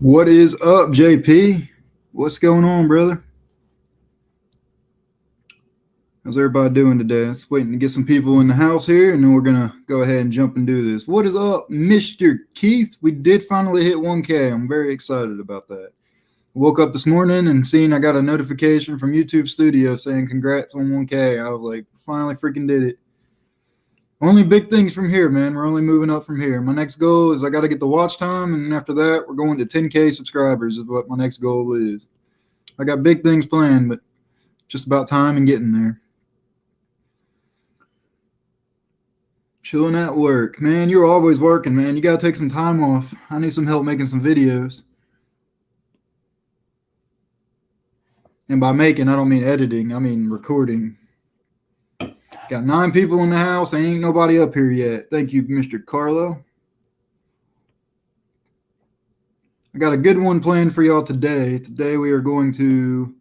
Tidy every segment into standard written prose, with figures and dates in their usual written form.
What is up, JP? What's going on, brother? How's everybody doing today? Let's waiting to get some people in the house here, and then we're gonna go ahead and jump and do this. What is up, Mr. Keith? We did finally hit 1K. I'm very excited about that. Woke up this morning and seen I got a notification from YouTube Studio saying congrats on 1K. I was like, finally freaking did it. Only big things from here, man. We're only moving up from here. My next goal is I got to get the watch time, and after that, we're going to 10K subscribers is what my next goal is. I got big things planned, but just about time and getting there. Chilling at work. Man, you're always working, man. You got to take some time off. I need some help making some videos. And by making, I don't mean editing. I mean recording. Got 9 people in the house. Ain't nobody up here yet. Thank you, Mr. Carlo. I got a good one planned for y'all today. Today we're going to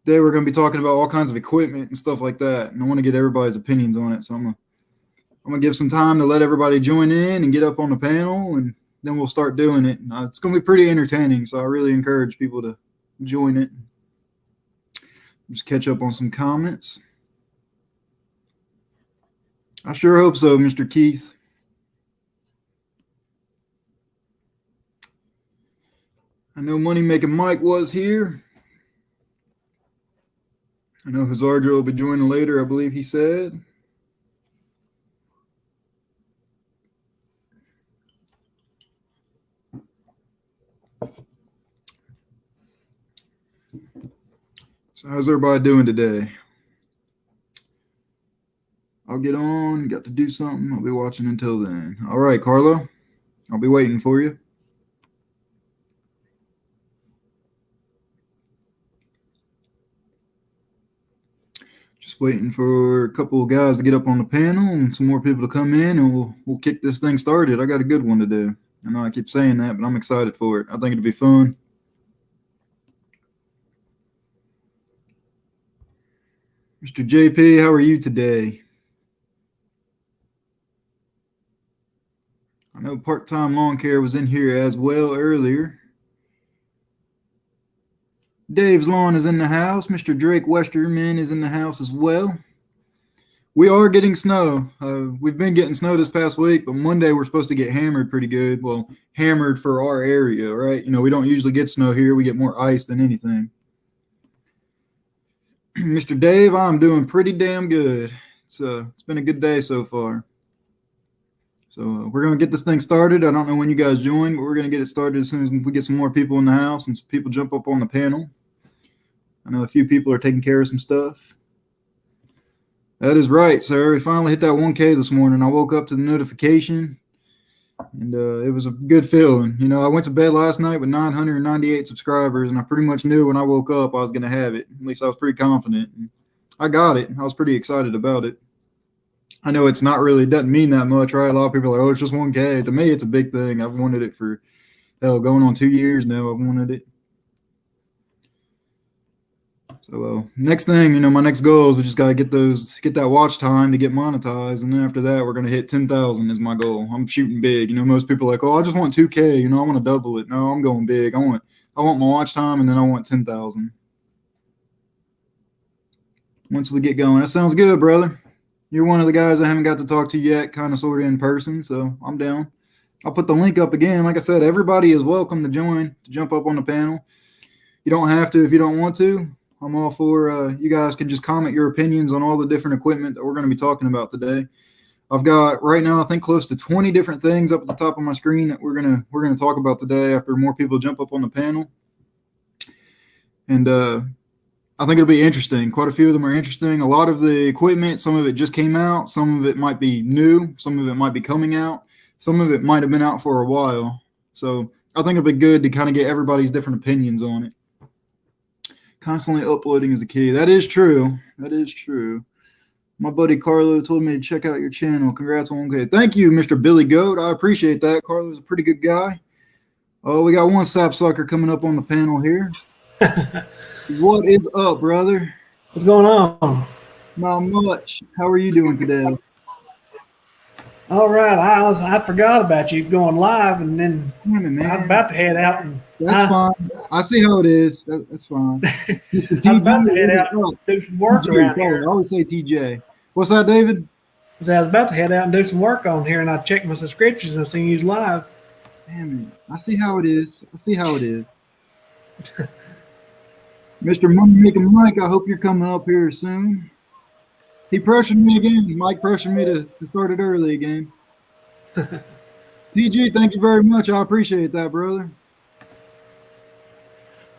be talking about all kinds of equipment and stuff like that. And I want to get everybody's opinions on it. So I'm gonna give some time to let everybody join in and get up on the panel, and then we'll start doing it. It's gonna be pretty entertaining. So I really encourage people to join it. Just catch up on some comments. I sure hope so, Mr. Keith. I know Money Making Mike was here. I know Hazardra will be joining later, I believe he said. So how's everybody doing today? I'll get on, got to do something. I'll be watching until then. All right, Carlo, I'll be waiting for you. Just waiting for a couple of guys to get up on the panel and some more people to come in, and we'll kick this thing started. I got a good one to do. I know I keep saying that, but I'm excited for it. I think it'll be fun. Mr. JP, how are you today? I know Part-Time Lawn Care was in here as well earlier. Dave's Lawn is in the house. Mr. Drake Westerman is in the house as well. We are getting snow. We've been getting snow this past week, but Monday we're supposed to get hammered pretty good. Well, hammered for our area, right? You know, we don't usually get snow here. We get more ice than anything. Mr. Dave, I'm doing pretty damn good. It's been a good day so far. So we're going to get this thing started. I don't know when you guys join, but we're going to get it started as soon as we get some more people in the house and some people jump up on the panel. I know a few people are taking care of some stuff. That is right, sir. We finally hit that 1K this morning. I woke up to the notification, and it was a good feeling. You know, I went to bed last night with 998 subscribers, and I pretty much knew when I woke up I was going to have it. At least I was pretty confident. I got it. I was pretty excited about it. I know it's not really, it doesn't mean that much, right? A lot of people are like, oh, it's just 1K. To me, it's a big thing. I've wanted it for, going on 2 years now. I've wanted it. So next thing, you know, my next goal is we just got to get that watch time to get monetized. And then after that, we're going to hit 10,000 is my goal. I'm shooting big. You know, most people are like, oh, I just want 2K. You know, I want to double it. No, I'm going big. I want my watch time, and then I want 10,000. Once we get going. That sounds good, brother. You're one of the guys I haven't got to talk to yet, kind of sort of in person, so I'm down. I'll put the link up again. Like I said, everybody is welcome to join, to jump up on the panel. You don't have to if you don't want to. I'm all for you guys can just comment your opinions on all the different equipment that we're going to be talking about today. I've got right now, I think, close to 20 different things up at the top of my screen that we're gonna talk about today after more people jump up on the panel. And I think it'll be interesting. Quite a few of them are interesting. A lot of the equipment, some of it just came out. Some of it might be new. Some of it might be coming out. Some of it might have been out for a while. So I think it'll be good to kind of get everybody's different opinions on it. Constantly uploading is the key. That is true. That is true. My buddy Carlo told me to check out your channel. Congrats on 1K. Thank you, Mr. Billy Goat. I appreciate that. Carlo's a pretty good guy. Oh, we got one sapsucker coming up on the panel here. What is up, brother? What's going on? Not much. How are you doing today? All right, I forgot about you going live, and then Damn it, I was man. about to head out and That's fine. I see how it is. That's fine. Mr. I was TJ, about to head what is out and up? do some work TJ, around sorry. I here. always say TJ. What's that, David? I was about to head out and do some work on here, and I checked my subscriptions and seen you live. Damn it. I see how it is. I see how it is. Mr. Money Making Mike, I hope you're coming up here soon. He pressured me again. Mike pressured me to start it early again. TG, thank you very much. I appreciate that, brother.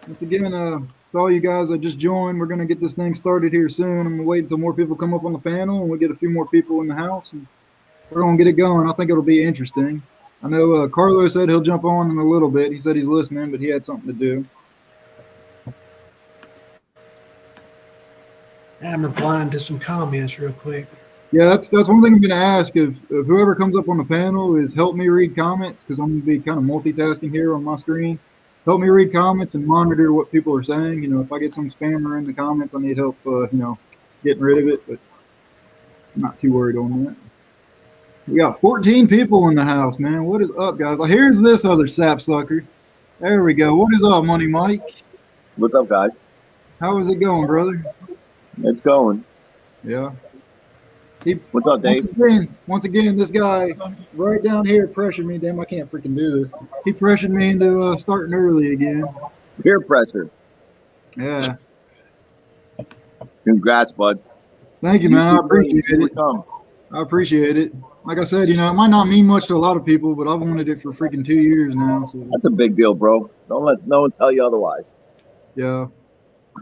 Once again, to all you guys that just joined, we're going to get this thing started here soon. I'm going to wait until more people come up on the panel and we get a few more people in the house, and we're going to get it going. I think it'll be interesting. I know Carlos said he'll jump on in a little bit. He said he's listening, but he had something to do. I'm replying to some comments real quick. Yeah, that's one thing I'm going to ask if whoever comes up on the panel is help me read comments, because I'm going to be kind of multitasking here on my screen. Help me read comments and monitor what people are saying. You know, if I get some spammer in the comments, I need help, getting rid of it, but I'm not too worried on that. We got 14 people in the house, man. What is up, guys? Here's this other sapsucker. There we go. What is up, Money Mike? What's up, guys? How is it going, brother? It's going. Yeah. What's up, Dave? Once again, this guy right down here pressured me. Damn, I can't freaking do this. He pressured me into starting early again. Peer pressure. Yeah. Congrats, bud. Thank you, man. I appreciate it. I appreciate it. Like I said, it might not mean much to a lot of people, but I've wanted it for freaking 2 years now. So. That's a big deal, bro. Don't let no one tell you otherwise. Yeah.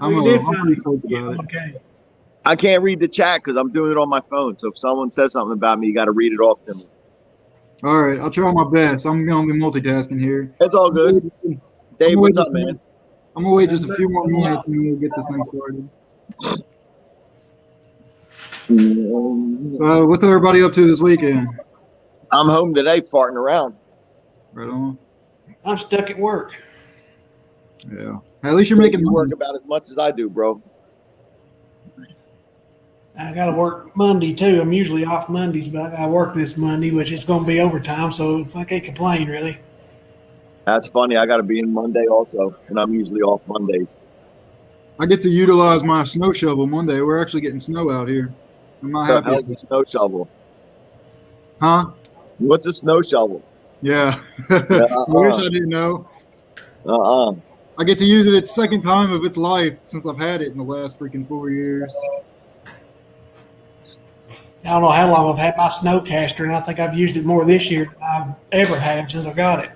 I'm pretty stoked about it. Okay. I can't read the chat because I'm doing it on my phone. So if someone says something about me, you got to read it off to me. All right. I'll try my best. I'm going to be multitasking here. It's all good. Dave, what's up, man? I'm going to wait just a few more minutes and we'll get this thing started. What's everybody up to this weekend? I'm home today farting around. Right on. I'm stuck at work. Yeah. At least you're making work about as much as I do, bro. I got to work Monday, too. I'm usually off Mondays, but I work this Monday, which is going to be overtime, so I can't complain, really. That's funny. I got to be in Monday also, and I'm usually off Mondays. I get to utilize my snow shovel Monday. We're actually getting snow out here. I'm not happy. How's a snow shovel? Huh? What's a snow shovel? Yeah. I wish I didn't know. I get to use it its second time of its life since I've had it in the last freaking 4 years. I don't know how long I've had my snowcaster, and I think I've used it more this year than I've ever had since I got it.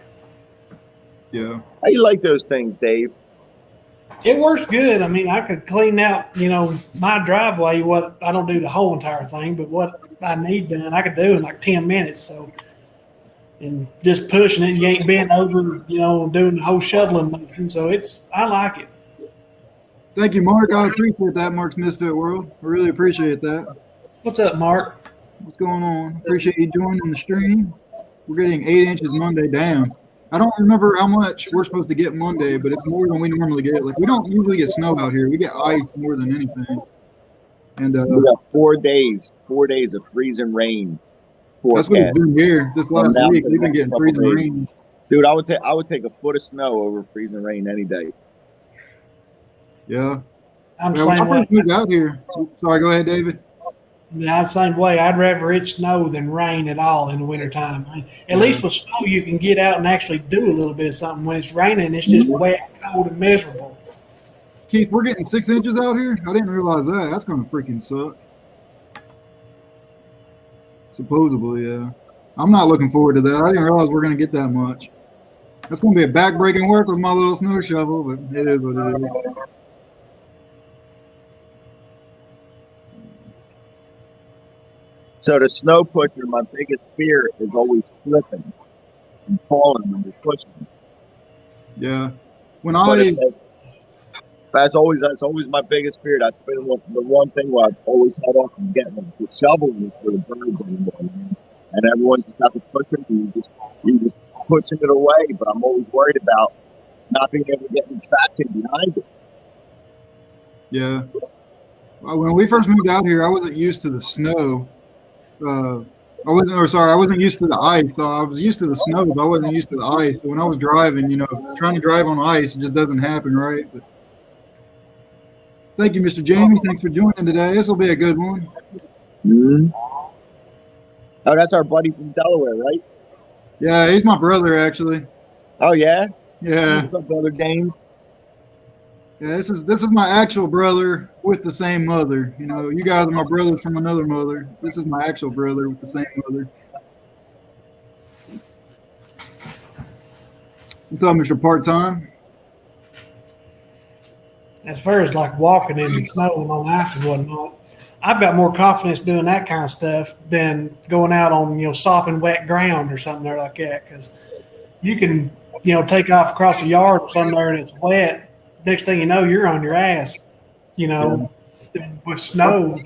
Yeah. How you like those things, Dave? It works good. I mean, I could clean out, my driveway. What I don't do the whole entire thing, but what I need done, I could do in like 10 minutes. So, and just pushing it, you ain't bent over, doing the whole shoveling motion. So I like it. Thank you, Mark. I appreciate that, Mark's Misfit World. I really appreciate that. What's up, Mark? What's going on? Appreciate you joining the stream. We're getting 8 inches Monday down. I don't remember how much we're supposed to get Monday, but it's more than we normally get. Like, we don't usually get snow out here. We get ice more than anything. And we got 4 days of freezing rain. That's what it's been here this last week. We've been getting freezing rain. Dude, I would take a foot of snow over freezing rain any day. Yeah. I'm the same way. Moved out here. Sorry, go ahead, David. Yeah, the same way. I'd rather it snow than rain at all in the wintertime. At least with snow, you can get out and actually do a little bit of something. When it's raining, it's just wet, cold, and miserable. Keith, we're getting 6 inches out here? I didn't realize that. That's going to freaking suck. Supposedly, yeah. I'm not looking forward to that. I didn't realize we're going to get that much. That's going to be a back-breaking work with my little snow shovel, but it is what it is. So the snow pusher, my biggest fear is always slipping and falling when you're pushing. Yeah. That's always my biggest fear. That's been the one thing where I've always held off from getting it. The shoveling is for the birds anymore, man. And everyone's just got to push it, and you just pushing it away. But I'm always worried about not being able to get any traction behind it. Yeah. When we first moved out here, I wasn't used to the snow. I wasn't used to the ice. So I was used to the snow, but I wasn't used to the ice. So when I was driving, trying to drive on ice, it just doesn't happen, right? But thank you, Mr. Jamie. Thanks for joining today. This will be a good one. Mm-hmm. Oh, that's our buddy from Delaware, right? Yeah, he's my brother, actually. Oh, yeah? Yeah. What's up, brother James? Yeah, this is my actual brother with the same mother. You guys are my brothers from another mother. This is my actual brother with the same mother. What's up, Mr. Part-Time? As far as like walking in the snow and on ice and whatnot, I've got more confidence doing that kind of stuff than going out on, sopping wet ground or something there like that. Because you can, take off across a yard or something there and it's wet. Next thing you know, you're on your ass, with snow.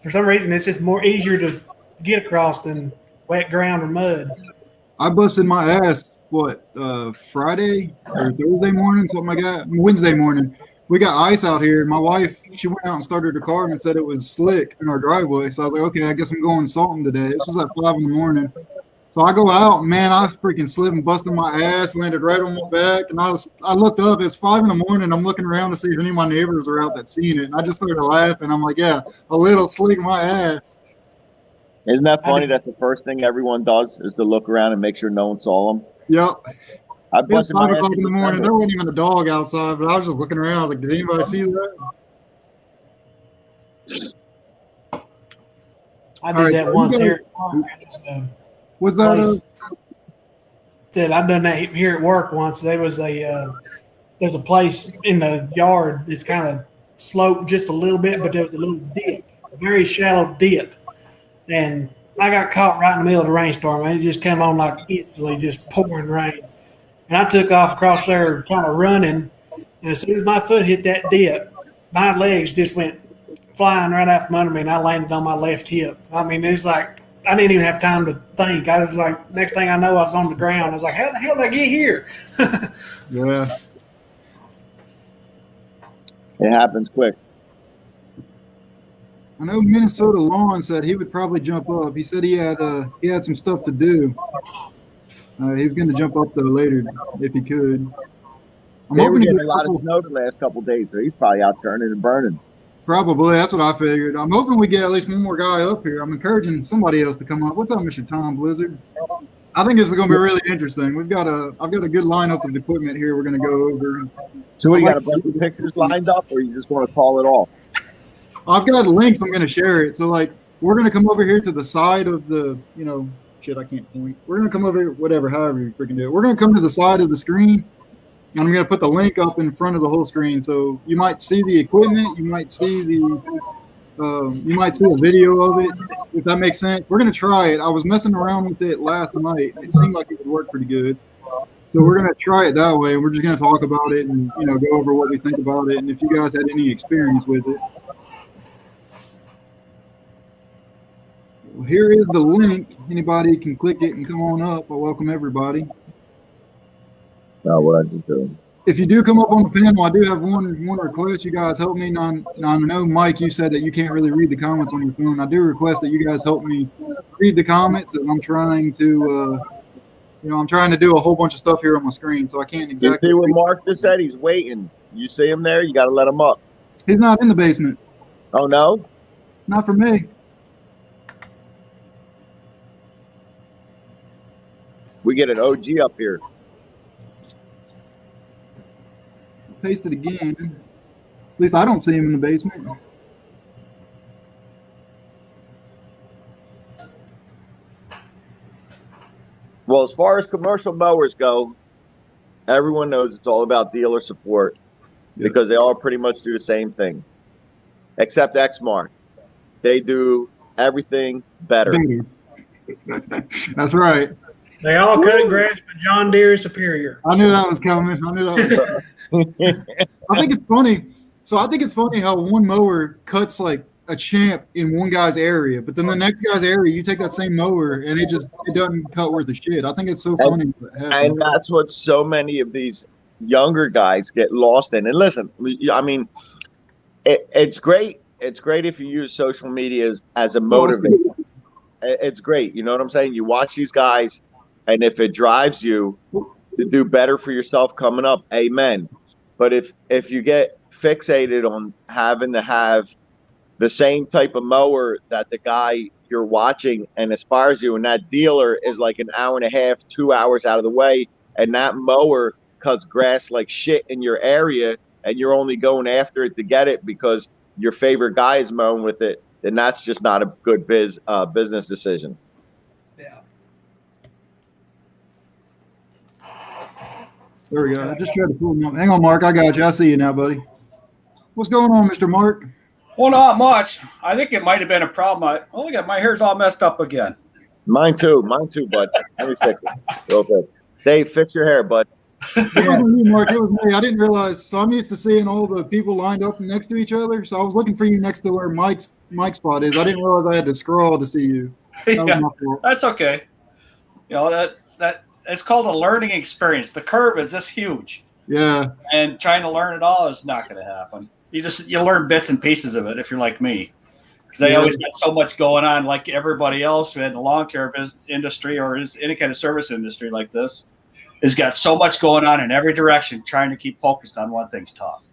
For some reason, it's just more easier to get across than wet ground or mud. I busted my ass, Friday or Thursday morning, something like that. Wednesday morning. We got ice out here. My wife, she went out and started her car and said it was slick in our driveway. So I was like, okay, I guess I'm going salting today. This was at 5 in the morning. So I go out, man, I freaking slipped and busted my ass, landed right on my back. And I looked up, it's 5 in the morning. I'm looking around to see if any of my neighbors are out that seen it. And I just started laughing. I'm like, yeah, a little slick my ass. Isn't that funny? That's the first thing everyone does is to look around and make sure no one saw them. Yep. I It was busted 5 my ass o'clock in the morning. There December. wasn't even a dog outside, but I was just looking around. I was like, did anybody see that? I did All right, that so once you here. Was that Said I've done that here at work once. There's a place in the yard. It's kind of sloped just a little bit, but there was a little dip, a very shallow dip, and I got caught right in the middle of the rainstorm. And it just came on like instantly, just pouring rain. And I took off across there, kind of running. And as soon as my foot hit that dip, my legs just went flying right out from under me, and I landed on my left hip. I mean, it's like I didn't even have time to think. I was like, next thing I know, I was on the ground. I was like, how the hell did I get here? Yeah. It happens quick. I know Minnesota Lawn said he would probably jump up. He said he had some stuff to do. He was going to jump up though later if he could. They were hoping to getting get a lot of snow the last couple of days, so he's probably out turning and burning. Probably, that's what I figured. I'm hoping we get at least one more guy up here. I'm encouraging somebody else to come up. What's up, Mr. Tom Blizzard? I think this is going to be really interesting. I've got a good lineup of equipment here we're going to go over. So what, you got a bunch of pictures lined up, or you just want to call it off? I've got links. I'm going to share it. So, we're going to come over here to the side of the, shit, I can't point. We're going to come over here, whatever, however you freaking do it. We're going to come to the side of the screen, and I'm going to put the link up in front of the whole screen. So you might see the equipment. You might see a video of it, if that makes sense. We're going to try it. I was messing around with it last night. It seemed like it would work pretty good. So we're going to try it that way. We're just going to talk about it and, go over what we think about it and if you guys had any experience with it. Well, here is the link. Anybody can click it and come on up. I welcome everybody. No, what I just doing. If you do come up on the panel, I do have one request. You guys help me. Now, I know, Mike, you said that you can't really read the comments on your phone. I do request that you guys help me read the comments. And I'm trying to, I'm trying to do a whole bunch of stuff here on my screen, so I can't exactly. You see what Mark just said? He's waiting. You see him there? You got to let him up. He's not in the basement. Oh, no? Not for me. We get an OG up here. Paste it again. At least I don't see him in the basement. Well, as far as commercial mowers go, everyone knows it's all about dealer support because they all pretty much do the same thing, except Exmark. They do everything better. That's right. They all cut grass, but John Deere is superior. I knew that was coming. I think it's funny. So I think it's funny how one mower cuts like a champ in one guy's area, but then the next guy's area, you take that same mower and it doesn't cut worth a shit. I think it's so funny. And that's what so many of these younger guys get lost in. And listen, I mean, it's great. It's great if you use social media as a motivator. It's great. You know what I'm saying? You watch these guys, and if it drives you to do better for yourself coming up, amen. But if you get fixated on having to have the same type of mower that the guy you're watching and aspires you, and that dealer is like an hour and a half, 2 hours out of the way, and that mower cuts grass like shit in your area, and you're only going after it to get it because your favorite guy is mowing with it, then that's just not a good business decision. Yeah. There we go. I just tried to pull him up. Hang on, Mark. I got you. I see you now, buddy. What's going on, Mr. Mark? Well, not much. I think it might have been a problem. Look at my hair's all messed up again. Mine too, bud. Let me fix it real quick. Dave, fix your hair, bud. It wasn't me, Mark. It was me. I didn't realize. So I'm used to seeing all the people lined up next to each other. So I was looking for you next to where Mike's spot is. I didn't realize I had to scroll to see you. That was Yeah, my fault. that's okay. You know, that it's called a learning experience. The curve is this huge, Yeah. and trying to learn it all is not going to happen. You learn bits and pieces of it if you're like me, because I always got so much going on, like everybody else who had the lawn care industry or is any kind of service industry like this, has got so much going on in every direction. Trying to keep focused on one thing's tough.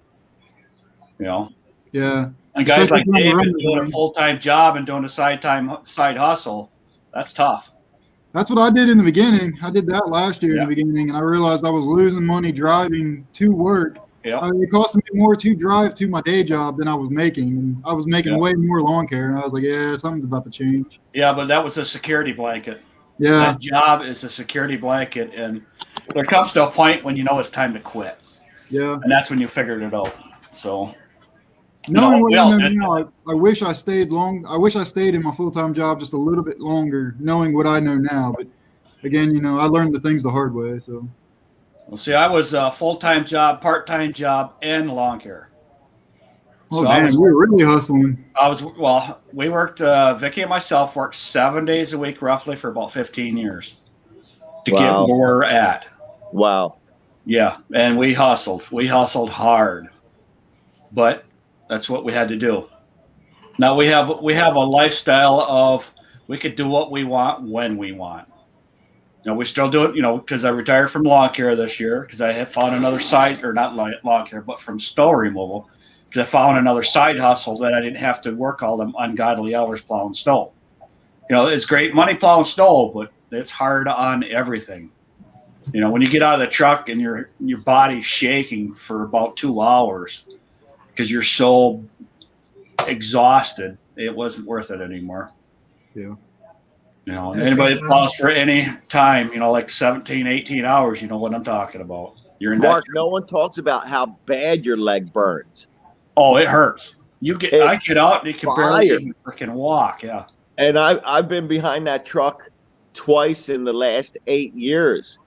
You know. Yeah. And guys like Especially when David we're doing a running. full-time job and doing a side hustle, that's tough. That's what I did in the beginning. I did that last year in Yeah. the beginning, and I realized I was losing money driving to work. Yeah. It cost me more to drive to my day job than I was making, and I was making Yeah. way more lawn care. And I was like, yeah, something's about to change. Yeah, but that was a security blanket. Yeah. That job is a security blanket, and there comes to a point when you know it's time to quit, Yeah. and that's when you figured it out. So, Knowing we what all I know did. now, I wish I stayed I wish I stayed in my full-time job just a little bit longer, knowing what I know now. But again, I learned the things the hard way. So well, see, I was a full-time job, part-time job, and lawn care. oh So I damn, was- you were really hustling. We worked, Vicky and myself worked 7 days a week roughly for about 15 years to get Wow. where we're at. Wow. Yeah, and we hustled. We hustled hard, but that's what we had to do. Now we have a lifestyle of we could do what we want when we want. We still do it, because I retired from lawn care this year because I had found another side, or not lawn care, but from snow removal, because I found another side hustle that I didn't have to work all them ungodly hours plowing snow. It's great money plowing snow, but it's hard on everything. When you get out of the truck and your body's shaking for about 2 hours because you're so exhausted, it wasn't worth it anymore. Yeah. Anybody that plows for any time, like 17, 18 hours, you know what I'm talking about. You're in Mark, that. no one talks about how bad your leg burns. Oh, it hurts. I get out and you can barely fire. even freaking walk. Yeah. And I've been behind that truck twice in the last 8 years.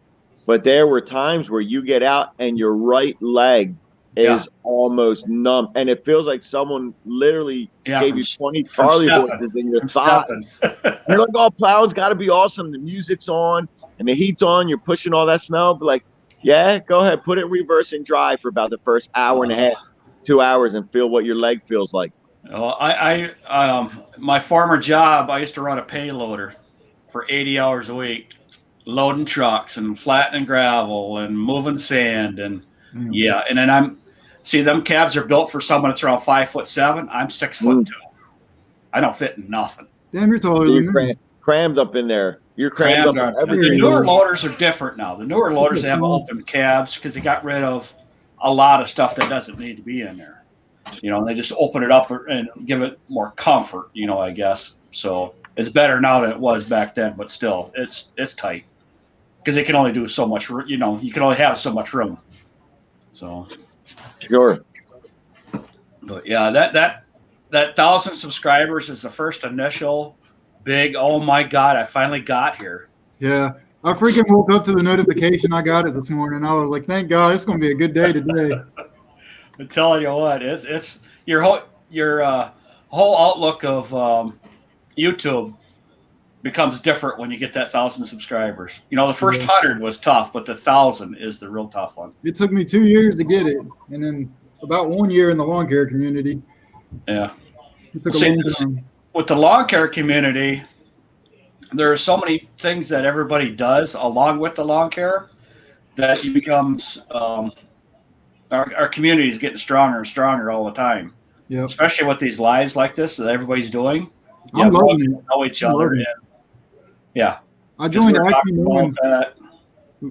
But there were times where you get out and your right leg is almost numb. And it feels like someone literally gave you 20 Charlie horses in your thigh. You're like, oh, plowing's got to be awesome. The music's on and the heat's on. You're pushing all that snow. But like, yeah, go ahead. Put it in reverse and drive for about the first hour and a half, 2 hours, and feel what your leg feels like. My former job, I used to run a payloader for 80 hours a week, loading trucks and flattening gravel and moving sand. And and then them cabs are built for someone that's around 5'7". I'm 6'2". I don't fit in nothing. Damn, you're taller than me. Crammed up in there. You're crammed up in The everything. newer loaders are different now. The newer loaders have open cabs because they got rid of a lot of stuff that doesn't need to be in there. They just open it up and give it more comfort, I guess. So it's better now than it was back then, but still, it's tight because it can only do so much. You can only have so much room. So, Sure. But yeah, that 1,000 subscribers is the first initial big. Oh my God, I finally got here. Yeah. I freaking woke up to the notification. I got it this morning. I was like, thank God, it's going to be a good day today. I'm telling you what, it's your whole outlook of YouTube becomes different when you get that 1,000 subscribers. The first 100 was tough, but the 1,000 is the real tough one. It took me 2 years to get it, and then about 1 year in the lawn care community. Yeah. It took a long time. With the lawn care community, there are so many things that everybody does along with the lawn care that it becomes our community is getting stronger and stronger all the time. Yep. Especially with these lives like this that everybody's doing. I'm loving it. Know each I'm other. loving it. And, yeah. I joined Acme about Mowens. that.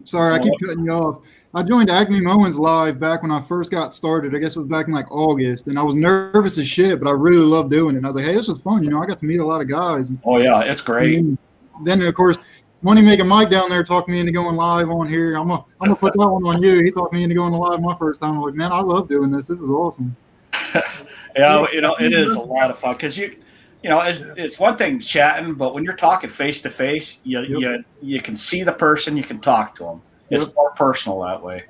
Sorry, I keep cutting you off. I joined Acme Mowens live back when I first got started. I guess it was back in like August, and I was nervous as shit, but I really loved doing it. And I was like, hey, this was fun. You know, I got to meet a lot of guys. Oh yeah, it's great. And then of course, Moneymaker Mike down there talked me into going live on here. I'm gonna put that one on you. He talked me into going live my first time. I'm like, man, I love doing this. This is awesome. Yeah, you know, it is a lot of fun because you know, it's one thing chatting, but when you're talking face to face, you can see the person, you can talk to them. It's more personal that way.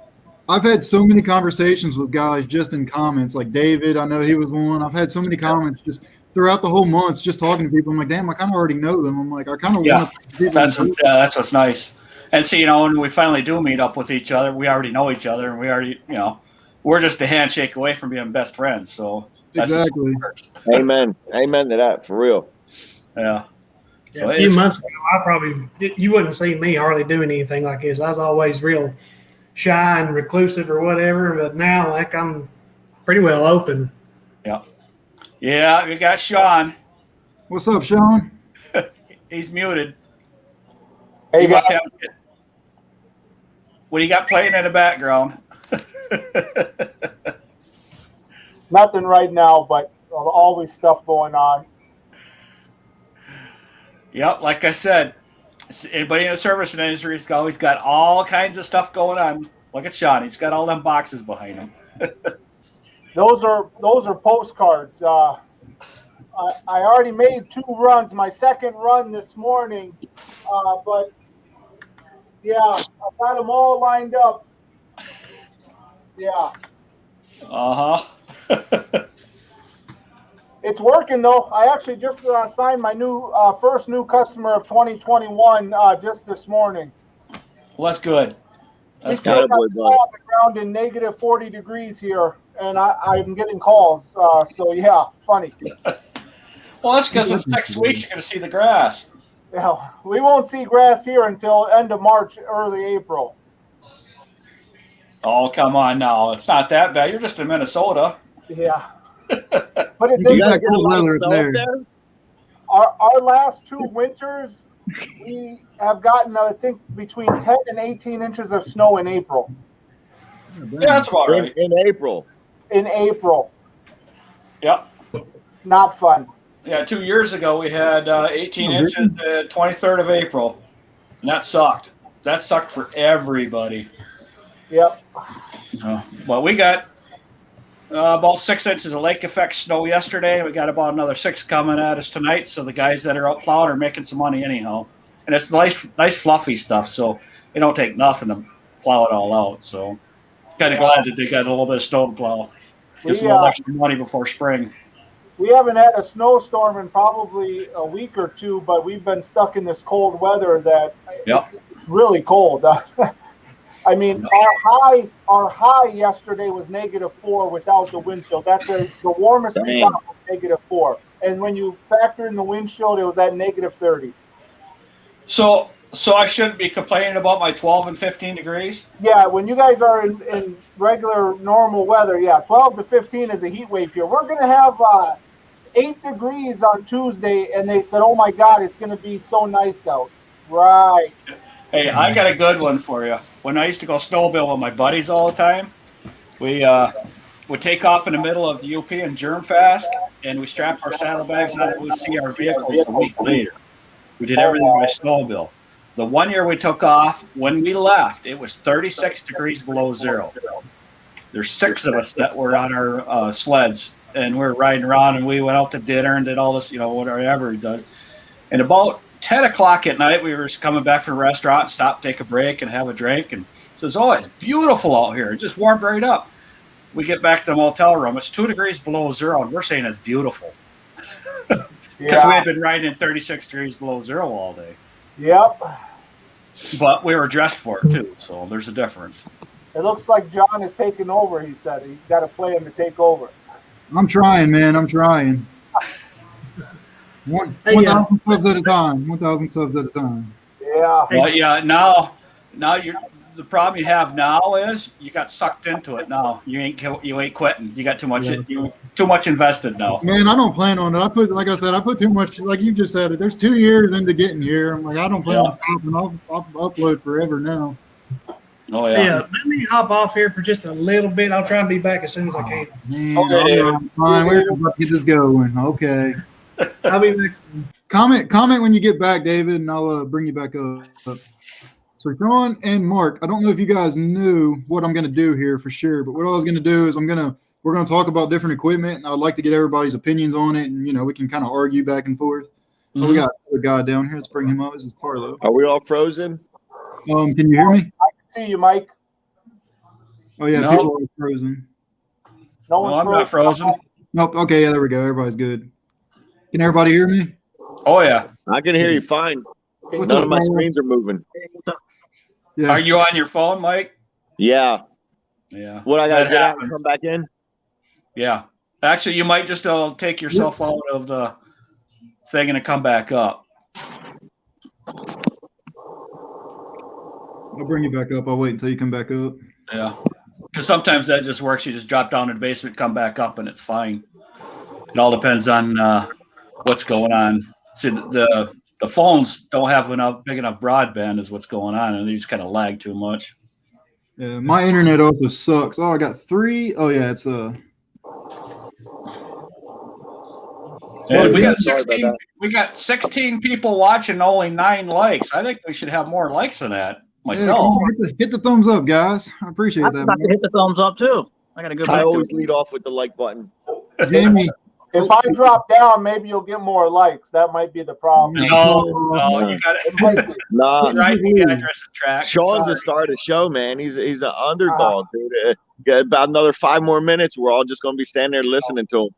I've had so many conversations with guys just in comments, like David. I know he was one. I've had so many comments just throughout the whole month, just talking to people. I'm like, damn, I kind of already know them. I'm like, I kind of want to. That's what's nice. And see, you know, when we finally do meet up with each other, we already know each other, and we already, you know, we're just a handshake away from being best friends. So that's exactly. Amen. Amen to that, for real. Yeah. So a few months ago, you wouldn't see me hardly doing anything like this. I was always real shy and reclusive or whatever, but now like I'm pretty well open. Yeah. Yeah, we got Sean. What's up, Sean? He's muted. Hey, guys. What do you got playing in the background? Nothing right now, but always stuff going on. Yep, like I said, anybody in the service industry has always got all kinds of stuff going on. Look at Sean; he's got all them boxes behind him. Those are postcards. I already made 2 runs. My second run this morning, but yeah, I got them all lined up. Yeah. Uh huh. It's working though. I actually just signed my first new customer of 2021 just this morning. Well, that's good. We still got on the ground in negative 40 degrees here, and I'm getting calls. So yeah, funny. Well, that's because in 6 weeks you're going to see the grass. Yeah, we won't see grass here until end of March, early April. Oh, come on now. It's not that bad. You're just in Minnesota. Yeah. But it You guys get a lot of snow up there? Our last 2 winters, we have gotten, I think, between 10 and 18 inches of snow in April. Yeah, that's about right. In April. In April. Yep. Not fun. Yeah, 2 years ago we had 18 inches the 23rd of April, and that sucked. That sucked for everybody. Yep. Well, we got about 6 inches of lake effect snow yesterday. We got about another 6 coming at us tonight. So the guys that are out plowing are making some money anyhow, and it's nice fluffy stuff. So it don't take nothing to plow it all out. So kind of glad that they got a little bit of snow to plow. Get some little extra money before spring. We haven't had a snowstorm in probably a week or 2, but we've been stuck in this cold weather that it's really cold. I mean, our high yesterday was -4 without the wind chill. That's the warmest we got was -4. And when you factor in the wind chill, it was at -30. So I shouldn't be complaining about my 12 and 15 degrees? Yeah, when you guys are in regular, normal weather, 12 to 15 is a heat wave here. We're going to have 8 degrees on Tuesday, and they said, oh, my God, it's going to be so nice out. Right. Hey, I got a good one for you. When I used to go snowmobile with my buddies all the time, we would take off in the middle of the UP and Germ Fast, and we strapped our saddlebags on and we'd see our vehicles a week later. We did everything by snowmobile. The one year we took off, when we left, it was 36 degrees below zero. There's 6 of us that were on our sleds, and we were riding around, and we went out to dinner and did all this, whatever we did. And about 10 o'clock at night, we were coming back from a restaurant, stop, take a break, and have a drink. And it says, oh, it's beautiful out here. It just warmed right up. We get back to the motel room. It's 2 degrees below zero, and we're saying it's beautiful. Because we had been riding in 36 degrees below zero all day. Yep. But we were dressed for it, too, so there's a difference. It looks like John is taking over, he said. He's got to play him to take over. I'm trying, man. I'm trying. Hey, 1,000 subs at a time. 1,000 subs at a time. Yeah. Well, yeah. Now the problem you have now is you got sucked into it. Now you ain't quitting. You got too much. Yeah. You too much invested now. Man, I don't plan on it. Like I said, I put too much. Like you just said, it. There's 2 years into getting here. I'm like, I don't plan on stopping. I'll upload forever now. Oh Yeah, let me hop off here for just a little bit. I'll try and be back as soon as I can. Man, Okay, all David. right, fine. We're about to get this going. Okay. I'll be back soon. Comment when you get back, David, and I'll bring you back up. So Sean and Mark, I don't know if you guys knew what I'm going to do here for sure, but what I was going to do is we're going to talk about different equipment, and I'd like to get everybody's opinions on it, and we can kind of argue back and forth. Oh, we got a guy down here. Let's bring him up. This is Carlo. Are we all frozen? Can you hear me? I can see you, Mike. Oh yeah, No. people are frozen. No No, one's I'm not frozen. Nope. Okay, yeah, there we go. Everybody's good. Can everybody hear me? Oh yeah. I can hear you fine. What's None up, of my Carlo? screens are moving. Yeah. Are you on your phone, Mike? Yeah. Yeah. What, I got to That get out happens. and come back in? Yeah. Actually, you might just take yourself out of the thing and come back up. I'll bring you back up. I'll wait until you come back up. Yeah. Because sometimes that just works. You just drop down in the basement, come back up, and it's fine. It all depends on what's going on. See, the phones don't have big enough broadband is what's going on, and they just kind of lag too much. Yeah, my internet also sucks. Oh, I got 3. Oh yeah, it's And we yeah, got 16. We got 16 people watching, only 9 likes. I think we should have more likes than that. come Myself. on, hit the thumbs up, guys. I appreciate I that. forgot to hit the thumbs up too. I gotta go back I to always it. lead off with the like button. Jamie. If I drop down, maybe you'll get more likes. That might be the problem. No, you got It might be. Nah. right. The address and track. Sean's Sorry. the star of the show, man. He's an underdog, dude. Got about another 5 more minutes. We're all just going to be standing there listening to him.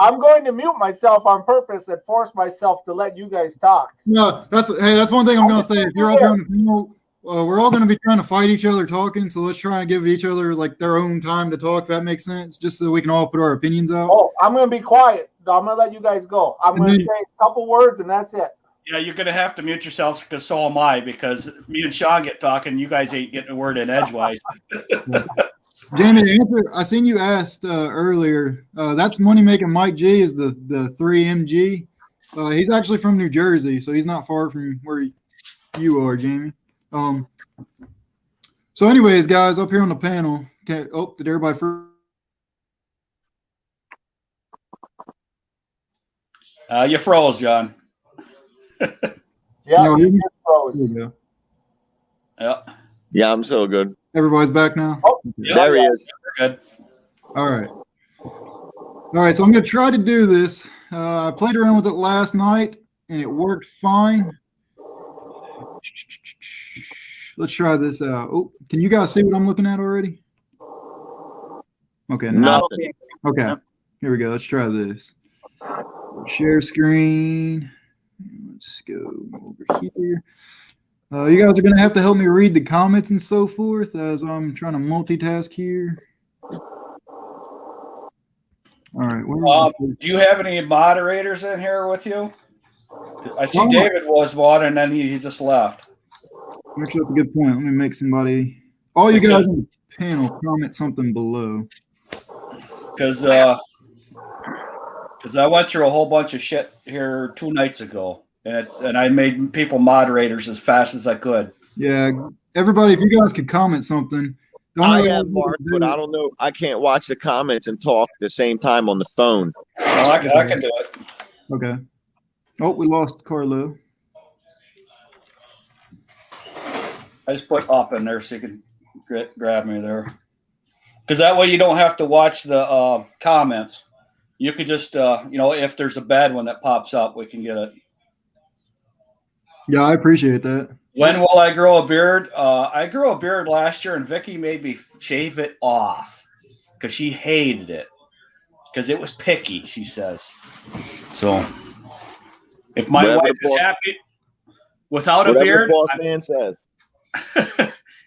I'm going to mute myself on purpose and force myself to let you guys talk. No, that's one thing I'm gonna say. If you're all doing, we're all gonna be trying to fight each other talking. So let's try and give each other like their own time to talk. If that makes sense, just so we can all put our opinions out. Oh, I'm going to be quiet. I'm going to let you guys go. I'm going to say a couple words and that's it. Yeah, you're gonna have to mute yourselves because so am I. Because me and Sean get talking, you guys ain't getting a word in edgewise. Jamie, to answer, I seen you asked earlier. That's money making Mike G is the 3MG. He's actually from New Jersey, so he's not far from where you are, Jamie. So, anyways, guys, up here on the panel. Okay. Oh, did everybody? You froze, John. Yeah, No, you you- just froze. There we go. Yeah, Yeah, I'm so good. Everybody's back now. yeah, There he is. we're good. All right. All right, so I'm going to try to do this. I played around with it last night, and it worked fine. Let's try this out. Oh, can you guys see what I'm looking at already? Okay, no. Nothing. Okay, Yep. here we go. Let's try this. Share screen. Let's go over here. You guys are going to have to help me read the comments and so forth as I'm trying to multitask here. All right. where's the- Do you have any moderators in here with you? I see Oh. David was one, and then he just left. Actually, that's a good point. Let me make somebody. All you guys on the panel comment something below. Because I went through a whole bunch of shit here 2 nights ago, and I made people moderators as fast as I could. Yeah, everybody, if you guys could comment something. The I only am way Mark, to do but I it- don't know. I can't watch the comments and talk at the same time on the phone. Oh, I can do it. Okay. Oh, we lost Carlo. I just put up in there so you can grab me there. Because that way you don't have to watch the comments. You could just, if there's a bad one that pops up, we can get it. Yeah, I appreciate that. When will I grow a beard? I grew a beard last year, and Vicky made me shave it off because she hated it because it was picky, she says. So if my Whatever wife the is boss- happy without a Whatever beard, the boss man says.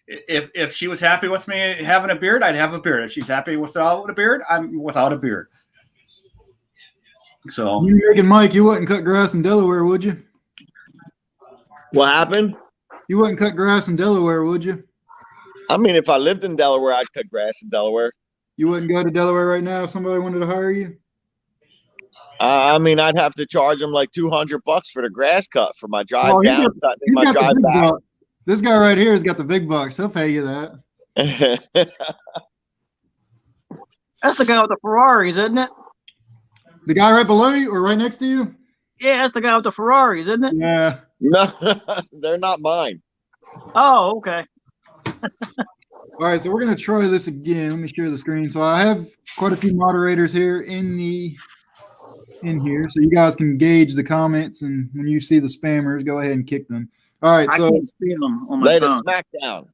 if she was happy with me having a beard, I'd have a beard. If she's happy without a beard, I'm without a beard. So You making Mike? You wouldn't cut grass in Delaware, would you? What happened? You wouldn't cut grass in Delaware, would you? I mean, if I lived in Delaware, I'd cut grass in Delaware. You wouldn't go to Delaware right now if somebody wanted to hire you? I mean, I'd have to charge them like $200 for the grass cut for my drive Oh, he's down, got- cutting He's my got the drive big back. bucks. This guy right here has got the big bucks. He'll pay you that. That's the guy with the Ferraris, isn't it? The guy right below you or right next to you? Yeah, that's the guy with the Ferraris, isn't it? Yeah. No, they're not mine. Oh, okay. All right, so we're gonna try this again. Let me share the screen. So I have quite a few moderators here in here, so you guys can gauge the comments, and when you see the spammers, go ahead and kick them. All right, I so can't see them on my Lay the phone. smack down.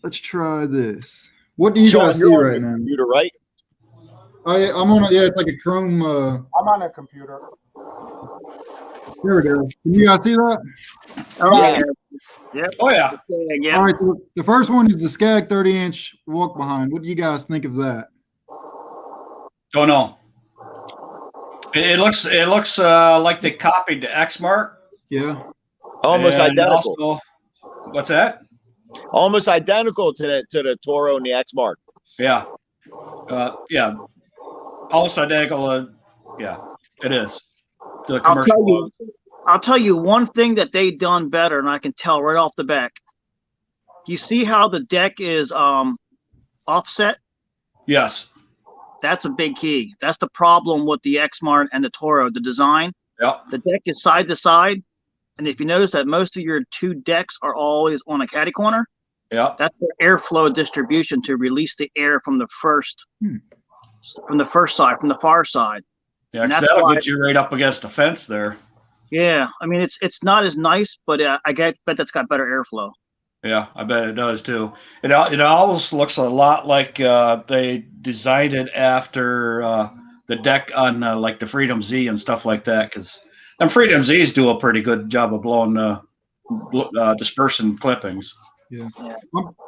let's try this. What do you Sean, guys see you're on right the now? computer, right? I'm on. Yeah, it's like a Chrome. I'm on a computer. There we go. Can you guys see that? Oh, Yeah. Yep. oh yeah, Yeah. All right. So the first one is the Skag 30-inch walk behind. What do you guys think of that? don't know. It looks like they copied the Exmark. Yeah. Almost and identical. also- what's that? Almost identical to the Toro and the Exmark. Yeah, yeah, almost identical. Yeah, it is. The commercial. I'll tell you one thing that they done better, and I can tell right off the back. You see how the deck is offset? Yes. That's a big key. That's the problem with the Exmart and the Toro, the design. Yep. The deck is side to side. And if you notice that most of your two decks are always on a catty corner, Yep. that's for airflow distribution to release the air from the first side, from the far side. Yeah, And 'cause that's that'll why- get you right up against the fence there. Yeah, I mean it's not as nice, but bet that's got better airflow. Yeah, I bet it does too. It almost looks a lot like they designed it after the deck on like the Freedom Z and stuff like that. Because them Freedom Zs do a pretty good job of blowing dispersing clippings. Yeah.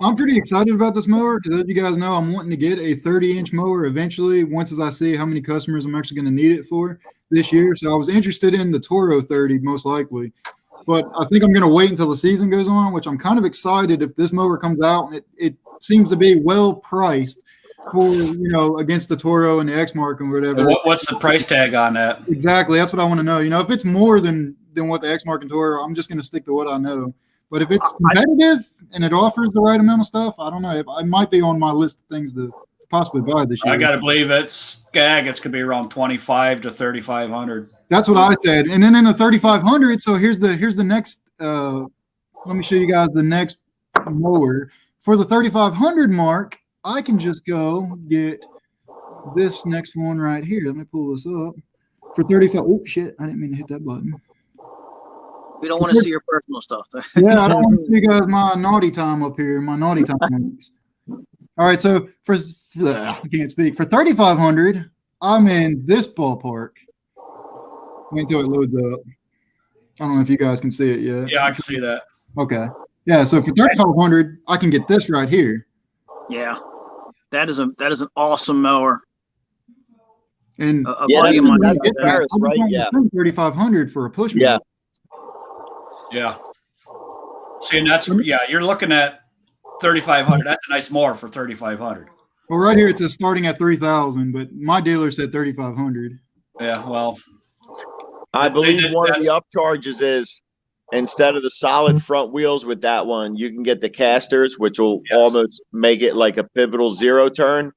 I'm pretty excited about this mower because, as you guys know, I'm wanting to get a 30-inch mower eventually once as I see how many customers I'm actually going to need it for this year. So I was interested in the Toro 30 most likely. But I think I'm going to wait until the season goes on, which I'm kind of excited if this mower comes out and it seems to be well priced for, against the Toro and the Exmark and whatever. What's the price tag on that? Exactly. That's what I want to know. If it's more than what the Exmark and Toro, I'm just going to stick to what I know. But if it's competitive and it offers the right amount of stuff, I don't know. It might be on my list of things to possibly buy this year. I got to believe it's Skag. It's going to be around 2,500 to 3,500. That's what I said. And then in the 3,500, so here's the next. Let me show you guys the next mower for the 3,500 mark. I can just go get this next one right here. Let me pull this up for 35. Oh shit! I didn't mean to hit that button. We don't want to see your personal stuff. Yeah, I don't want to see you guys my naughty time up here. My naughty time weeks. All right, so I can't speak. For 3,500, I'm in this ballpark. Wait until it loads up. I don't know if you guys can see it yet. Yeah, I can see that. Okay. Yeah, so for 3,500, I can get this right here. Yeah, that is an awesome mower. And A Yeah, buddy of mine that's got the that. Ferris, right? Yeah. 3,500 for a push Yeah. mower. Yeah. See, and you're looking at 3,500. That's a nice mower for 3,500. Well, right here it says starting at 3,000, but my dealer said 3,500. Yeah, well, I believe did- one of the that's- upcharges is instead of the solid front wheels with that one, you can get the casters, which will Yes. almost make it like a pivotal zero turn.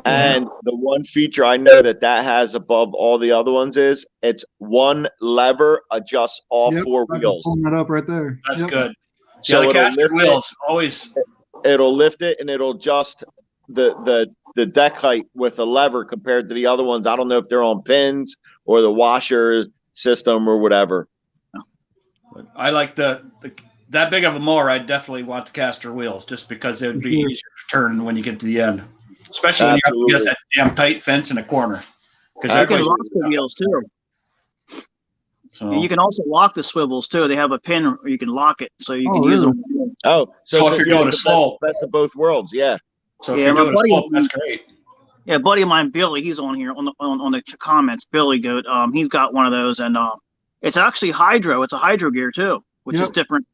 And the one feature I know that has above all the other ones is it's one lever adjusts all Yep, four I can wheels. pull that up right there. that's Yep. good. So Yeah, the it'll caster lift it. wheels always. It'll lift it and it'll adjust the deck height with a lever compared to the other ones. I don't know if they're on pins or the washer system or whatever. But I like that big of a mower. I definitely want the caster wheels just because it would be Mhm. easier to turn when you get to the end, especially when you're up against that damn tight fence in the corner. Because You can lock the wheels too. So, And you can also lock the swivels too. They have a pin where you can lock it, so you Oh, can use really? them. Oh, So if it's you're doing the a slope. best of both worlds, yeah. so if Yeah, you're my doing a buddy- slope, that's great. Yeah, a buddy of mine, Billy, he's on here on the comments. Billy Goat, he's got one of those, and it's actually hydro. It's a hydro gear too, which is different,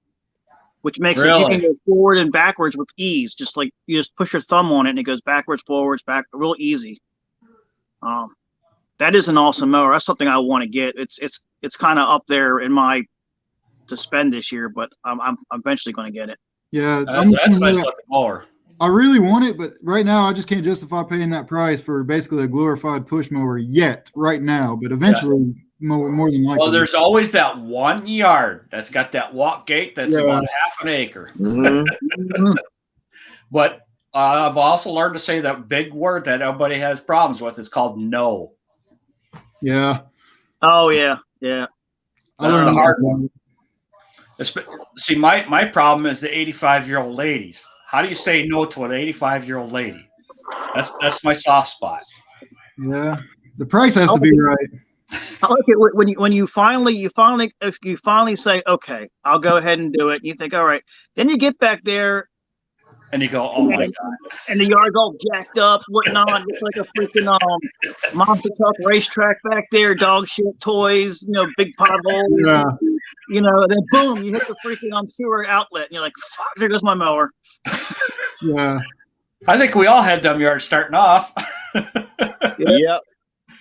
which makes it you can go forward and backwards with ease. Just like you just push your thumb on it, and it goes backwards, forwards, back, real easy. That is an awesome mower. That's something I want to get. It's kind of up there in my to spend this year, but I'm eventually going to get it. Yeah, that's a nice looking mower. I really want it, but right now I just can't justify paying that price for basically a glorified push mower yet, right now. But eventually, more than likely. Well, there's always that 1 yard that's got that walk gate that's about half an acre. Mm-hmm. But I've also learned to say that big word that everybody has problems with. It's called no. Yeah. Oh yeah, yeah. That's the hard one. See, my problem is the 85-year-old ladies. How do you say no to an 85-year-old lady? That's my soft spot. Yeah, the price has to be right. I like it when you finally say, okay, I'll go ahead and do it. And you think, all right. Then you get back there, and you go, oh my god! And the yard's all jacked up, whatnot. It's like a freaking monster truck racetrack back there. Dog shit toys, big potholes. Yeah. And then boom, you hit the freaking sewer outlet, and you're like, fuck, there goes my mower. Yeah. I think we all had them yards starting off. Yep.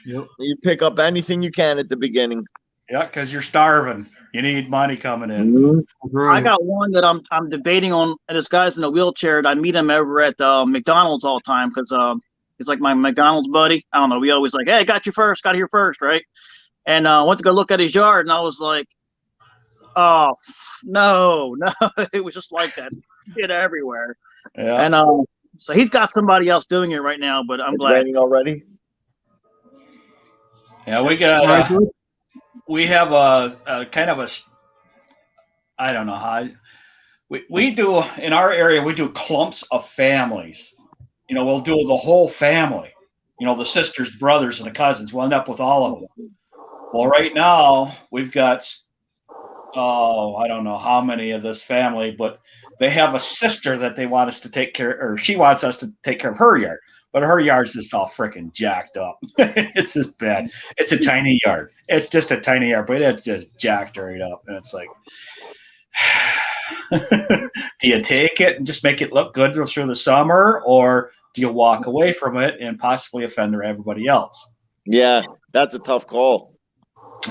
You pick up anything you can at the beginning. Yeah, because you're starving. You need money coming in. Mm-hmm. Right. I got one that I'm debating on, and this guy's in a wheelchair. And I meet him over at McDonald's all the time because he's like my McDonald's buddy. I don't know. We always like, hey, got here first, right? And I went to go look at his yard, and I was like, oh no, it was just like that, shit everywhere. Yeah. And so he's got somebody else doing it right now, but I'm glad. Raining already. Yeah, we have a kind of a, I don't know how, we do, in our area, we do clumps of families. We'll do the whole family, the sisters, brothers, and the cousins. We'll end up with all of them. Well, right now, we've got, I don't know how many of this family, but they have a sister that they want us to take care, or she wants us to take care of her yard. But her yard's just all freaking jacked up. It's just bad. It's a tiny yard. It's just a tiny yard, but it's just jacked right up. And it's like, do you take it and just make it look good through the summer, or do you walk away from it and possibly offend everybody else? Yeah, that's a tough call.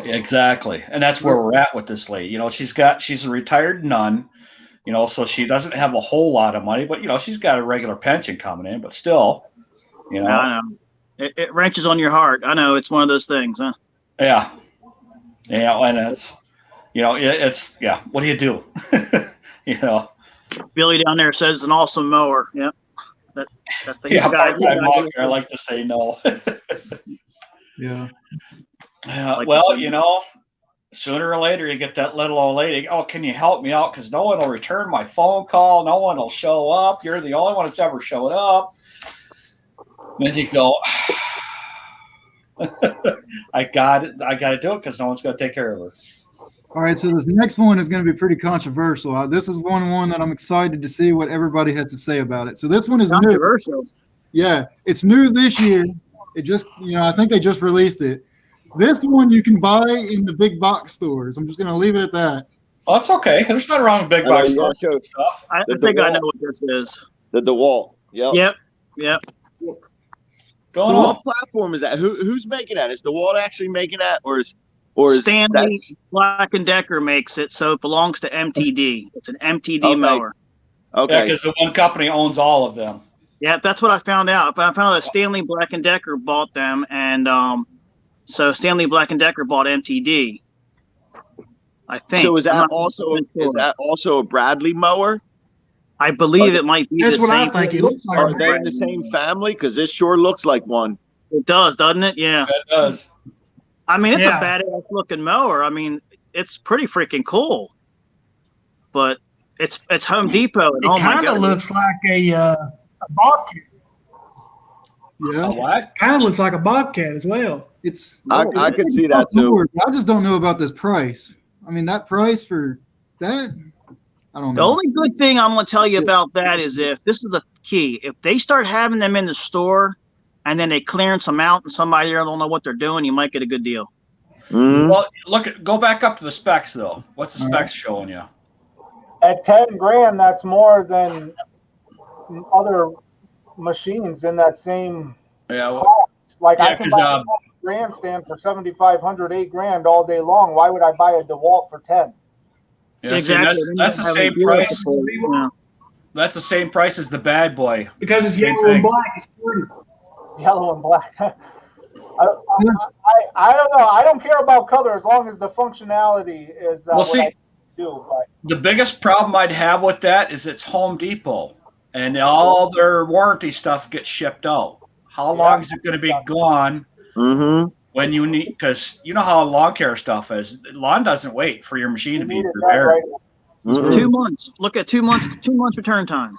Exactly. And that's where we're at with this lady. She's a retired nun, so she doesn't have a whole lot of money, but, she's got a regular pension coming in, but still. I know. It wrenches on your heart. I know, it's one of those things, huh? Yeah. Yeah, and it's, it's what do you do? Billy down there says an awesome mower. Yeah. That's the guy. I like to say no. Yeah. Well, sooner or later you get that little old lady. Oh, can you help me out? Because no one will return my phone call. No one will show up. You're the only one that's ever showed up. Then you go, I got it. I got to do it because no one's going to take care of her. All right, so this next one is going to be pretty controversial. This is one that I'm excited to see what everybody has to say about it. So this one is controversial. New. Yeah, it's new this year. It just, I think they just released it. This one you can buy in the big box stores. I'm just going to leave it at that. Oh, that's okay. There's nothing wrong with big box stores stuff. I think I know what this is. The DeWalt. Yep. So what platform is that? Who's making that? Is DeWalt actually making that, or is Stanley Black & Decker makes it, so it belongs to MTD. It's an MTD mower. Okay. Yeah, because the one company owns all of them. Yeah, that's what I found out. I found that Stanley Black & Decker bought them, and so Stanley Black & Decker bought MTD. I think. So is that also a Bradley mower? I believe it might be. That's the what same I think. It thing. looks like. Are they in the same family? Because this sure looks like one. It does, doesn't it? Yeah. It does. I mean, it's a badass looking mower. I mean, it's pretty freaking cool. But it's Home Depot. And It kind of looks like a bobcat. Yeah. What? Kind of looks like a bobcat as well. I could see that too. I just don't know about this price. I mean, that price for that, I don't know. The only good thing I'm going to tell you about that is if this is the key, if they start having them in the store, and then they clearance them out, and somebody there don't know what they're doing, you might get a good deal. Mhm. Well, go back up to the specs though. What's the All specs showing you? At 10 grand, that's more than other machines in that same Yeah, well, cost. Like yeah, I can 'cause, buy a grandstand for 7,500, 8 grand all day long. Why would I buy a DeWalt for 10? yeah, see, Exactly. that's the Then you same have a deal price. for it, yeah. That's the same price as the bad boy. Because it's Same yellow and thing. black. It's pretty. Yellow and black. I don't know. I don't care about color as long as the functionality is Well, what see, I do. But the biggest problem I'd have with that is it's Home Depot, and all their warranty stuff gets shipped out. How long is it going to be gone Mhm. when you need? Because you know how lawn care stuff is. Lawn doesn't wait for your machine to you be need it done repaired. right. Mhm. 2 months. Look at 2 months. 2 months return time.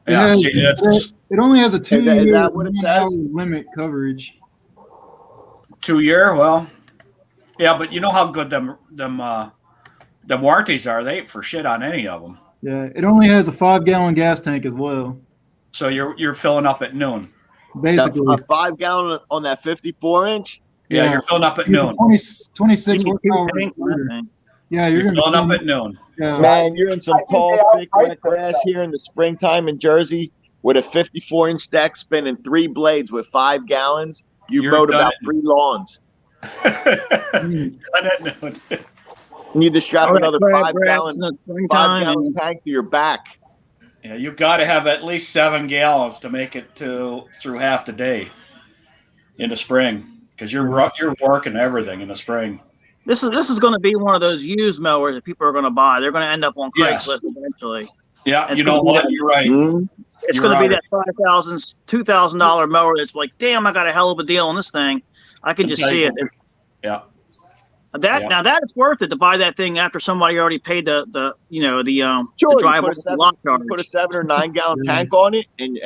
Yeah, see, that's it only has a 2-year is that what it says? limit coverage. 2 year. Well, yeah, but you know how good them warranties are. They ain't for shit on any of them. Yeah, it only has a 5-gallon gas tank as well. So you're filling up at noon. Basically, A 5-gallon on that 54-inch. Yeah, Yeah. you're filling up at it's a noon. 26 You need 2 horsepower. tanks on that thing. Yeah, You're you're filling up gonna at noon. yeah. Man, you're in some I think tall, they thick, outpriced wet grass themselves. here in the springtime in Jersey with a 54-inch deck spinning 3 blades with 5 gallons. You You're mowed done about it. 3 lawns. Done at noon. You need to strap All that another crab 5 grass gallon in the springtime, 5-gallon and tank to your back. Yeah, you got to have at least 7 gallons to make it through half the day in the spring because you're working everything in the spring. this is going to be one of those used mowers that people are going to buy. They're going to end up on Yes. Craigslist eventually. Yeah, It's you know gonna be what? that- You're right. Mhm. It's You're going to be right. that $5,000, $2,000 mower that's like, damn, I got a hell of a deal on this thing. I can just see it. Yeah. Now that it's worth it to buy that thing after somebody already paid the Sure, the you drive put, a lot 7, charge. you put a 7 or 9 gallon Yeah. tank on it, and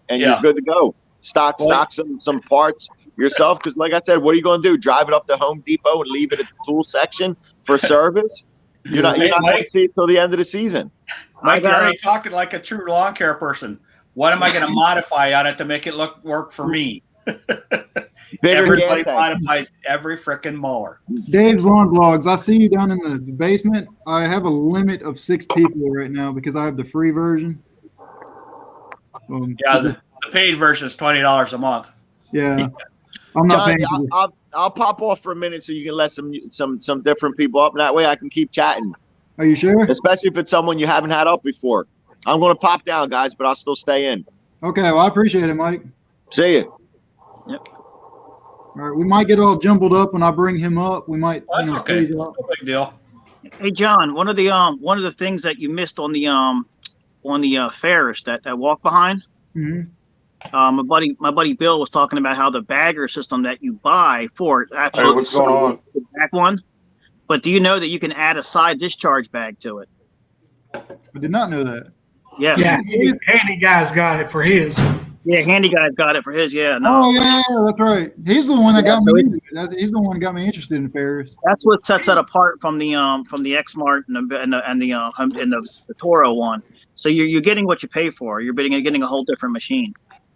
Yeah. you're good to go. Stock some parts yourself, because like I said, what are you going to do? Drive it up to Home Depot and leave it at the tool section for service? You're not Hey, going to Mike. see it till the end of the season. Mike, I you're got already talking like a true lawn care person. What am I going to modify on it to make it work for me? Bigger Everybody gas tank. modifies every freaking mower. Dave's Lawn Vlogs. I see you down in the basement. I have a limit of 6 people right now because I have the free version. Yeah, the paid version is $20 a month. yeah. I'm not Johnny, paying for it. I'll pop off for a minute so you can let some different people up, and that way I can keep chatting, Are you sure? especially if it's someone you haven't had up before. I'm going to pop down, guys, but I'll still stay in. Okay, well, I appreciate it, Mike. See you. All right, we might get all jumbled up when I bring him up. We might. Well, that's okay. freeze No up. big deal. Hey John, one of the things that you missed on the Ferris that walk behind. Mhm. My buddy Bill was talking about how the bagger system that you buy for it actually Hey, what's going on? the back one. But do you know that you can add a side discharge bag to it? I did not know that. Yes. Yeah, Handy guy's got it for his. Yeah, Handy Guy's got it for his. Yeah, no. Oh yeah, that's right. He's the one that got so me. it's- He's the one that got me interested in Ferris. That's what sets that apart from the X-Mart and the Toro one. So you're getting what you pay for. You're getting a whole different machine.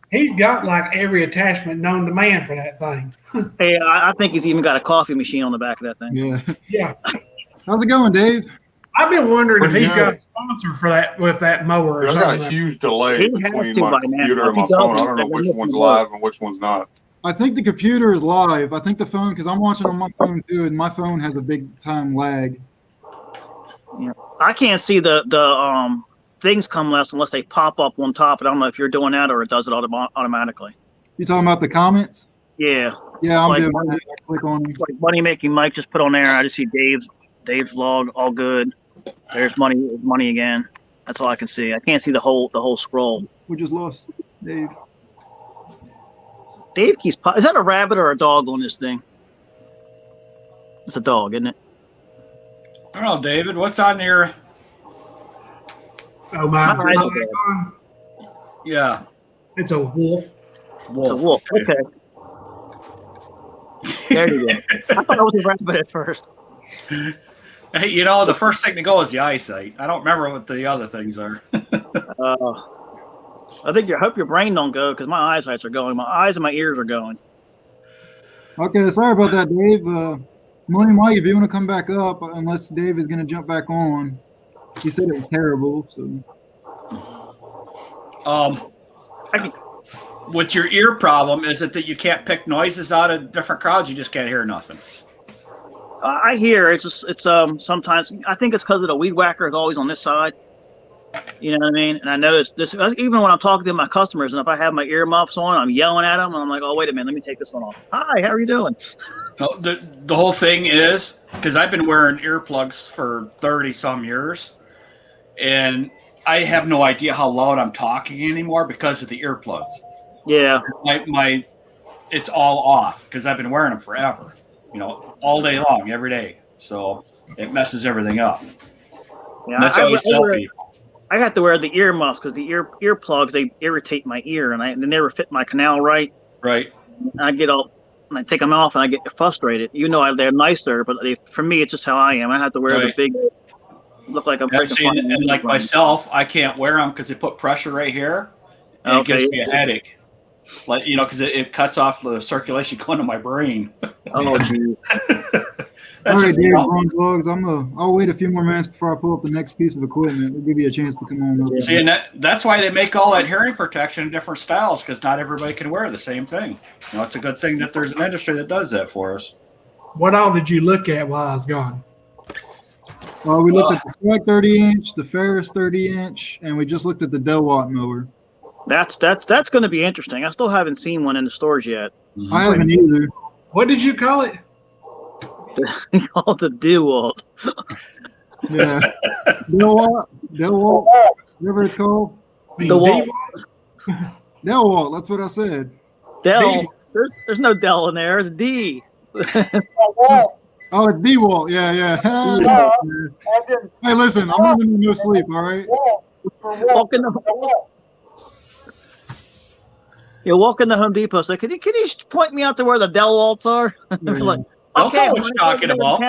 He's got like every attachment known to man for that thing. Hey, I think he's even got a coffee machine on the back of that thing. Yeah. Yeah. How's it going, Dave? I've been wondering if Pretty he's good. got a sponsor for that with that mower or I got a something. huge delay He has between to my by now. computer and If he my phone. I doesn't, don't know then which he'll one's work. live and which one's not. I think the computer is live. I think the phone, because I'm watching on my phone too, and my phone has a big time lag. I can't see the things come less unless they pop up on top. I don't know if you're doing that or it does it automatically. You talking about the comments? Yeah, Yeah, I'm Like doing money- that. I click on them. like money making Mike just put on there. I just see Dave's log, all good. There's money again. That's all I can see. I can't see the whole scroll. We just lost Dave. Dave keeps. Is that a rabbit or a dog on this thing? It's a dog, isn't it? I don't know, David. What's on your? Oh my! My eyes are my- Yeah, It's a wolf. It's a wolf. Okay. There you go. I thought it was a rabbit at first. Hey, you know, the first thing to go is the eyesight. I don't remember what the other things are. I hope your brain don't go because my eyesights are going. My eyes and my ears are going. Okay, sorry about that, Dave. Money Mike, if you want to come back up, unless Dave is going to jump back on. He said it was terrible. So, with your ear problem, is it that you can't pick noises out of different crowds? You just can't hear nothing. I hear it's sometimes I think it's because of the weed whacker is always on this side. You know what I mean? And I notice this even when I'm talking to my customers, and if I have my earmuffs on, I'm yelling at them, and I'm like, "Oh, wait a minute, let me take this one off." Hi, how are you doing? No, the whole thing is because I've been wearing earplugs for 30 some years, and I have no idea how loud I'm talking anymore because of the earplugs. Yeah, my it's all off because I've been wearing them forever. All day long, every day. So it messes everything up. Yeah, And that's always tell people. I have to wear the earmuffs because the earplugs, they irritate my ear, and they never fit my canal right. Right. And I get all, and I take them off, and I get frustrated. They're nicer, but for me, it's just how I am. I have to wear the big, look like I'm. And like myself, I can't wear them because they put pressure right here, and it gives me a headache. Like because it cuts off the circulation going to my brain. Oh, geez. all right, Dave, Ron Vlogs. I'll wait a few more minutes before I pull up the next piece of equipment. We'll give you a chance to come on over. See, and that's why they make all that hearing protection in different styles because not everybody can wear the same thing. It's a good thing that there's an industry that does that for us. What all did you look at while I was gone? Well, we looked at the Fleck 30-inch, the Ferris 30-inch, and we just looked at the Delwatt mower. That's going to be interesting. I still haven't seen one in the stores yet. Mm-hmm. I haven't either. What did you call it? They call it the DeWalt. Yeah. Delwatt, whatever it's called. DeWalt. Delwatt, that's what I said. Dell. There's no Dell in there. It's D. Oh, it's DeWalt. Yeah. Hey, listen, I'm not in no sleep, all right? Walk in the Home Depot. Say, can you point me out to where the DeWalts are? Yeah. Like, I'll know what you're talking about.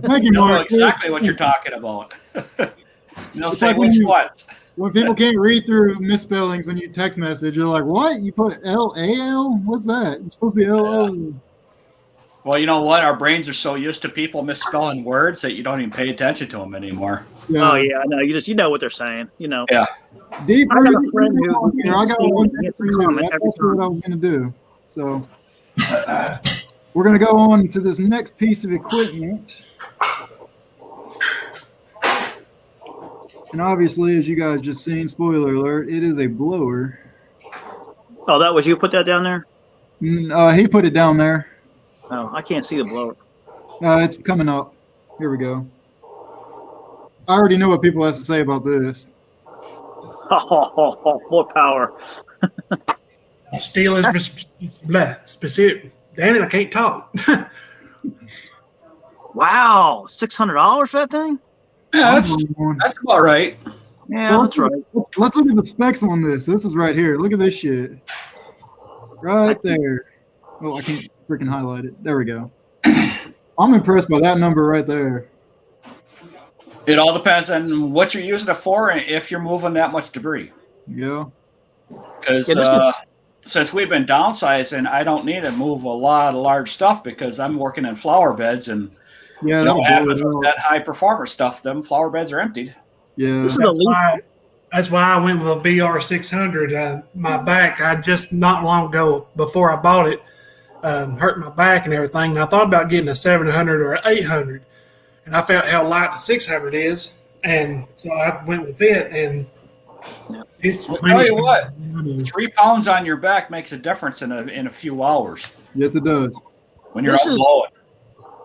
Thank you, Know Mark. exactly what you're talking about. Say like which ones. When people can't read through misspellings when you text message, you're like, what? You put L-A-L? What's that? It's supposed to be L-O. Well, you know what? Our brains are so used to people misspelling words that you don't even pay attention to them anymore. Yeah. Oh yeah, I know. You know what they're saying. Yeah. Deep, I got a friend who I got one for you. That's what I was going to do. So we're going to go on to this next piece of equipment. And obviously, as you guys just seen, spoiler alert, it is a blower. Oh, that was you put that down there? He put it down there. Oh, I can't see the blower. It's coming up. Here we go. I already know what people have to say about this. More power. Steel is specific. Damn it, I can't talk. Wow, $600 for that thing? Yeah, that's about right. Yeah, that's right. Let's look at the specs on this. This is right here. Look at this shit. Right there. Oh, I can't freaking highlight it. There we go. I'm impressed by that number right there. It all depends on what you're using it for and if you're moving that much debris. Yeah. Because since we've been downsizing, I don't need to move a lot of large stuff because I'm working in flower beds and that high performer stuff, them flower beds are emptied. Yeah. That's why I went with a BR600. My back, I just not long ago before I bought it, hurt my back and everything. And I thought about getting a 700 or an 800. And I felt how light the 600 is. And so I went with it. And it's. I'll tell you what, 3 pounds on your back makes a difference in a few hours. Yes, it does. When you're out blowing.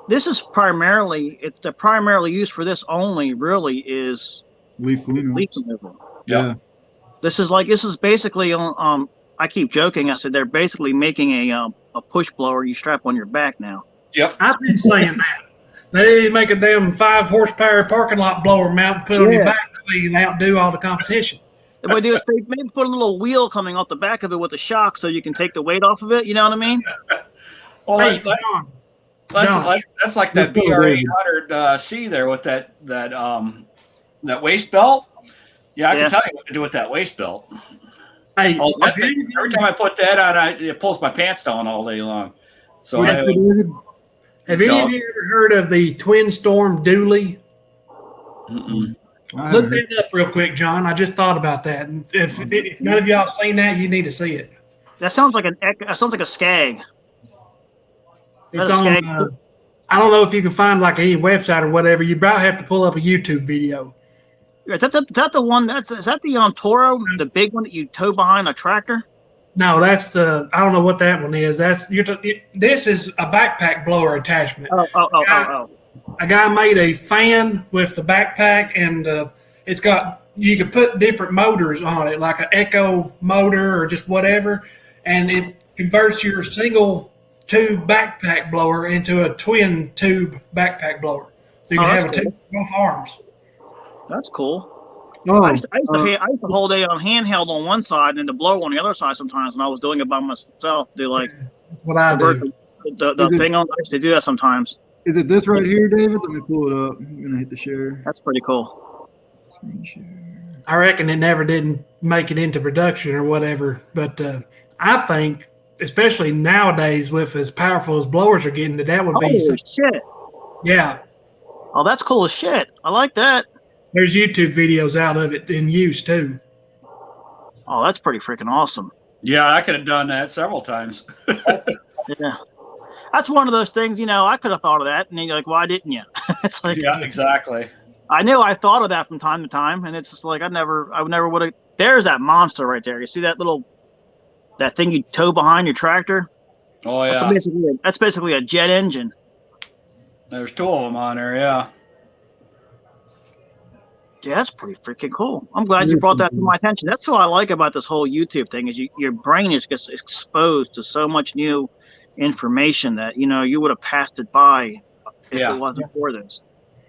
This is primarily, it's the primarily use for this only really is leaf removal. Yeah. This is basically on. I keep joking. I said they're basically making a push blower you strap on your back now. Yep. I've been saying that. They make a damn 5 horsepower parking lot blower mount and put on your back so you can outdo all the competition. What they do is they maybe put a little wheel coming off the back of it with a shock so you can take the weight off of it. You know what I mean? Well, hey, that's like that BR800C there with that waist belt. Yeah, I can tell you what to do with that waist belt. Hey, Oh, that thing, every time I put that on, it pulls my pants down all day long. So What I do you say, David? have any of you ever heard of the Twin Storm dually? mm-mm. I Look haven't heard. that up real quick, John. I just thought about that. And if none of y'all have seen that, you need to see it. That sounds like that sounds like a skag. It's a on. skag? I don't know if you can find like any website or whatever. You probably have to pull up a YouTube video. Is that the one? Is that the Toro, the big one that you tow behind a tractor? No, that's the. I don't know what that one is. This is a backpack blower attachment. Oh. A guy made a fan with the backpack, and it's got, you can put different motors on it, like an Echo motor or just whatever, and it converts your single tube backpack blower into a twin tube backpack blower. So you can have that's a two both arms. That's cool. Oh, I used to hold a handheld on one side and the blower on the other side sometimes when I was doing it by myself. Do like What I convert do. the thing on. I used to do that sometimes. is it this right here, David? Let me pull it up. I'm gonna hit the share. That's pretty cool. Screen share. I reckon it never didn't make it into production or whatever, but I think, especially nowadays with as powerful as blowers are getting, that would be Holy shit! yeah. Oh, that's cool as shit. I like that. There's YouTube videos out of it in use too. Oh, that's pretty freaking awesome. Yeah, I could have done that several times. Yeah. That's one of those things, I could have thought of that. And you're like, why didn't you? It's like, Yeah, exactly. I knew I thought of that from time to time. And it's just like, I never would have. There's that monster right there. You see that thing you tow behind your tractor? Oh, yeah. That's basically a jet engine. There's two of them on there, yeah. Yeah, that's pretty freaking cool. I'm glad you brought that to my attention. That's what I like about this whole YouTube thing is your brain is gets exposed to so much new information that, you would have passed it by if it wasn't for this.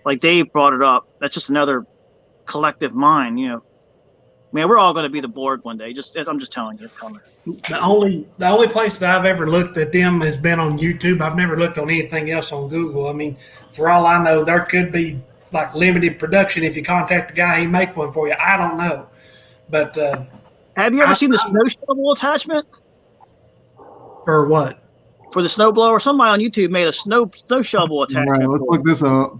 Like Dave brought it up. That's just another collective mind, Man, we're all going to be the board one day. I'm just telling you. The only place that I've ever looked at them has been on YouTube. I've never looked on anything else on Google. I mean, for all I know, there could be like limited production if you contact the guy, he make one for you. I don't know, but have you ever seen the snow shovel attachment for what? For the snow blower? Somebody on YouTube made a snow shovel attachment. All right, let's look this up.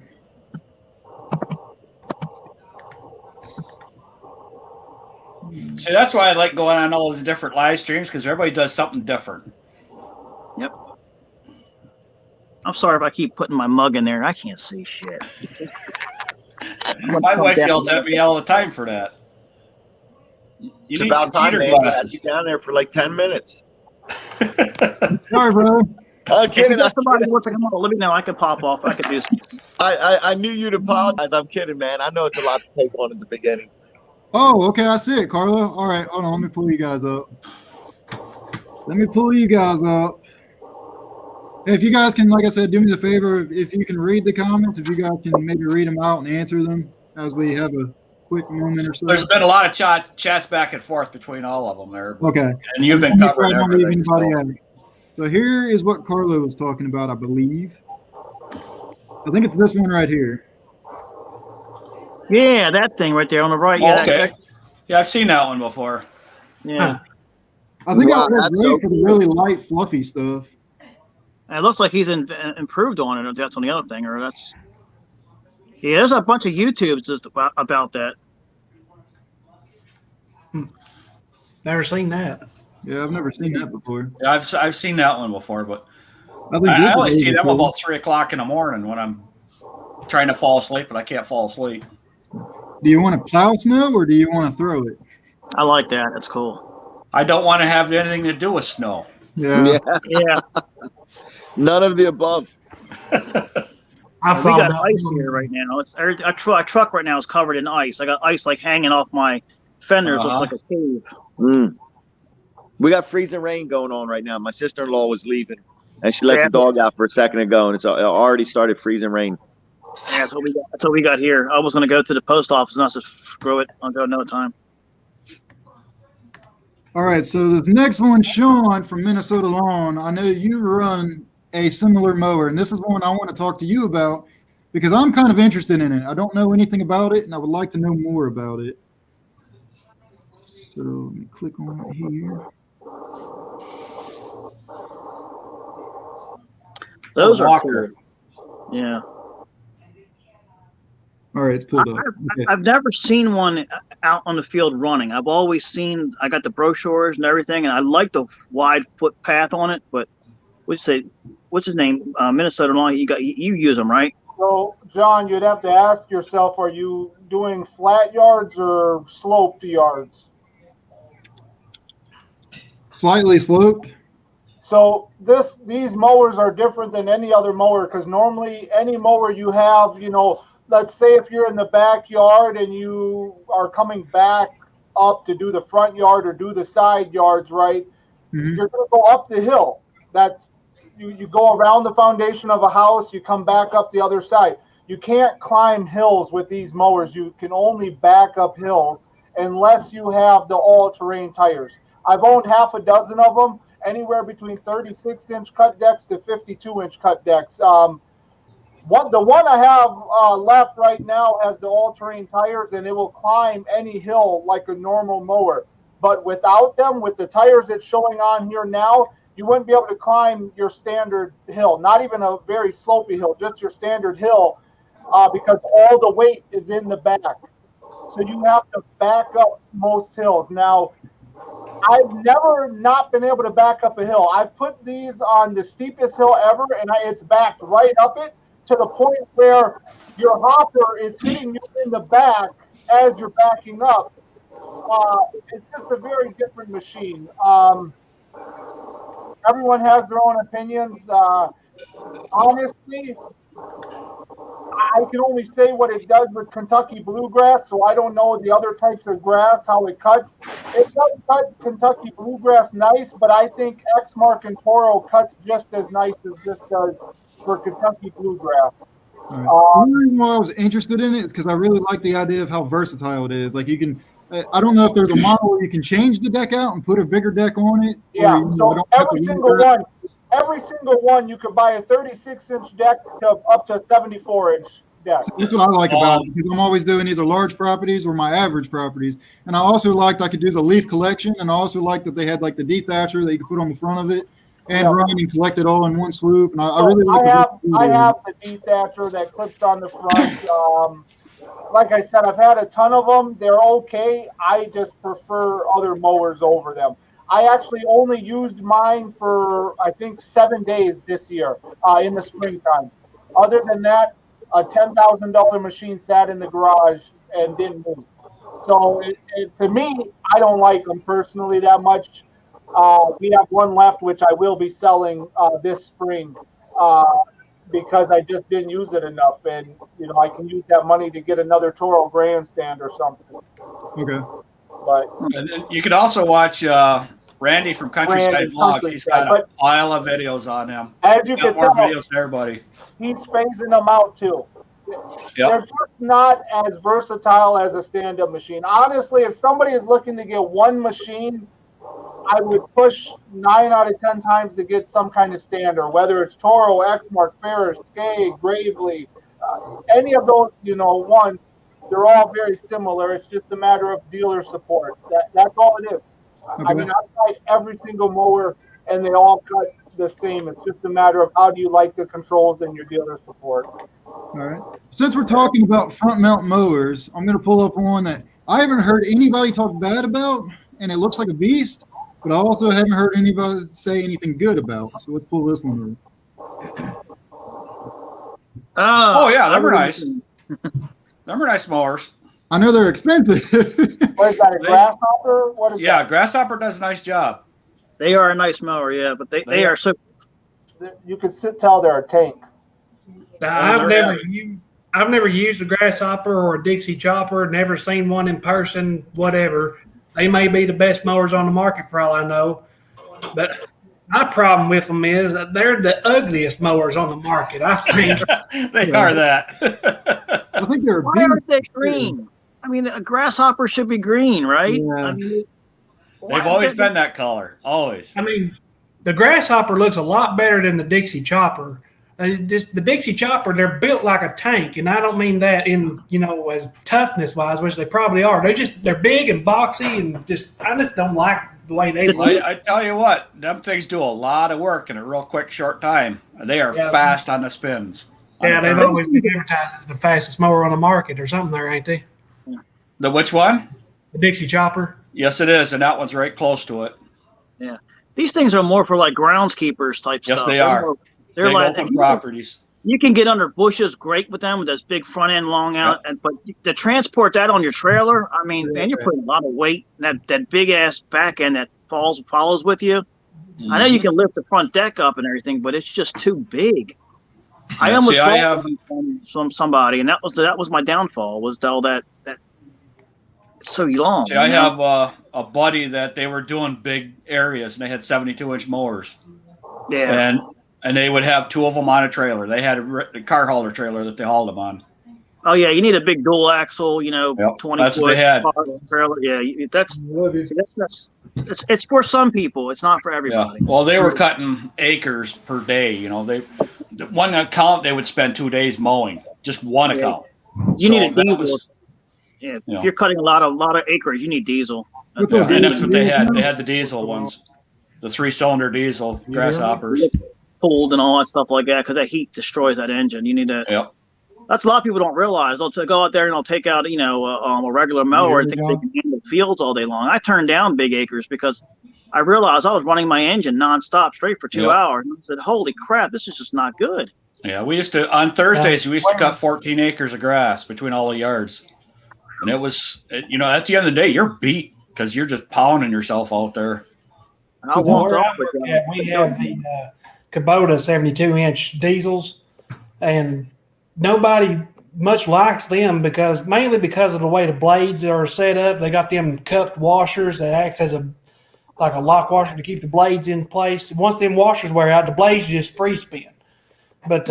See, that's why I like going on all those different live streams because everybody does something different. Yep. I'm sorry if I keep putting my mug in there and I can't see shit. My wife yells at me all the time for that. It's about time they had you down there for like 10 minutes. Sorry, brother. I'm kidding. Somebody wants to come on, let me know. I can pop off. I can do something. I knew you'd apologize. I'm kidding, man. I know it's a lot to take on at the beginning. Oh, okay, I see it, Carlo. All right, hold on. Let me pull you guys up. If you guys can, like I said, do me the favor. If you can read the comments, if you guys can maybe read them out and answer them as we have a quick moment or so. There's been a lot of chats back and forth between all of them there. Okay. And you've been covering everything. So here is what Carlo was talking about, I believe. I think it's this one right here. Yeah, that thing right there on the right. Oh, okay. Yeah, I've seen that one before. Yeah. I think Wow, that's that's great so for the cool. really light, fluffy stuff. And it looks like he's improved on it. If that's on the other thing, or that's. Yeah, there's a bunch of YouTubes just about that. Never seen that. Yeah, I've never seen that before. Yeah, I've seen that one before, but I think I only see them about 3 o'clock in the morning when I'm trying to fall asleep, but I can't fall asleep. Do you want to plow snow or do you want to throw it? I like that. That's cool. I don't want to have anything to do with snow. Yeah. Yeah. None of the above. I We thought got about ice here right now. It's our truck right now is covered in ice. I got ice like hanging off my fenders. Looks like a cave. Mm. We got freezing rain going on right now. My sister-in-law was leaving, and she let the dog out for a second ago, and it's already started freezing rain. Yeah, that's what we got here. I was going to go to the post office, and I said, screw it. I'll go another time. All right, so this next one, Sean from Minnesota Lawn. I know you run a similar mower, and this is one I want to talk to you about because I'm kind of interested in it. I don't know anything about it, and I would like to know more about it. So let me click on it here. Those are Walker. cool. Yeah. All right, it's pulled up. Okay. I've never seen one out on the field running. I've always seen, I got the brochures and everything, and I like the wide footpath on it. But what's his name? Minnesota Law. You use them, right? So, John, you'd have to ask yourself: are you doing flat yards or sloped yards? Slightly sloped. So these mowers are different than any other mower because normally any mower you have, let's say if you're in the backyard and you are coming back up to do the front yard or do the side yards, right? Mhm. You're going to go up the hill. That's you go around the foundation of a house, you come back up the other side. You can't climb hills with these mowers. You can only back up hills unless you have the all-terrain tires. I've owned half a dozen of them, anywhere between 36-inch cut decks to 52-inch cut decks. The one I have left right now has the all-terrain tires, and it will climb any hill like a normal mower. But without them, with the tires it's showing on here now, you wouldn't be able to climb your standard hill, not even a very slopey hill, just your standard hill, because all the weight is in the back. So you have to back up most hills. Now, I've never not been able to back up a hill. I've put these on the steepest hill ever, and it's backed right up it to the point where your hopper is hitting you in the back as you're backing up. It's just a very different machine. Everyone has their own opinions. Honestly, I can only say what it does with Kentucky bluegrass, so I don't know the other types of grass, how it cuts. It does cut Kentucky bluegrass nice, but I think Exmark and Toro cuts just as nice as this does for Kentucky bluegrass. Right. The reason why I was interested in it is because I really like the idea of how versatile it is. Like you can, I don't know if there's a model where you can change the deck out and put a bigger deck on it. Yeah, so every single one, you could buy a 36-inch deck up to a 74-inch deck. So that's what I like about it, because I'm always doing either large properties or my average properties. And I also liked I could do the leaf collection, and I also liked that they had like the dethatcher that you could put on the front of it and run and collect it all in one swoop. And I really like I have the dethatcher that clips on the front. Like I said, I've had a ton of them. They're okay. I just prefer other mowers over them. I actually only used mine for, I think, 7 days this year in the springtime. Other than that, a $10,000 machine sat in the garage and didn't move. So to me, I don't like them personally that much. We have one left, which I will be selling this spring because I just didn't use it enough. And, I can use that money to get another Toro grandstand or something. Okay. But and then you could also watch Randy from Countryside Vlogs. He's got a pile of videos on him. As you can tell, videos to everybody. He's phasing them out too. Yep. They're just not as versatile as a stand-up machine. Honestly, if somebody is looking to get one machine, I would push 9 out of 10 times to get some kind of stander, whether it's Toro, Exmark, Ferris, Skag, Gravely, any of those, ones. They're all very similar. It's just a matter of dealer support. That's all it is. Okay. I mean, I've tried every single mower, and they all cut the same. It's just a matter of how do you like the controls and your dealer support. All right. Since we're talking about front mount mowers, I'm going to pull up one that I haven't heard anybody talk bad about, and it looks like a beast, but I also haven't heard anybody say anything good about. So let's pull this one up. Oh, yeah, them are nice. Them are nice mowers. I know they're expensive. What is that, a Grasshopper? What is that? Grasshopper does a nice job. They are a nice mower, yeah, but they are so. You can tell they're a tank. I've never used a Grasshopper or a Dixie Chopper. Never seen one in person. Whatever. They may be the best mowers on the market for all I know. But my problem with them is that they're the ugliest mowers on the market. I think They are that. I think they're Why aren't they green? I mean, a Grasshopper should be green, right? Yeah. I mean, They've always been that color. Always. I mean, the Grasshopper looks a lot better than the Dixie Chopper. The Dixie Chopper, they're built like a tank, and I don't mean that in as toughness wise, which they probably are. They're big and boxy, and I just don't like the way they look. I tell you what, them things do a lot of work in a real quick, short time. They are fast on the spins. Yeah, they've always been advertised as the fastest mower on the market or something there, ain't they? The which one? The Dixie Chopper. Yes, it is, and that one's right close to it. Yeah, these things are more for like groundskeepers type stuff. Yes, they are. They're big like open properties. You can get under bushes great with them with this big front end long out, but to transport that on your trailer, I mean, man, you're putting a lot of weight. That big ass back end that follows with you. I know you can lift the front deck up and everything, but it's just too big. I almost bought from somebody, and that was my downfall. Was all that it's so long. See, I have a buddy that they were doing big areas, and they had 72-inch mowers. Yeah, and they would have two of them on a trailer. They had a car hauler trailer that they hauled them on. Oh yeah, you need a big dual axle, 20 that's foot what they had. trailer. Yeah, that's it's for some people. It's not for everybody. Yeah. Well, they were cutting acres per day. One account they would spend 2 days mowing, just one account. You need a diesel. If you're cutting a lot of acres, you need diesel. And that's what they had. They had the diesel ones, the 3-cylinder diesel grasshoppers. Pulled and all that stuff like that because that heat destroys that engine. You need to. Yep. That's a lot of people don't realize. They'll go out there and they'll take out a regular mower and think they can handle fields all day long. I turned down big acres because I realized I was running my engine nonstop straight for 2 hours. And I said, "Holy crap, this is just not good." Yeah, we used to on Thursdays we used to cut 14 acres of grass between all the yards. And it was, at the end of the day, you're beat because you're just pounding yourself out there. And I walked off with them. We have the Kubota 72-inch diesels, and nobody much likes them mainly because of the way the blades are set up. They got them cupped washers that acts as like a lock washer to keep the blades in place. Once them washers wear out, the blades just free spin. But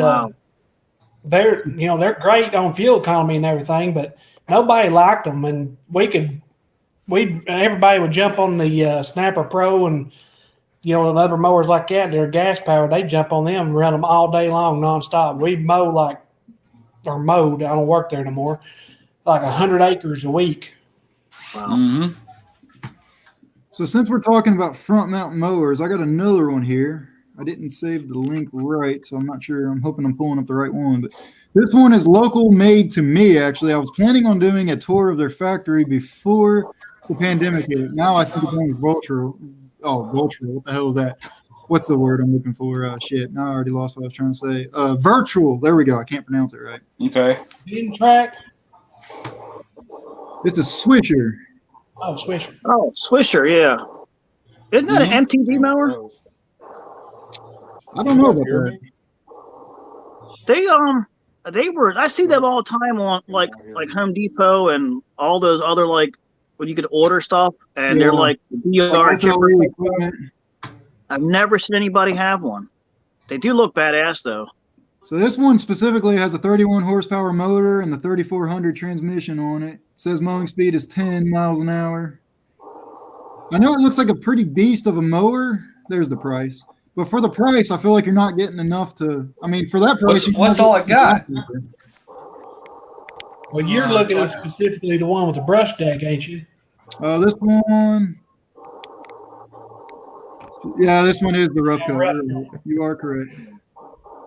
they're great on fuel economy and everything, but nobody liked them, and everybody would jump on the Snapper Pro and other mowers like that. They're gas powered. They jump on them and run them all day long nonstop. We mowed. I don't work there no more. Like 100 acres a week. Wow. Mm-hmm. So since we're talking about front mount mowers, I got another one here. I didn't save the link right, so I'm not sure. I'm hoping I'm pulling up the right one, but this one is local made to me, actually. I was planning on doing a tour of their factory before the pandemic hit. Now I think it's only Vulture. Oh, Vulture. What the hell is that? What's the word I'm looking for? Shit. Now I already lost what I was trying to say. Virtual. There we go. I can't pronounce it right. Okay. In-track. It's a Swisher. Oh, Swisher. Oh, Swisher, yeah. Isn't that an MTD mower? I don't know about that. They were. I see them all the time on like Home Depot and all those other when you could order stuff, and they're like DR chippers. I've never seen anybody have one. They do look badass though. So this one specifically has a 31 horsepower motor and the 3400 transmission on it. It says mowing speed is 10 miles an hour. I know it looks like a pretty beast of a mower. There's the price. But for the price, I feel like you're not getting enough to. I mean, for that price, what's all it got? Well, you're looking at specifically the one with the brush deck, ain't you? This one. Yeah, this one is the rough cut. You are correct.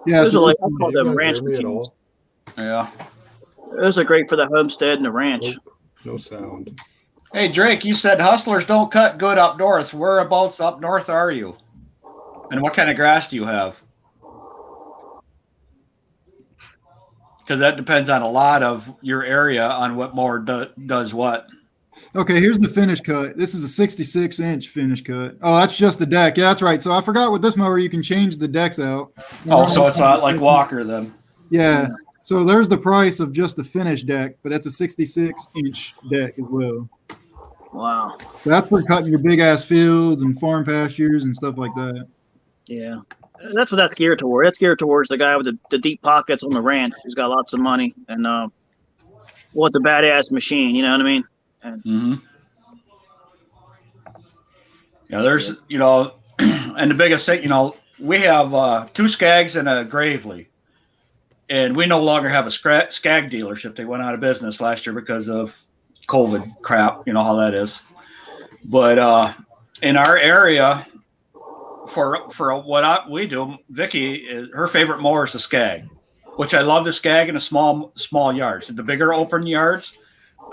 Yeah, those are I call them ranch machines. Yeah. Those are great for the homestead and the ranch. No sound. Hey, Drake, you said hustlers don't cut good up north. Whereabouts up north are you? And what kind of grass do you have? Because that depends on a lot of your area on what mower does what. Okay, here's the finish cut. This is a 66-inch finish cut. Oh, that's just the deck. Yeah, that's right. So I forgot with this mower, you can change the decks out. Oh, so it's not like Walker then. Yeah. So there's the price of just the finish deck, but that's a 66-inch deck as well. Wow. So that's for cutting your big-ass fields and farm pastures and stuff like that. Yeah. That's what that's geared toward. That's geared towards the guy with the deep pockets on the ranch who's got lots of money and it's a badass machine, you know what I mean? And yeah, there's and the biggest thing, we have 2 Skags and a Gravely. and we no longer have a Skag dealership. They went out of business last year because of COVID crap. You know how that is. But in our area, for what we do, Vicky, her favorite mower is the Skag, which I love the Skag in the small yards. The bigger open yards,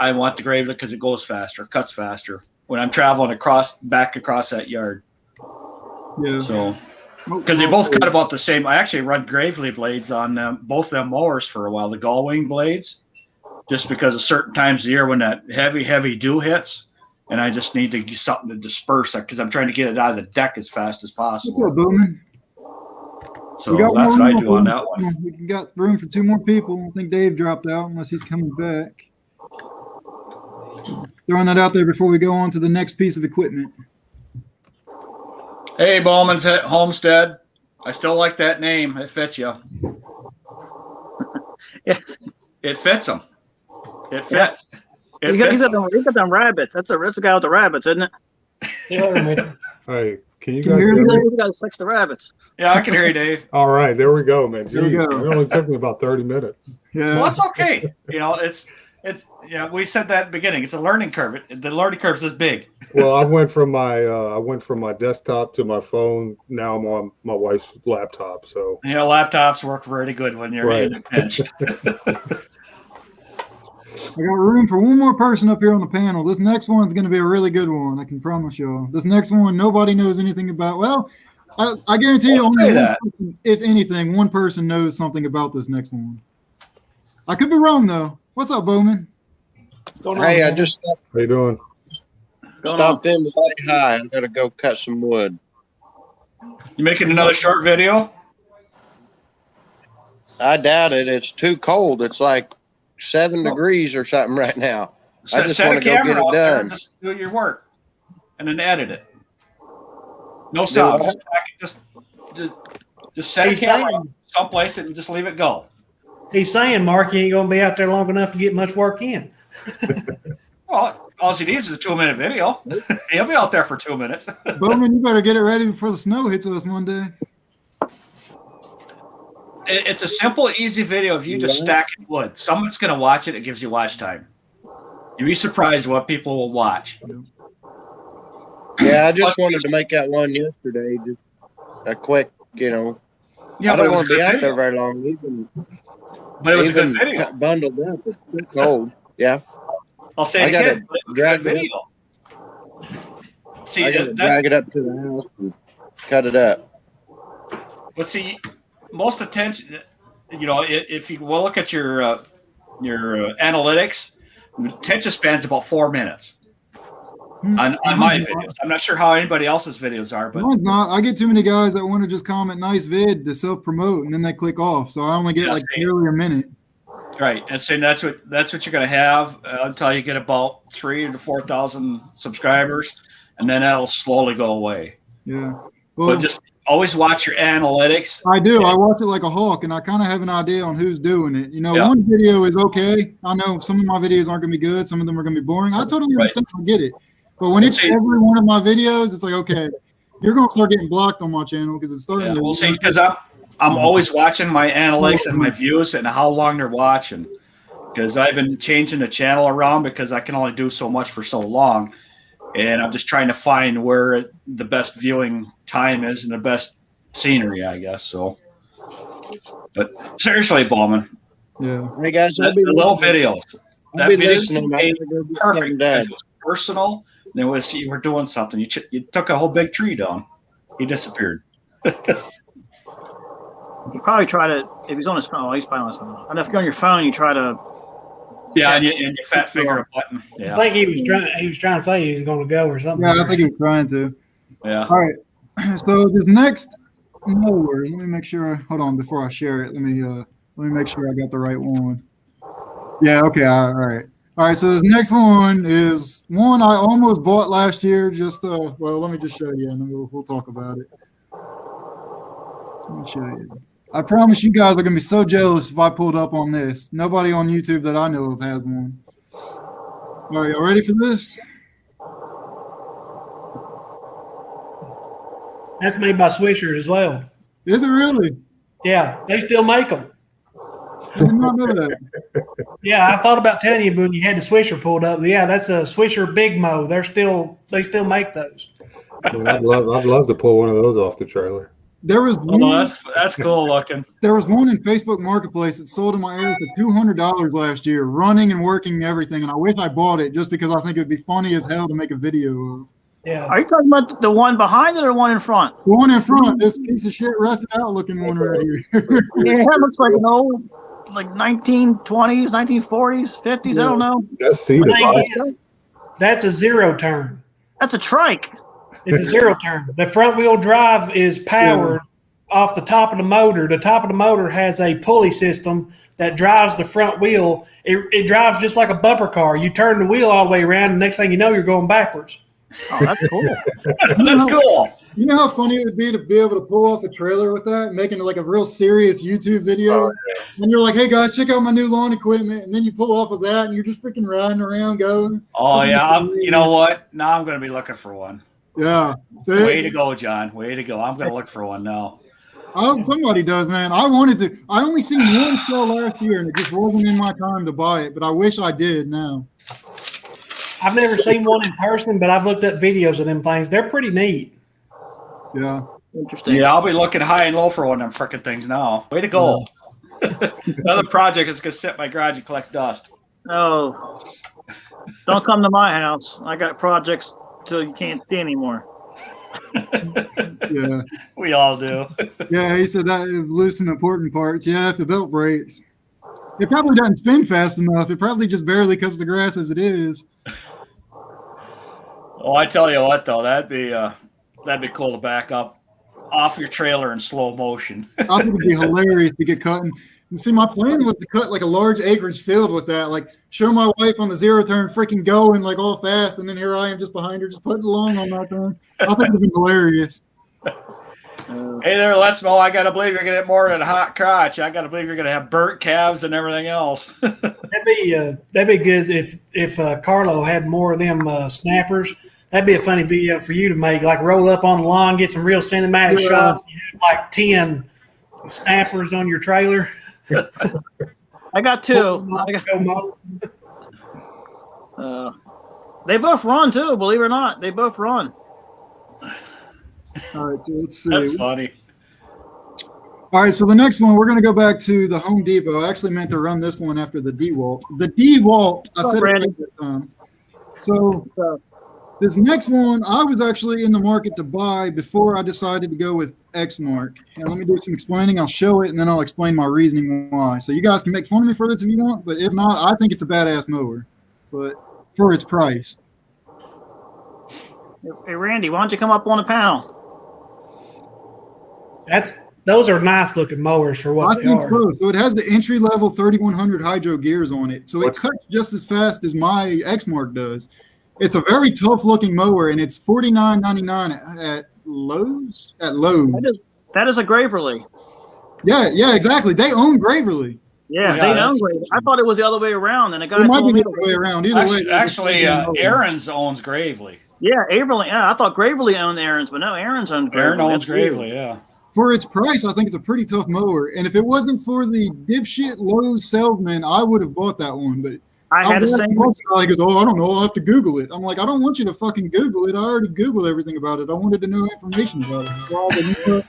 I want the Gravely because it goes faster, cuts faster when I'm traveling back across that yard. Yeah. So, because they both cut about the same. I actually run Gravely blades on them, both them mowers for a while, the Gullwing blades, just because of certain times of the year when that heavy dew hits, and I just need to get something to disperse it because I'm trying to get it out of the deck as fast as possible. What's up, Bowman? So that's what I do on that one. We got room for 2 more people. I think Dave dropped out unless he's coming back. Throwing that out there before we go on to the next piece of equipment. Hey, Bowman's Homestead. I still like that name. It fits you. Yeah. It fits them. It fits. He's got them rabbits. That's the guy with the rabbits, isn't it? Yeah, Hey, can you Can guys you hear hear me? me? He's got 6 the rabbits. Yeah, I can hear you, Dave. All right, there we go, man. There we Jeez, go. it only took me about 30 minutes. Yeah. Well, it's okay. You know, it's we said that at the beginning. It's a learning curve. The learning curve is this big. Well, I went from my desktop to my phone. Now I'm on my wife's laptop. So You know, laptops work really good when you're in a pinch. I got room for one more person up here on the panel. This next one's going to be a really good one. I can promise y'all. This next one, nobody knows anything about. Well, I guarantee you, Don't say only one that. person, if anything, one person knows something about this next one. I could be wrong though. What's up, Bowman? Hey, I just how you doing? stopped in to say hi. I gotta go cut some wood. You making another short video? I doubt it. It's too cold. It's like 7 degrees or something right now. I just Set want a to go get camera it out there done. and just do your work, and then edit it. No sound. Just set a He's camera saying- someplace and just leave it go. He's saying, Mark, you ain't gonna be out there long enough to get much work in. Well, all he needs is a 2-minute video. He'll be out there for 2 minutes. Bowman, you better get it ready before the snow hits us Monday. It's a simple, easy video of you just stacking wood. Someone's going to watch it. It gives you watch time. You'd be surprised what people will watch. Yeah, I just wanted to make that one yesterday. Just a quick, Yeah, I but don't it was want a to be good out video. there very long. Even But it was a good video. Bundled up. It's too cold. Yeah, I'll say I it gotta again. But it was a drag good it video. See, I gotta that's drag it up to the house and cut it up. but see, most attention. If you will look at your analytics, attention span's about 4 minutes on my videos. I'm not sure how anybody else's videos are, but Mine's not. I get too many guys that want to just comment nice vid to self promote and then they click off. So I only get Yeah, like same. barely a minute. right, and so that's what you're going to have until you get about 3,000 to 4,000 subscribers, and then that'll slowly go away. Yeah. Well, But just always watch your analytics. I do. I watch it like a hawk, and I kind of have an idea on who's doing it. Yeah. One video is okay. I know some of my videos aren't going to be good. Some of them are going to be boring. I totally Right. understand. I get it. But when We'll it's see. every one of my videos, it's like, okay, you're going to start getting blocked on my channel because it's starting Yeah, to. we'll see. Because I'm always watching my analytics and my views and how long they're watching. Because I've been changing the channel around because I can only do so much for so long, and I'm just trying to find where the best viewing time is and the best scenery, I guess. So, but seriously, Bowman, Yeah. Hey guys, the little videos. I'll That be video listening. I became gotta go get perfect something done. because it was personal. And it was you were doing something. You took a whole big tree down. He disappeared. You probably try to, if he's on his phone, he's probably on his phone. And if you're on your phone, you try to. Yeah, and you fat finger a button. I Yeah, think he was trying to say he was going to go or something. Yeah, I think he was trying to. yeah. All right. So this next mower, let me make sure. Hold on, before I share it, let me make sure I got the right one. Yeah. Okay. All right. All right. So this next one is one I almost bought last year. Just well, let me just show you, and then we'll talk about it. Let me show you. I promise you guys are gonna be so jealous if I pulled up on this. Nobody on YouTube that I know of has one. All right, y'all ready for this? That's made by Swishers as well. Is it really? Yeah, they still make them. I did not know that. Yeah, I thought about telling you when you had the Swisher pulled up. Yeah, that's a Swisher Big Mo. They still make those. I'd love to pull one of those off the trailer. There was one, Oh, that's cool looking. there was one in Facebook Marketplace that sold in my area for $200 last year, running and working and everything. And I wish I bought it just because I think it would be funny as hell to make a video of. Yeah. Are you talking about the one behind it or the one in front? The one in front, this piece of shit rusted out looking one right here. Yeah, that looks like an old, like 1920s, 1940s, 50s. I don't know. That's seated. Thing is, that's a zero turn. That's a trike. It's a zero turn. The front wheel drive is powered off the top of the motor. The top of the motor has a pulley system that drives the front wheel. It drives just like a bumper car. You turn the wheel all the way around, and next thing you know, you're going backwards. Oh, that's cool. That's cool. You know how funny it would be to be able to pull off a trailer with that, making it like a real serious YouTube video? And you're like, hey guys, check out my new lawn equipment. And then you pull off of that and you're just freaking riding around going. Oh yeah, you know what? Now I'm going to be looking for one. Yeah. See? Way to go, John. Way to go. I'm going to look for one now. I hope somebody does, man. I wanted to. I only seen one show last year and it just wasn't in my time to buy it, but I wish I did now. I've never seen one in person, but I've looked up videos of them things. They're pretty neat. Yeah. Interesting. Yeah, I'll be looking high and low for one of them frickin' things now. Way to go. Another project that's going to sit in my garage and collect dust. Oh, don't come to my house. I got projects till you can't see anymore. Yeah. We all do. Yeah, he said that it loosen important parts. Yeah, if the belt breaks. It probably doesn't spin fast enough. It probably just barely cuts the grass as it is. Oh, I tell you what, though, that'd be cool to back up off your trailer in slow motion. I think it'd be hilarious to get cutting. And see, my plan was to cut like a large acreage field with that, like show my wife on the zero turn freaking going like all fast, and then here I am just behind her, just putting along on that thing. I think it'd be hilarious. Hey there, Let's Mow. I gotta believe you're gonna get more than a hot crotch. I gotta believe you're gonna have burnt calves and everything else. That'd be good if Carlo had more of them snappers. That'd be a funny video for you to make. Like roll up on the lawn, get some real cinematic shots. You have like 10 snappers on your trailer. I got two. They both run too. Believe it or not, they both run. All right, so let's see. That's funny. All right, so the next one, we're going to go back to the Home Depot. I actually meant to run this one after the DeWalt. The DeWalt, I said it right this time. So this next one, I was actually in the market to buy before I decided to go with Exmark. And let me do some explaining. I'll show it, and then I'll explain my reasoning why. So you guys can make fun of me for this if you want, but if not, I think it's a badass mower, but for its price. Hey, Randy, why don't you come up on the panel? Those are nice looking mowers for what I they think are. so. So it has the entry level 3100 hydro gears on it. So it cuts just as fast as my Exmark does. It's a very tough looking mower, and it's $49.99 at Lowe's. That is a Graverly. Yeah, exactly. They own Graverly. Yeah, they own Graverly. I thought it was the other way around, and the guy It might told be me the other way around. Either way, Actually, Aaron's owns Gravely. Yeah, Averly. Yeah, I thought Graverly owned Aaron's, but no, Aaron's owns Graverly. Aaron owns Gravely, yeah. For its price, I think it's a pretty tough mower. And if it wasn't for the dipshit Lowe's salesman, I would have bought that one. But I had the same. He goes, oh, I don't know. I'll have to Google it. I'm like, I don't want you to fucking Google it. I already Googled everything about it. I wanted to know information about it. So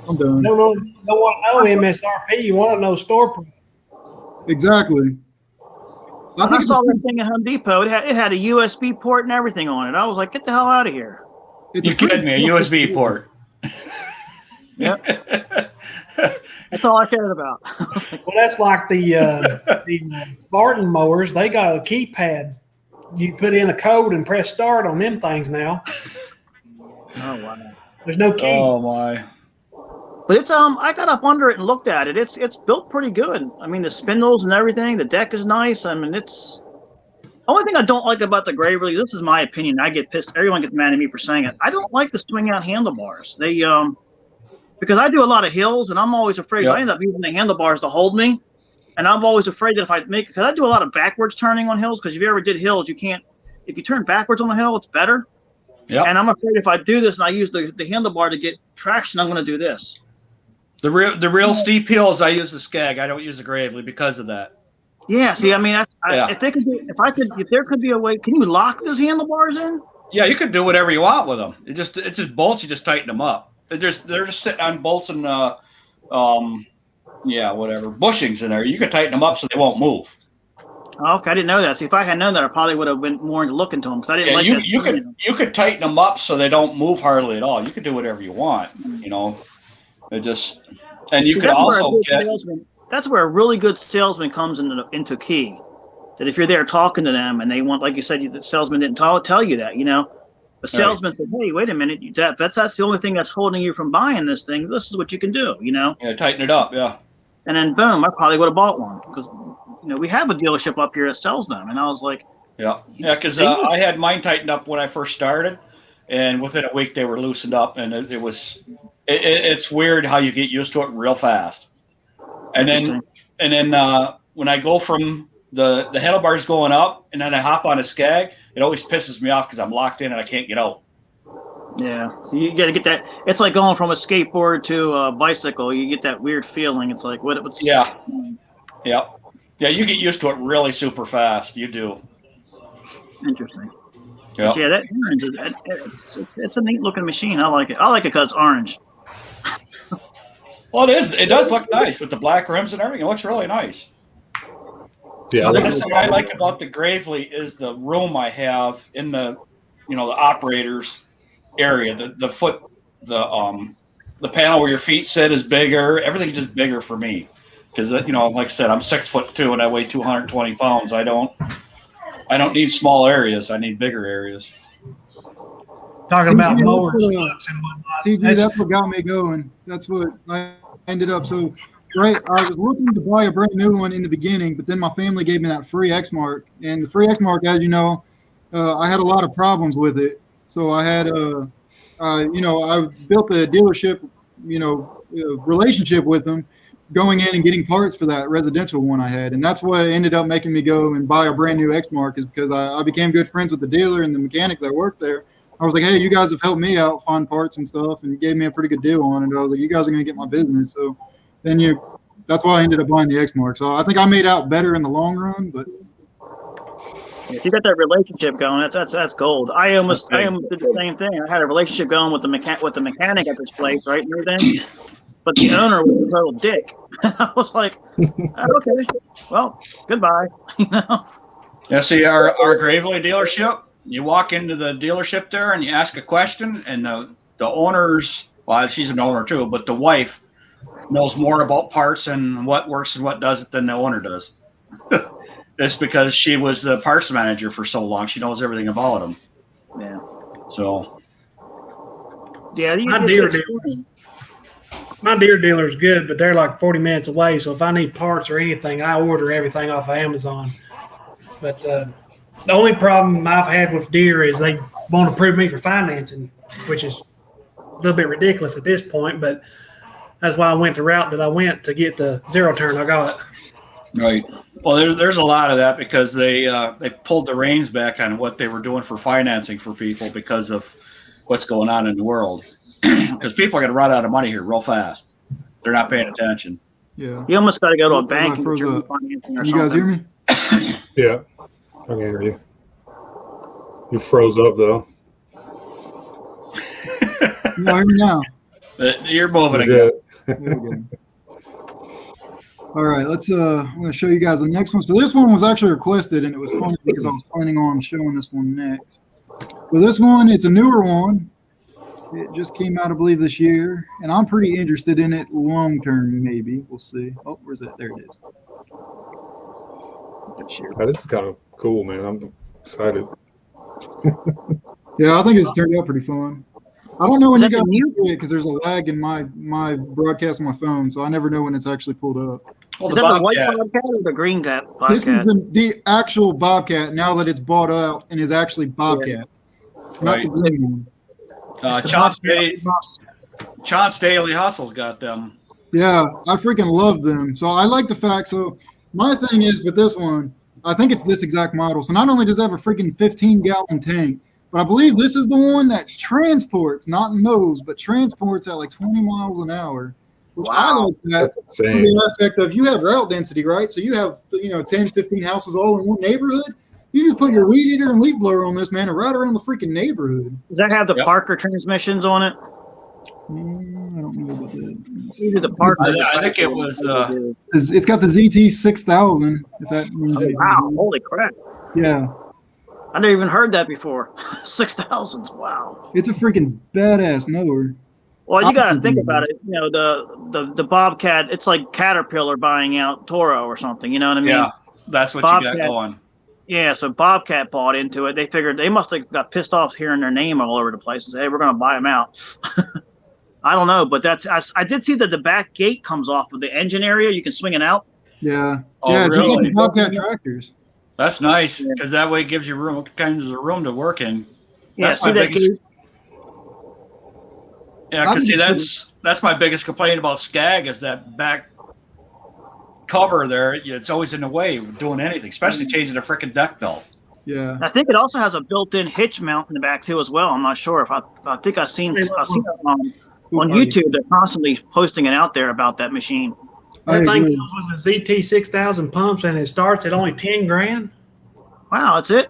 I'm done. No, don't want to know MSRP. You want to know store price. Exactly. I saw that thing at Home Depot. It had a USB port and everything on it. I was like, get the hell out of here. You're kidding me, a USB port. Yep. That's all I cared about. Well, that's like the Spartan mowers. They got a keypad. You put in a code and press start on them things now. Oh, wow. There's no key. Oh, my. But it's I got up under it and looked at it. It's built pretty good. I mean, the spindles and everything. The deck is nice. I mean, it's only thing I don't like about the Graverly. This is my opinion. I get pissed. Everyone gets mad at me for saying it. I don't like the swing out handlebars. They because I do a lot of hills, and I'm always afraid. Yep. I end up using the handlebars to hold me, and I'm always afraid that if I make because I do a lot of backwards turning on hills. Because if you ever did hills, you can't. If you turn backwards on the hill, it's better. Yeah. And I'm afraid if I do this and I use the handlebar to get traction, I'm going to do this. The real steep hills, I use the Skag. I don't use the Gravely because of that. Yeah. See, I mean, Yeah. if there could be a way, can you lock those handlebars in? Yeah, you could do whatever you want with them. It's just bolts. You just tighten them up. They're just sitting on bolts and whatever bushings in there. You could tighten them up so they won't move. Okay, I didn't know that. See, if I had known that, I probably would have been more into looking to them because I didn't like that. You could tighten them up so they don't move hardly at all. You could do whatever you want. You know, it just and you See, could also get. That's where a really good salesman comes into key. That if you're there talking to them and they want, like you said, the salesman didn't tell you that, you know. The salesman said, "Hey, wait a minute, that's the only thing that's holding you from buying this thing. This is what you can do, you know." Yeah, tighten it up, yeah. And then boom, I probably would have bought one because we have a dealership up here that sells them, and I was like, yeah, because I had mine tightened up when I first started, and within a week they were loosened up, and it's weird how you get used to it real fast. And then when I go from the handlebars going up and then I hop on a Skag, it always pisses me off because I'm locked in and I can't get out. Yeah, so you got to get that. It's like going from a skateboard to a bicycle. You get that weird feeling. It's like what's yeah. You get used to it really super fast. You do. Interesting. Yep. But yeah, that orange it's a neat looking machine. I like it. I like it because it's orange. Well, it is. It does look nice with the black rims and everything. It looks really nice. Yeah, The best thing I like about the Gravely is the room I have in the operator's area. The panel where your feet sit is bigger. Everything's just bigger for me because like I said, I'm 6'2" and I weigh 220 pounds. I don't need small areas. I need bigger areas. Talking about mower slugs and whatnot. TG, that's what got me going. That's what I ended up. So, right, I was looking to buy a brand new one in the beginning, but then my family gave me that free Exmark. And the free Exmark, as you know, I had a lot of problems with it. So I had I built a dealership, relationship with them, going in and getting parts for that residential one I had. And that's what ended up making me go and buy a brand new Exmark, is because I became good friends with the dealer and the mechanic that worked there. I was like, hey, you guys have helped me out find parts and stuff, and gave me a pretty good deal on it. I was like, you guys are going to get my business. So then that's why I ended up buying the Exmark. So I think I made out better in the long run, but if you got that relationship going, that's gold. I did the same thing. I had a relationship going with the mechanic at this place, right, and everything. But the owner was a total dick. I was like, okay, well, goodbye. Yeah, see, our Gravely dealership, you walk into the dealership there and you ask a question, and the owner's, well, she's an owner too, but the wife knows more about parts and what works and what doesn't than the owner does. It's because she was the parts manager for so long. She knows everything about them. Yeah. So. Yeah, my deer dealer's good, but they're like 40 minutes away. So if I need parts or anything, I order everything off of Amazon. But the only problem I've had with deer is they want to approve me for financing, which is a little bit ridiculous at this point. But that's why I went the route that I went to get the zero turn I got. Right. Well, there's a lot of that because they pulled the reins back on what they were doing for financing for people because of what's going on in the world. Because people are going to run out of money here real fast. They're not paying attention. yeah. you almost got to go to a bank and froze get your up. refinancing or You something. guys hear me? yeah, I can hear you. You froze up though. You hear me now? You're moving You again. did. There we go. All right, I'm going to show you guys the next one. So this one was actually requested, and it was funny because I was planning on showing this one next. So this one, it's a newer one. It just came out, I believe, this year, and I'm pretty interested in it long term, maybe. We'll see. Oh, where's it? There it is. This is kind of cool, man. I'm excited. Yeah, I think it's turned out pretty fun. I don't know when Is you that guys the can see it because there's a lag in my broadcast on my phone, so I never know when it's actually pulled up. Well, Is the that the white Bobcat. Bobcat or the green Bobcat? This is the actual Bobcat now that it's bought out and is actually Bobcat, not Right. the green one. Chance Daily Hustle's got them. Yeah, I freaking love them. So I like the fact. So my thing is with this one, I think it's this exact model. So not only does it have a freaking 15-gallon tank, but I believe this is the one that transports, not mows, but transports at like 20 miles an hour. Which I Wow. like that That's from insane. the aspect of you have route density, right? So you have 10, 15 houses all in one neighborhood. You just put your weed eater and leaf blower on this, man, and ride around the freaking neighborhood. Does that have the Yep. Parker transmissions on it? I don't know about that. Usually the Parker. I think it was. It's got the ZT 6000. If that means Oh, anything. wow! Holy crap! Yeah, I never even heard that before. 6,000s. Wow. it's a freaking badass mower. Well, you got to Obviously, think about it. You know, the Bobcat. It's like Caterpillar buying out Toro or something. You know what I mean? Yeah, that's what you Bobcat. got going. Yeah. So Bobcat bought into it. They figured they must have got pissed off hearing their name all over the place and said, "Hey, we're going to buy them out." I don't know, but I did see that the back gate comes off of the engine area. You can swing it out. Yeah, Oh, yeah, just like really? the Bobcat tractors. That's nice because that way it gives you room, kinds of room to work in. Yeah. That's See my that biggest. gate? Yeah, because see, that's my biggest complaint about Skag is that back cover there. It's always in the way of doing anything, especially changing the freaking deck belt. Yeah, I think it also has a built-in hitch mount in the back too, as well. I'm not sure if I think I've seen it on YouTube. They're constantly posting it out there about that machine. I That thing agree. comes with the ZT 6000 pumps, and it starts at only 10 grand. Wow, that's it.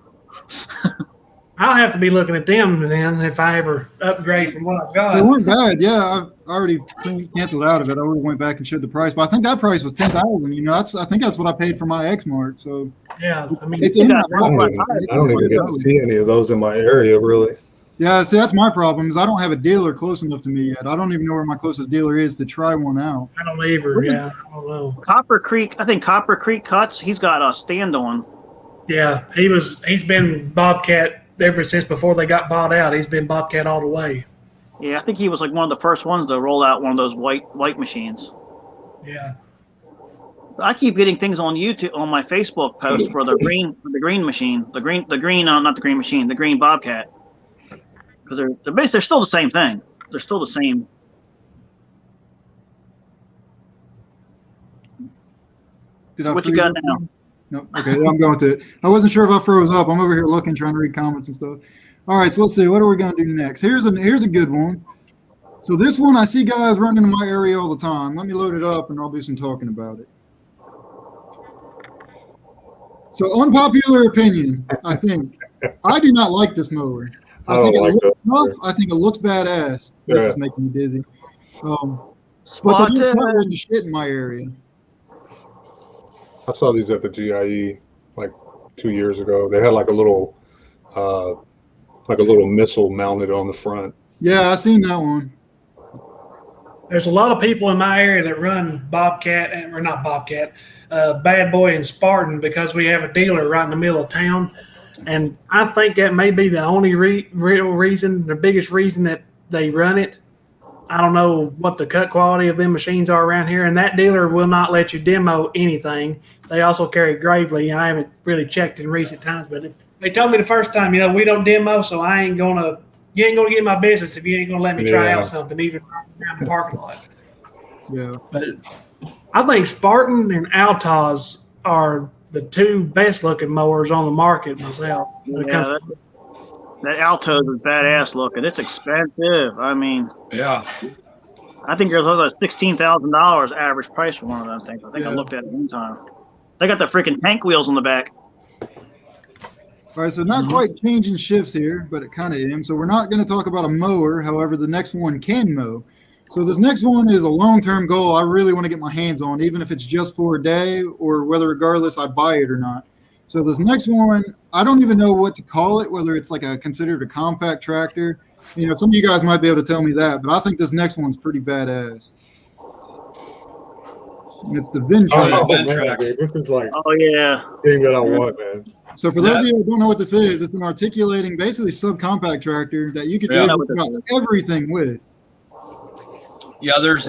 I'll have to be looking at them then if I ever upgrade from what I've They got. weren't bad. Yeah, I already canceled out of it. I already went back and showed the price, but I think that price was 10,000. I think that's what I paid for my X Mark. So Yeah, I mean, it's in that I don't pocket. even get to see any of those in my area, really. Yeah, see, that's my problem is I don't have a dealer close enough to me yet. I don't even know where my closest dealer is to try one out. I don't ever. Yeah, I don't know. Copper Creek, I think Copper Creek Cuts. He's got a stand on. Yeah, he's been Bobcat ever since before they got bought out. He's been Bobcat all the way. Yeah, I think he was like one of the first ones to roll out one of those white machines. Yeah. I keep getting things on YouTube on my Facebook post for the green machine, the green not the green machine, the green Bobcat, because they're still the same thing. They're still the same. Did I What you freeze got up? now? Nope. Okay, I'm going to it. I wasn't sure if I froze up. I'm over here looking, trying to read comments and stuff. All right, so let's see. What are we going to do next? Here's a good one. So this one, I see guys running in my area all the time. Let me load it up, and I'll do some talking about it. So unpopular opinion, I think. I do not like this mower. I I don't think it like looks that tough. mower. I think it looks badass. This Yeah. is making me dizzy. But they Spotted. do not worth the shit in my area. I saw these at the GIE like 2 years ago. They had like a little missile mounted on the front. Yeah, I seen that one. There's a lot of people in my area that run Bobcat, or not Bobcat, Bad Boy and Spartan because we have a dealer right in the middle of town. And I think that may be the only real reason, the biggest reason that they run it. I don't know what the cut quality of them machines are around here, and that dealer will not let you demo anything. They also carry Gravely. I haven't really checked in recent times, but if they told me the first time, we don't demo, so you ain't gonna get my business if you ain't gonna let me try Yeah. out something, even around the parking lot. Yeah. But I think Spartan and Altos are the two best looking mowers on the market myself. When it comes Yeah, that Altos is badass looking. It's expensive. I mean, Yeah. I think there's like $16,000 average price for one of them things. I think I Yeah. looked at it one time. They got the freaking tank wheels on the back. All right, so not quite changing shifts here, but it kind of am. So we're not going to talk about a mower. However, the next one can mow. So this next one is a long-term goal I really want to get my hands on, even if it's just for a day or whether regardless I buy it or not. So this next one, I don't even know what to call it, whether it's like considered a compact tractor. Some of you guys might be able to tell me that, but I think this next one's pretty badass. And it's the Ventrac. yeah, Oh, man, Ventrax. dude, this is like Oh yeah. the thing that I want, man. So for those of you who don't know what this is, it's an articulating, basically subcompact tractor that you can Yeah. do just about everything with. Yeah, there's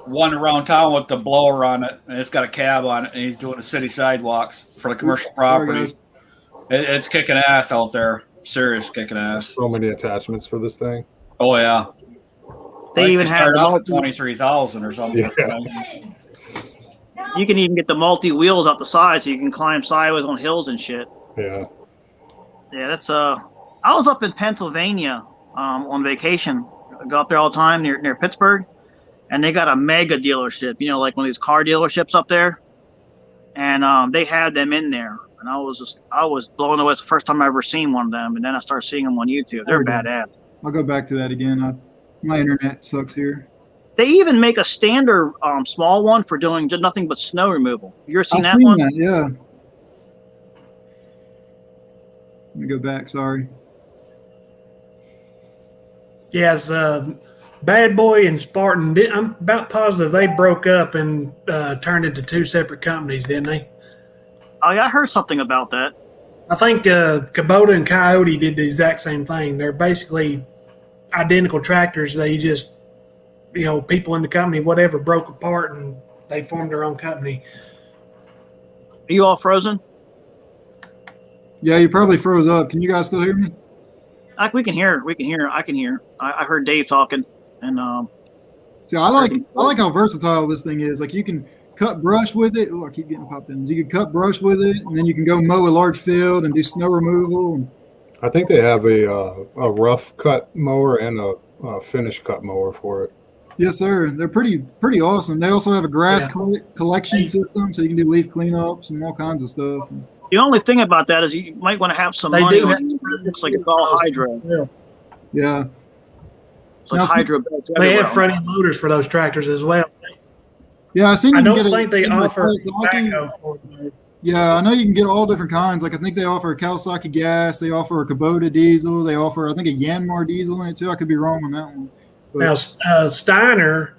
one around town with the blower on it, and it's got a cab on it, and he's doing the city sidewalks for the commercial Sorry, properties. guys. It's kicking ass out there. Serious kicking ass. So many attachments for this thing. Oh yeah. They Like, even have started the off at multi, 23,000 or something. Yeah. you can even get the multi wheels out the side so you can climb sideways on hills and shit. Yeah. Yeah, that's I was up in Pennsylvania on vacation. I go up there all the time near Pittsburgh, and they got a mega dealership, like one of these car dealerships up there, and they had them in there, and I was blown away. It's the first time I ever seen one of them, and then I started seeing them on YouTube. They're badass. I'll go back to that again. My internet sucks here. They even make a standard small one for doing just nothing but snow removal. You ever seen I've that one? That, yeah. Let me go back. Sorry. Yes, Bad Boy and Spartan. I'm about positive they broke up and turned into two separate companies, didn't they? Oh yeah, I heard something about that. I think Kubota and Coyote did the exact same thing. They're basically identical tractors. They just, people in the company, whatever, broke apart and they formed their own company. Are you all frozen? Yeah, you probably froze up. Can you guys still hear me? We can hear. I can hear. I heard Dave talking, and See, I like how versatile this thing is. Like you can cut brush with it. Oh, I keep getting popped in. You can cut brush with it, and then you can go mow a large field and do snow removal. I think they have a rough cut mower and a finish cut mower for it. Yes, sir. They're pretty awesome. They also have a grass collection system, so you can do leaf cleanups and all kinds of stuff. the only thing about that is you might want to have some They money. do have- It looks like it's all hydro. Yeah. It's like Now, hydro belts They everywhere. have front end loaders for those tractors as well. Yeah, I seen you I can don't get think they a offer Kawasaki. tobacco for them. Yeah, I know you can get all different kinds. Like I think they offer a Kawasaki gas, they offer a Kubota diesel, they offer I think a Yanmar diesel in it too. I could be wrong on that one. But, Now, Steiner,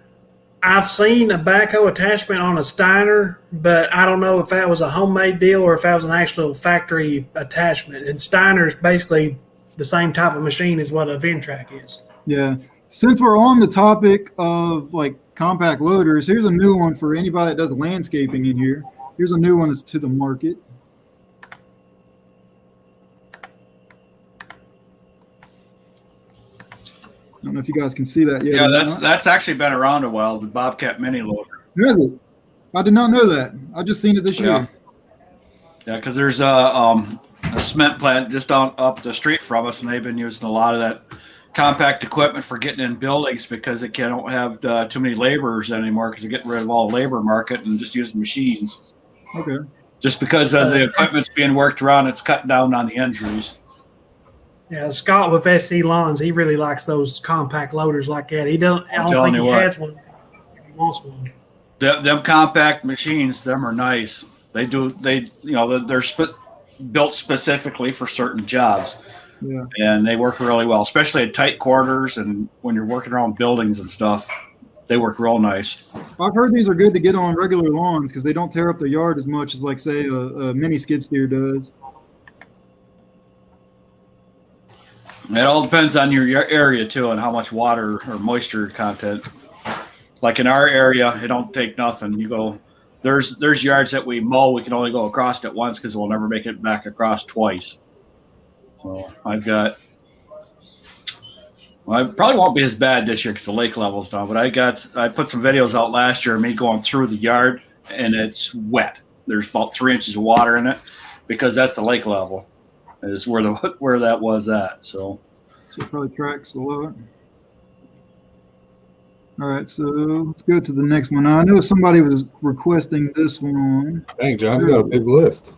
I've seen a backhoe attachment on a Steiner, but I don't know if that was a homemade deal or if that was an actual factory attachment. And Steiner's basically the same type of machine as what a Ventrac is. yeah. Since we're on the topic of like compact loaders, here's a new one for anybody that does landscaping in here. Here's a new one that's to the market. I don't know if you guys can see that yet. Yeah, or that's not. that's actually been around a while. The Bobcat mini loader. Is it? I did not know that. I just seen it this year. Yeah, because there's a cement plant just down up the street from us, and they've been using a lot of that compact equipment for getting in buildings because they don't have too many laborers anymore because they're getting rid of all the labor market and just using machines. Okay. Just because the equipment's being worked around, it's cutting down on the injuries. Yeah, Scott with SC Lawns, he really likes those compact loaders like that. I don't telling think you he what. has one. He wants one. Them compact machines, them are nice. They're built specifically for certain jobs. Yeah. And they work really well, especially in tight quarters and when you're working around buildings and stuff. They work real nice. I've heard these are good to get on regular lawns because they don't tear up the yard as much as, like, say, a mini skid steer does. It all depends on your area too and how much water or moisture content. Like in our area, it don't take nothing. You go, there's yards that we mow, we can only go across it once because we'll never make it back across twice. So I probably won't be as bad this year because the lake level's down. But I put some videos out last year of me going through the yard and it's wet. There's about 3 inches of water in it because that's the lake level. Is where that was at. So it probably tracks a lot. All right, so let's go to the next one. Now, I know somebody was requesting this one. Dang, John, you got a big list.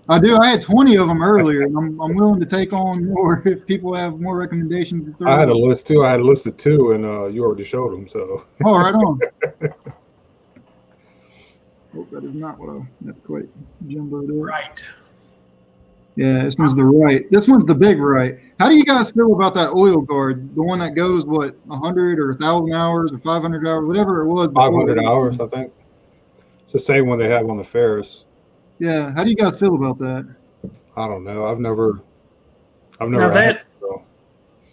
I do. I had 20 of them earlier, and I'm willing to take on more if people have more recommendations. To throw I had a in. list too. I had a list of two, and you already showed them. So. Oh, right on. Oh, that is not what that's quite jumboed up. Right. Yeah, this one's the right. This one's the big right. How do you guys feel about that oil guard? The one that goes, 100 or 1,000 hours or 500 hours, whatever it was. before. 500 hours, I think. It's the same one they have on the Ferris. Yeah. How do you guys feel about that? I don't know. I've never Now had it, so.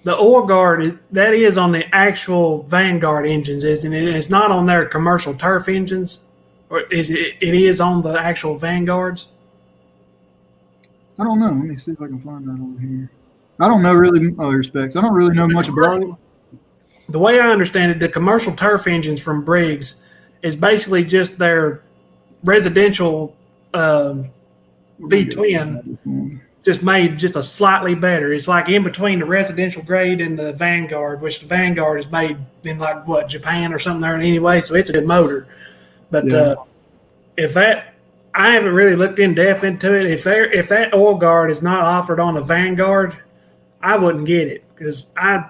the oil guard, that is on the actual Vanguard engines, isn't it? It's not on their commercial turf engines, or is it? It is on the actual Vanguards. I don't know. Let me see if I can find that over here. I don't know really other specs. I don't really know much about it. The way I understand it, the commercial turf engines from Briggs is basically just their residential V-twin just made just a slightly better. It's like in between the residential grade and the Vanguard, which the Vanguard is made in like what, Japan or something there anyway. So it's a good motor. But if that, I haven't really looked in depth into it. If that oil guard is not offered on the Vanguard, I wouldn't get it because I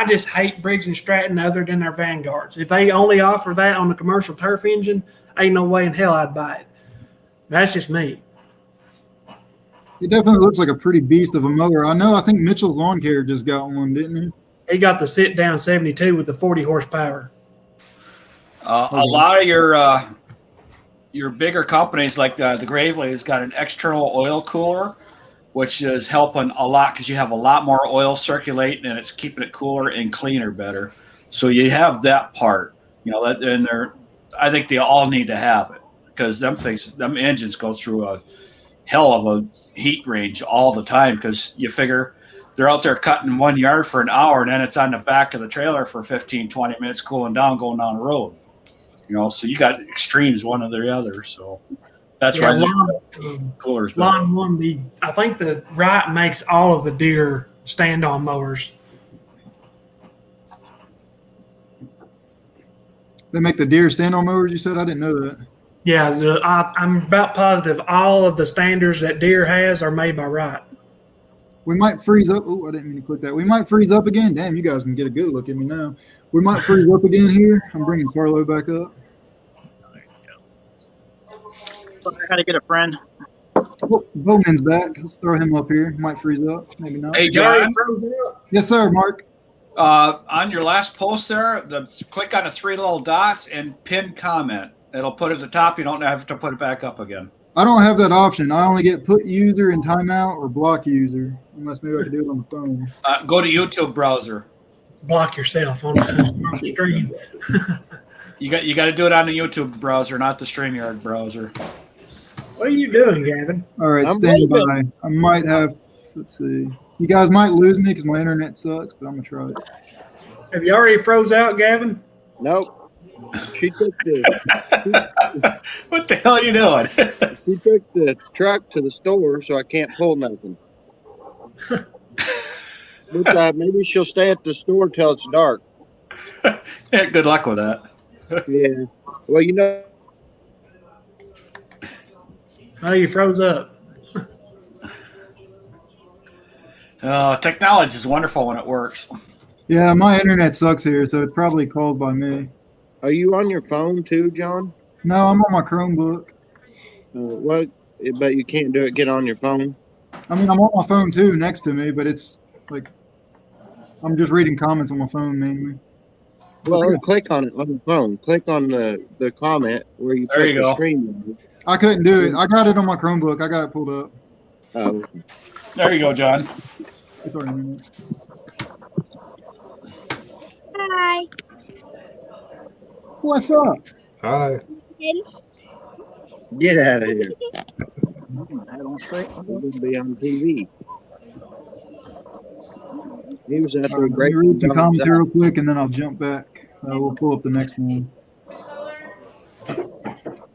just hate Briggs and Stratton other than their Vanguards. If they only offer that on the commercial turf engine, ain't no way in hell I'd buy it. That's just me. It definitely looks like a pretty beast of a motor. I think Mitchell's Lawn Care just got one, didn't he? He got the sit down 72 with the 40 horsepower. A lot of your bigger companies like the Gravely has got an external oil cooler, which is helping a lot because you have a lot more oil circulating and it's keeping it cooler and cleaner better. So you have that part, and I think they all need to have it because them engines go through a hell of a heat range all the time because you figure they're out there cutting 1 yard for an hour and then it's on the back of the trailer for 15, 20 minutes cooling down, going down the road. So you got extremes one or the other. So that's why coolers. I think the Wright makes all of the Deere stand-on mowers. They make the Deere stand-on mowers, you said? I didn't know that. Yeah, I'm about positive all of the standards that Deere has are made by Wright. We might freeze up. Oh, I didn't mean to click that. We might freeze up again. Damn, you guys can get a good look at me now. We might freeze up again here. I'm bringing Carlo back up. I got to get a friend. Oh, Bowman's back. Let's throw him up here. Might freeze up. Maybe not. Hey, John. Yes, sir, Mark. On your last post there, click on the 3 little dots and pin comment. It'll put it at the top. You don't have to put it back up again. I don't have that option. I only get put user and timeout or block user, unless maybe I can do it on the phone. Go to YouTube browser. Block yourself on the stream. You got to do it on the YouTube browser, not the StreamYard browser. What are you doing, Gavin? All right, stand by. I might have. Let's see. You guys might lose me because my internet sucks, but I'm gonna try it. Have you already froze out, Gavin? Nope. She took the What the hell are you doing? she took the truck to the store, so I can't pull nothing. Maybe she'll stay at the store till it's dark. Yeah, good luck with that. Yeah. Well, Oh, you froze up. Technology is wonderful when it works. Yeah, my internet sucks here, so it's probably called by me. Are you on your phone too, John? No, I'm on my Chromebook. What? But you can't do it. Get on your phone. I mean, I'm on my phone too, next to me, but it's like I'm just reading comments on my phone mainly. Well, click on it on the phone. Click on the comment where you There put you the go. screen. I couldn't do it. I got it on my Chromebook. I got it pulled up. Oh. There you go, John. It's already in it. Hi. What's up? Hi. Get out of here. We're going to be on TV. He was after a Let great me read some commentary real quick, and then I'll jump back. We'll pull up the next one.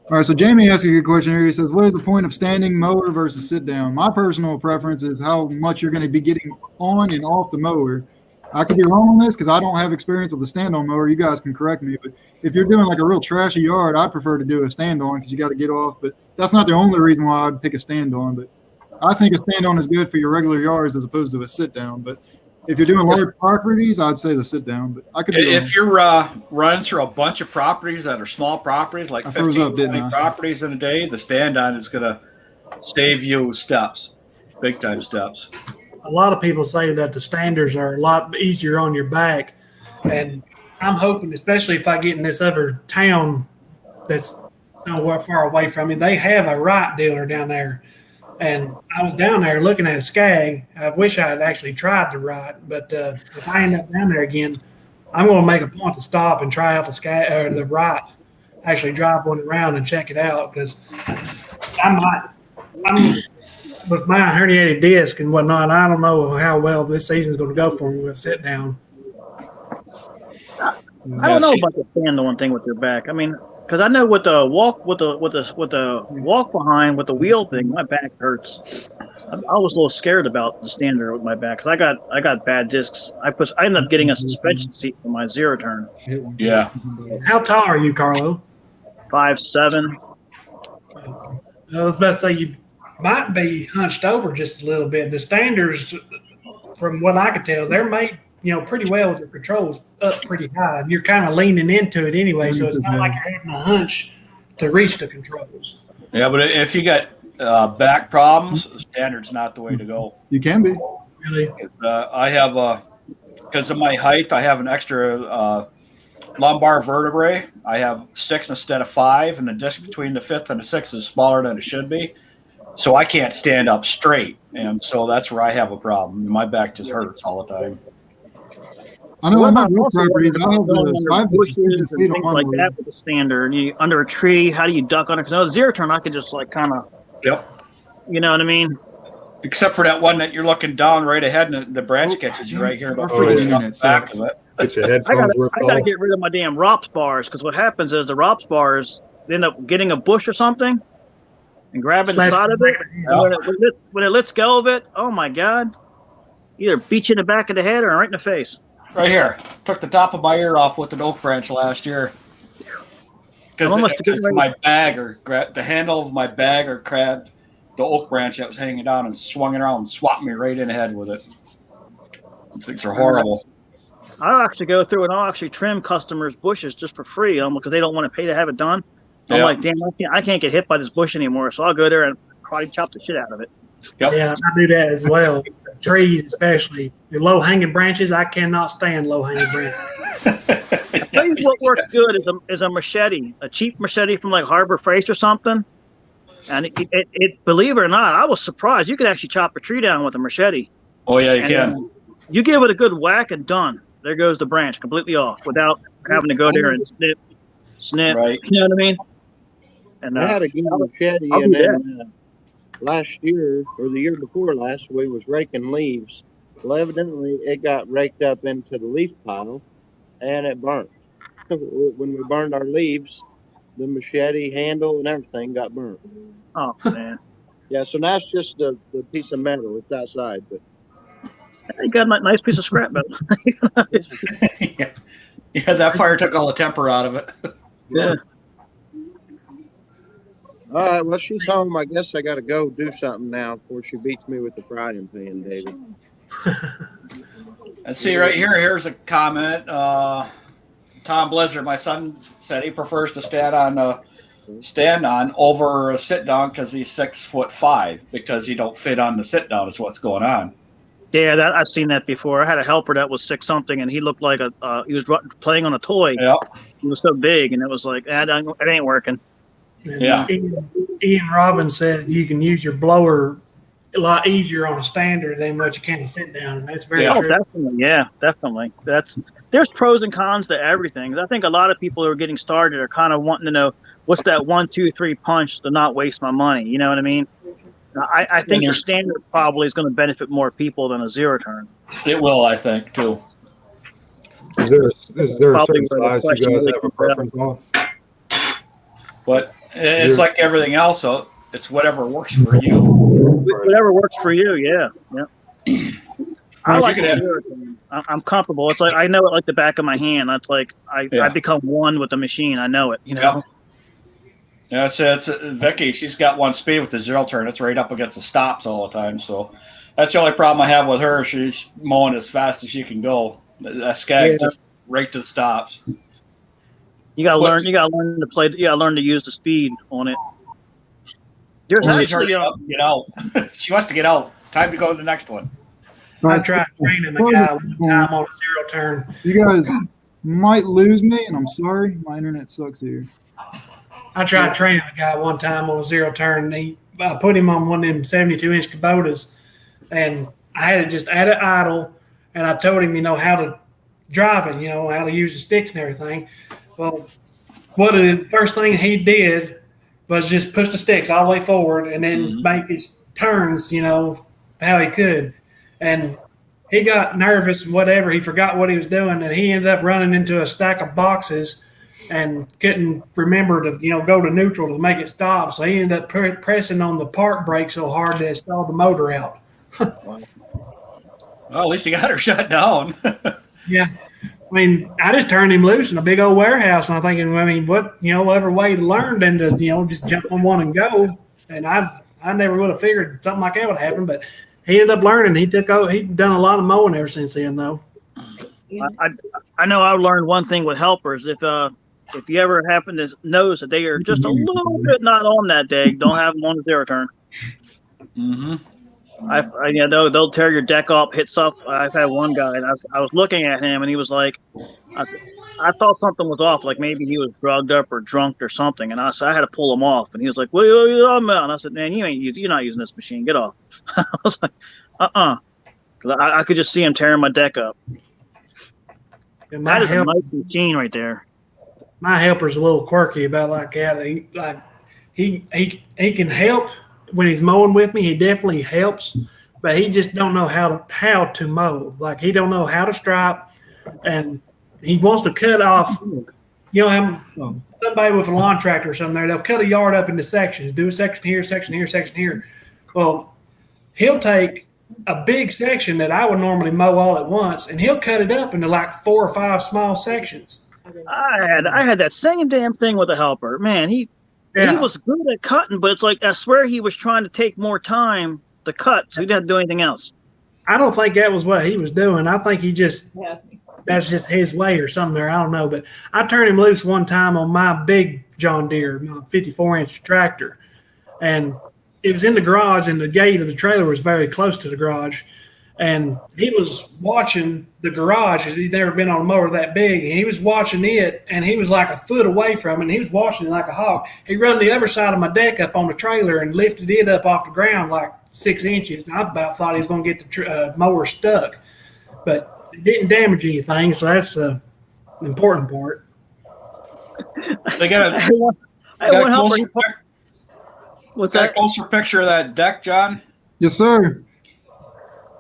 All right, so Jamie asked a good question here. He says, what is the point of standing mower versus sit down? My personal preference is how much you're going to be getting on and off the mower. I could be wrong on this because I don't have experience with a stand-on mower. You guys can correct me. But if you're doing like a real trashy yard, I prefer to do a stand-on because you got to get off. But that's not the only reason why I'd pick a stand-on. But I think a stand-on is good for your regular yards as opposed to a sit-down. But if you're doing large properties, I'd say the sit-down. But I could be wrong. If you're running through a bunch of properties that are small properties, like 15, 20 properties in a day, the stand-on is going to save you steps, big-time steps. A lot of people say that the standards are a lot easier on your back. And I'm hoping, especially if I get in this other town that's nowhere far away from me, they have a Wright dealer down there. And I was down there looking at a Skag. I wish I had actually tried the Wright, but if I end up down there again, I'm going to make a point to stop and try out the Skag or the Wright. Actually, drive one around and check it out because I'm with my herniated disc and whatnot. I don't know how well this season's going to go for me with sit down. I don't know about the stand-on thing with your back. I mean, because I know with the walk behind with the wheel thing, my back hurts. I was a little scared about the standard with my back because I got bad discs. I ended up getting a suspension seat for my zero turn. Yeah. How tall are you, Carlo? 5'7". I was about to say you might be hunched over just a little bit. The standards, from what I could tell, they're made pretty well with the controls up pretty high. And you're kind of leaning into it anyway, so it's not like you're having a hunch to reach the controls. Yeah, but if you got back problems, standard's not the way to go. You can be. Really? I have because of my height, I have an extra lumbar vertebrae. I have 6 instead of 5, and the disc between the 5th and the 6th is smaller than it should be. So I can't stand up straight, and so that's where I have a problem. My back just hurts all the time. I know What on my about real also properties, I have going the under 5 bushes and suspension seat things on like my that with the standard? Under a tree, how do you duck under? Because the zero turn, I could just like kind of, Yep. you know what I mean? Except for that one that you're looking down right ahead, and the branch catches you right here. Our Before freaking you internet the back sucks. of it. Get your I headphones ripped gotta off. get rid of my damn ROPS bars because what happens is the ROPS bars end up getting a bush or something and grabbing the side of it. And when it lets go of it, oh my God, either beat you in the back of the head or right in the face. Right here. Took the top of my ear off with an oak branch last year. Because my bag or the handle of my bag or grabbed the oak branch that was hanging down and swung it around and swapped me right in the head with it. Things are horrible. I'll actually go through and I'll actually trim customers' bushes just for free because they don't want to pay to have it done. So I'm like, damn, I can't get hit by this bush anymore. So I'll go there and probably chop the shit out of it. Yep. Yeah, I do that as well. Trees, especially the low-hanging branches. I cannot stand low-hanging branches. I tell you what works good is a machete, a cheap machete from like Harbor Freight or something. And it believe it or not, I was surprised you could actually chop a tree down with a machete. Oh yeah, you can. You give it a good whack and done. There goes the branch completely off without having to go there and snip. Right. You know what I mean? And I had a good machete, I'll and do then last year or the year before last, we was raking leaves. Well, evidently it got raked up into the leaf pile, and it burnt. When we burned our leaves, the machete handle and everything got burnt. Oh man. Yeah, so now it's just the piece of metal. It's outside, but You got a nice piece of scrap metal. Yeah, that fire took all the temper out of it. Yeah. all right. Well, she's home. I guess I got to go do something now before she beats me with the frying pan, David. Let's see right here. Here's a comment. Tom Blizzard, my son, said he prefers to stand on over a sit down because he's 6'5" because he don't fit on the sit down. Is what's going on. Yeah, I've seen that before. I had a helper that was 6 something, and he looked like he was playing on a toy. Yep. He was so big, and it was like, it ain't working. Yeah. Ian Robbins said you can use your blower a lot easier on a standard than what you can sit down. And that's very Oh, true. definitely. Yeah, definitely. There's pros and cons to everything. I think a lot of people who are getting started are kind of wanting to know what's that 1, 2, 3 punch to not waste my money. You know what I mean? I think your standard probably is going to benefit more people than a zero turn. It will, I think, too. Is there a Probably certain where the size you question guys really have a comes preference on? But it's like everything else. So it's whatever works for you. Whatever works for you, yeah. I like could have- zero turn. I'm comfortable. It's like I know it like the back of my hand. That's like I become one with the machine. I know it. You know. Yeah, it's Vicky. She's got one speed with the zero turn. It's right up against the stops all the time. So that's the only problem I have with her. She's mowing as fast as she can go. That skag's just right to the stops. You gotta learn. You gotta learn to play. You gotta learn to use the speed on it. There's She's actually hurrying up, get out. She wants to get out. Time to go to the next one. I tried training the guy one time on a zero turn. You guys might lose me, and I'm sorry. My internet sucks here. I tried training the guy one time on a zero turn. I put him on one of them 72-inch Kubotas, and I had it just at it idle, and I told him, how to drive it, how to use the sticks and everything. Well, the first thing he did was just push the sticks all the way forward and then make his turns, how he could. And he got nervous and whatever. He forgot what he was doing, and he ended up running into a stack of boxes and couldn't remember to go to neutral to make it stop. So he ended up pressing on the park brake so hard that it stalled the motor out. Well, at least he got her shut down. Yeah. I mean, I just turned him loose in a big old warehouse, and I'm thinking, I mean, what other way to learn than to just jump on one and go? And I never would have figured something like that would happen, but he ended up learning. He'd done a lot of mowing ever since then, though. I know I learned one thing with helpers. If you ever happen to notice that they are just a little bit not on that day, don't have them on at their turn. Mm-hmm. They'll tear your deck up, hit stuff. I've had one guy, and I was looking at him, and he was like, I thought something was off, like maybe he was drugged up or drunk or something, and I had to pull him off, and he was like, "What are you talking about?" And I said, "Man, you're not using this machine. Get off." I was like, because I could just see him tearing my deck up. That is a nice machine right there. My helper's a little quirky about like that. He can help when he's mowing with me. He definitely helps, but he just don't know how to mow. Like he don't know how to stripe, and he wants to cut off. Somebody with a lawn tractor or something there, they'll cut a yard up into sections. Do a section here, section here, section here. Well, he'll take a big section that I would normally mow all at once, and he'll cut it up into like 4 or 5 small sections. I had that same damn thing with a helper. Man, he was good at cutting, but it's like I swear he was trying to take more time to cut, so he didn't have to do anything else. I don't think that was what he was doing. I think that's just his way or something there. I don't know. But I turned him loose one time on my big John Deere, my 54-inch tractor, and it was in the garage, and the gate of the trailer was very close to the garage. And he was watching the garage because he's never been on a mower that big. And he was watching it, and he was like a foot away from it, and he was watching it like a hawk. He run the other side of my deck up on the trailer and lifted it up off the ground like 6 inches. I about thought he was going to get the mower stuck. But it didn't damage anything, so that's the important part. They got a closer picture of that deck, John? Yes, sir.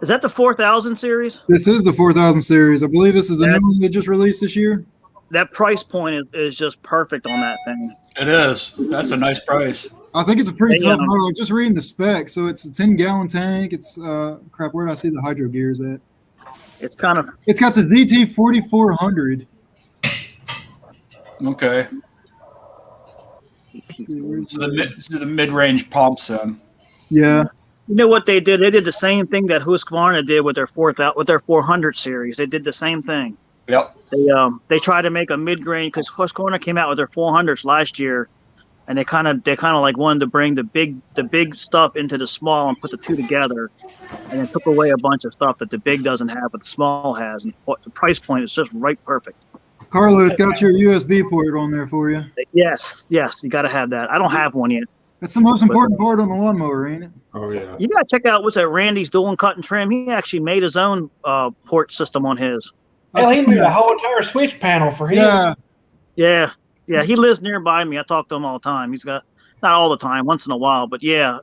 Is that the 4000 series? This is the 4000 series. I believe this is the new one they just released this year. That price point is just perfect on that thing. It is. That's a nice price. I think it's a pretty tough model. I'm just reading the specs. So it's a 10-gallon tank. It's crap. Where did I see the hydro gears at? It's got the ZT 4400. Okay. So the mid-range pumps then. Yeah. You know what they did? They did the same thing that Husqvarna did with their 400 series. They did the same thing. Yep. They tried to make a mid-range because Husqvarna came out with their 400s last year, and they kind of like wanted to bring the big stuff into the small and put the two together, and then took away a bunch of stuff that the big doesn't have but the small has, and the price point is just right perfect. Carlo, it's got your USB port on there for you. Yes, you got to have that. I don't have one yet. That's the most important part on the lawnmower, ain't it? Oh yeah. You got to check out what's that Randy's doing cut and trim. He actually made his own port system on his. Well, he made a whole entire switch panel for his. Yeah. He lives nearby me. I talk to him all the time. He's got, not all the time, once in a while, but yeah.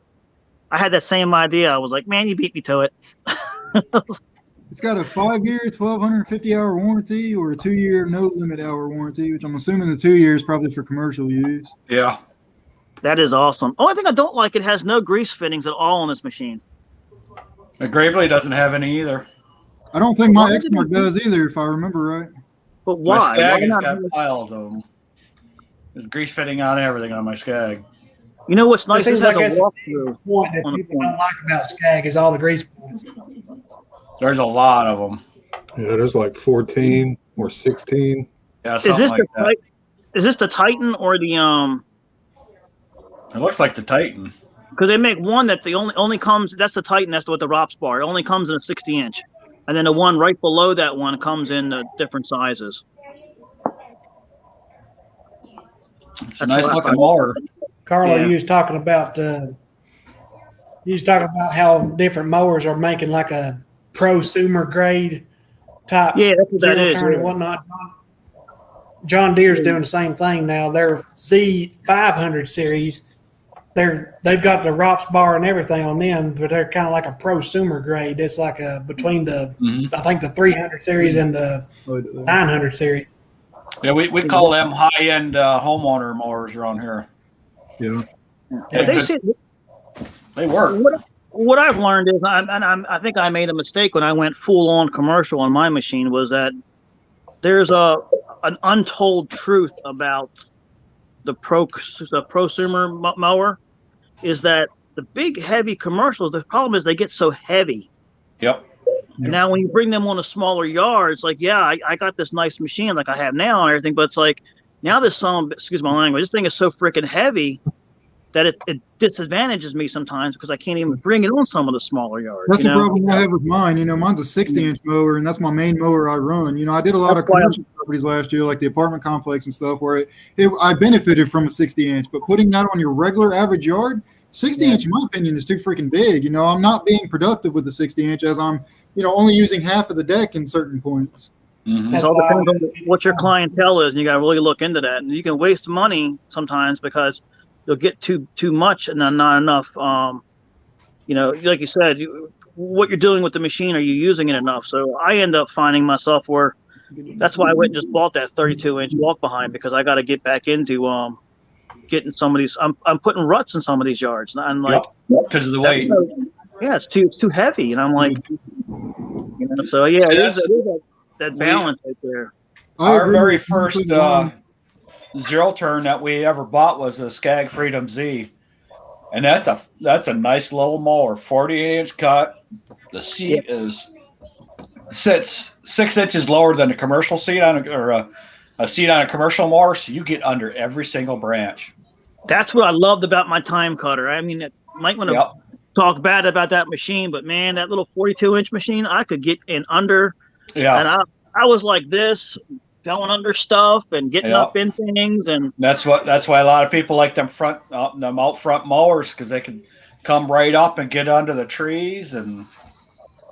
I had that same idea. I was like, man, you beat me to it. It's got a 5-year, 1,250-hour warranty or a 2-year no-limit hour warranty, which I'm assuming the 2 years probably for commercial use. Yeah. That is awesome. Only thing I don't like, it has no grease fittings at all on this machine. The Gravely doesn't have any either. I don't think my Exmark does either, if I remember right. But why? My Skag Why has not? got piles of them. There's grease fitting on everything on my Skag. You know what's nice? It This seems has like a that's walkthrough. Point that on the people point. don't like about Skag is all the grease points. There's a lot of them. Yeah, there's like 14 or 16. Yeah, Is something this like that. is this the Titan or the It looks like the Titan. Because they make one that the only comes. That's the Titan. That's with the ROPS bar. It only comes in a 60-inch, and then the one right below that one comes in different sizes. It's a nice looking mower. Carlo, Yeah. you was talking about how different mowers are making like a prosumer grade type. Yeah, that's what that zero is. turn and whatnot. John Deere's doing the same thing now. Their Z500 series, they've got the ROPS bar and everything on them, but they're kind of like a prosumer grade. It's like between the I think the 300 series and the 900 series. Yeah, we call them high-end homeowner mowers around here. Yeah. But they say They work. what I've learned is, I think I made a mistake when I went full on commercial on my machine, was that there's an untold truth about the prosumer mower, is that the big heavy commercials, the problem is they get so heavy. Yep. And now when you bring them on a smaller yard, it's like, yeah, I got this nice machine like I have now and everything, but it's like, now excuse my language, this thing is so freaking heavy that it disadvantages me sometimes because I can't even bring it on some of the smaller yards. That's the problem I have with mine. You know, mine's a 60-inch mower, and that's my main mower I run. You know, I did a lot of commercial properties last year, like the apartment complex and stuff, where I benefited from a 60-inch. But putting that on your regular average yard, 60-inch, in my opinion, is too freaking big. You know, I'm not being productive with the 60-inch as I'm, only using half of the deck in certain points. Mm-hmm. It all depends on what your clientele is, and you got to really look into that. And you can waste money sometimes because you'll get too much and then not enough. Like you said, what you're doing with the machine, are you using it enough? So I end up finding myself where that's why I went and just bought that 32-inch walk behind, because I got to get back into getting some of these. I'm putting ruts in some of these yards, and I'm like, because of the weight. Yeah, it's too heavy, and I'm like, So yeah, it is that balance right there. Our very first zero turn that we ever bought was a Skag Freedom Z, and that's a nice little mower, 48-inch cut. The seat sits 6 inches lower than a commercial seat a seat on a commercial mower, so you get under every single branch. That's what I loved about my time cutter. I mean, might want to talk bad about that machine, but man, that little 42-inch machine, I could get in under. Yeah, and I was like this, going under stuff and getting up in things, and that's why a lot of people like them out front mowers, because they can come right up and get under the trees and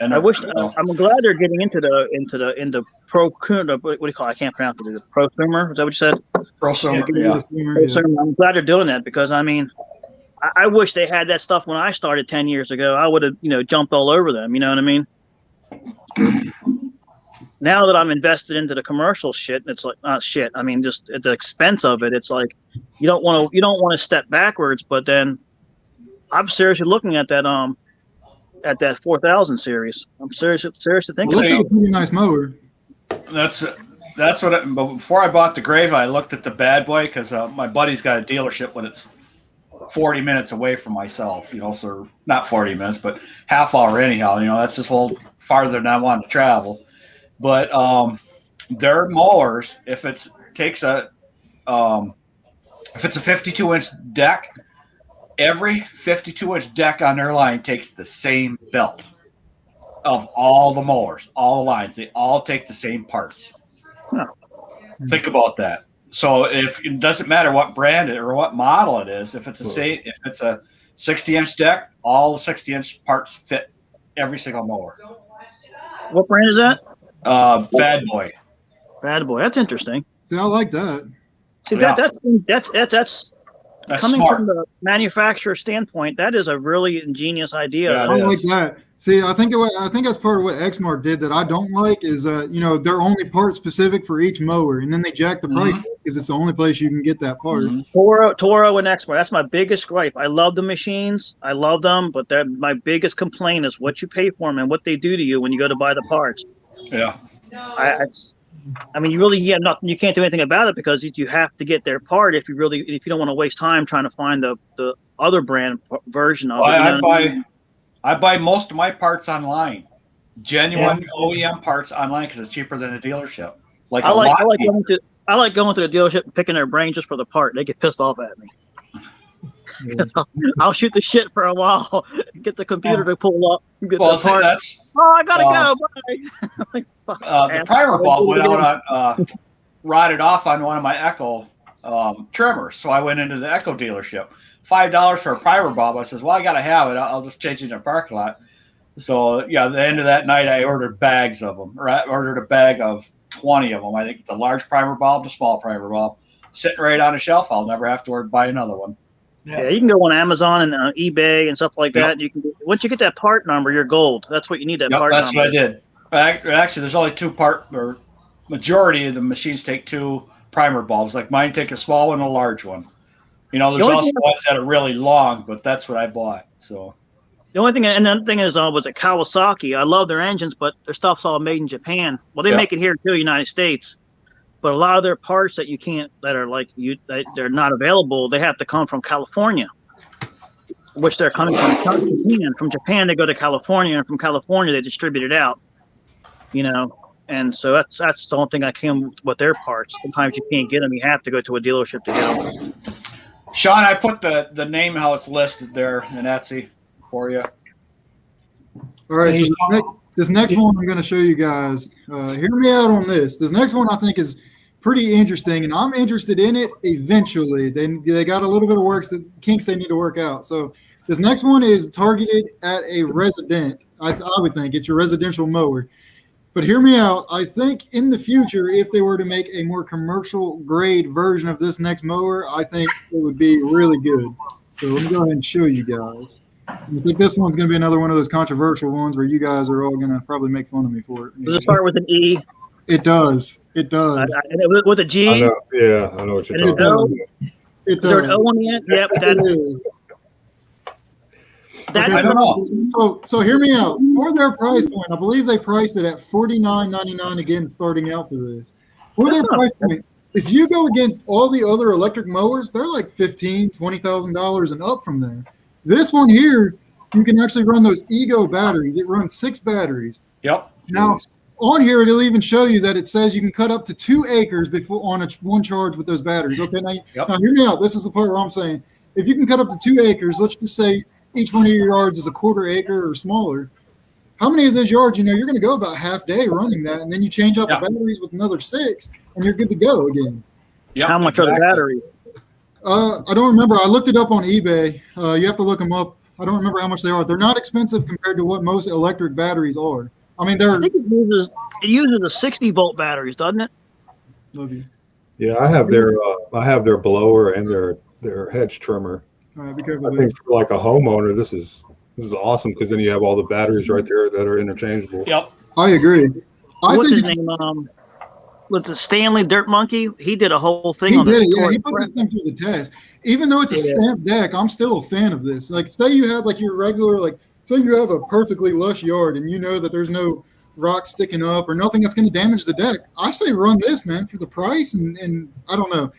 I wish I'm glad they're getting into pro. What do you call it? I can't pronounce it. Is it prosumer? Is that what you said? Prosumer. Prosumer. I'm glad they're doing that, because I mean, I wish they had that stuff when I started 10 years ago. I would have jumped all over them. You know what I mean? Now that I'm invested into the commercial shit, it's like not shit. I mean, just at the expense of it, it's like you don't want to step backwards. But then I'm seriously looking at that 4000 series. I'm seriously thinking. Well, that's a pretty nice mower. That's what. But before I bought the Grave, I looked at the Bad Boy, because my buddy's got a dealership when it's 40 minutes away from myself. So not 40 minutes, but half hour anyhow. That's just a little farther than I want to travel. But their mowers, if it's a 52-inch deck, every 52-inch deck on their line takes the same belt of all the mowers, all the lines. They all take the same parts. Huh. Think about that. So if it doesn't matter what brand or what model it is, if it's a 60-inch deck, all the 60-inch parts fit every single mower. What brand is that? Bad Boy. Bad Boy. That's interesting. See, I like that. See, that's coming smart. from the manufacturer standpoint. That is a really ingenious idea. Yeah, I like that. See, I think that's part of what Exmark did that I don't like is they're only part specific for each mower, and then they jack the price because it's the only place you can get that part. Toro and Exmark. That's my biggest gripe. I love the machines. I love them, but my biggest complaint is what you pay for them and what they do to you when you go to buy the parts. Yeah. I mean, you really nothing. You can't do anything about it because you have to get their part if you don't want to waste time trying to find the other brand version of it. I buy most of my parts online, genuine OEM parts online, because it's cheaper than a dealership. I like going to the dealership and picking their brain just for the part. They get pissed off at me. I'll shoot the shit for a while, get the computer to pull up. I gotta go. Bye. The primer bulb went out rotted off on one of my Echo trimmers, so I went into the Echo dealership. $5 for a primer bulb. I says, well, I gotta have it. I'll just change it in the parking lot. So yeah, at the end of that night, I ordered bags of them, or I ordered a bag of 20 of them. I think the large primer bulb, the small primer bulb, sitting right on the shelf. I'll never have to buy another one. Yeah, you can go on Amazon and eBay and stuff like that. You can once you get that part number, you're gold. That's what you need. Part number. That's what I did. Actually, there's only 2 part, or majority of the machines take 2 primer bulbs. Like mine take a small one and a large one. You know, there's The only also thing- ones that are really long, but that's what I bought. So The only thing, and another thing is, was it Kawasaki? I love their engines, but their stuff's all made in Japan. Well, they Yeah. make it here too, United States. But a lot of their parts that you can't, that are like they're not available. They have to come from California, which they're coming from Japan. From Japan, they go to California, and from California, they distribute it out. You know, and so that's the only thing I can with their parts. Sometimes you can't get them; you have to go to a dealership to get them. Sean, I put the name how it's listed there in Etsy for you. All right, so Hey, this next one I'm going to show you guys. Hear me out on this. This next one I think is pretty interesting, and I'm interested in it eventually. They got a little bit of kinks they need to work out. So this next one is targeted at a resident. I would think it's your residential mower. But hear me out. I think in the future, if they were to make a more commercial grade version of this next mower, I think it would be really good. So let me go ahead and show you guys. I think this one's going to be another one of those controversial ones where you guys are all going to probably make fun of me for it. Does it start with an E? It does. It does. With a G? I know. Yeah, I know what you're And It talking about. does. It Is there an O does. on the end? Yep, that It is. is. That Okay, is I don't know. So hear me out. For their price point, I believe they priced it at $49.99 again, starting out for this. For their That's not price point, if you go against all the other electric mowers, they're like $15,000, $20,000 and up from there. This one here, you can actually run those Ego batteries. It runs 6 batteries. Yep. Now, on here, it'll even show you that it says you can cut up to 2 acres before on one charge with those batteries. Okay, Yep. now hear me out. This is the part where I'm saying, if you can cut up to 2 acres, let's just say each one of your yards is a 1/4 acre or smaller. How many of those yards, you're going to go about half day running that, and then you change out Yeah. the batteries with another 6, and you're good to go again. Yep. How much are the batteries? I don't remember. I looked it up on eBay. You have to look them up. I don't remember how much they are. They're not expensive compared to what most electric batteries are. I mean, they're. I think it uses the 60-volt batteries, doesn't it? Yeah, I have their blower and their hedge trimmer. All right, be careful. I think for like a homeowner, this is awesome because then you have all the batteries right there that are interchangeable. Yep. I agree. I What's think his name? What's it, Stanley Dirt Monkey? He did a whole thing he on did. this. Yeah, he put this thing through the test. Even though it's a Yeah. stamped deck, I'm still a fan of this. Like, say you have like your regular, like, say you have a perfectly lush yard and you know that there's no rocks sticking up or nothing that's going to damage the deck. I say run this, man, for the price. And I don't know.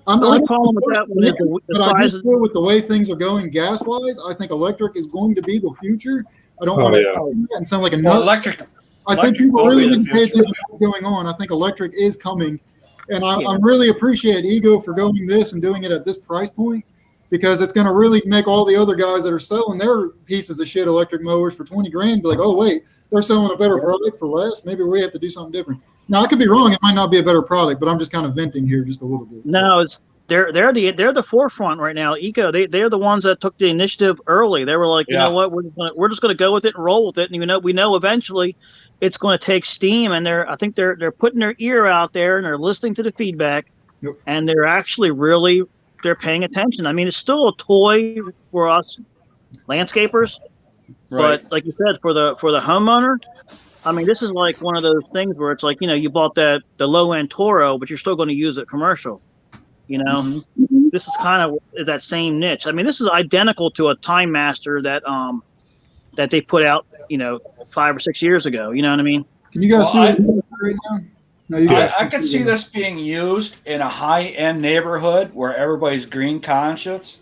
The only problem with that one is the But I size. just feel with the way things are going gas wise, I think electric is going to be the future. I don't Oh, want to yeah. and sound like a Well, nut. electric. I think electric people will really be the need to pay future. attention to what's going on. I think electric is coming. And I Yeah. really appreciate Ego for going this and doing it at this price point because it's going to really make all the other guys that are selling their pieces of shit electric mowers for 20 grand be like, oh, wait, they're selling a better product for less. Maybe we have to do something different. Now, I could be wrong. It might not be a better product, but I'm just kind of venting here just a little bit. No, they're the forefront right now. Eco, they're the ones that took the initiative early. They were like, you Yeah. know what, we're just gonna go with it and roll with it. And we know eventually it's going to take steam. And I think they're putting their ear out there and they're listening to the feedback. Yep. And they're actually they're paying attention. I mean, it's still a toy for us landscapers, Right. but like you said, for the homeowner, I mean, this is like one of those things where it's like, you bought the low end Toro, but you're still going to use it commercial. Mhm. This is kind of that same niche. I mean, this is identical to a Time Master that they put out, 5 or 6 years ago. You know what I mean? Can you guys Well, see I- it right now? No, you guys I could see this being used in a high-end neighborhood where everybody's green conscious.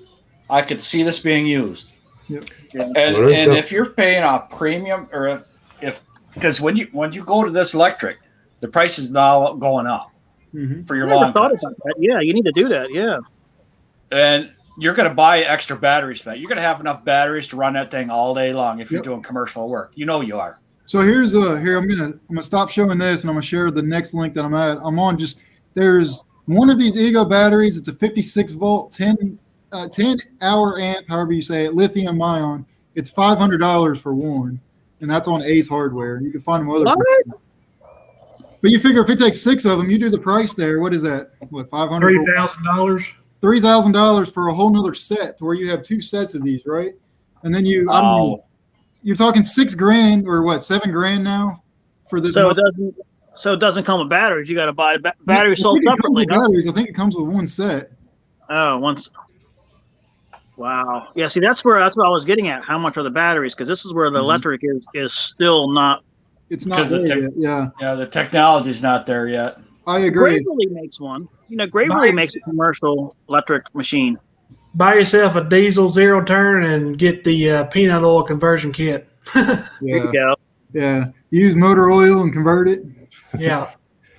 I could see this being used. Yep. Yeah. And Well, there's if you're paying a premium, or if because when you go to this electric, the price is now going up Mhm. for your I never lawn. thought cuts. about that. Yeah, you need to do that. Yeah. And you're going to buy extra batteries for that. You're going to have enough batteries to run that thing all day long if you're Yep. doing commercial work. You know you are. So here I'm gonna stop showing this and I'm gonna share the next link that I'm at. I'm on there's one of these Ego batteries. It's a 56 volt, 10 hour amp, however you say it, lithium ion. It's $500 for one, and that's on Ace Hardware. You can find them other. What? But you figure if it takes 6 of them, you do the price there. What is that? What, $500? $3,000. $3,000 for a whole nother set, to where you have 2 sets of these, right? And then I don't know, Oh, you're talking $6 grand or what, $7 grand now for this. So one? So it doesn't come with batteries. You got to buy batteries I sold think it comes separately. with batteries. I think it comes with one set. Oh, once. Wow. Yeah. See, that's what I was getting at. How much are the batteries? Because this is where the electric is still not. It's not Because there yet. Yeah, Yeah, the technology's not there yet. I agree. Gravely makes one. Gravely makes a commercial electric machine. Buy yourself a diesel zero turn and get the peanut oil conversion kit. There Yeah, you go. yeah. Use motor oil and convert it. Yeah.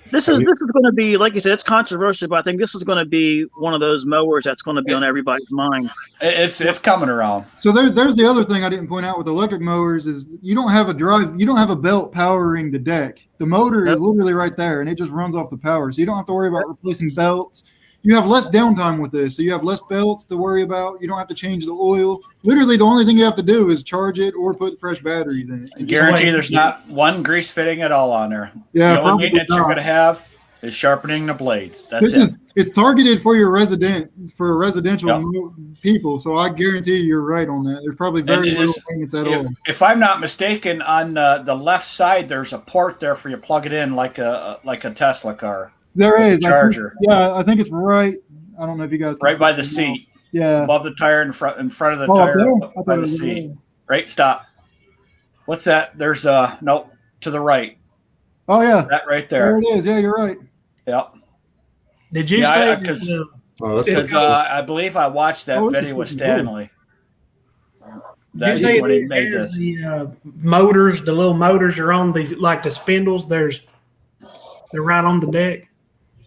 This is going to be, like you said, it's controversial, but I think this is going to be one of those mowers that's going to be on everybody's mind. It's coming around. So there's the other thing I didn't point out with electric mowers is you don't have a belt powering the deck. The motor is literally right there, and it just runs off the power. So you don't have to worry about replacing belts. You have less downtime with this, so you have less belts to worry about. You don't have to change the oil. Literally, the only thing you have to do is charge it or put fresh batteries in it. I guarantee there's not one grease fitting at all on there. Yeah, the only probably maintenance you're not. going to have is sharpening the blades. That's it. It's targeted for residential people, so I guarantee you're right on that. There's probably very little maintenance at all. If I'm not mistaken, on the left side there's a port there for you to plug it in like a Tesla car. There is charger. I think it's right. I don't know if you guys can Right by the it seat. Yeah, Above the tire, in front of the Oh, tire, there? I by thought the it was seat. there. Right, stop. What's that? There's nope, to the right. Oh yeah, That right there there. it is. Yeah, you're right. Yep. Did you Yeah, say? because Oh, that's Because I believe I watched that Oh, this is video with fucking cool. Stanley. Did That's you say when he it made has this. the motors? The little motors are on the spindles. They're right on the deck.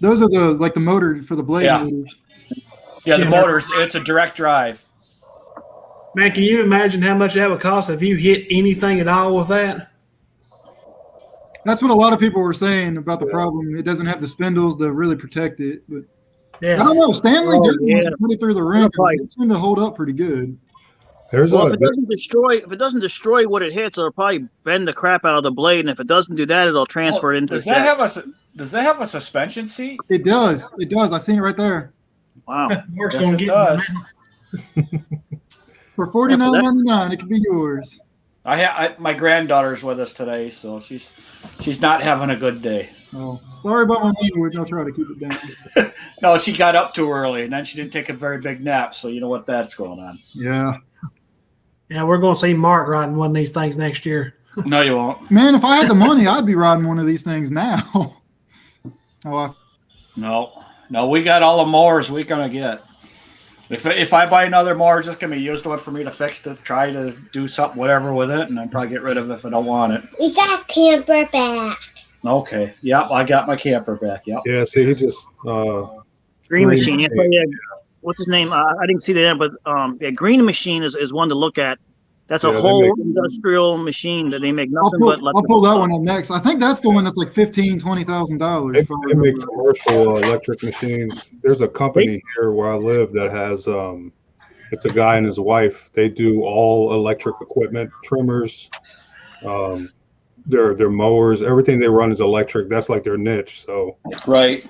Those are the motor for the blade Yeah. motors. Yeah, the Yeah. motors. It's a direct drive. Man, can you imagine how much that would cost if you hit anything at all with that? That's what a lot of people were saying about the problem. It doesn't have the spindles to really protect it. But I Yeah. don't know. Stanley Oh, did yeah. put it through the ring. Right. It seemed to hold up pretty good. There's Well, a if it doesn't destroy what it hits, it'll probably bend the crap out of the blade, and if it doesn't do that, it'll transfer it into Does the that deck. have a suspension seat? It does. It does. I seen it right there. Wow. Mark's Yes, gonna it get does. For $49.99, it could be yours. My granddaughter's with us today, so she's not having a good day. Oh, sorry about my language. I'll try to keep it down. No, she got up too early, and then she didn't take a very big nap, so you know what that's going on. Yeah. Yeah, we're going to see Mark riding one of these things next year. No, you won't. Man, if I had the money, I'd be riding one of these things now. No, we got all the mowers we're gonna get. If I buy another mower, it's just gonna be used one for me to fix to try to do something, whatever with it, and then probably get rid of it if I don't want it. We got camper back. Okay. Yep, I got my camper back. Yep. yeah. See, he just Green Green Machine. Yeah, Machine. yeah. What's his name? I didn't see that, but yeah, Green Machine is one to look at. That's a Yeah, they whole make- industrial machine that they make I'll nothing pull, but I'll electric. pull that one up next. I think that's the one that's like $15,000-$20,000. they make commercial electric machines. There's a company here where I live that has it's a guy and his wife. They do all electric equipment, trimmers, their mowers, everything they run is electric. That's like their niche. So Right.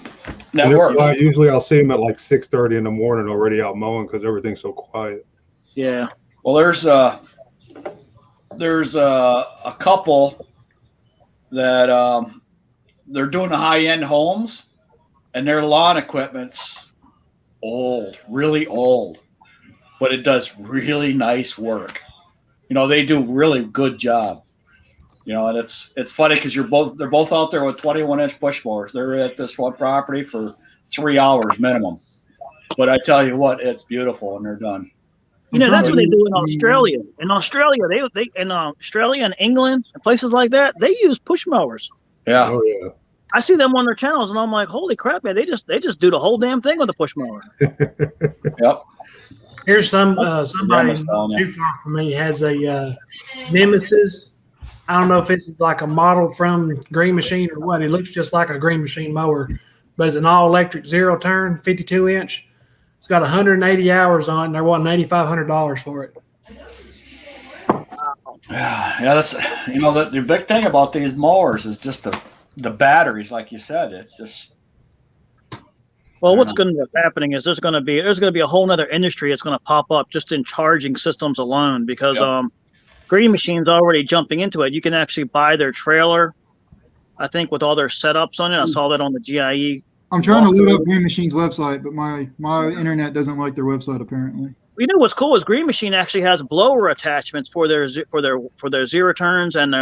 That and works. usually I'll see them at like 6:30 in the morning already out mowing because everything's so quiet. Yeah. Well, there's a couple that they're doing the high-end homes, and their lawn equipment's old, really old, but it does really nice work. You know, they do really good job. You know, and it's funny because they're both out there with 21-inch bush mowers. They're at this one property for 3 hours minimum. But I tell you what, it's beautiful when they're done. You know, that's what they do in Australia. In Australia, they in Australia and England and places like that, they use push mowers. Yeah. Oh yeah. I see them on their channels, and I'm like, holy crap, man! They just do the whole damn thing with a push mower. Yep. Here's somebody Yeah, not too far from me has a Nemesis. I don't know if it's like a model from Green Machine or what. It looks just like a Green Machine mower, but it's an all-electric zero-turn, 52-inch. It's got 180 hours on it, and they're wanting $8,500 for it. Yeah, that's the big thing about these mowers is just the batteries, like you said. It's just Well, what's going to be happening is there's going to be a whole nother industry that's going to pop up just in charging systems alone because Yep. Green Machine's already jumping into it. You can actually buy their trailer I think with all their setups on it. I saw that on the GIE. I'm trying to load up Green Machine's website, but my internet doesn't like their website apparently. You know what's cool is Green Machine actually has blower attachments for their zero turns and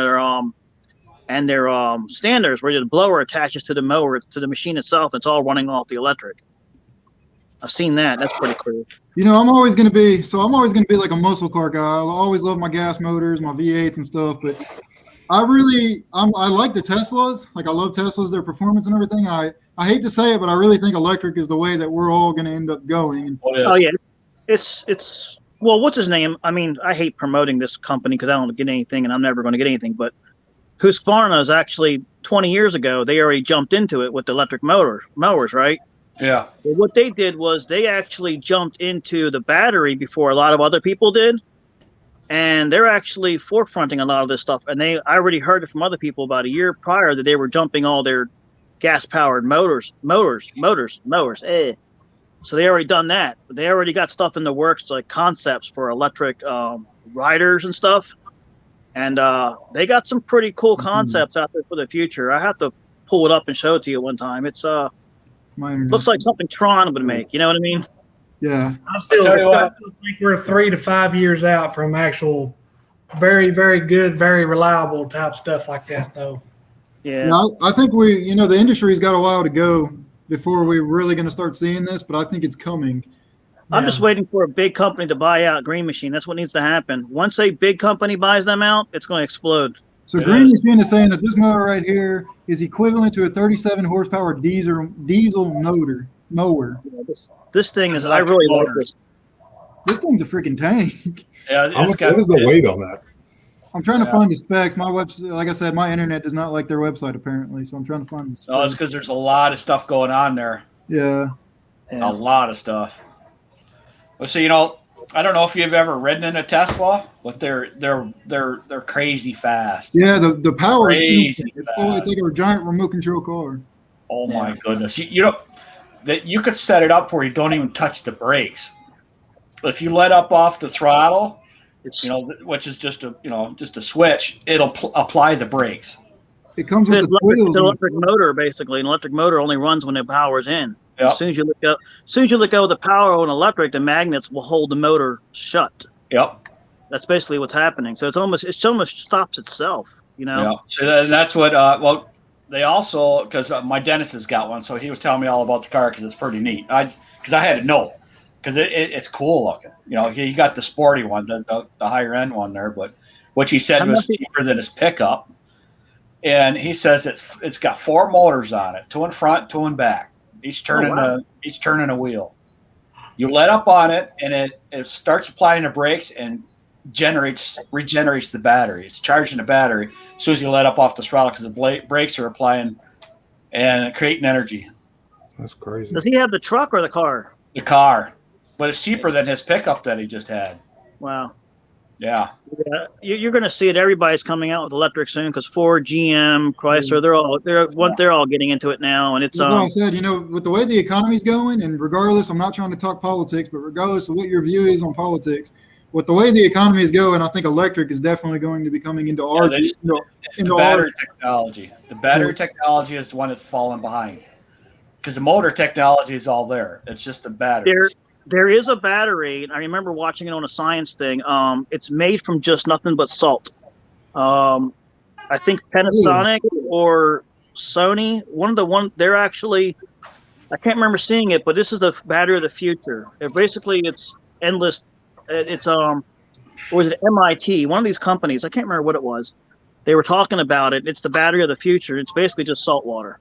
their standards, where the blower attaches to the mower to the machine itself. It's all running off the electric. I've seen that. That's pretty cool. You know, I'm always gonna be like a muscle car guy. I always love my gas motors, my V8s and stuff, but I like the Teslas. Like I love Teslas, their performance and everything. I hate to say it, but I really think electric is the way that we're all gonna end up going. Oh yeah, it's well, what's his name? I mean, I hate promoting this company because I don't get anything, and I'm never going to get anything. But Husqvarna is actually 20 years ago. They already jumped into it with the electric mowers, right? Yeah. Well, what they did was they actually jumped into the battery before a lot of other people did, and they're actually forefronting a lot of this stuff. And I already heard it from other people about a year prior that they were jumping all their gas-powered motors. So they already done that. They already got stuff in the works, like concepts for electric riders and stuff. And they got some pretty cool concepts out there for the future. I have to pull it up and show it to you one time. It's looks like something Tron would make. You know what I mean? Yeah. I still think we're 3 to 5 years out from actual very, very good, very reliable type stuff like that, though. Yeah. I think the industry's got a while to go before we're really going to start seeing this, but I think it's coming. I'm just waiting for a big company to buy out Green Machine. That's what needs to happen. Once a big company buys them out, it's going to explode. So Green Machine is saying that this mower right here is equivalent to a 37 horsepower diesel mower. Yeah, this thing is, I really like this. This thing's a freaking tank. Yeah, what is the weight on that? I'm trying to find the specs. My website, like I said, my internet does not like their website apparently, so I'm trying to find the specs. No, it's because there's a lot of stuff going on there. Yeah. A lot of stuff. Well, so I don't know if you've ever ridden in a Tesla, but they're crazy fast. Yeah, the power is crazy. It's like a giant remote control car. Oh my goodness! You could set it up where you don't even touch the brakes. If you let up off the throttle, which is just a switch, it'll apply the brakes. It comes with the wheels. It's an electric motor, basically. An electric motor only runs when the power's in. Yep. As soon as you let go of the power on electric, the magnets will hold the motor shut. Yep. That's basically what's happening. So it almost stops itself. Yeah. So that's what. They also, because my dentist has got one, so he was telling me all about the car because it's pretty neat. Because I had to know, because it's cool looking. He got the sporty one, the higher end one there, but what he said was cheaper than his pickup. And he says it's got 4 motors on it, 2 in front, 2 in back. Each turning a wheel. You let up on it, and it starts applying the brakes and regenerates the battery. It's charging the battery as soon as you let up off the throttle because the brakes are applying and creating energy. That's crazy. Does he have the truck or the car? The car, but it's cheaper than his pickup that he just had. Wow. Yeah. You're going to see it. Everybody's coming out with electric soon because Ford, GM, Chrysler, they're all getting into it now, and it's. That's what I said. With the way the economy's going, and regardless, I'm not trying to talk politics, but regardless of what your view is on politics, with the way the economy is going, I think electric is definitely going to be coming into our. It's the battery technology. The battery technology is the one that's falling behind, because the motor technology is all there. It's just the battery. There is a battery. I remember watching it on a science thing. It's made from just nothing but salt. I think Panasonic or Sony, they're actually, I can't remember seeing it, but this is the battery of the future. It's endless. It's or was it MIT? One of these companies, I can't remember what it was. They were talking about it. It's the battery of the future. It's basically just salt water.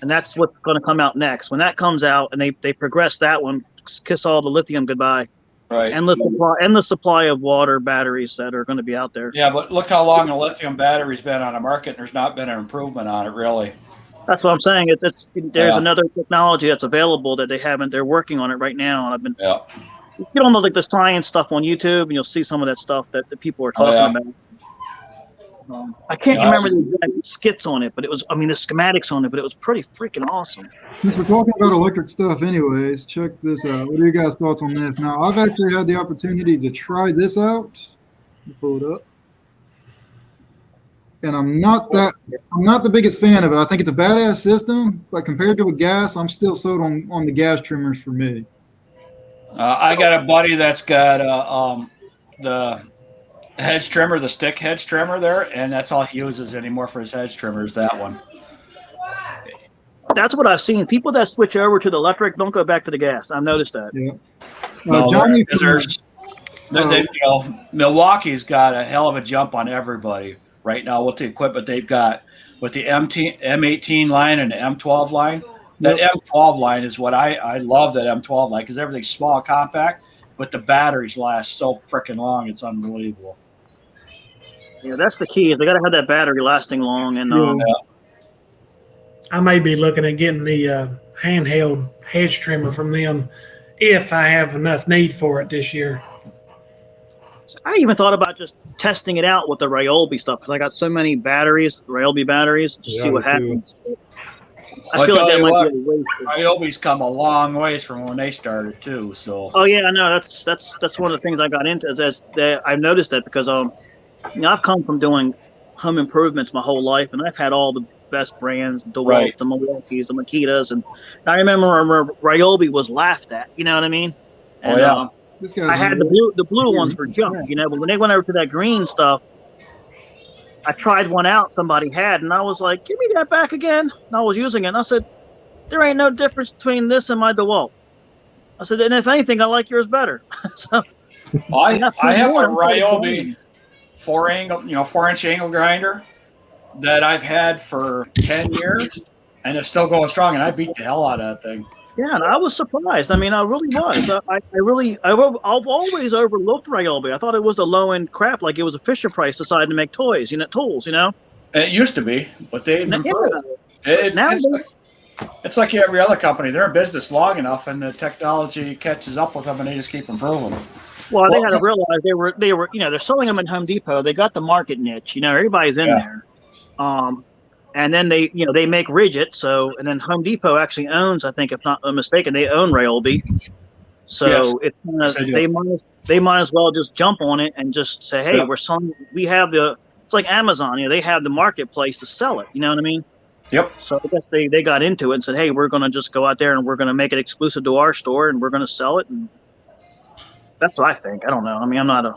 And that's what's going to come out next. When that comes out and they progress that one, kiss all the lithium goodbye. Right. Endless supply of water batteries that are going to be out there. Yeah, but look how long the lithium battery's been on the market, and there's not been an improvement on it, really. That's what I'm saying. There's another technology that's available that they're working on it right now. And I've been, you don't know, like the science stuff on YouTube, and you'll see some of that stuff that the people are talking about. I can't remember the exact skits on it, but the schematics on it, but it was pretty freaking awesome. Since we're talking about electric stuff anyways, check this out. What are you guys' thoughts on this? Now, I've actually had the opportunity to try this out. Let me pull it up. and I'm not the biggest fan of it. I think it's a badass system, but compared to a gas, I'm still sold on the gas trimmers for me. I got a buddy that's got the hedge trimmer, the stick hedge trimmer there, and that's all he uses anymore for his hedge trimmer is that one. That's what I've seen. People that switch over to the electric don't go back to the gas. I've noticed that. Yeah. Johnny, Milwaukee's got a hell of a jump on everybody right now with the equipment they've got with the M18 line and the M12 line. That M12 line is what I love, that M12 line, because everything's small, compact, but the batteries last so freaking long. It's unbelievable. Yeah, that's the key. Is they got to have that battery lasting long. And I may be looking at getting the handheld hedge trimmer from them if I have enough need for it this year. I even thought about just testing it out with the Ryobi stuff because I got so many batteries, Ryobi batteries, to see what happens. I feel like that might be a waste. Ryobi's come a long ways from when they started too. So. Oh yeah, I know. That's one of the things I got into. I've noticed that because I've come from doing home improvements my whole life, and I've had all the best brands, DeWalt, the Milwaukees, the Makitas, and I remember Ryobi was laughed at. You know what I mean? And, I had the blue ones for junk, but when they went over to that green stuff, I tried one out somebody had, and I was like, give me that back again. And I was using it, and I said, there ain't no difference between this and my DeWalt. I said, and if anything, I like yours better. So I have a Ryobi 4-inch angle grinder that I've had for 10 years, and it's still going strong, and I beat the hell out of that thing. Yeah, and I was surprised. I mean, I really was. I've always overlooked Ryobi. I thought it was the low end crap, like it was a Fisher Price decided to make tools. And it used to be, but they've improved. It's like every other company. They're in business long enough, and the technology catches up with them, and they just keep improving. Well, they had to realize they were they're selling them in Home Depot. They got the market niche. Everybody's in there. And then they make Ridgit. So, and then Home Depot actually owns, I think, if not mistaken, they own Ryobi. So it's they might as well just jump on it and just say, hey, we're selling. We have it's like Amazon. They have the marketplace to sell it. You know what I mean? Yep. So I guess they got into it and said, hey, we're going to just go out there and we're going to make it exclusive to our store and we're going to sell it. And that's what I think. I don't know. I mean, I'm not a.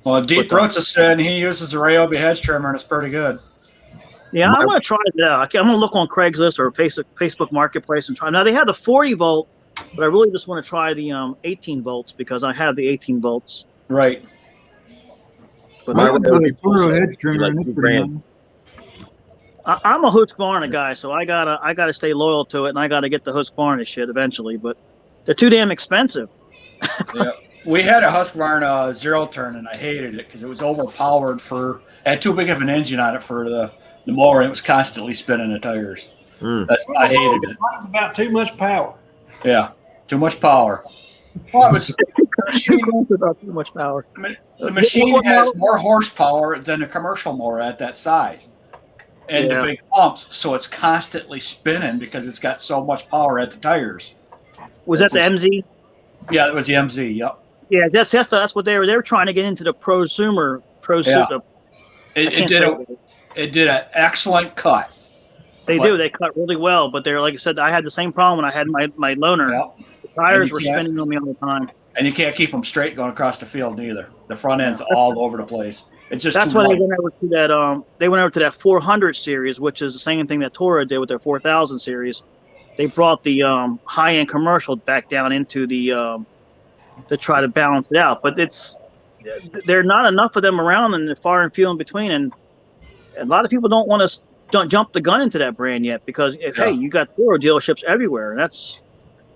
Well, Deep Roots is saying he uses a Ryobi hedge trimmer and it's pretty good. Yeah, I'm going to try it out. I'm going to look on Craigslist or Facebook Marketplace and try. Now, they have the 40 volt, but I really just want to try the 18 volts because I have the 18 volts. Right. But My hedge trimmer. I'm a Husqvarna guy, so I gotta stay loyal to it, and I gotta get the Husqvarna shit eventually. But they're too damn expensive. Yeah. We had a Husqvarna zero turn, and I hated it because it was overpowered it had too big of an engine on it for the mower, and it was constantly spinning the tires. I hated it. It's about too much power. Yeah, too much power. Well, about too much power. I mean, the machine has more horsepower than a commercial mower at that size, and the big pumps, so it's constantly spinning because it's got so much power at the tires. Was that the MZ? Yeah, it was the MZ. Yep. Yeah, that's what they were trying to get into the prosumer. It did an excellent cut. They cut really well, but they're like I said, I had the same problem when I had my loaner. Yep. The tires were spinning on me all the time. And you can't keep them straight going across the field neither. The front end's all over the place. It's just that's why they went over to that. They went over to that 400 series, which is the same thing that Toro did with their 4000 series. They brought the high-end commercial back down into the to try to balance it out. But there are not enough of them around, and they're far and few in between. And a lot of people don't jump the gun into that brand yet because hey, you got Toro dealerships everywhere. And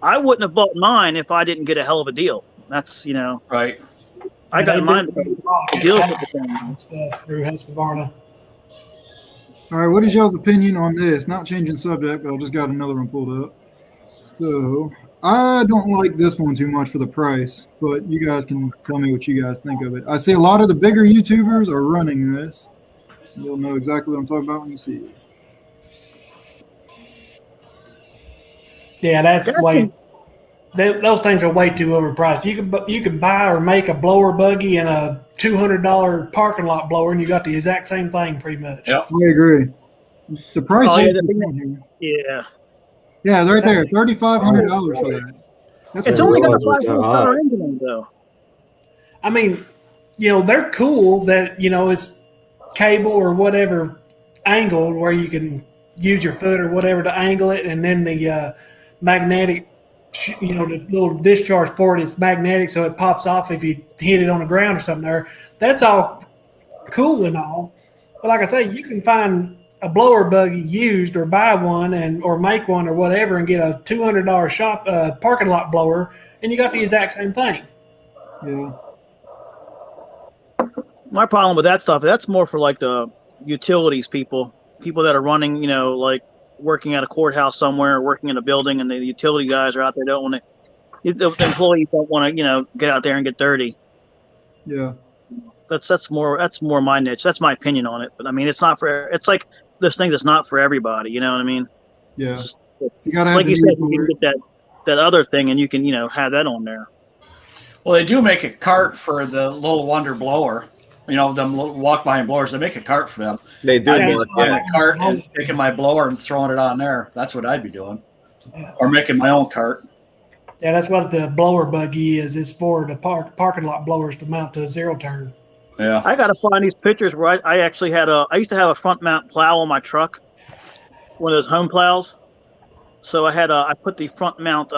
I wouldn't have bought mine if I didn't get a hell of a deal. That's right. I got mine stuff through Husqvarna. All right, what is y'all's opinion on this? Not changing subject, but I just got another one pulled up. So I don't like this one too much for the price, but you guys can tell me what you guys think of it. I see a lot of the bigger YouTubers are running this. You'll know exactly what I'm talking about when you see it. Yeah, that's way. Those things are way too overpriced. You could buy or make a blower buggy and a $200 parking lot blower, and you got the exact same thing pretty much. Yep. I agree. The price. Oh, yeah, is the thing yeah. yeah, right there, $3,500 for that. That's It's Yeah, only got a it was that 5 high. horsepower engine on it, though. I mean, they're cool that, it's cable or whatever angled where you can use your foot or whatever to angle it. And then the magnetic, the little discharge port is magnetic. So it pops off if you hit it on the ground or something there. That's all cool and all. But like I say, you can find a blower buggy used or buy one or make one or whatever and get a $200 shop parking lot blower, and you got the exact same thing. Yeah. My problem with that stuff, that's more for like the utilities people that are running, like working at a courthouse somewhere, working in a building, and the utility guys are out there. Don't want to. The employees don't want to, get out there and get dirty. Yeah. That's more my niche. That's my opinion on it. But I mean, it's like this thing that's not for everybody. You know what I mean? Yeah. Just, You gotta have like the you said, need you for can it. get that other thing, and you can have that on there. Well, they do make a cart for the little Wonder blower. Them little walk behind blowers. They make a cart for them. They do. I'd be Mark, buying yeah. a cart and taking my blower and throwing it on there. That's what I'd be doing. Yeah. Or making my own cart. Yeah, that's what the blower buggy is. It's for the parking lot blowers to mount to a zero turn. Yeah. I got to find these pictures where I actually I used to have a front mount plow on my truck, one of those home plows. So I put the front mount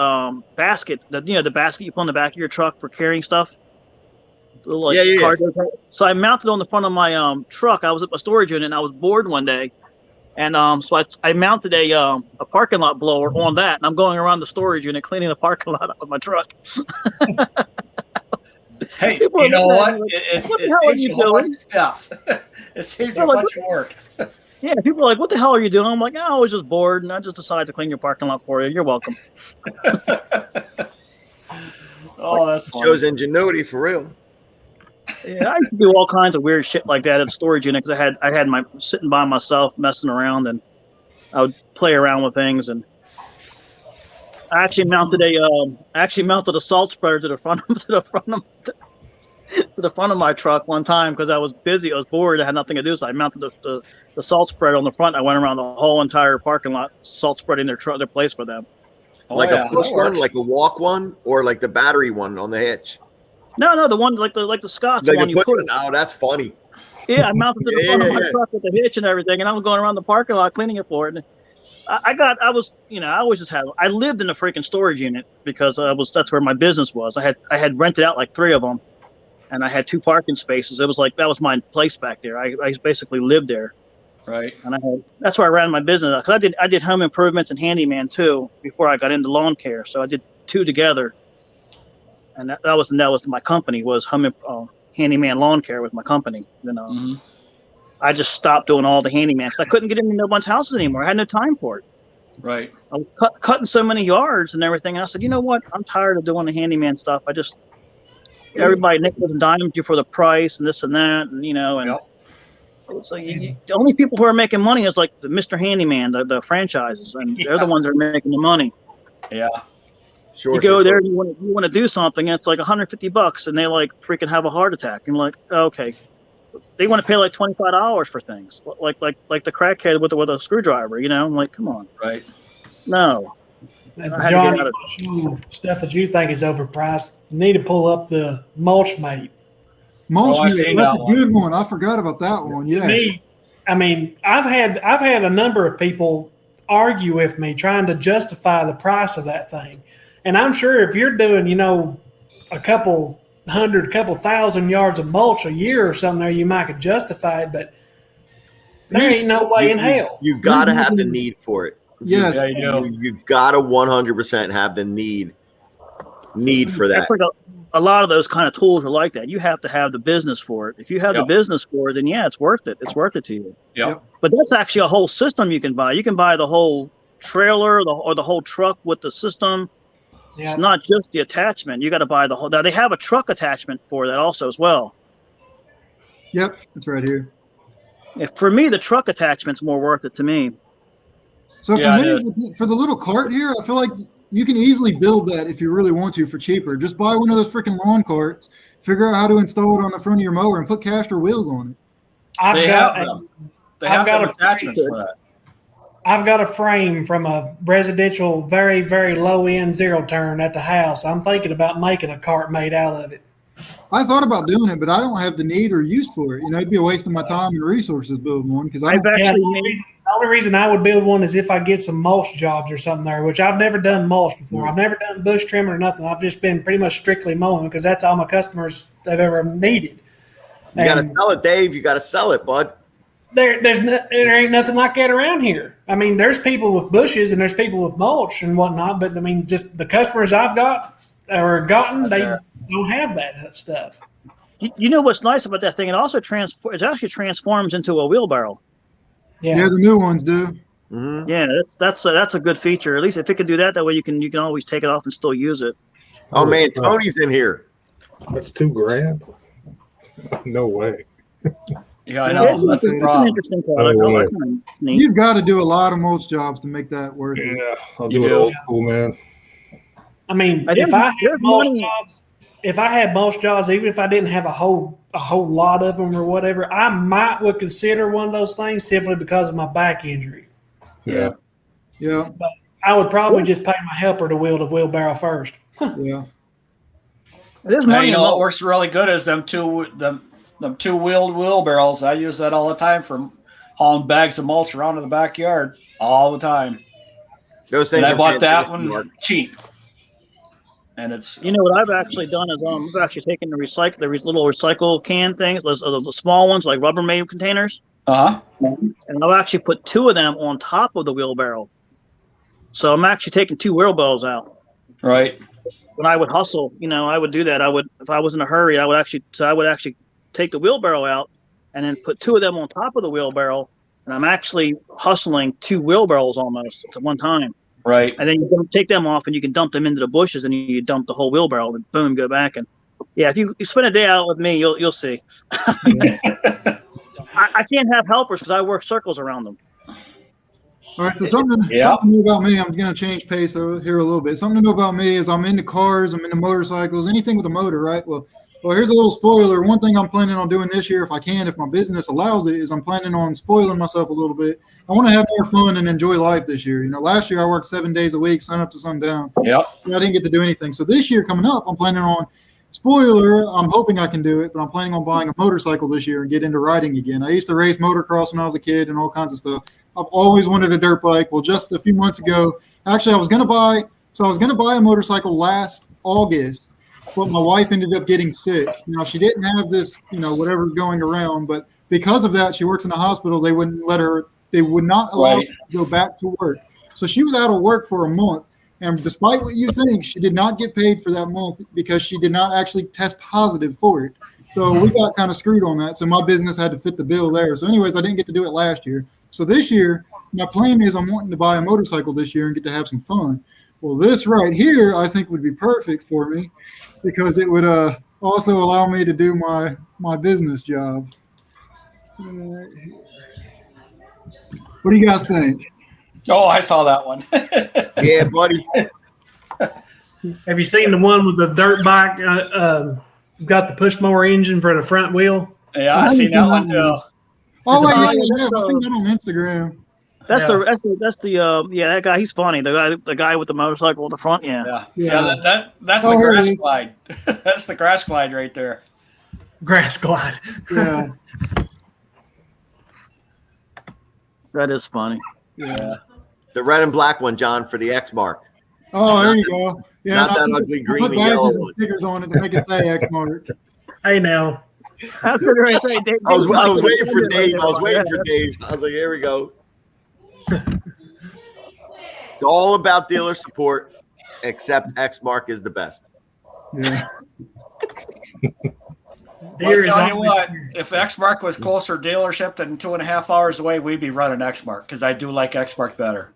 basket, the basket you put on the back of your truck for carrying stuff. Little, Yeah. cargo. So I mounted on the front of my truck. I was at my storage unit and I was bored one day. And so I mounted a parking lot blower on that, and I'm going around the storage unit cleaning the parking lot out with my truck. Hey, People you know are what? like, It what the hell are saves you you a whole bunch doing? of steps. It saves you They're a like, bunch of work. Yeah, people are like, "What the hell are you doing?" I'm like, "I was just bored, and I just decided to clean your parking lot for you. You're welcome." Oh, that's funny. Shows ingenuity for real. Yeah, I used to do all kinds of weird shit like that at the storage unit because I had my sitting by myself messing around, and I would play around with things. And I actually mounted a salt spreader to the front of my truck one time because I was busy. I was bored. I had nothing to do, so I mounted the salt spreader on the front. I went around the whole entire parking lot, salt spreading their place for them. Like yeah, a push that one, works. like a walk one, or like the battery one on the hitch. No, the one like the Scott's Like one a you push put. one. Oh, that's funny. Yeah, I mounted to the Yeah, front of yeah, my yeah. truck with the hitch and everything, and I was going around the parking lot cleaning it for it. And I lived in a freaking storage unit because that's where my business was. I had rented out like 3 of them, and I had 2 parking spaces. It was like that was my place back there. I basically lived there, Right. and that's where I ran my business. Because I did home improvements and handyman too before I got into lawn care. So I did 2 together, and that was my company was handyman lawn care with my company. Then Mhm. I just stopped doing all the handyman because I couldn't get into no one's houses anymore. I had no time for it. Right. I was cutting so many yards and everything. And I said, you know what? I'm tired of doing the handyman stuff. Everybody nickels and dimes you for the price and this and that, and Yep. so the only people who are making money is like the Mr. Handyman, the franchises, and they're the ones that are making the money. Yeah. Sure. You go there and you want to do something, and it's like $150, and they like freaking have a heart attack. And like, okay, they want to pay like $25 for things, like the crackhead with a screwdriver. I'm like, come on, Right. no. And I had to Johnny, get out stuff that you think is overpriced, you need to pull up the Mulch Mate. Mulch Oh, I Mate, seen that's that a good one. I forgot about that one. Yeah. Me, I mean, I've had a number of people argue with me trying to justify the price of that thing. And I'm sure if you're doing, a couple thousand yards of mulch a year or something there, you might could justify it, but there ain't no way in hell. You gotta have the need for it. Yes. Yeah, you do. You gotta 100% have the need for that. That's like a lot of those kind of tools are like that. You have to have the business for it. If you have the Yep. business for it, then yeah, it's worth it. It's worth it to you. Yep. But that's actually a whole system you can buy. You can buy the whole trailer or the whole truck with the system. Yeah. It's not just the attachment. You got to buy the whole. Now they have a truck attachment for that also as well. Yep. It's right here. For me, the truck attachment's more worth it to me. So Yeah, for me, for the little cart here, I feel like you can easily build that if you really want to for cheaper. Just buy one of those freaking lawn carts, figure out how to install it on the front of your mower, and put caster wheels on it. They have them. They have them attachments for that. I've got a frame from a residential, very, very low end zero turn at the house. I'm thinking about making a cart made out of it. I thought about doing it, but I don't have the need or use for it. You know, it'd be a waste of my time and resources building one because I've actually the only reason I would build one is if I get some mulch jobs or something there, which I've never done mulch before. I've never done bush trimming or nothing. I've just been pretty much strictly mowing because that's all my customers have ever needed. You got to sell it, Dave. You got to sell it, bud. There ain't nothing like that around here. I mean, there's people with bushes and there's people with mulch and whatnot, but I mean, just the customers I've got or gotten, they don't have that stuff. You know what's nice about that thing? It also actually transforms into a wheelbarrow. Yeah, the new ones do. Mm-hmm. Yeah, that's a good feature. At least if it could do that way you can always take it off and still use it. Oh man, Tony's in here. That's $2,000. No way. Yeah, I know. That's the It's an problem. interesting product. Oh, I like boy. it. You've got to do a lot of mulch jobs to make that worth it. Yeah, I'll You do it do. old school, man. I mean, There's if I had mulch jobs, even if I didn't have a whole lot of them or whatever, I would consider one of those things simply because of my back injury. Yeah. Yeah, But I would probably just pay my helper to wheel the wheelbarrow first. yeah. There's Now, money you in know what mulch. works really good is them two-wheeled wheelbarrows. I use that all the time for hauling bags of mulch around in the backyard all the time. Those things And I are bought that fantastic, one Mark. cheap. And it's You know what I've actually done is I've actually taken the little recycle can things, the small ones like Rubbermaid containers, and and I've actually put 2 of them on top of the wheelbarrow. So I'm actually taking 2 wheelbarrows out. right. When I would hustle, I would do that. If I was in a hurry, I would actually take the wheelbarrow out and then put 2 of them on top of the wheelbarrow, and I'm actually hustling 2 wheelbarrows almost at one time. Right. And then you take them off and you can dump them into the bushes, and you dump the whole wheelbarrow and boom, go back. And yeah, if you spend a day out with me, you'll see. I can't have helpers because I work circles around them. All right, so something new about me. I'm going to change pace here a little bit. Something new about me is I'm into cars, I'm into motorcycles, anything with a motor, right? Well, here's a little spoiler. One thing I'm planning on doing this year, if I can, if my business allows it, is I'm planning on spoiling myself a little bit. I want to have more fun and enjoy life this year. Last year I worked 7 days a week, sun up to sundown. Yep. I didn't get to do anything. So this year coming up, I'm planning on, spoiler, I'm hoping I can do it, but I'm planning on buying a motorcycle this year and get into riding again. I used to race motocross when I was a kid and all kinds of stuff. I've always wanted a dirt bike. Well, just a few months ago, actually, I was going to buy a motorcycle last August, but my wife ended up getting sick. She didn't have this, whatever's going around, but because of that, she works in a hospital. They would not allow her to go back to work. So she was out of work for a month. And despite what you think, she did not get paid for that month because she did not actually test positive for it. So we got kind of screwed on that. So my business had to fit the bill there. So anyways, I didn't get to do it last year. So this year, my plan is I'm wanting to buy a motorcycle this year and get to have some fun. Well, this right here, I think would be perfect for me because it would also allow me to do my business job. What do you guys think? Oh, I saw that one. Yeah, buddy. Have you seen the one with the dirt bike? It's got the push mower engine for the front wheel. Yeah, I seen that one too. Oh, wait, It's a- I've seen that on Instagram. That's that guy. He's funny. The guy with the motorcycle at the front. Yeah. That's Oh, the grass really? glide. That's the grass glide right there. Grass glide. Yeah. That is funny. Yeah. The red and black one, John, for the X mark. Oh, there you go. Yeah, Not and that I ugly put green and badges yellow and one. stickers on it to make it say X mark. Hey, now. I was going to say, Dave, I was waiting for Dave. Dave. I was waiting for Dave. I was like, here we go. It's all about dealer support, except X mark is the best. Yeah. I'll tell you what, if Xmark was closer dealership than 2.5 hours away, we'd be running Xmark because I do like Xmark better.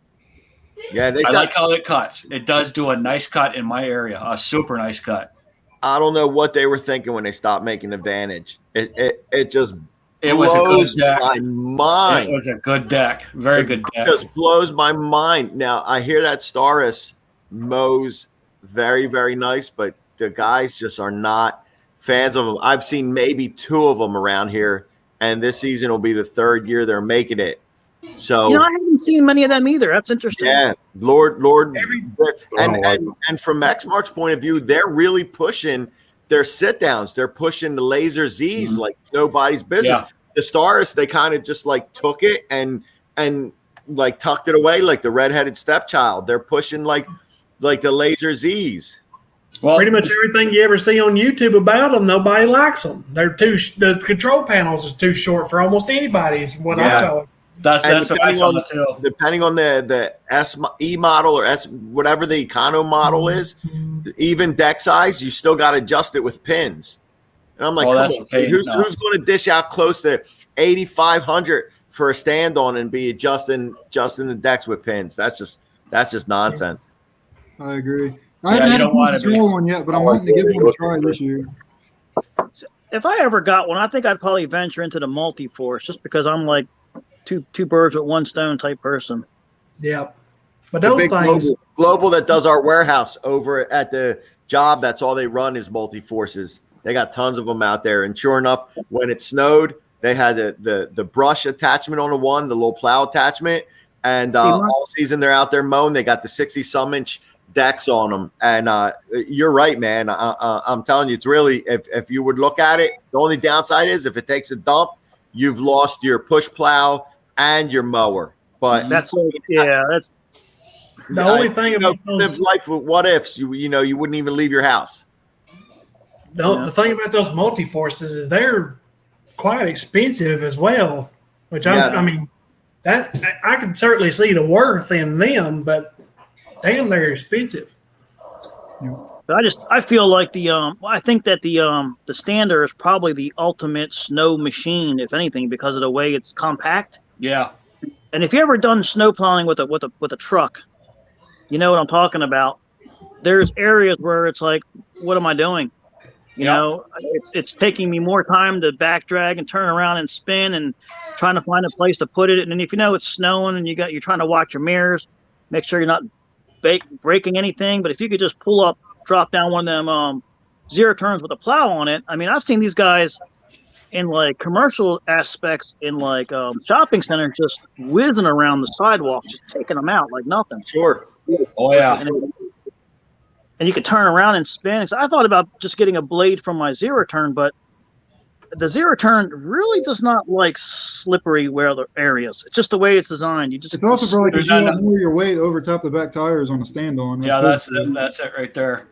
Yeah, I like how it cuts. It does do a nice cut in my area, a super nice cut. I don't know what they were thinking when they stopped making Advantage. It just It was a blows good deck. my mind. It was a good deck, very good deck. Just blows my mind. Now I hear that Staris mows very, very nice, but the guys just are not fans of them. I've seen maybe 2 of them around here, and this season will be the 3rd year they're making it. So I haven't seen many of them either. That's interesting. yeah, Lord, and from Exmark's point of view, they're really pushing their sit downs. They're pushing the Laser Z's like nobody's business. Yeah. The Stars, they kind of just like took it and like tucked it away like the redheaded stepchild. They're pushing like the Laser Z's. Well, Pretty much everything you ever see on YouTube about them, nobody likes them. The control panels is too short for almost anybody. Is what I know. That's what I saw too. Depending on the E model or S, whatever the Econo model is, even deck size, you still got to adjust it with pins. And I'm like, who's going to dish out close to 8,500 for a stand on and be adjusting the decks with pins? That's just nonsense. I agree. I haven't had a chance to try one yet, but I'm wanting to give one a try this year. If I ever got one, I think I'd probably venture into the multi-force just because I'm like two birds with one stone type person. Yeah. But those big things. Global that does our warehouse over at the job, that's all they run is multi-forces. They got tons of them out there. And sure enough, when it snowed, they had the brush attachment on the one, the little plow attachment. And all season they're out there mowing. They got the 60-some inch decks on them. And you're right, man. I'm telling you, it's really, if you would look at it, the only downside is if it takes a dump, you've lost your push plow and your mower. But that's the only thing about live life with what ifs. You wouldn't even leave your house. The thing about those multi-forces is they're quite expensive as well, which I mean, that I can certainly see the worth in them, but damn, they're expensive. I feel like I think that the Stander is probably the ultimate snow machine, if anything, because of the way it's compact. Yeah. And if you ever done snow plowing with a truck, you know what I'm talking about. There's areas where it's like, what am I doing? You know, it's taking me more time to back drag and turn around and spin and trying to find a place to put it. And then if you know it's snowing and you're trying to watch your mirrors, make sure you're not breaking anything. But if you could just drop down one of them zero turns with a plow on it. I mean, I've seen these guys in like commercial aspects in like shopping centers just whizzing around the sidewalk, just taking them out like nothing. Sure. Oh yeah. And you could turn around and spin. So I thought about just getting a blade from my zero turn, but the zero turn really does not like slippery weather areas. It's just the way it's designed. It's also probably because you don't move your weight over top the back tires on a stand-on. Yeah, that's it right there.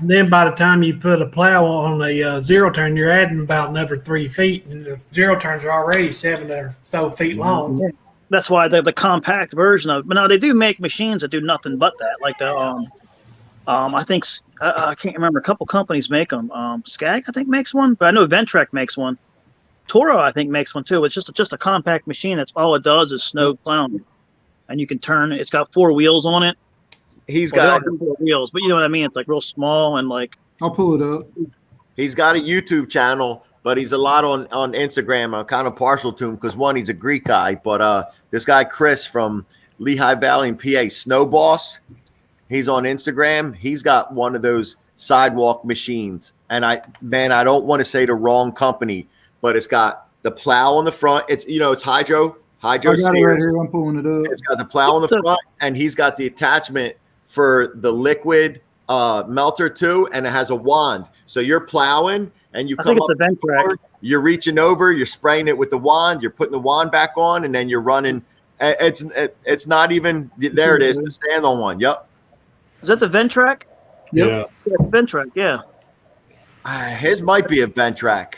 And then by the time you put a plow on a zero turn, you're adding about another 3 feet, and the zero turns are already 7 or so feet long. Yeah. That's why the compact version of it. But now they do make machines that do nothing but that, like the I think I can't remember. A couple companies make them. Skag, I think, makes one, but I know Ventrek makes one. Toro, I think, makes one too. It's just a compact machine. That's all it does is snow plowing, and you can turn. It's got 4 wheels on it. He's got 4 wheels, but you know what I mean. It's like real small and like. I'll pull it up. He's got a YouTube channel, but he's a lot on Instagram. I'm kind of partial to him because one, he's a Greek guy, but this guy Chris from Lehigh Valley in PA, Snow Boss. He's on Instagram. He's got one of those sidewalk machines. And I don't want to say the wrong company, but it's got the plow on the front. It's hydro I got it steer. right here. I'm pulling it up. It's got the plow on the front, and he's got the attachment for the liquid melter too, and it has a wand. So you're plowing and you I come think up, it's a Ventrek. you're reaching over, you're spraying it with the wand, you're putting the wand back on, and then you're running. It's not even there. It is the stand on one. Yep. Is that the Ventrek? Yeah. Yeah, it's Ventrek. Yeah. His might be a Ventrac.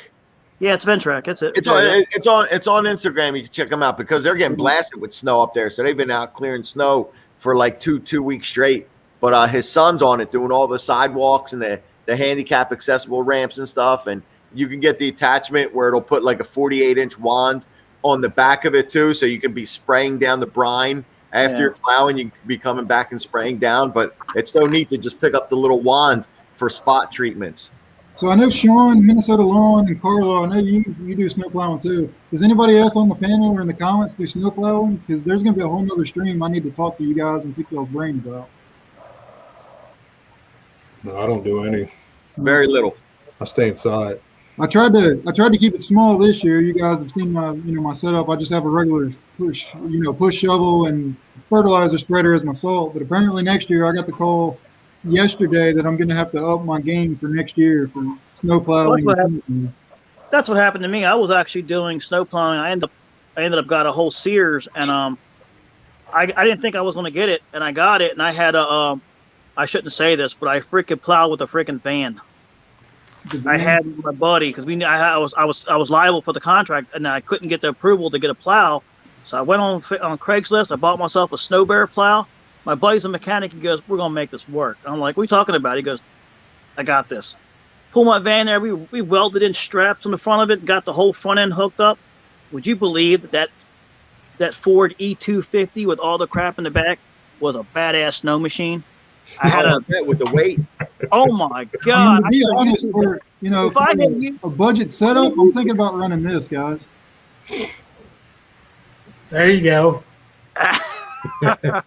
Yeah, it's Ventrek. That's it. It's on Instagram. You can check them out because they're getting blasted with snow up there. So they've been out clearing snow for like two weeks straight. But his son's on it doing all the sidewalks and the handicap accessible ramps and stuff. And you can get the attachment where it'll put like a 48-inch wand on the back of it too, so you can be spraying down the brine. After you're plowing, you can be coming back and spraying down, but it's so neat to just pick up the little wand for spot treatments. So I know Sean, Minnesota Lawn, and Carlo, I know you do snow plowing too. Does anybody else on the panel or in the comments do snow plowing? Because there's going to be a whole nother stream I need to talk to you guys and pick y'all's brains out. No, I don't do any. Very little. I stay inside. I tried to keep it small this year. You guys have seen my setup. I just have a regular push shovel and fertilizer spreader as my salt. But apparently next year I got the call yesterday that I'm going to have to up my game for next year for snow plowing. That's what happened to me. I was actually doing snow plowing. I ended up got a whole Sears, and I didn't think I was going to get it, and I got it, and I had I shouldn't say this, but I freaking plowed with a freaking van. I had my buddy because I was liable for the contract, and I couldn't get the approval to get a plow, so I went on Craigslist. I bought myself a Snow Bear plow. My buddy's a mechanic. He goes, "We're gonna make this work." I'm like, "What are you talking about?" He goes, "I got this." Pull my van there. We welded in straps on the front of it, got the whole front end hooked up. Would you believe that Ford E250 with all the crap in the back was a badass snow machine? I had with the weight. Oh my God! To be honest, for a budget setup, I'm thinking about running this, guys. There you go.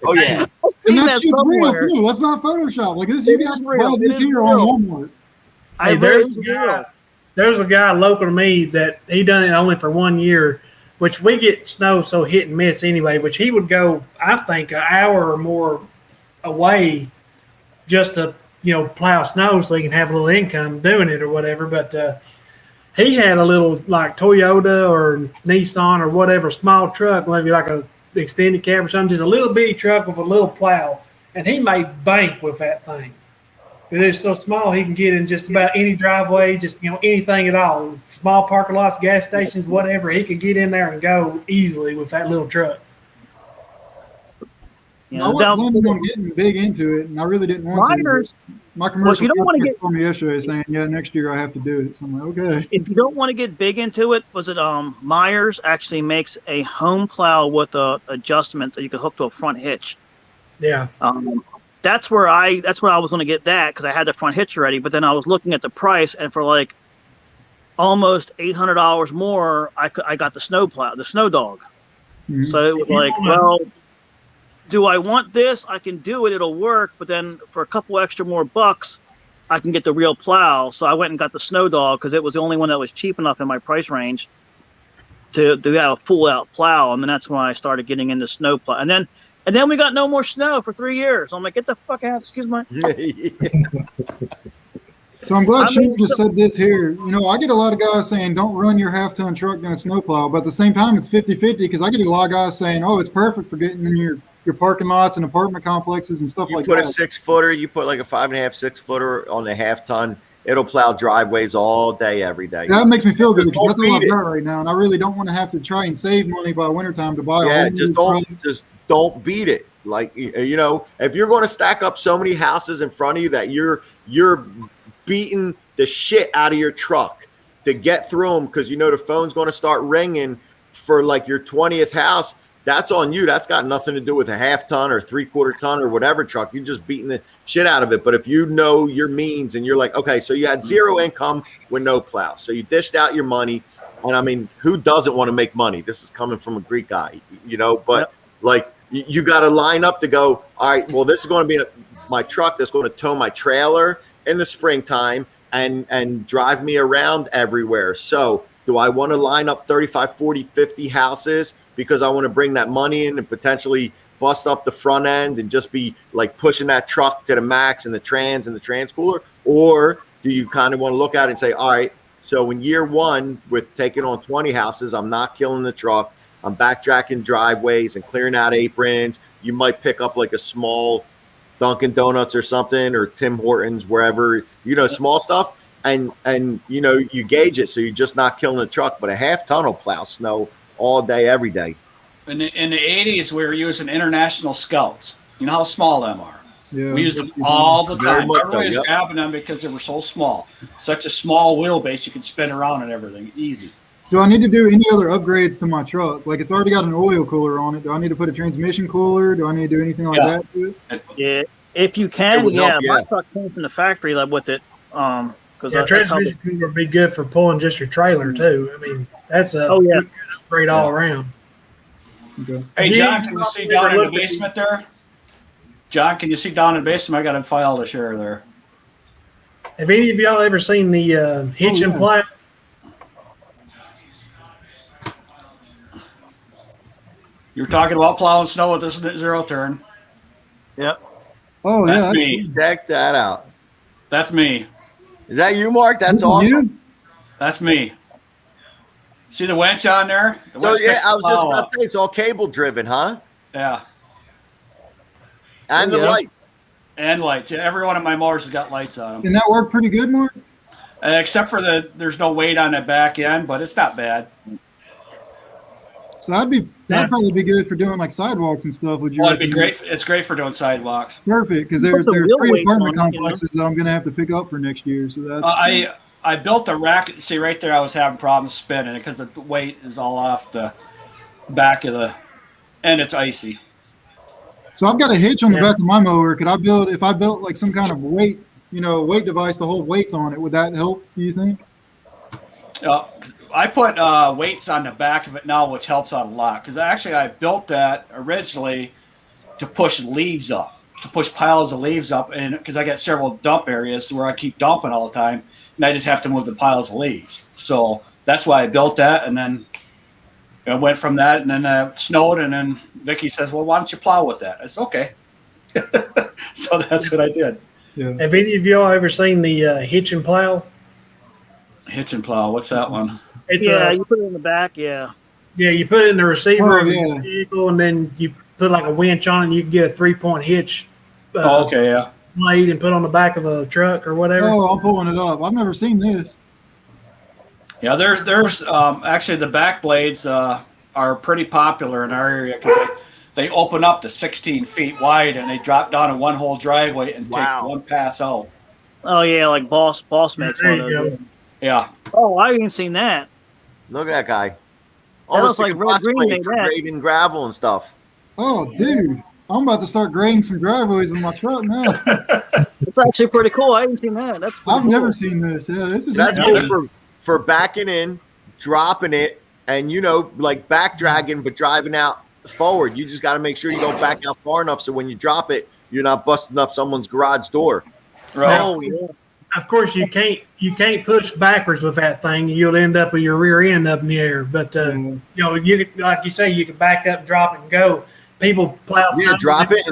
Oh yeah, I've seen And that shit's real somewhere. too. That's not Photoshop. Like this, you It guys is real. buy this It is here real. on Walmart. Hey, there's a guy local to me that he done it only for 1 year, which we get snow so hit and miss anyway, which he would go, I think, an hour or more away just to, plow snow so he can have a little income doing it or whatever. But he had a little like Toyota or Nissan or whatever small truck, maybe like a extended cab or something, just a little bitty truck with a little plow. And he made bank with that thing. It's so small he can get in just about any driveway, just anything at all. Small parking lots, gas stations, whatever. He could get in there and go easily with that little truck. I wasn't planning on getting big into it, and I really didn't want to. My commercial customer told me yesterday saying, "Yeah, next year I have to do it." So I'm like, "Okay." If you don't want to get big into it, Myers actually makes a home plow with a adjustment that you can hook to a front hitch. Yeah. That's where I was going to get that because I had the front hitch already. But then I was looking at the price, and for like almost $800 more, I got the snow plow, the Snow Dog. Mm-hmm. So it was like, well, do I want this? I can do it; it'll work. But then for a couple extra more bucks, I can get the real plow. So I went and got the Snow Dog because it was the only one that was cheap enough in my price range to have a full out plow. And then that's when I started getting into snow plow. And then we got no more snow for 3 years. I'm like, get the fuck out. Excuse me. So I'm glad Sheep just said this here. I get a lot of guys saying, don't run your half-ton truck down a snowplow. But at the same time, it's 50-50 because I get a lot of guys saying, oh, it's perfect for getting in your parking lots and apartment complexes and stuff like that. You put a 6-footer, you put like a 5.5, 6-footer on the half-ton. It'll plow driveways all day, every day. That makes me feel good because that's all I've got right now. And I really don't want to have to try and save money by wintertime to buy a whole just don't beat it. Like, if you're going to stack up so many houses in front of you that you're beating the shit out of your truck to get through them because the phone's going to start ringing for like your 20th house, that's on you. That's got nothing to do with a half-ton or 3/4 ton or whatever truck. You're just beating the shit out of it. But if you know your means and you're like, okay, so you had zero income with no plow, so you dished out your money. And I mean, who doesn't want to make money? This is coming from a Greek guy, but like you got to line up to go, all right, well, this is going to be my truck that's going to tow my trailer in the springtime and drive me around everywhere. So do I want to line up 35, 40, 50 houses because I want to bring that money in and potentially bust up the front end and just be like pushing that truck to the max and the trans and the transcooler? Or do you kind of want to look at it and say, all right, so in year one with taking on 20 houses, I'm not killing the truck. I'm backtracking driveways and clearing out aprons. You might pick up like a small Dunkin' Donuts or something, or Tim Hortons, wherever, small stuff. And you gauge it. So you're just not killing the truck, but a half-ton will plow snow all day, every day. In the 80s, we were using International Scouts. You know how small them are. Yeah. We used them all the time. Everybody was grabbing them because they were so small. Such a small wheelbase, you could spin around and everything. Easy. Do I need to do any other upgrades to my truck? Like, it's already got an oil cooler on it. Do I need to put a transmission cooler? Do I need to do anything like that to it? Yeah, if you can, my truck came from the factory with it. Transmission cooler would be good for pulling just your trailer too. I mean, that's a good upgrade all around. Okay. Hey, John, can you see down in the basement there? John, can you see down in the basement? I got a file to share there. Have any of y'all ever seen the hitch and plow? You're talking about plowing snow with this zero turn. Yep. Oh, That's yeah. me. Check that out. That's me. Is that you, Mark? That's You? awesome. That's me. See the winch on there? The So winch yeah, picks I the was just plow about up. to say it's all cable driven, huh? Yeah. And the Yeah. lights. And lights. Yeah, every one of my motors has got lights on them. Can that work pretty good, Mark? Except for there's no weight on the back end, but it's not bad. So that'd probably be good for doing like sidewalks and stuff. Would you? Well, it'd be recommend? great. It's great for doing sidewalks. Perfect, because Put there's some wheel 3 weights apartment on it, you know? complexes that I'm gonna have to pick up for next year. So that's I built a rack. See right there, I was having problems spinning it because the weight is all off the back of the, and it's icy. so I've got a hitch on the Yeah. back of my mower. Could I build if I built like some kind of weight device to hold weights on it? Would that help? Do you think? I put weights on the back of it now, which helps out a lot. Because actually, I built that originally to push leaves up, to push piles of leaves up, and because I got several dump areas where I keep dumping all the time, and I just have to move the piles of leaves. So that's why I built that, and then it went from that, and then it snowed, and then Vicky says, "Well, why don't you plow with that?" I said, "Okay." So that's what I did. Yeah. Have any of y'all ever seen the hitch and plow? Hitch and plow. What's that one? It's Yeah, you put it in the back. Yeah. you put it in the receiver Oh, of yeah. your vehicle, and then you put like a winch on it, and you can get a 3-point hitch Oh, okay, yeah. blade and put on the back of a truck or whatever. Oh, I'm pulling it up. I've never seen this. Yeah, there's actually the back blades are pretty popular in our area because they open up to 16 feet wide and they drop down in one whole driveway and Wow. take one pass out. Oh yeah, like Boss makes There one of you those. go. Yeah, Oh, I haven't seen that. Look at that guy. looks Almost like like a Red box Green blade made for that. grading gravel and stuff. Oh, dude, I'm about to start grading some driveways in my truck now. It's actually pretty cool. I haven't seen that. That's pretty I've cool. never seen this. Yeah, this is So that's Yeah, good there's- for backing in, dropping it, and like back dragging, but driving out forward. You just got to make sure you don't back out far enough so when you drop it, you're not busting up someone's garage door. right. Oh yeah. Of course, you can't push backwards with that thing. You'll end up with your rear end up in the air. But you like you say, you can back up, drop it, and go. People plow Yeah, snow. drop it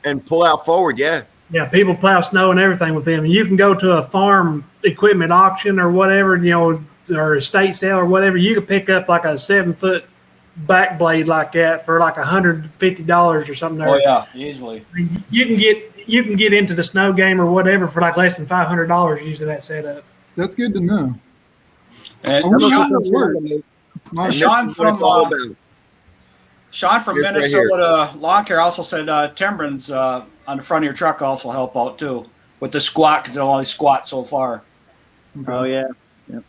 and pull out forward. Yeah. Yeah, people plow snow and everything with them. You can go to a farm equipment auction or whatever, or estate sale or whatever. You can pick up like a 7-foot back blade like that for like $150 or something. Oh yeah, easily. You can get into the snow game or whatever for like less than $500 using that setup. That's good to know. And I wonder Sean, how that works. My- And Sean this is what it's from, all about. Sean from Here's right here. Minnesota Lawn Care also said timbrins on the front of your truck also help out too with the squat because they'll only squat so far. Oh yeah. Yeah.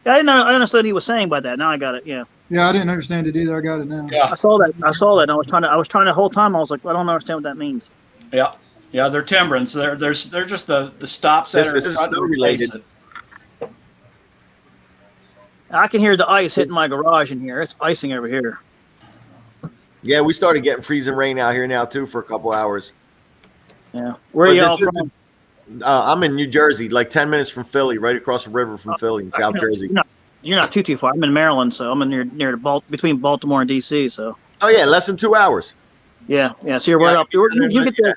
I didn't understand what he was saying by that. Now I got it. Yeah. Yeah, I didn't understand it either. I got it now. Yeah, I saw that. And I was trying the whole time. I was like, I don't understand what that means. yeah, yeah. They're timbrins. They're just the stops that This are is front snow to replace related. it. I can hear the ice hitting my garage in here. It's icing over here. Yeah, we started getting freezing rain out here now too for a couple hours. Yeah. Where But y'all this from? I'm in New Jersey, like 10 minutes from Philly, right across the river from Philly in South Jersey. You're not too far. I'm in Maryland, so I'm in near between Baltimore and DC. So Oh yeah, less than 2 hours. yeah. So you're right Yeah, up.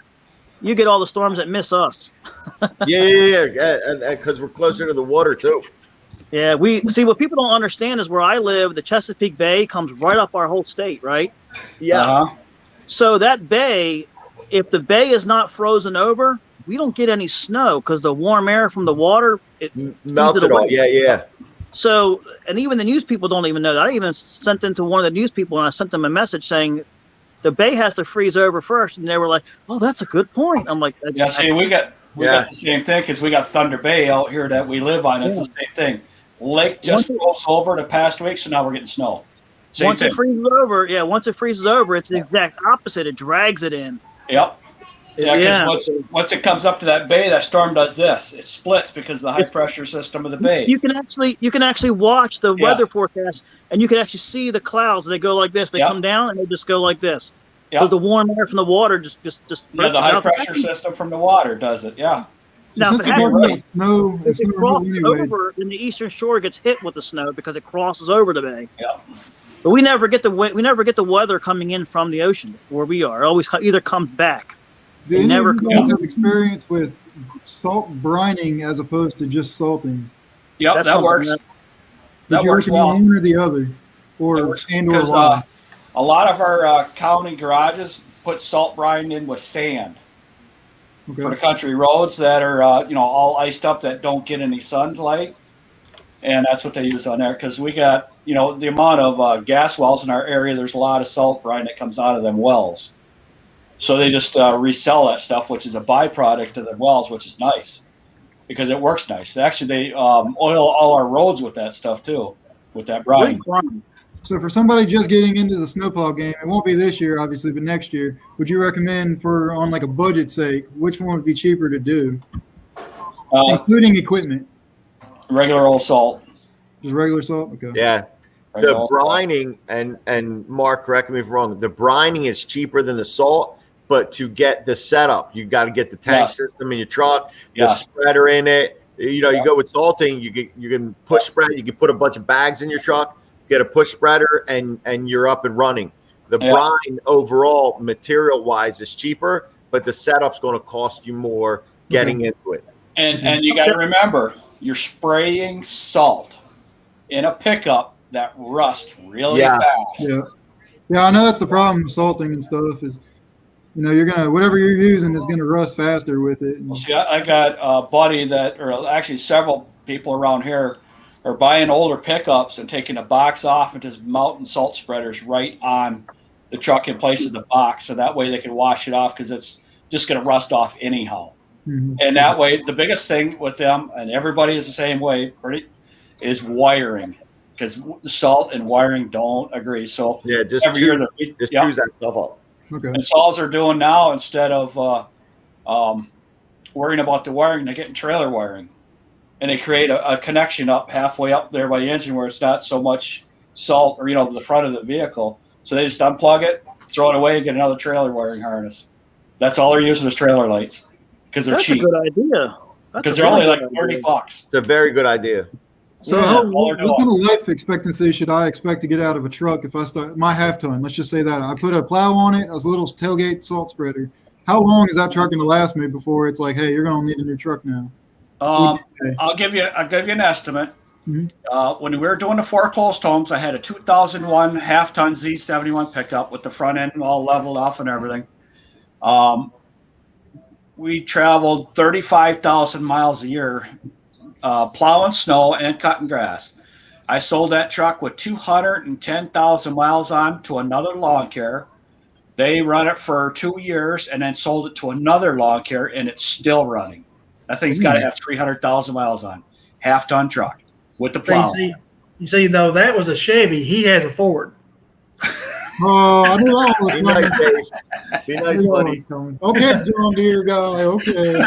You get all the storms that miss us. Yeah, because we're closer to the water too. Yeah, we see what people don't understand is where I live, the Chesapeake Bay comes right up our whole state, right? Yeah. Uh-huh. So that bay, if the bay is not frozen over, we don't get any snow because the warm air from the water Melts it all. away. Yeah. So, and even the news people don't even know that. I even sent into one of the news people and I sent them a message saying the bay has to freeze over first, and they were like, "Oh, that's a good point." I'm like, Yeah, see, we got the same thing because we got Thunder Bay out here that we live on. It's the same thing. Lake just froze over the past week, so now we're getting snow. Same once thing. it freezes over, it's the exact opposite. It drags it in. Yep. Yeah, because Yeah. once it comes up to that bay, that storm does this. It splits because of the high pressure system of the bay. You can actually watch the weather forecast, and you can actually see the clouds. They go like this. They come down, and they just go like this. Because the warm air from the water just Yeah, the high pressure system from the water does it. Yeah. Now, if it Since we're happens, talking about snow and if snow it crosses anyway, over, then the eastern shore gets hit with the snow because it crosses over the bay. Yeah. But we never get the weather coming in from the ocean where we are. It always either comes back. do It any never of you guys comes. have experience with salt brining as opposed to just salting? Yep, That's that something works. Would That you works recommend well. one or the other, or Because why? a lot of our county garages put salt brine in with sand for the Okay. country roads that are all iced up that don't get any sunlight, and that's what they use on there. Because we got the amount of gas wells in our area. There's a lot of salt brine that comes out of them wells, so they just resell that stuff, which is a byproduct of the wells, which is nice because it works nice. Actually, they oil all our roads with that stuff too, with that brine. Which one? So for somebody just getting into the snowplow game, it won't be this year, obviously, but next year, would you recommend on like a budget sake, which one would be cheaper to do, including equipment? Regular old salt. Just regular salt? Okay. Yeah. Regular The old salt. brining, and Mark, correct me if I'm wrong, the brining is cheaper than the salt, but to get the setup, you got to get the tank Yes. system in your truck, the Yes. spreader in it. You go with salting, you can push spread, you can put a bunch of bags in your truck, get a push spreader, and you're up and running. The brine overall, material wise, is cheaper, but the setup's going to cost you more getting into it. And you got to remember, you're spraying salt in a pickup that rusts really fast. Yeah, I know that's the problem with salting and stuff is, you're gonna whatever you're using is gonna rust faster with it. Well, see, I got a buddy or actually several people around here are buying older pickups and taking the box off and just mounting salt spreaders right on the truck in place of the box, so that way they can wash it off because it's just going to rust off anyhow. Mhm. And that way, the biggest thing with them, and everybody is the same way, is wiring, because the salt and wiring don't agree. So Yeah, just every year, choose that stuff up. Okay. and so all they're doing now, instead of worrying about the wiring, they're getting trailer wiring, and they create a connection up halfway up there by the engine where it's not so much salt or the front of the vehicle. So they just unplug it, throw it away, and get another trailer wiring harness. That's all they're using is trailer lights because they're That's cheap. a good idea. Because they're only like $30. It's a very good idea. So what kind of life expectancy should I expect to get out of a truck if I start my half ton? Let's just say that I put a plow on it, a little tailgate salt spreader. How long is that truck going to last me before it's like, hey, you're going to need a new truck now? I'll give you an estimate. Mm-hmm. When we were doing the foreclosed homes, I had a 2001 half-ton Z71 pickup with the front end all leveled off and everything. We traveled 35,000 miles a year, plowing snow and cutting grass. I sold that truck with 210,000 miles on to another lawn care. They run it for 2 years and then sold it to another lawn care, and it's still running. That thing's got to have 300,000 miles on. Half-ton truck with the plow. You see, though, that was a Chevy. He has a Ford. Oh, I knew that was Be coming. nice, Dave. Be I nice, knew that buddy. was coming. Okay, John Deere guy. Okay.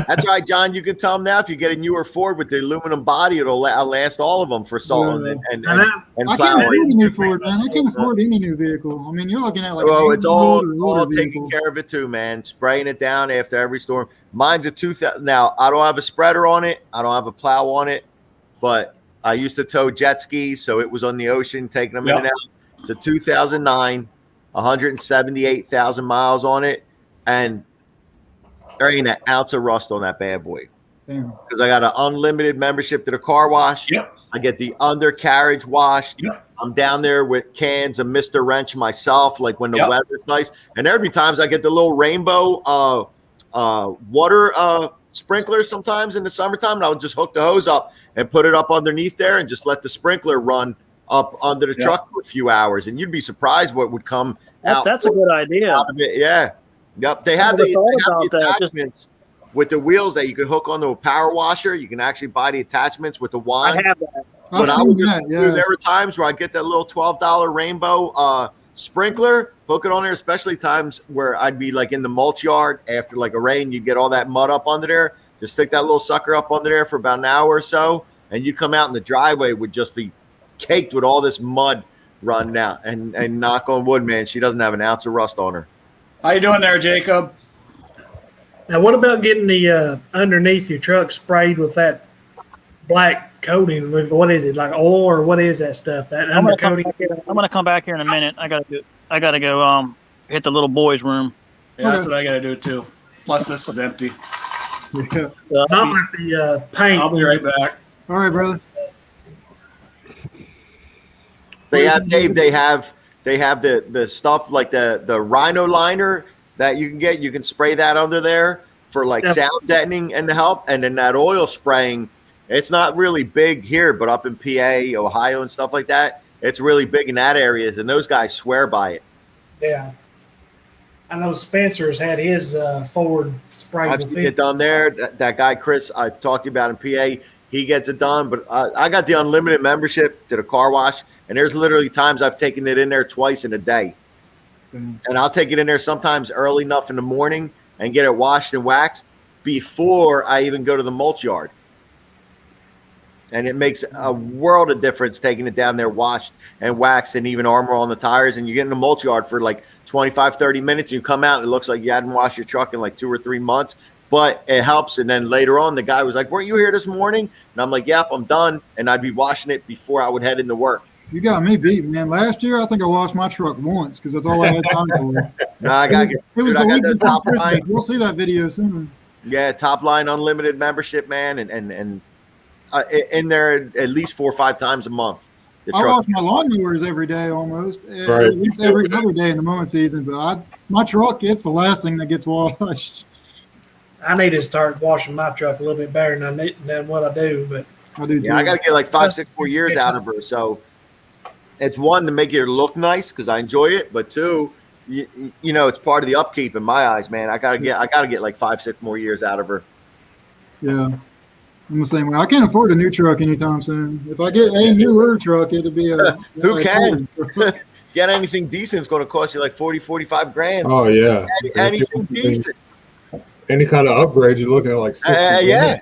That's right, John. You can tell them now if you get a newer Ford with the aluminum body, it'll last all of them for salt and I can't plowing. afford a new Ford, man. I can't afford any new vehicle. I mean, you're looking at like Well, it's all older taking vehicle. care of it too, man. Spraying it down after every storm. Mine's a 2000. Now I don't have a spreader on it. I don't have a plow on it, but I used to tow jet skis, so it was on the ocean, taking them in and out. It's a 2009, 178,000 miles on it, and there ain't an ounce of rust on that bad boy. Damn. Because I got an unlimited membership to the car wash. Yep. I get the undercarriage washed. Yep. I'm down there with cans of Mr. Wrench myself, like when the Yep. weather's nice. And there be times I get the little rainbow water sprinkler sometimes in the summertime, and I would just hook the hose up and put it up underneath there and just let the sprinkler run up under the truck for a few hours. And you'd be surprised what would come out. That's a good idea. Out of it. Yeah. Yep. They have the attachments with the wheels that you can hook onto a power washer. You can actually buy the attachments with the wand. I have that. But I've seen that, yeah. there were times where I'd get that little $12 rainbow sprinkler, hook it on there, especially times where I'd be like in the mulch yard after like a rain, you'd get all that mud up under there. Just stick that little sucker up under there for about an hour or so, and you come out in the driveway would just be caked with all this mud running out. And knock on wood, man, she doesn't have an ounce of rust on her. How you doing there, Jacob? Now, what about getting the underneath your truck sprayed with that black coating? With what is it, like oil or what is that stuff? That I'm undercoating. gonna come back here in a minute. I gotta go hit the little boys' room. Yeah, that's what I got to do too. Plus, this is empty. Yeah. So Not like the paint. I'll be right back. All right, brother. They have Dave. They have the stuff like the Rhino liner that you can get. You can spray that under there for like Yep. sound deadening and the help. And then that oil spraying. It's not really big here, but up in PA, Ohio, and stuff like that, it's really big in that areas. And those guys swear by it. Yeah. I know Spencer's had his forward spray. I've seen it done there. That guy Chris I talked to you about in PA, he gets it done. But I got the unlimited membership to the car wash, and there's literally times I've taken it in there twice in a day. And I'll take it in there sometimes early enough in the morning and get it washed and waxed before I even go to the mulch yard. And it makes a world of difference taking it down there washed and waxed and even armor on the tires. And you get in the mulch yard for like 25, 30 minutes. And you come out and it looks like you hadn't washed your truck in like 2 or 3 months. But it helps. And then later on, the guy was like, weren't you here this morning? And I'm like, yep, I'm done. And I'd be washing it before I would head into work. You got me beat, man. Last year, I think I washed my truck once because that's all I had time for. No, I got It was I the got week the before top Christmas. line. We'll see that video soon. Yeah, top line unlimited membership, man. And in there at least 4 or 5 times a month. The I truck. wash my lawnmowers every day almost. Right. At least every other day in the mowing season. But my truck, it's the last thing that gets washed. I need to start washing my truck a little bit better than what I do. But I do too. Yeah, I got to get like 5, 6 more years out of her. So it's one to make it look nice because I enjoy it, but two, you know, it's part of the upkeep in my eyes, man. I gotta get like 5, 6 more years out of her. Yeah. I'm the same way. I can't afford a new truck anytime soon. If I get a newer truck, it'll be a Who can? Get anything decent is going to cost you like 40, 45 grand. Oh yeah. Anything decent. Any kind of upgrade, you're looking at like 60 Yeah.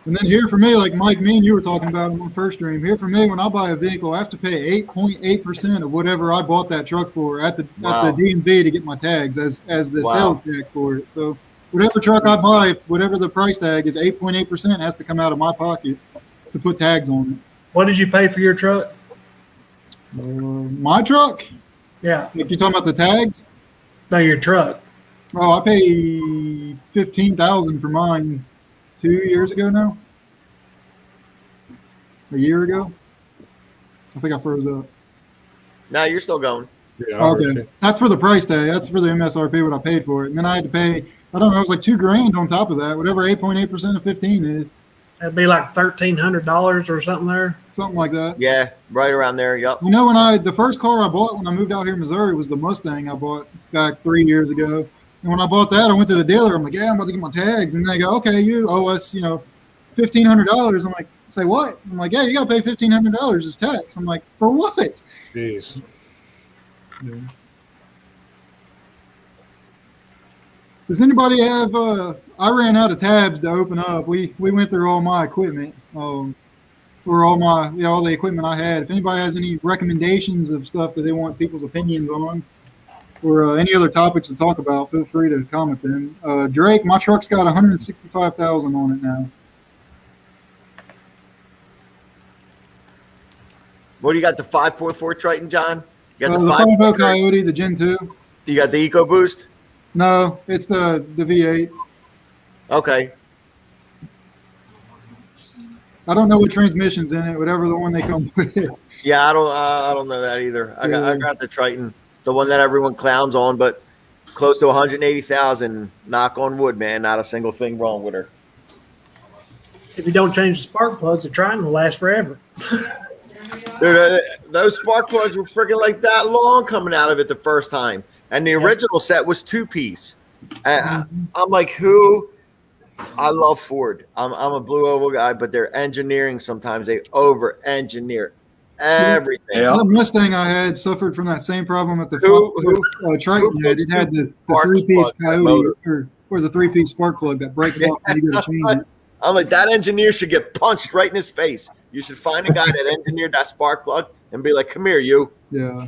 And then here for me, like Mike, me and you were talking about in my first stream. Here for me, when I buy a vehicle, I have to pay 8.8% of whatever I bought that truck for at the DMV to get my tags as the sales tax for it. So whatever truck I buy, whatever the price tag is, 8.8% has to come out of my pocket to put tags on it. what did you pay for your truck? My truck? Yeah. Like you talking about the tags? No, your truck. Oh, I paid $15,000 for mine 2 years ago now. A year ago. I think I froze up. No, you're still going. Yeah, I heard Okay, you. that's for the price tag. That's for the MSRP what I paid for it, and then I had to pay. I don't know. It was like $2,000 on top of that. Whatever 8.8% of 15 is, That'd be like $1,300 or something there. something like that. Yeah, right around there. Yup. You know, the first car I bought when I moved out here in Missouri was the Mustang I bought back 3 years ago. And when I bought that, I went to the dealer. I'm like, yeah, I'm about to get my tags, and they go, okay, you owe us, $1,500. I'm like, say what? I'm like, yeah, you got to pay $1,500 as tax. I'm like, for what? Jeez. Does anybody have? I ran out of tabs to open up. We went through all my equipment, or all my all the equipment I had. If anybody has any recommendations of stuff that they want people's opinions on, or any other topics to talk about, feel free to comment them. Drake, my truck's got 165,000 on it now. What do you got? The 5.4 Triton, John? You got The the 5.0 Coyote, the Gen 2. You got the EcoBoost? No, it's the V8. Okay. I don't know what transmission's in it. Whatever the one they come with. Yeah, I don't know that either. I got the Triton, the one that everyone clowns on, but close to 180,000. Knock on wood, man. Not a single thing wrong with her. If you don't change the spark plugs, the Triton will last forever. Dude, those spark plugs were freaking like that long coming out of it the first time. And the original set was 2-piece. I'm like, who? I love Ford. I'm a Blue Oval guy, but their engineering sometimes they over-engineer everything. The Mustang I had suffered from that same problem at the Triton. It had the 3-piece Coyote or the 3-piece spark plug that breaks off when you go to change it. I'm like, that engineer should get punched right in his face. You should find a guy that engineered that spark plug and be like, come here, you. Yeah.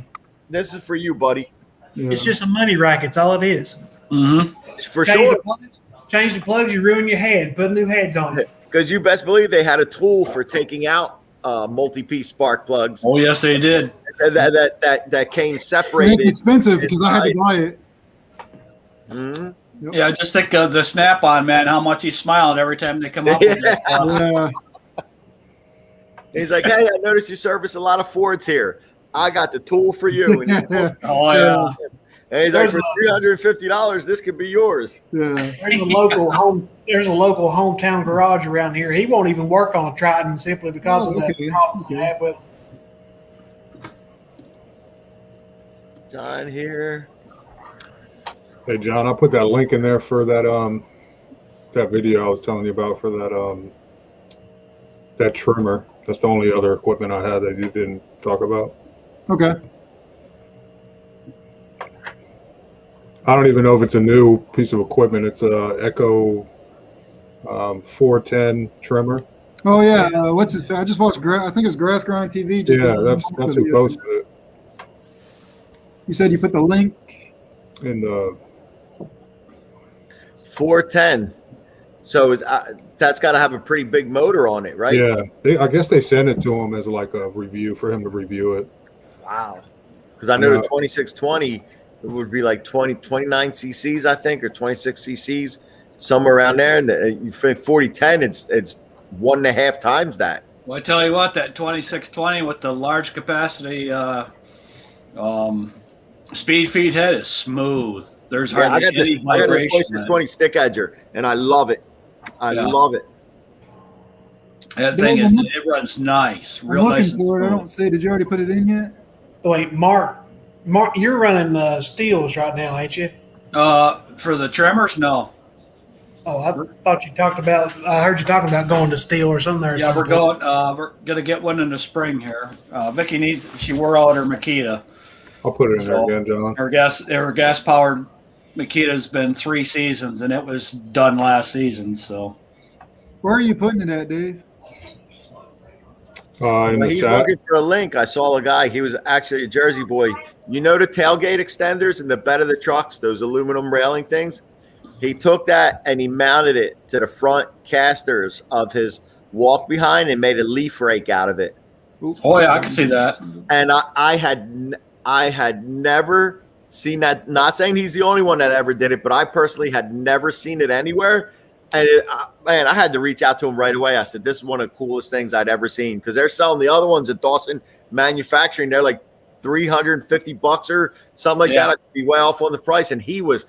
This is for you, buddy. Yeah. It's just a money racket. It's all it is. Mm-hmm. For Change sure. the plugs. Change the plugs. You ruin your head. Put new heads on it. Because you best believe they had a tool for taking out multi-piece spark plugs Oh yes, they did. that came And separated. it's expensive because I had to buy it. Mhm. Yep. Yeah, just think of the Snap-on man. How much he smiled every time they come up with this stuff. Yeah. He's like, hey, I noticed you service a lot of Fords here. I got the tool for you. And, Oh yeah. and he's like, for $350, this could be yours. Yeah. There's a local hometown garage around here. He won't even work on a Triton simply because of the problems I have with it. John here. Hey John, I'll put that link in there for that video I was telling you about for that trimmer. That's the only other equipment I had that you didn't talk about. Okay. I don't even know if it's a new piece of equipment. It's a Echo 410 trimmer. Oh yeah. What's his? I just watched. I think it was Grass Grind TV. Yeah, that's who posted it. You said you put the link in the 410. So that's got to have a pretty big motor on it, right? Yeah, I guess they sent it to him as like a review for him to review it. Wow. Because I know the 2620 would be like 29 cc's, I think, or 26 cc's, somewhere around there. And for 4010, it's 1.5 times that. Well, I tell you what, that 2620 with the large capacity speed feed head is smooth. There's hardly any vibration. I got the 2620 stick edger, and I love it. I love it. That thing it runs nice, real I'm nice. looking for it. I don't see. Did you already put it in yet? Wait, Mark, you're running steels right now, ain't you? For the trimmers, no. Oh, I thought you talked about. I heard you talking about going to steel or something. Yeah, we're going. We're gonna get one in the spring here. Vicky she wore out her Makita. I'll put it in there again, John. Her gas powered Makita's been 3 seasons, and it was done last season. So, where are you putting it at, Dave? He's looking for a link. I saw a guy. He was actually a Jersey boy. You know the tailgate extenders in the bed of the trucks, those aluminum railing things? He took that and he mounted it to the front casters of his walk behind and made a leaf rake out of it. Oh yeah, I can see that. And I had never seen that. Not saying he's the only one that ever did it, but I personally had never seen it anywhere. And man, I had to reach out to him right away. I said, this is one of the coolest things I'd ever seen, because they're selling the other ones at Dawson Manufacturing. They're like $350 or something like that. I'd be way off on the price. And he was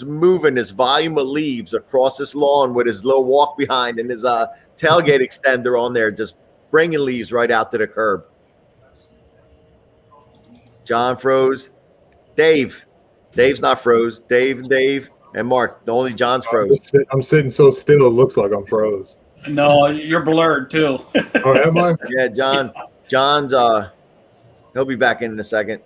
moving his volume of leaves across this lawn with his little walk behind and his tailgate extender on there, just bringing leaves right out to the curb. John froze. Dave's not froze. Dave, and Mark. The only John's froze. I'm sitting so still, it looks like I'm froze. No, you're blurred too. Oh, am I? Yeah, John's he'll be back in a second.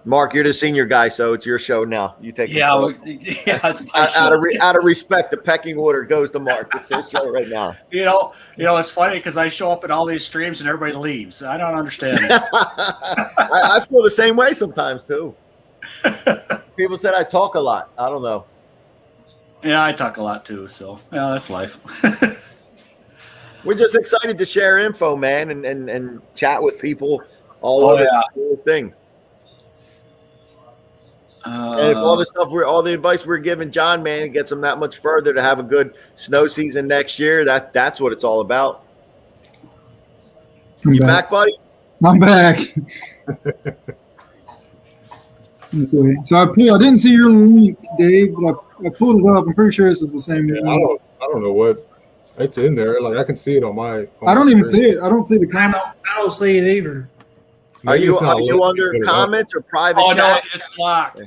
Mark, you're the senior guy, so it's your show now. You take control. It's my show. Out of respect, the pecking order goes to Mark. It's his show right now. You know, it's funny because I show up in all these streams and everybody leaves. I don't understand. I feel the same way sometimes too. People said I talk a lot. I don't know. Yeah, I talk a lot too. So yeah, that's life. We're just excited to share info, man, and chat with people all over the thing. And if all the advice we're giving John, man, it gets him that much further to have a good snow season next year. That's what it's all about. You back, buddy? I'm back. Let's see. So I didn't see your link, Dave, but I pulled it up. I'm pretty sure this is the same. Yeah, I don't know what it's in there. Like I can see it on my. I don't even see it. I don't see the comment. I don't see it either. Are you under comments or private chat? No, it's blocked.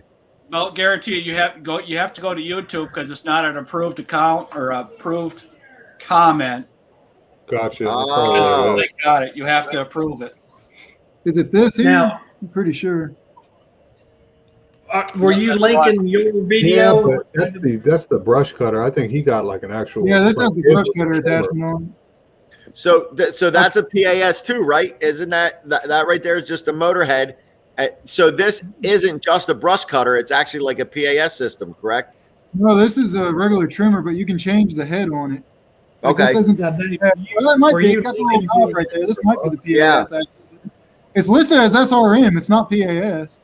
No, guarantee you have to go to YouTube because it's not an approved account or approved comment. Gotcha. They got it. You have to approve it. Is it this here? Now, I'm pretty sure. Were you linking your video? Yeah, but that's the brush cutter. I think he got like an actual. Yeah, this has the brush cutter attachment on. So that's a PAS too, right? Isn't that right there is just a motor head, So this isn't just a brush cutter; it's actually like a PAS system, correct? No, this is a regular trimmer, but you can change the head on it. Like, Okay. This isn't Yeah, well, that might Were be. you It's got the looking little knob to- right there. This might be the Yeah. PAS. Actually. It's listed as SRM. It's not PAS.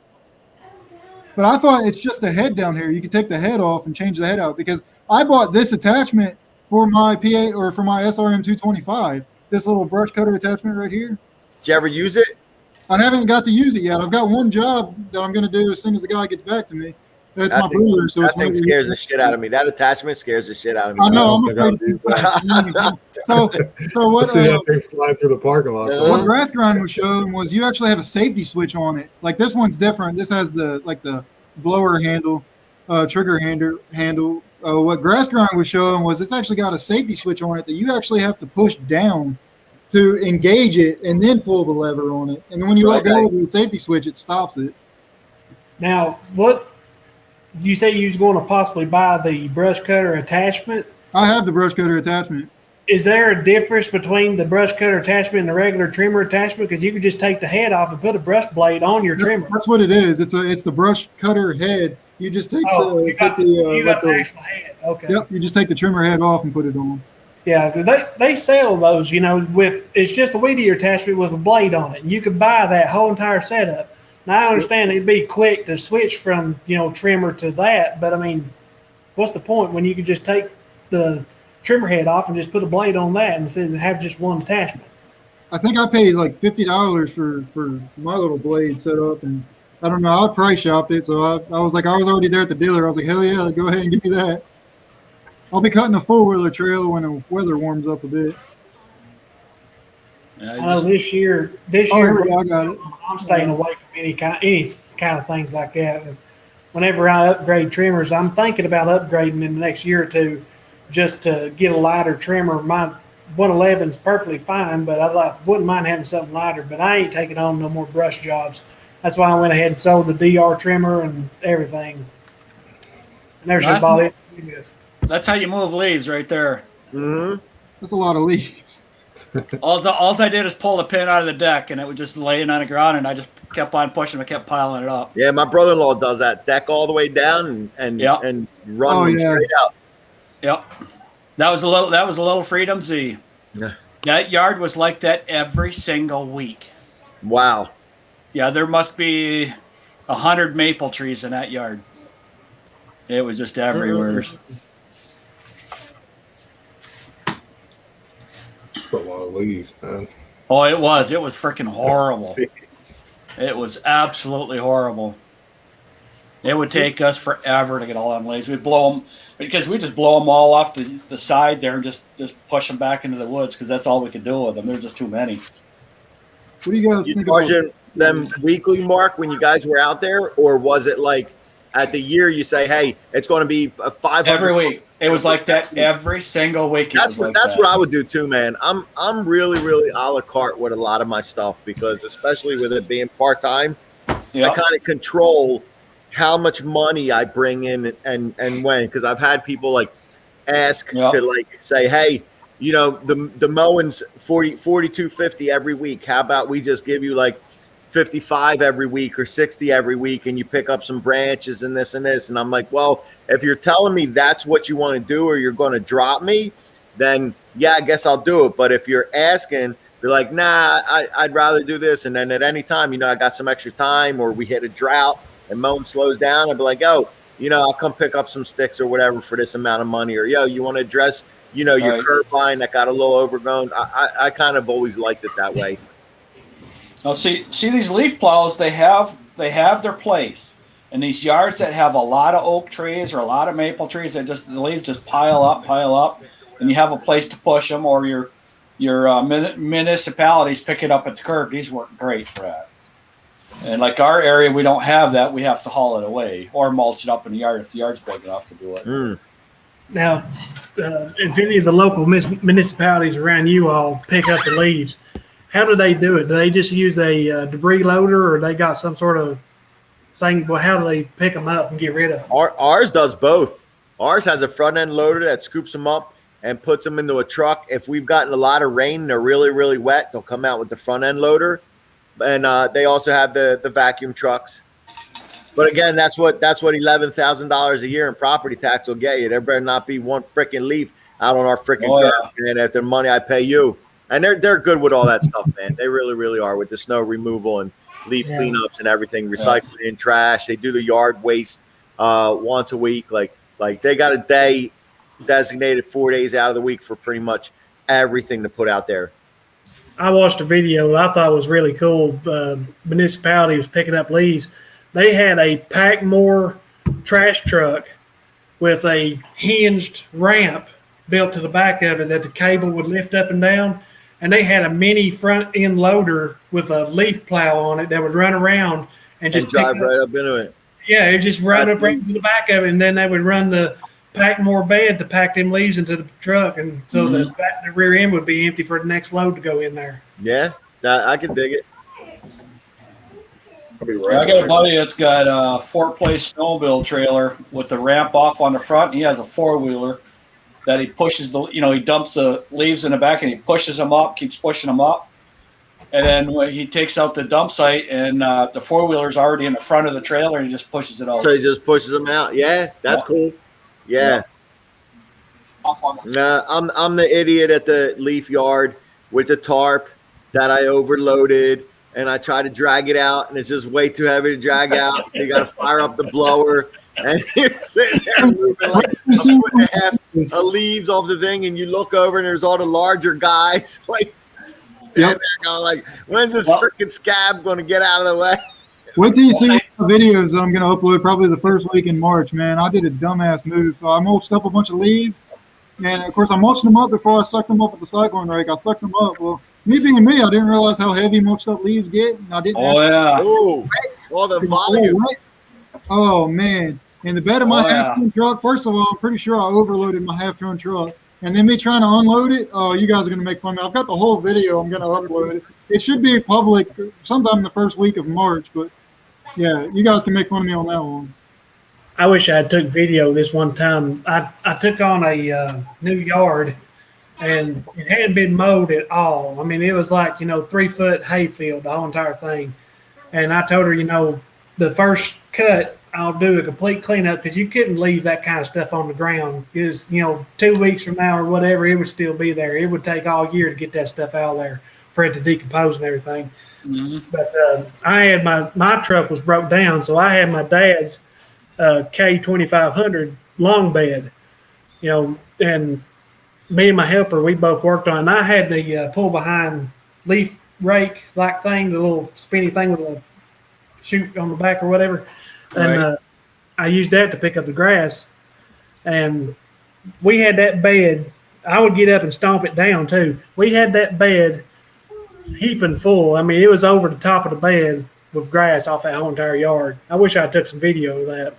But I thought it's just a head down here. You can take the head off and change the head out because I bought this attachment for my PA or for my SRM 225. This little brush cutter attachment right here. Did you ever use it? I haven't got to use it yet. I've got one job that I'm going to do as soon as the guy gets back to me. That's That my thing, brewer. So that it's thing whenever scares he- the shit out of me. That attachment scares the shit out of me. I know. I'm I afraid got to do fast. So I what? see that thing fly through the parking lot. Uh-huh. What Grass Grind was showing was you actually have a safety switch on it. Like this one's different. This has the blower handle, trigger handle. What Grass Grind was showing was it's actually got a safety switch on it that you actually have to push down to engage it and then pull the lever on it. And then when you let go of the safety switch, it stops it. Now, what you say you was going to possibly buy the brush cutter attachment? I have the brush cutter attachment. Is there a difference between the brush cutter attachment and the regular trimmer attachment? Because you could just take the head off and put a brush blade on your trimmer. That's what it is. It's the brush cutter head. You just take Oh, you got the the actual head. Okay. yep. You just take the trimmer head off and put it on. Yeah, because they sell those, with it's just a weed eater attachment with a blade on it. And you could buy that whole entire setup. Now I understand it'd be quick to switch from trimmer to that, but I mean, what's the point when you could just take the trimmer head off and just put a blade on that instead of have just one attachment? I think I paid like $50 for my little blade set up, and I don't know. I price shopped it, so I was already there at the dealer. I was like, hell yeah, go ahead and give me that. I'll be cutting a 4-wheeler trail when the weather warms up a bit. This year, here we go, I got it. I'm staying away from any kind of things like that. Whenever I upgrade trimmers, I'm thinking about upgrading in the next year or two, just to get a lighter trimmer. My 111 is perfectly fine, but wouldn't mind having something lighter. But I ain't taking on no more brush jobs. That's why I went ahead and sold the DR trimmer and everything. Never should have bought it. That's how you move leaves right there. Mm-hmm. That's a lot of leaves. All I did is pull the pin out of the deck, and it was just laying on the ground, and I just kept on pushing. I kept piling it up. Yeah, my brother-in-law does that. Deck all the way down and run them straight out. Yep. That was a little Freedom Z. Yeah. That yard was like that every single week. Wow. Yeah, there must be 100 maple trees in that yard. It was just everywhere. That's a lot of leaves, man. Oh, it was freaking horrible. It was absolutely horrible. It would take us forever to get all them leaves. We'd blow them because we just blow them all off the side there and just push them back into the woods because that's all we could do with them. There's just too many. What do you guys You think about charging them weekly, Mark, when you guys were out there, or was it like at the year you say, hey, it's going to be a 500 every week? It was like that every single week. That's what I would do too, man. I'm really a la carte with a lot of my stuff because especially with it being part time, I kind of control how much money I bring in and when, because I've had people like ask to like say, hey, the mowing's 42.50 every week. How about we just give you like 55 every week or 60 every week and you pick up some branches and this and this. And I'm like, well, if you're telling me that's what you want to do or you're going to drop me, then yeah, I guess I'll do it. But if you're asking, they're like, nah, I'd rather do this. And then at any time, I got some extra time or we hit a drought and mowing slows down, I'd be like, oh, I'll come pick up some sticks or whatever for this amount of money. Or, yo, you want to address, your curb line that got a little overgrown. I kind of always liked it that way. Now, see these leaf plows, they have their place. And these yards that have a lot of oak trees or a lot of maple trees, the leaves just pile up, and you have a place to push them, or your municipalities pick it up at the curb. These work great for that. And like our area, we don't have that. We have to haul it away or mulch it up in the yard if the yard's big enough to do it. Now, if any of the local municipalities around you all pick up the leaves, how do they do it? Do they just use a debris loader, or they got some sort of thing? Well, how do they pick them up and get rid of them? Ours does both. Ours has a front end loader that scoops them up and puts them into a truck. If we've gotten a lot of rain and they're really wet, they'll come out with the front end loader. and they also have the vacuum trucks. But again, that's what $11,000 a year in property tax will get you. There better not be one freaking leaf out on our freaking curb, man. At the money I pay you, and they're good with all that stuff, man. They really, really are with the snow removal and leaf cleanups and everything, recycling and trash. They do the yard waste once a week. Like they got a day designated 4 days out of the week for pretty much everything to put out there. I watched a video that I thought was really cool. The municipality was picking up leaves. They had a Packmore trash truck with a hinged ramp built to the back of it that the cable would lift up and down. And they had a mini front end loader with a leaf plow on it that would run around and just drive right up into it. Yeah, it just run up right to the back of it, and then they would run the Packmore bed to pack them leaves into the truck, and so the rear end would be empty for the next load to go in there. Yeah, I can dig it. I got a buddy that's got a Fort Place snowmobile trailer with the ramp off on the front. He has a 4-wheeler that he pushes he dumps the leaves in the back and he pushes them up, keeps pushing them up. And then when he takes out the dump site and the 4-wheeler's already in the front of the trailer and he just pushes it out. So he just pushes them out. Yeah, that's cool. Yeah. Nah, I'm the idiot at the leaf yard with the tarp that I overloaded. And I try to drag it out, and it's just way too heavy to drag out. So you got to fire up the blower, and you're sitting there moving like a foot and a half of leaves off the thing, and you look over, and there's all the larger guys like standing there going like, "When's this freaking scab going to get out of the way?" Wait till you see the videos that I'm going to upload probably the first week in March, man. I did a dumbass move, so I mulched up a bunch of leaves, and of course I mulched them up before I sucked them up with the cyclone rake. I sucked them up. Well, me being me, I didn't realize how heavy mulched up leaves get. And I didn't. All the volume. Oh man! And the bed of my half-ton truck. First of all, I'm pretty sure I overloaded my half-ton truck, and then me trying to unload it. Oh, you guys are gonna make fun of me. I've got the whole video. I'm gonna upload it. It should be public sometime in the first week of March. But yeah, you guys can make fun of me on that one. I wish I had took video this one time. I took on a new yard. And it hadn't been mowed at all. I mean, it was like, 3-foot hayfield, the whole entire thing. And I told her, the first cut, I'll do a complete cleanup because you couldn't leave that kind of stuff on the ground. Because, 2 weeks from now or whatever, it would still be there. It would take all year to get that stuff out of there for it to decompose and everything. Mm-hmm. But I had my truck was broke down, so I had my dad's K2500 long bed, and me and my helper, we both worked on it. And I had the pull behind leaf rake like thing, the little spinny thing with a chute on the back or whatever. And I used that to pick up the grass. And we had that bed. I would get up and stomp it down too. We had that bed heaping full. I mean, it was over the top of the bed with grass off that whole entire yard. I wish I took some video of that.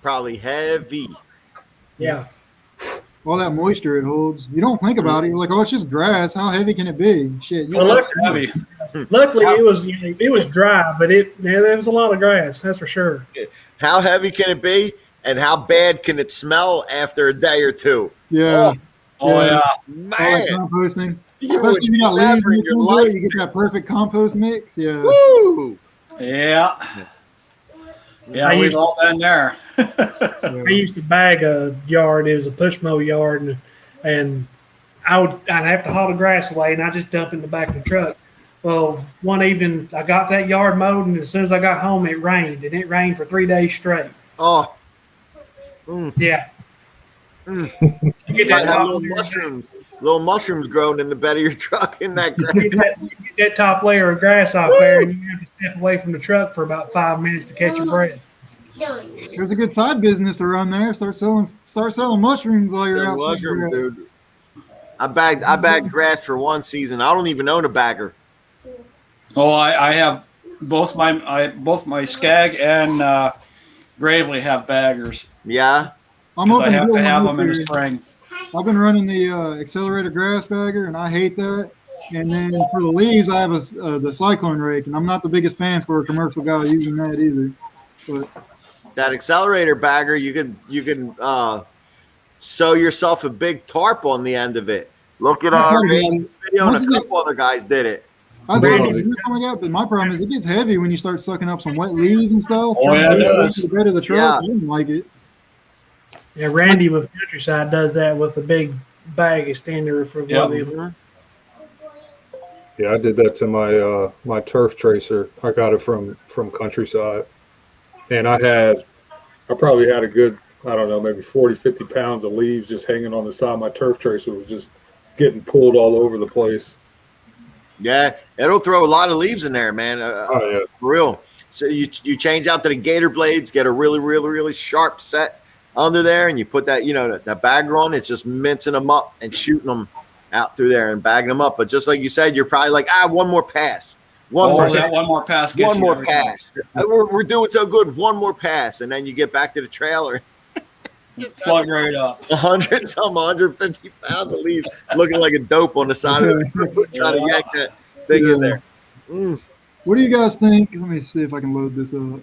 Probably heavy. Yeah. All that moisture it holds. You don't think about it. You're like, oh, it's just grass. How heavy can it be? Shit. Luckily, it was dry, but there was a lot of grass. That's for sure. How heavy can it be, and how bad can it smell after a day or two? Yeah. Man. Composting. Especially if you got leaves in your life, you get that perfect compost mix. Yeah. Woo! Yeah. Yeah, we've all been there. I used to bag a yard. It was a push mow yard, and I'd have to haul the grass away, and I just dump it in the back of the truck. Well, one evening I got that yard mowed, and as soon as I got home, it rained, and it rained for 3 days straight. Oh. Yeah. You might have little mushrooms growing in the bed of your truck in that grass. Get that top layer of grass off there, and you have to step away from the truck for about 5 minutes to catch your breath. There's a good side business to run there. Start selling mushrooms while you're out. Mushrooms, dude. I bagged grass for one season. I don't even own a bagger. Oh, I have both my Skag and Gravely have baggers. Yeah. I have to have them in the spring. I've been running the accelerator grass bagger, and I hate that. And then for the leaves, I have the cyclone rake, and I'm not the biggest fan for a commercial guy using that either. But that accelerator bagger, you can sew yourself a big tarp on the end of it. Look at our video, and a couple other guys did it. I Randy- thought I did something like that, but my problem is it gets heavy when you start sucking up some wet leaves and stuff. Oh, yeah, it does. The bed of the truck. Yeah. I didn't like it. Yeah, Randy with Countryside does that with a big bag extender for Yeah. one of them. Mhm. Yeah, I did that to my my turf tracer. I got it from Countryside, and I probably had a good, I don't know, maybe 40, 50 pounds of leaves just hanging on the side of my turf tracer. It was just getting pulled all over the place. Yeah, it'll throw a lot of leaves in there, man. Oh yeah. For real. So you change out to the gator blades, get a really, really, really sharp set under there, and you put that, that bagger on. It's just mincing them up and shooting them out through there and bagging them up. But just like you said, you're probably like, one more pass. One more pass. Gets one you more every time. pass. We're doing so good. One more pass. And then you get back to the trailer. Plug right up. 150 pounds of leaves looking like a dope on the side of the road trying to yank that thing in there. What do you guys think? Let me see if I can load this up.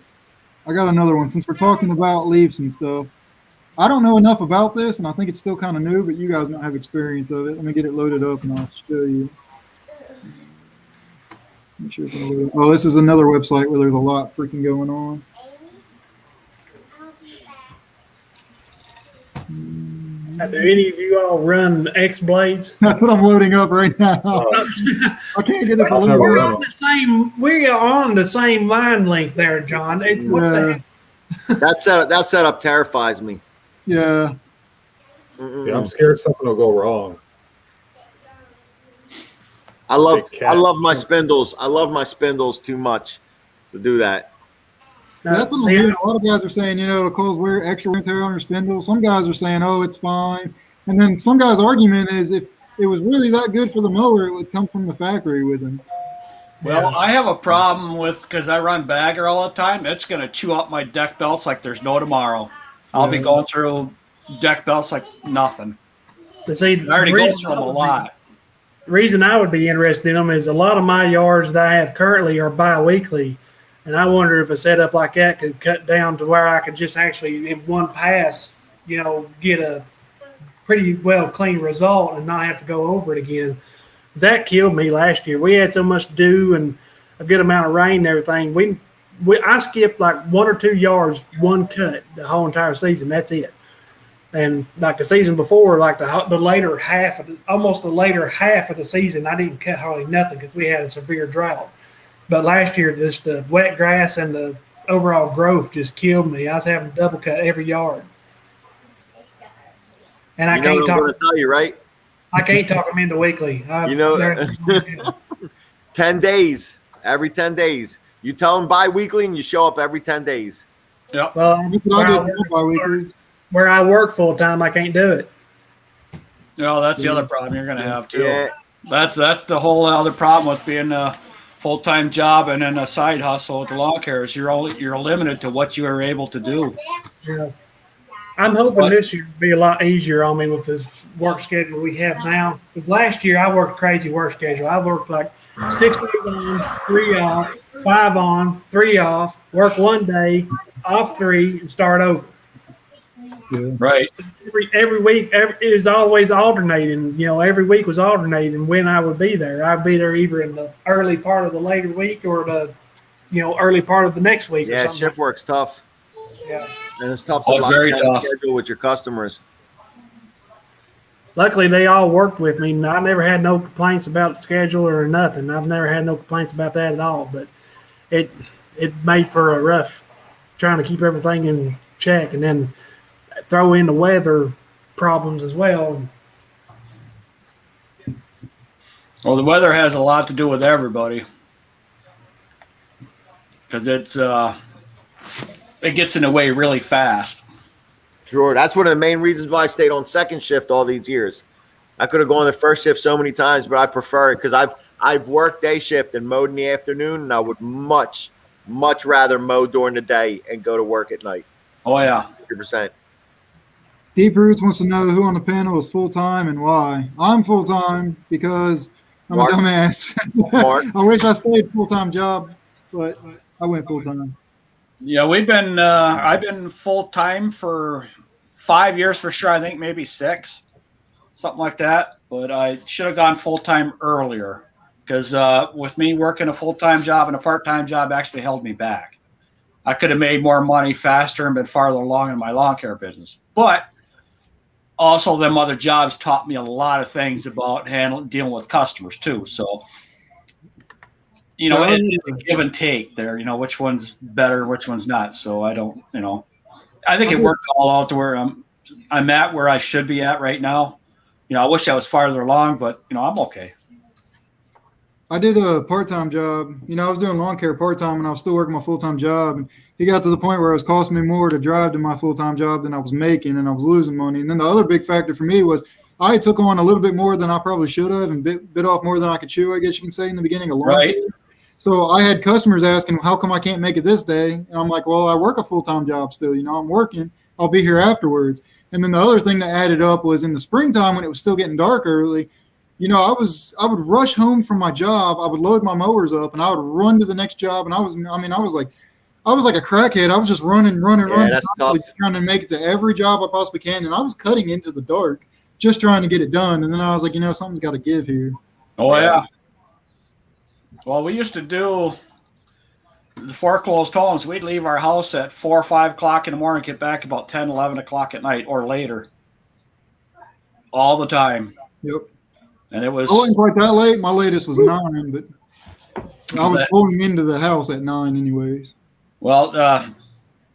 I got another one. Since we're talking about leaves and stuff, I don't know enough about this, and I think it's still kind of new, but you guys might have experience of it. Let me get it loaded up, and I'll show you. Make sure it's gonna load. Oh, this is another website where there's a lot freaking going on. Do any of you all run X blades? That's what I'm loading up right now. I can't get it to load. We're on the same. We are on the same line length there, John. It's what the heck? That setup terrifies me. Yeah. Yeah, I'm scared something will go wrong. I love my spindles. I love my spindles too much to do that. That's what I'm hearing. A lot of guys are saying, it'll cause extra wear and tear on your spindle. Some guys are saying, oh, it's fine. And then some guys' argument is if it was really that good for the mower, it would come from the factory with them. Well, I have a problem because I run bagger all the time. It's going to chew up my deck belts like there's no tomorrow. I'll be going through deck belts like nothing. But see, I already go through them a lot. The reason I would be interested in them is a lot of my yards that I have currently are bi-weekly. And I wonder if a setup like that could cut down to where I could just actually, in one pass, get a pretty well clean result and not have to go over it again. That killed me last year. We had so much dew and a good amount of rain and everything. I skipped like 1 or 2 yards, one cut the whole entire season. That's it. And like the season before, like the later half of the season, I didn't cut hardly nothing because we had a severe drought. But last year, just the wet grass and the overall growth just killed me. I was having to double cut every yard. And I can't what I'm going to tell you, right? I can't talk them into weekly. 10 days, every 10 days. You tell them bi-weekly and you show up every 10 days. Yep. Well, where I work full time, I can't do it. That's the other problem you're going to have too. Yeah. That's the whole other problem with being a full-time job and then a side hustle with the lawn care is you're limited to what you are able to do. Yeah. I'm hoping this year will be a lot easier on me with this work schedule we have now. Because last year I worked a crazy work schedule. I worked like 6 days on, 3 off, 5 on, 3 off, work 1 day, off 3, and start over. Yeah. Right. Every week, it was always alternating. Every week was alternating when I would be there. I'd be there either in the early part of the later week or the, early part of the next week. Yeah, shift work's tough. Yeah. And it's tough to lock down schedule with your customers. Luckily, they all worked with me. I never had no complaints about the schedule or nothing. I've never had no complaints about that at all. But it made for a rough trying to keep everything in check and then throw in the weather problems as well. Well, the weather has a lot to do with everybody because it gets in the way really fast. Sure. That's one of the main reasons why I stayed on second shift all these years. I could have gone to first shift so many times, but I prefer it because I've worked day shift and mowed in the afternoon, and I would much rather mow during the day and go to work at night. Oh, yeah. 100%. Deep Roots wants to know who on the panel is full-time and why. I'm full-time because I'm Mark. a dumbass. Mark. I wish I stayed full-time job, but I went full-time. Yeah, I've been full-time for 5 years for sure. I think maybe 6, something like that. But I should have gone full-time earlier. because with me working a full-time job and a part-time job actually held me back. I could have made more money faster and been farther along in my lawn care business. But also them other jobs taught me a lot of things about dealing with customers too. So, you know, it's a give and take there, you know, which one's better, which one's not. So I don't, you know, I think it worked all out to where I'm at where I should be at right now. You know, I wish I was farther along, but you know, I'm okay. I did a part-time job. You know, I was doing lawn care part-time and I was still working my full-time job. And it got to the point where it was costing me more to drive to my full-time job than I was making, and I was losing money. And then the other big factor for me was I took on a little bit more than I probably should have and bit off more than I could chew, I guess you can say, in the beginning of lawn care. So I had customers asking, how come I can't make it this day? And I'm like, well, I work a full-time job still. You know, I'm working. I'll be here afterwards. And then the other thing that added up was in the springtime when it was still getting dark early, you know, I would rush home from my job. I would load my mowers up and I would run to the next job. And I was like a crackhead. I was just running, That's tough. trying to make it to every job I possibly can. And I was cutting into the dark, just trying to get it done. And then I was like, you know, something's got to give here. Oh, yeah. Well, we used to do the foreclosed homes. We'd leave our house at 4 or 5 o'clock in the morning, get back about 10, 11 o'clock at night or later. All the time. Yep. And it was. I wasn't quite that late. My latest was 9, but I was pulling into the house at 9 anyways. Well,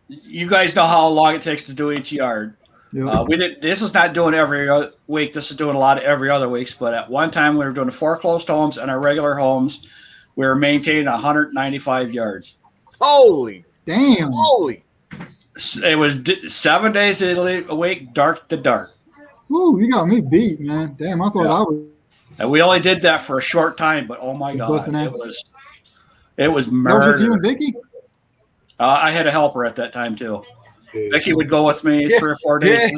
you guys know how long it takes to do each yard. Yep. This is not doing every week. This is doing a lot of every other weeks. But at one time, we were doing the foreclosed homes and our regular homes. We were maintaining 195 yards. Holy damn! Holy! It was 7 days a week, dark to dark. Ooh, you got me beat, man. Damn, I thought I was. And we only did that for a short time, but oh my God, it was murder. That was with you and Vicky? I had a helper at that time too. Vicky would go with me 3 or 4 days.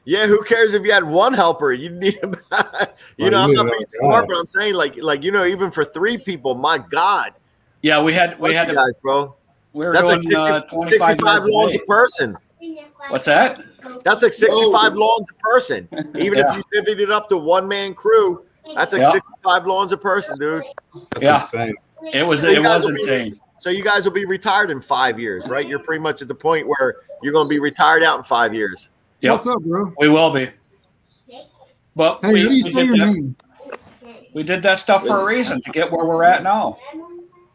Yeah, who cares if you had one helper? You need him. I'm not being smart, but I'm saying like you know, even for 3 people, my God. Yeah, we had guys, bro. We were That's doing like 65 lawns a person. What's that? That's like 65 lawns a person. Even if you divvied it up to one-man crew, that's like 65 lawns a person, dude. That's insane. It was insane. So you guys will be retired in 5 years, right? You're pretty much at the point where you're going to be retired out in 5 years. Yep. What's up, bro? We will be. But hey, how do you say your name? We did that stuff for a reason, to get where we're at now.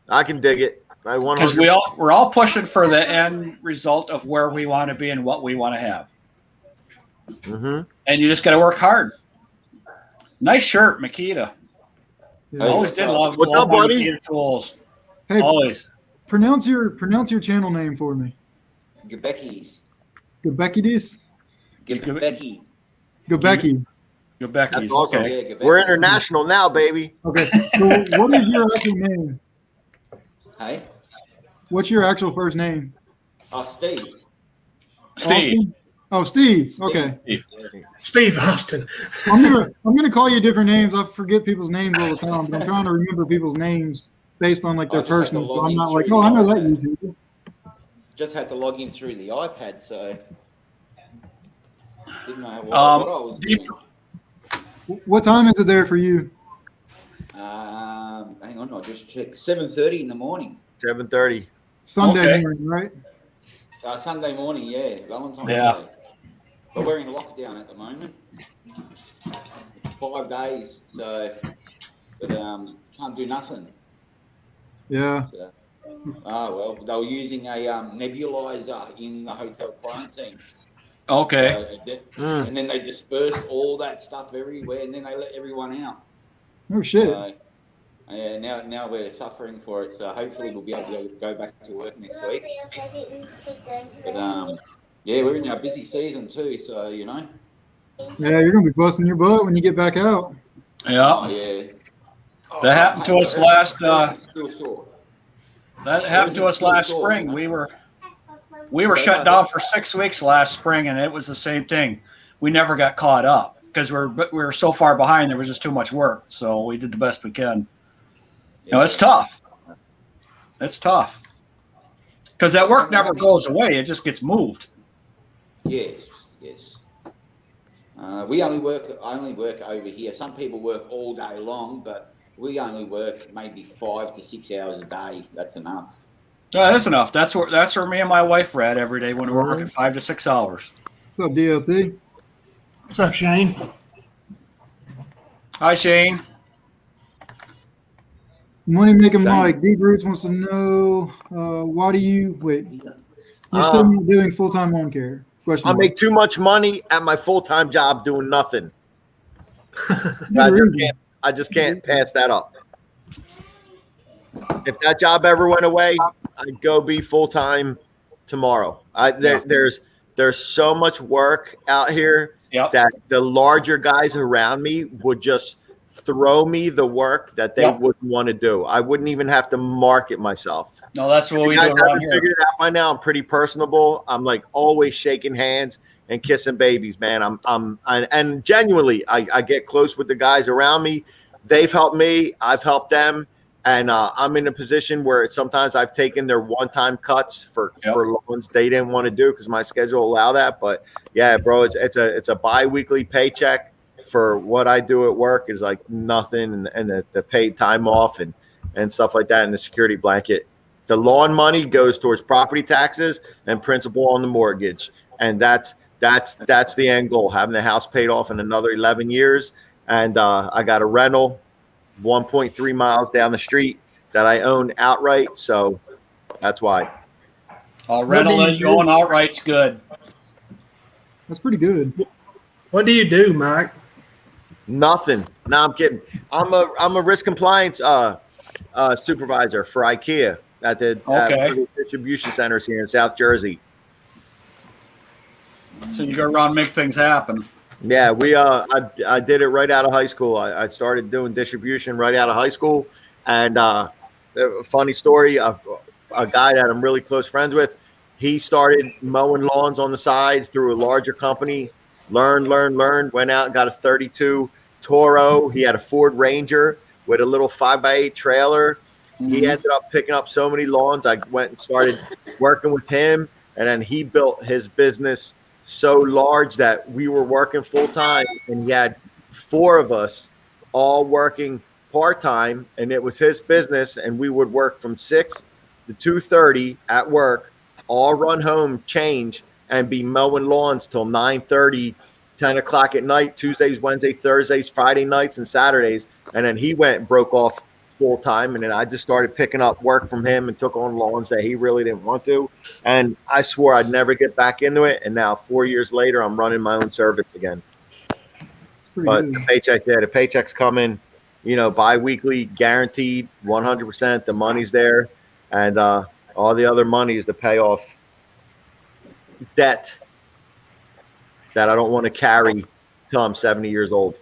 I can dig it. Because we're all pushing for the end result of where we want to be and what we want to have. Mm-hmm. And you just got to work hard. Nice shirt, Makita. Yeah. I always did love. What's up, buddy? Makita tools. Hey, always. Pronounce your channel name for me. Gebeckies. Gebeckies? Gebecki. Gebecki. Gebeckies. That's awesome. Okay. Yeah, We're international now, baby. Okay. So what is your actual name? Hey? What's your actual first name? Steve. Steve. Austin? Oh, Steve. Okay. Steve Austin. I'm gonna call you different names. I forget people's names all the time, but I'm trying to remember people's names based on like their personal. So I'm not like, oh, I know that YouTuber. Just had to log in through the iPad, so didn't know what I was doing. What time is it there for you? Hang on, I'll just check. 7:30 in the morning. 7:30. Sunday morning, right? Sunday morning, yeah. Valentine's Yeah. Day. But we're in lockdown at the moment. 5 days, so but can't do nothing. Yeah. So, well, they were using a nebulizer in the hotel quarantine. Okay. So and then they dispersed all that stuff everywhere, and then they let everyone out. Oh shit. Yeah, now we're suffering for it. So hopefully we'll be able to go back to work next week. But yeah, we're in our busy season too. So you know. Yeah, you're gonna be busting your butt when you get back out. Yeah. Oh, yeah. That happened to us last. Still sore. That happened to us last spring. We were shut down for 6 weeks last spring, and it was the same thing. We never got caught up because we were so far behind. There was just too much work, so we did the best we can. You know, it's tough. It's tough because that work never goes away. It just gets moved. Yes. I only work over here. Some people work all day long, but we only work maybe 5 to 6 hours a day. That's enough. Yeah, that's enough. That's where me and my wife read every day when we were working 5 to 6 hours. What's up, DLT? What's up, Shane? Hi, Shane. Money making Shane. Mike. Deep Roots wants to know why do you wait? You're still not doing full time lawn care? Question. I make too much money at my full-time job doing nothing. I just can't pass that up. If that job ever went away, I'd go be full-time tomorrow. There's so much work out here that the larger guys around me would just throw me the work that they wouldn't want to do. I wouldn't even have to market myself. No, that's what we do around haven't here. figured it out by now. I'm pretty personable. I'm like always shaking hands and kissing babies, man. And genuinely, I get close with the guys around me. They've helped me. I've helped them. And I'm in a position where sometimes I've taken their one-time cuts for loans they didn't want to do because my schedule allow that. But yeah, bro, it's a bi-weekly paycheck for what I do at work is like nothing, and the paid time off and stuff like that, and the security blanket. The lawn money goes towards property taxes and principal on the mortgage, and that's the end goal, having the house paid off in another 11 years. And I got a rental 1.3 miles down the street that I own outright, so that's why. Rental that you own outright's good. That's pretty good. What do you do, Mike? Nothing. No, I'm kidding. I'm a risk compliance supervisor for IKEA at the distribution centers here in South Jersey. So you go around and make things happen. Yeah, I did it right out of high school. I started doing distribution right out of high school, and a funny story of a guy that I'm really close friends with. He started mowing lawns on the side through a larger company. Learned, went out and got a 32 Toro. He had a Ford Ranger with a little 5x8 trailer. He ended up picking up so many lawns. I went and started working with him, and then he built his business so large that we were working full time, and he had 4 of us all working part time, and it was his business, and we would work from 6 to 2:30 at work, all run home, change, and be mowing lawns till 9:30, 10 o'clock at night, Tuesdays, Wednesdays, Thursdays, Friday nights, and Saturdays. And then he went and broke off full time. And then I just started picking up work from him and took on lawns that he really didn't want to. And I swore I'd never get back into it. And now 4 years later, I'm running my own service again. But the paycheck's coming, bi-weekly, guaranteed, 100%. The money's there. And all the other money is to pay off debt that I don't want to carry till I'm 70 years old.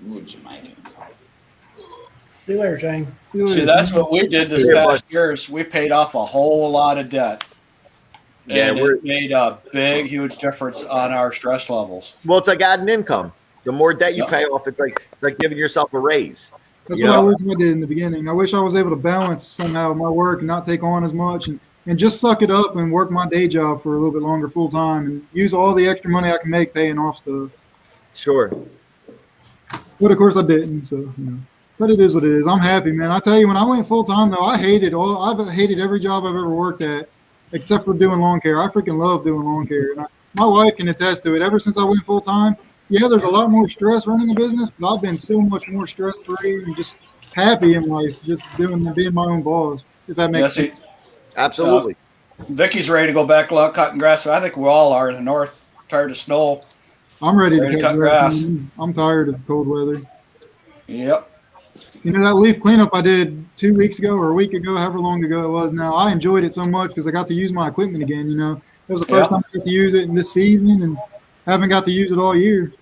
See you later, Shane. See, that's what we did this past year. We paid off a whole lot of debt. And it made a big, huge difference on our stress levels. Well, it's like adding income. The more debt you pay off, it's like giving yourself a raise. That's what I wish I did in the beginning. I wish I was able to balance somehow my work and not take on as much and just suck it up and work my day job for a little bit longer full time and use all the extra money I can make paying off stuff. Sure. But of course I didn't. So, but it is what it is. I'm happy, man. I tell you, when I went full time though, I've hated every job I've ever worked at except for doing lawn care. I freaking love doing lawn care. And my wife can attest to it. Ever since I went full time, yeah, there's a lot more stress running a business, but I've been so much more stress-free and just happy in life, just being my own boss, if that makes sense. Absolutely. Vicky's ready to go back out cutting grass. I think we all are in the north, tired of snow. I'm ready to cut grass. I'm tired of cold weather. Yep. That leaf cleanup I did 2 weeks ago or a week ago, however long ago it was now, I enjoyed it so much because I got to use my equipment again, It was the first time I got to use it in this season and haven't got to use it all year.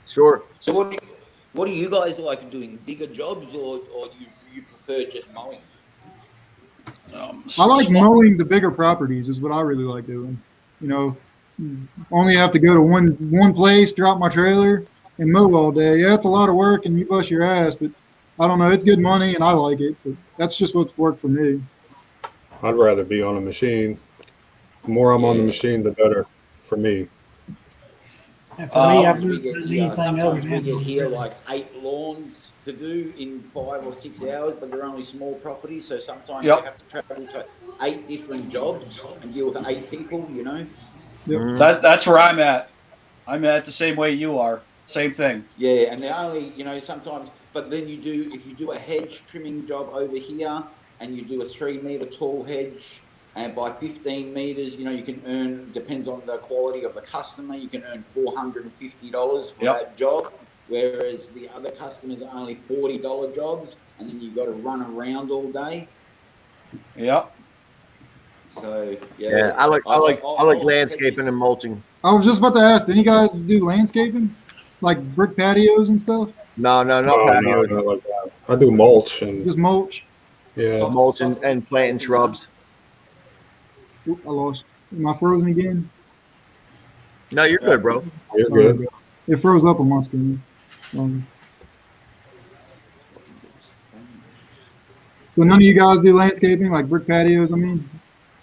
Sure. So what do you guys like doing? Bigger jobs or you prefer just mowing? I like mowing the bigger properties is what I really like doing. Only have to go to one place, drop my trailer, and mow all day. Yeah, it's a lot of work and you bust your ass, but I don't know. It's good money and I like it. But that's just what's worked for me. I'd rather be on a machine. The more I'm on the machine, the better for me. And for me, I've we never get done here, anything other sometimes we than get here that. like 8 lawns to do in 5 or 6 hours, but they're only small properties. So sometimes Yep. you have to travel to 8 different jobs and deal with 8 people, you know? That's where I'm at. I'm at the same way you are. Same thing. Yeah, and they're only, you know, sometimes, but then if you do a hedge trimming job over here and you do a 3 meter tall hedge, and by 15 meters, you know, you can earn, depends on the quality of the customer, you can earn $450 for that job. Whereas the other customers are only $40 jobs, and then you've got to run around all day. Yep. So Yeah, I like landscaping and mulching. I was just about to ask, any guys do landscaping? Like brick patios and stuff? No, No, patios. not like that. I do mulch and Just mulch? yeah, mulch and planting shrubs. Oop, I lost. Am I frozen again? No, you're good, bro. you're good. It froze up on my screen. So none of you guys do landscaping, like brick patios? I mean,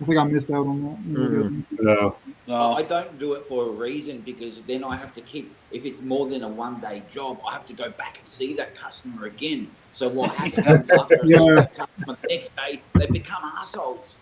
I think I missed out on that. No. I don't do it for a reason, because then I have to keep, if it's more than a 1-day job, I have to go back and see that customer again. So what happens after I see that customer the next day, they become assholes.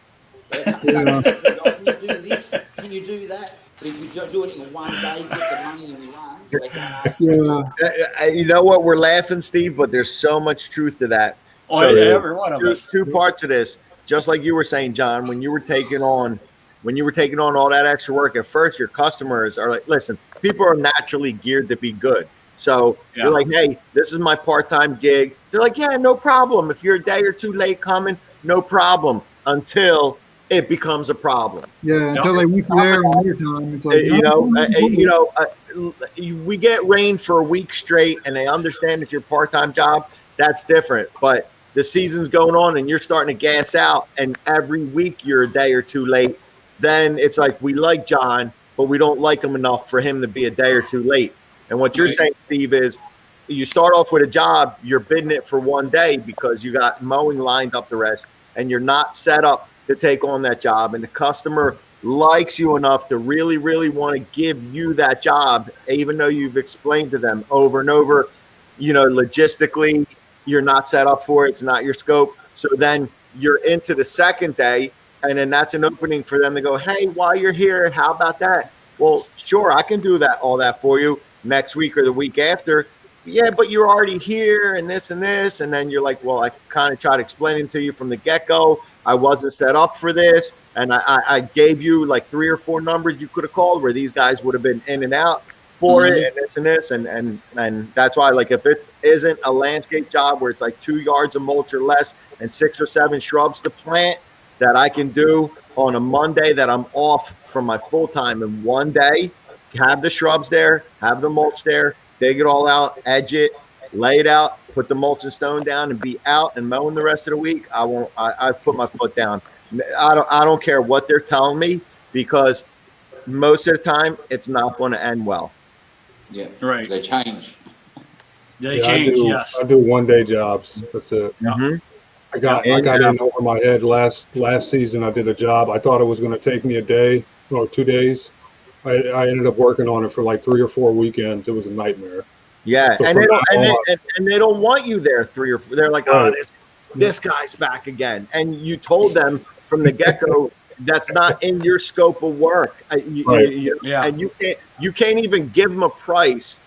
They say, oh, can you do this? Can you do that? But if you do it in 1 day, get the money and run, they can't ask You know what? We're laughing, Steve, but there's so much truth to that. Oh, So every one of us. Two parts of this. Just like you were saying, John, when you were taking on all that extra work, at first your customers are like, listen, people are naturally geared to be good. So you're like, hey, this is my part-time gig. They're like, yeah, no problem. If you're a day or two late coming, no problem, until it becomes a problem. Yeah, until they week there on their time. It's like, we get rain for a week straight and they understand it's your part-time job. That's different. But the season's going on and you're starting to gas out and every week you're a day or two late, then it's like, we like John, but we don't like him enough for him to be a day or two late. And what you're saying, Steve, is you start off with a job, you're bidding it for 1 day because you got mowing lined up the rest and you're not set up to take on that job. And the customer likes you enough to really, really want to give you that job, even though you've explained to them over and over, you know, logistically, you're not set up for it. It's not your scope. So then you're into the second day, and then that's an opening for them to go, hey, while you're here, how about that? Well, sure, I can do all that for you next week or the week after. Yeah, but you're already here and this and this. And then you're like, well, I kind of tried explaining to you from the get-go. I wasn't set up for this. And I gave you like 3 or 4 numbers you could have called where these guys would have been in and out for it and this and this. And that's why, like, if it isn't a landscape job where it's like 2 yards of mulch or less and 6 or 7 shrubs to plant that I can do on a Monday that I'm off from my full time in 1 day, have the shrubs there, have the mulch there, dig it all out, edge it, lay it out, put the mulch and stone down, and be out and mowing the rest of the week. I've put my foot down. I don't care what they're telling me, because most of the time it's not going to end well. Yeah, right. They change. They change. Yes. I do 1 day jobs. That's it. Mm-hmm. I got in over my head last season. I did a job. I thought it was going to take me a day or 2 days. I ended up working on it for like 3 or 4 weekends. It was a nightmare. Yeah, So and they don't want you there 3 or 4. They're like, oh, this guy's back again. And you told them from the get-go that's not in your scope of work. And you can't even give them a price.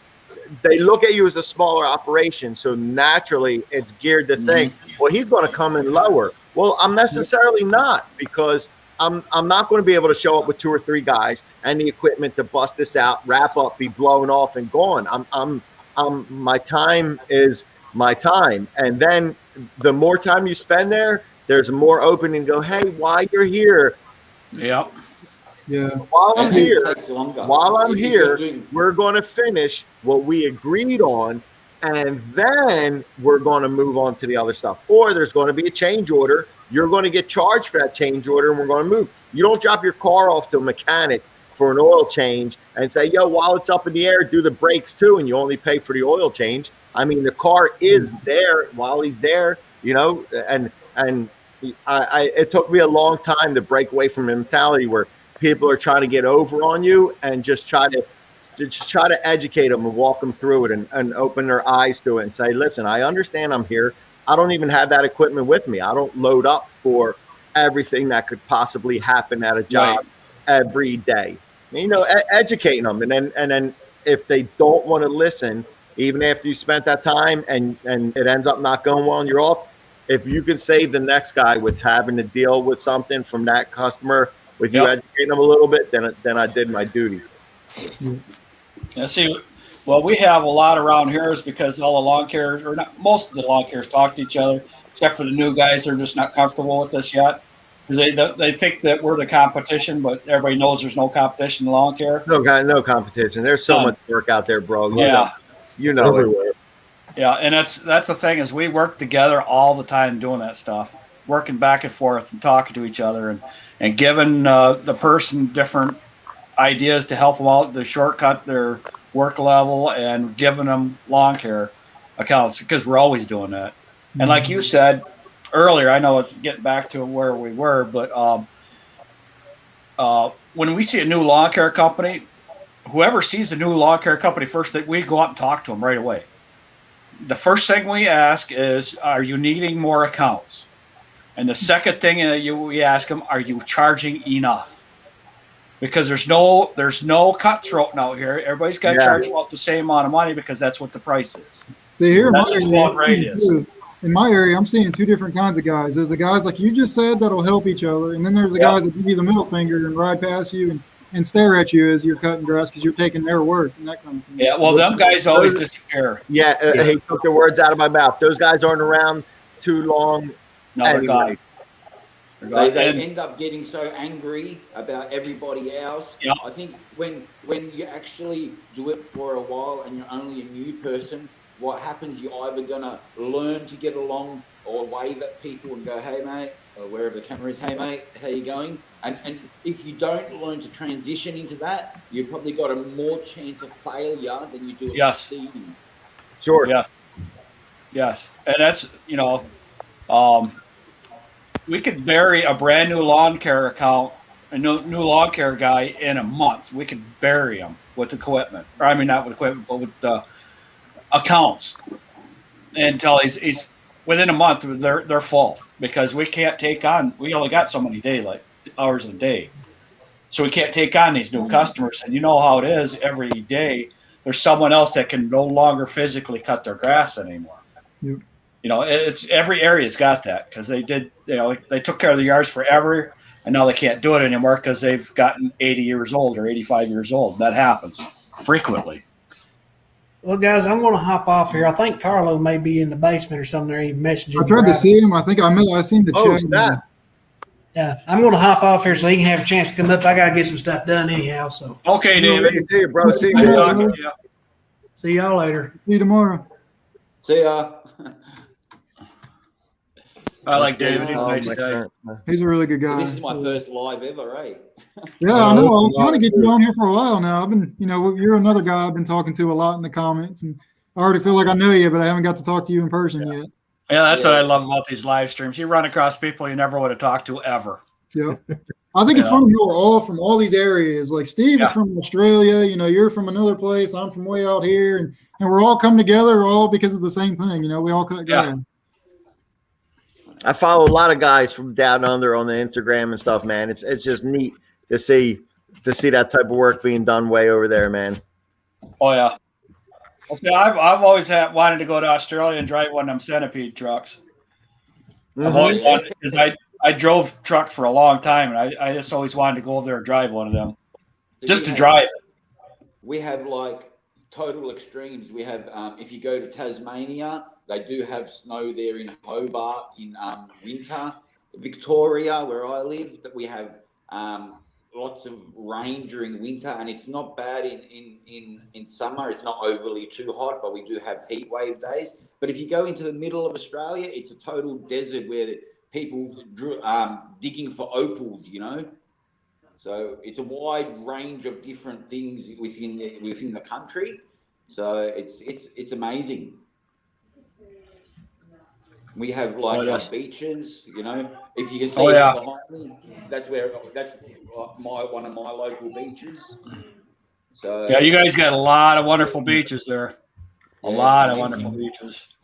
They look at you as a smaller operation, so naturally it's geared to think, well, he's going to come in lower. Well, I'm necessarily not, because I'm not going to be able to show up with 2 or 3 guys and the equipment to bust this out, wrap up, be blown off and gone. My time is my time. And then the more time you spend there, there's more opening to go, hey, while you're here, yeah. While I'm here, we're going to finish what we agreed on, and then we're going to move on to the other stuff. Or there's going to be a change order. You're going to get charged for that change order, and we're going to move. You don't drop your car off to a mechanic for an oil change and say, yo, while it's up in the air, do the brakes too, and you only pay for the oil change. I mean, the car is there while he's there, you know, and it took me a long time to break away from a mentality where people are trying to get over on you and just try to to try to educate them and walk them through it and open their eyes to it and say, listen, I understand I'm here. I don't even have that equipment with me. I don't load up for everything that could possibly happen at a job every day. You know, educating them. And then if they don't want to listen, even after you spent that time and it ends up not going well and you're off, if you can save the next guy with having to deal with something from that customer with you educating them a little bit, then I did my duty. Yeah, see, well, we have a lot around here is because all the lawn carriers, or not, most of the lawn carriers talk to each other, except for the new guys. They're just not comfortable with this yet. Because they think that we're the competition, but everybody knows there's no competition in lawn care. No competition. There's so much work out there, bro. You know everywhere. it. Yeah, and that's the thing is we work together all the time doing that stuff, working back and forth and talking to each other and giving the person different ideas to help them out, to shortcut their work level, and giving them lawn care accounts, because we're always doing that. And like you said earlier, I know it's getting back to where we were, but when we see a new lawn care company, whoever sees the new lawn care company first, that we go out and talk to them right away. The first thing we ask is, are you needing more accounts? And the second thing we ask them, are you charging enough? Because there's no cutthroat out here. Everybody's got to charge about the same amount of money because that's what the price is. See, here that's what the going rate is. In my area, I'm seeing two different kinds of guys. There's the guys like you just said that'll help each other, and then there's the guys that give you the middle finger and ride past you and stare at you as you're cutting grass because you're taking their work and that kind of thing. Yeah, well, them guys always disappear. He took the words out of my mouth. Those guys aren't around too long. No, anyway. They end up getting so angry about everybody else. Yep. I think when you actually do it for a while and you're only a new person, what happens, you're either going to learn to get along or wave at people and go, hey, mate, or wherever the camera is, hey, mate, how you going? And if you don't learn to transition into that, you've probably got a more chance of failure than you do of succeeding. Sure. Yes. And that's, we could bury a brand new lawn care account, a new lawn care guy in a month. We could bury him with equipment. Or, I mean, not with equipment, but with accounts until he's within a month. They're full because we can't take on. We only got so many hours a day, so we can't take on these new customers. And you know how it is. Every day there's someone else that can no longer physically cut their grass anymore. Yep. It's every area's got that because they took care of the yards forever, and now they can't do it anymore because they've gotten 80 years old or 85 years old. That happens frequently. Well, guys, I'm going to hop off here. I think Carlo may be in the basement or something. He's messaging. I tried to see him. I think I seen the chat. Yeah, I'm going to hop off here so he can have a chance to come up. I got to get some stuff done anyhow. So. Okay, David. See you, bro. See you. Nice talking to you. See y'all later. See you tomorrow. See ya. I like David. He's a nice guy. He's a really good guy. This is my first live ever, right? Yeah, I know. I was trying to get you on here for a while now. I've been, you're another guy I've been talking to a lot in the comments, and I already feel like I know you, but I haven't got to talk to you in person yet. Yeah, that's what I love about these live streams. You run across people you never would have talked to ever. Yeah. I think it's funny you are all from all these areas. Like Steve is from Australia, you're from another place, I'm from way out here, and we're all come together all because of the same thing. We all cut grass. I follow a lot of guys from down under on the Instagram and stuff, man. It's just neat to see that type of work being done way over there, man. Oh yeah. Well, see, I've always wanted to go to Australia and drive one of them centipede trucks. I've always wanted, because I drove truck for a long time, and I just always wanted to go over there and drive one of them, just to drive it. We have like total extremes. We have if you go to Tasmania, they do have snow there in Hobart in winter. Victoria, where I live, that we have lots of rain during winter, and it's not bad in summer. It's not overly too hot, but we do have heat wave days. But if you go into the middle of Australia, it's a total desert where people digging for opals, So it's a wide range of different things within the country. So it's amazing. We have like beaches, If you can see behind me, that's one of my local beaches. So Yeah, you guys got a lot of wonderful beaches there. A Yeah, lot it's of amazing. wonderful beaches.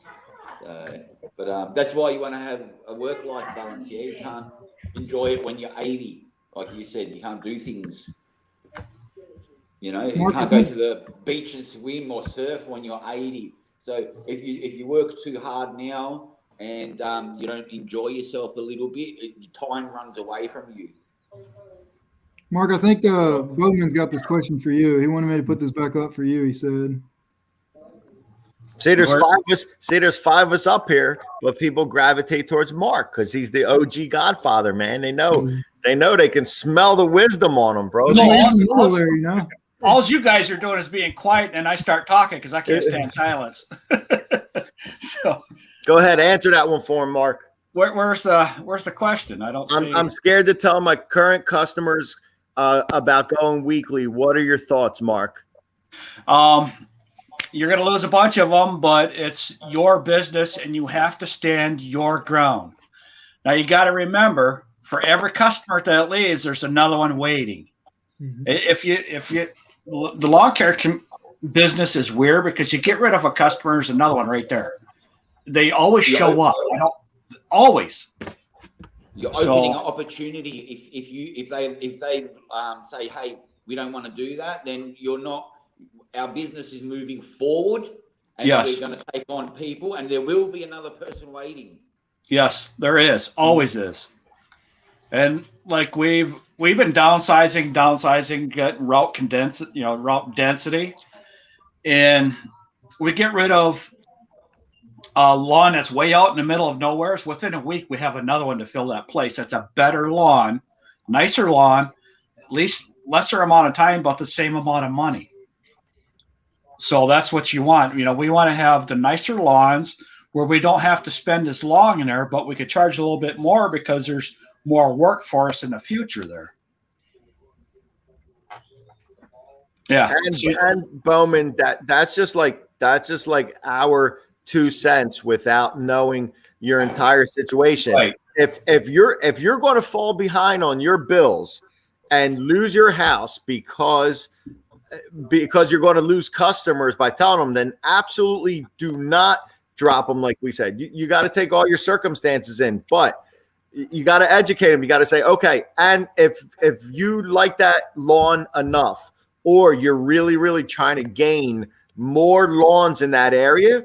But that's why you want to have a work-life balance. Yeah, you can't enjoy it when you're 80, like you said. You can't do things. You know, you can't go to the beach and swim or surf when you're 80. So if you work too hard now and you don't enjoy yourself a little bit, time runs away from you. Mark, I think Bowman's got this question for you. He wanted me to put this back up for you. He said, See, there's five of us up here, but people gravitate towards Mark because he's the OG Godfather, man. They know they can smell the wisdom on him, bro. All you guys are doing is being quiet, and I start talking because I can't stand silence. So, go ahead, answer that one for him, Mark. Where's the question? I don't see. I'm scared to tell my current customers about going weekly. What are your thoughts, Mark? You're going to lose a bunch of them, but it's your business and you have to stand your ground. Now you got to remember, for every customer that leaves, there's another one waiting. Mm-hmm. If you, the lawn care business is weird because you get rid of a customer, there's another one right there. They always show up. Always. You're opening an opportunity. If they say, hey, we don't want to do that, then you're not. Our business is moving forward, and we're going to take on people, and there will be another person waiting. Yes, there is, always is, and like we've been downsizing, getting route density, and we get rid of a lawn that's way out in the middle of nowhere. So within a week, we have another one to fill that place. That's a better lawn, nicer lawn, at least lesser amount of time, but the same amount of money. So that's what you want. We want to have the nicer lawns where we don't have to spend as long in there, but we could charge a little bit more because there's more work for us in the future there. Yeah. And Bowman, that's just like our 2 cents without knowing your entire situation. Right. If you're going to fall behind on your bills and lose your house because you're going to lose customers by telling them, then absolutely do not drop them. Like we said, you got to take all your circumstances in, but you got to educate them. You got to say, okay, and if you like that lawn enough, or you're really, really trying to gain more lawns in that area,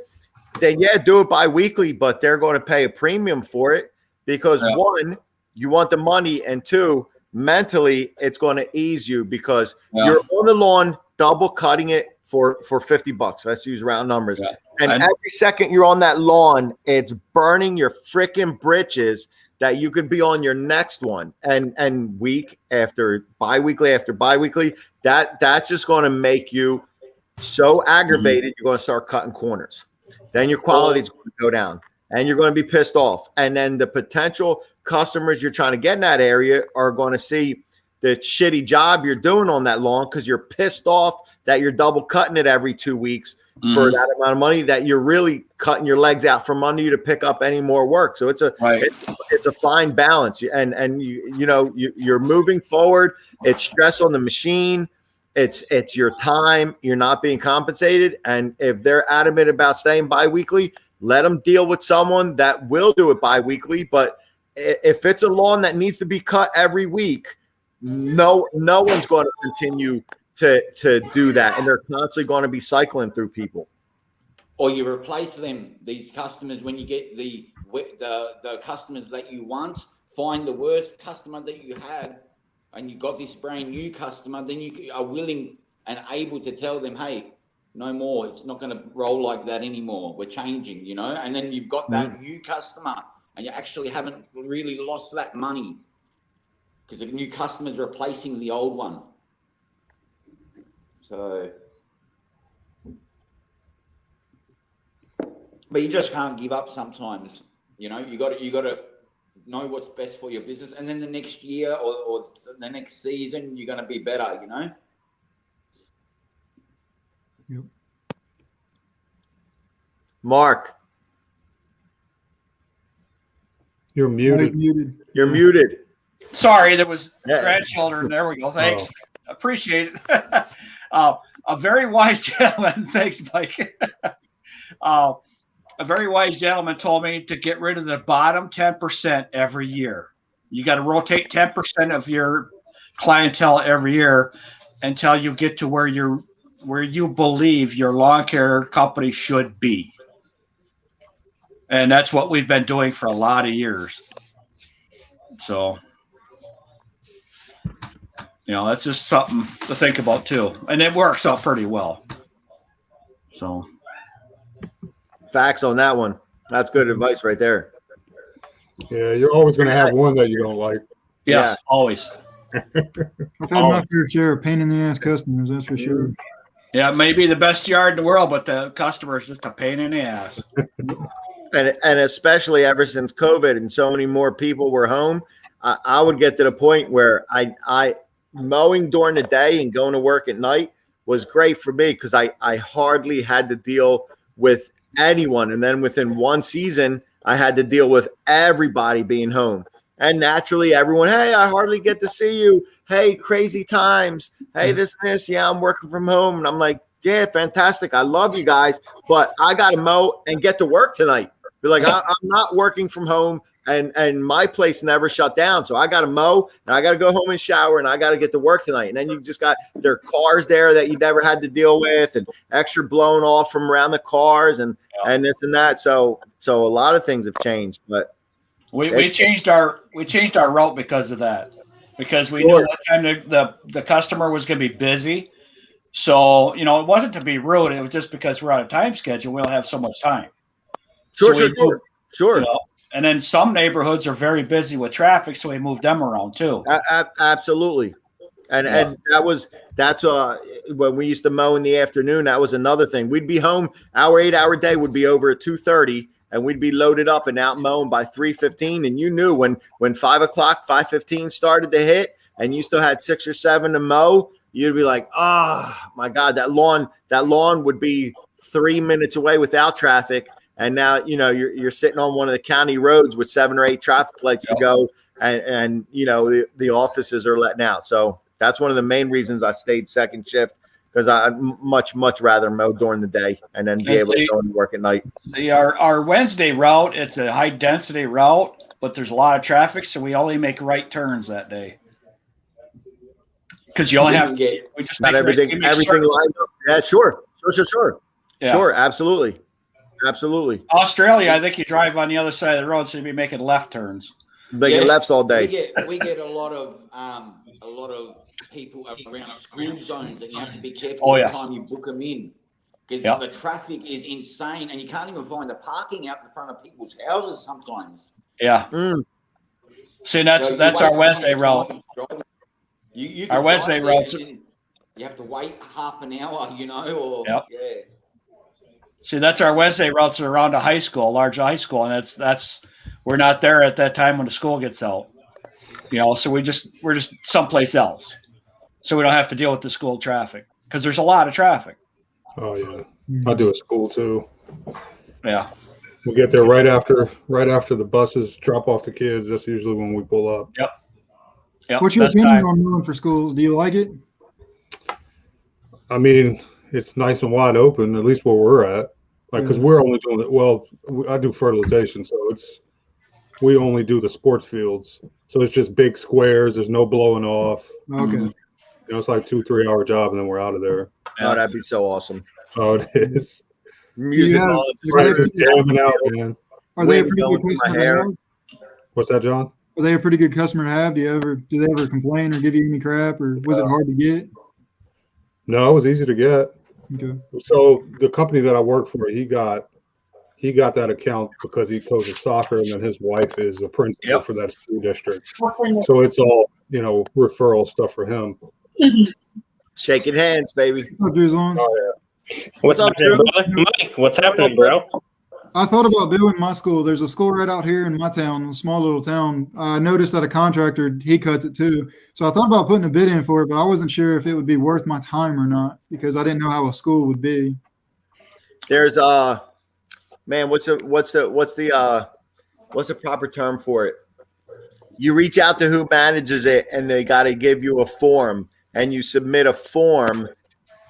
then do it bi-weekly, but they're going to pay a premium for it because one, you want the money, and two, mentally it's going to ease you because you're on the lawn double cutting it for $50. Let's use round numbers. And every second you're on that lawn, it's burning your freaking britches that you could be on your next one. And week after bi-weekly after bi-weekly, that's just going to make you so aggravated, you're going to start cutting corners. Then your quality is going to go down and you're going to be pissed off. And then the potential customers you're trying to get in that area are going to see the shitty job you're doing on that lawn because you're pissed off that you're double cutting it every 2 weeks for that amount of money, that you're really cutting your legs out from under you to pick up any more work. So it's a fine balance. And you're moving forward. It's stress on the machine. It's your time. You're not being compensated. And if they're adamant about staying bi-weekly, let them deal with someone that will do it bi-weekly. But if it's a lawn that needs to be cut every week, no one's going to continue to do that. And they're constantly going to be cycling through people. Or you replace them, these customers, when you get the customers that you want, find the worst customer that you had, and you got this brand new customer, then you are willing and able to tell them, hey, no more. It's not going to roll like that anymore. We're changing, and then you've got that new customer and you actually haven't really lost that money because the new customer is replacing the old one. So, but you just can't give up sometimes. You got to know what's best for your business, and then the next year or the next season you're going to be better. Yep. Mark, you're muted. You're muted. Sorry, there was grandchildren. There we go. Thanks. Appreciate it. A very wise gentleman, thanks, Mike. A very wise gentleman told me to get rid of the bottom 10% every year. You got to rotate 10% of your clientele every year until you get to where you believe your lawn care company should be. And that's what we've been doing for a lot of years. So, that's just something to think about too. And it works out pretty well. So, facts on that one. That's good advice right there. Yeah, you're always going to have one that you don't like. Yes, always. I've had my fair share of pain in the ass customers, that's for sure. Yeah, it may be the best yard in the world, but the customer is just a pain in the ass. And especially ever since COVID and so many more people were home, I would get to the point where I mowing during the day and going to work at night was great for me because I hardly had to deal with anyone. And then within one season, I had to deal with everybody being home. And naturally, everyone, hey, I hardly get to see you. Hey, crazy times. Hey, this. Yeah, I'm working from home. And I'm like, yeah, fantastic. I love you guys, but I got to mow and get to work tonight. Be like, I'm not working from home, and my place never shut down. So I got to mow, and I got to go home and shower, and I got to get to work tonight. And then you just got their cars there that you never had to deal with, and extra blown off from around the cars, and this and that. So a lot of things have changed, but we changed our route because of that, because we knew what time the customer was going to be busy. So it wasn't to be rude; it was just because we're on a time schedule. We don't have so much time. Sure. And then some neighborhoods are very busy with traffic, so we moved them around too. Absolutely. And that's when we used to mow in the afternoon. That was another thing. We'd be home. Our 8-hour day would be over at 2:30, and we'd be loaded up and out mowing by 3:15. And you knew when 5 o'clock, 5:15 started to hit, and you still had 6 or 7 to mow, you'd be like, oh my God, that lawn would be 3 minutes away without traffic. And now, you're sitting on one of the county roads with 7 or 8 traffic lights to go, and the offices are letting out. So that's one of the main reasons I stayed second shift, because I'd much rather mow during the day and then be able to go and work at night. Our Wednesday route, it's a high density route, but there's a lot of traffic, so we only make right turns that day. Because you only have we just not everything lined up. Yeah, sure. Yeah. Sure, absolutely. Australia, I think you drive on the other side of the road, so you'd be making left turns. Making lefts all day. We get a lot of people around school zones, and you have to be careful the time you book them in, because the traffic is insane, and you can't even find the parking out in front of people's houses sometimes. Yeah. See, that's our Wednesday route. Our Wednesday route. You have to wait half an hour, See, that's our Wednesday routes around a large high school, and that's we're not there at that time when the school gets out. So we're just someplace else, so we don't have to deal with the school traffic, because there's a lot of traffic. Oh yeah, I do a school too. Yeah, we get there right after the buses drop off the kids. That's usually when we pull up. Yep. What's your opinion on mowing for schools? Do you like it? I mean, it's nice and wide open, at least where we're at. Because we're only doing it. Well, I do fertilization, so we only do the sports fields. So it's just big squares. There's no blowing off. Okay. It's like 2-3 hour job, and then we're out of there. Oh, that'd be so awesome. Oh, it is. Music jamming out, man. Are they a pretty good customer to have? What's that, John? Are they a pretty good customer to have? Do they ever complain or give you any crap, or was it hard to get? No, it was easy to get. Okay. So the company that I work for, he got that account because he coaches soccer, and then his wife is a principal for that school district. So it's all referral stuff for him. Shaking hands, baby. Oh, yeah. What's up, brother? Mike, what's happening, bro? I thought about doing my school. There's a school right out here in my town, a small little town. I noticed that a contractor, he cuts it too. So I thought about putting a bid in for it, but I wasn't sure if it would be worth my time or not, because I didn't know how a school would be. There's man, what's the proper term for it? You reach out to who manages it, and they got to give you a form, and you submit a form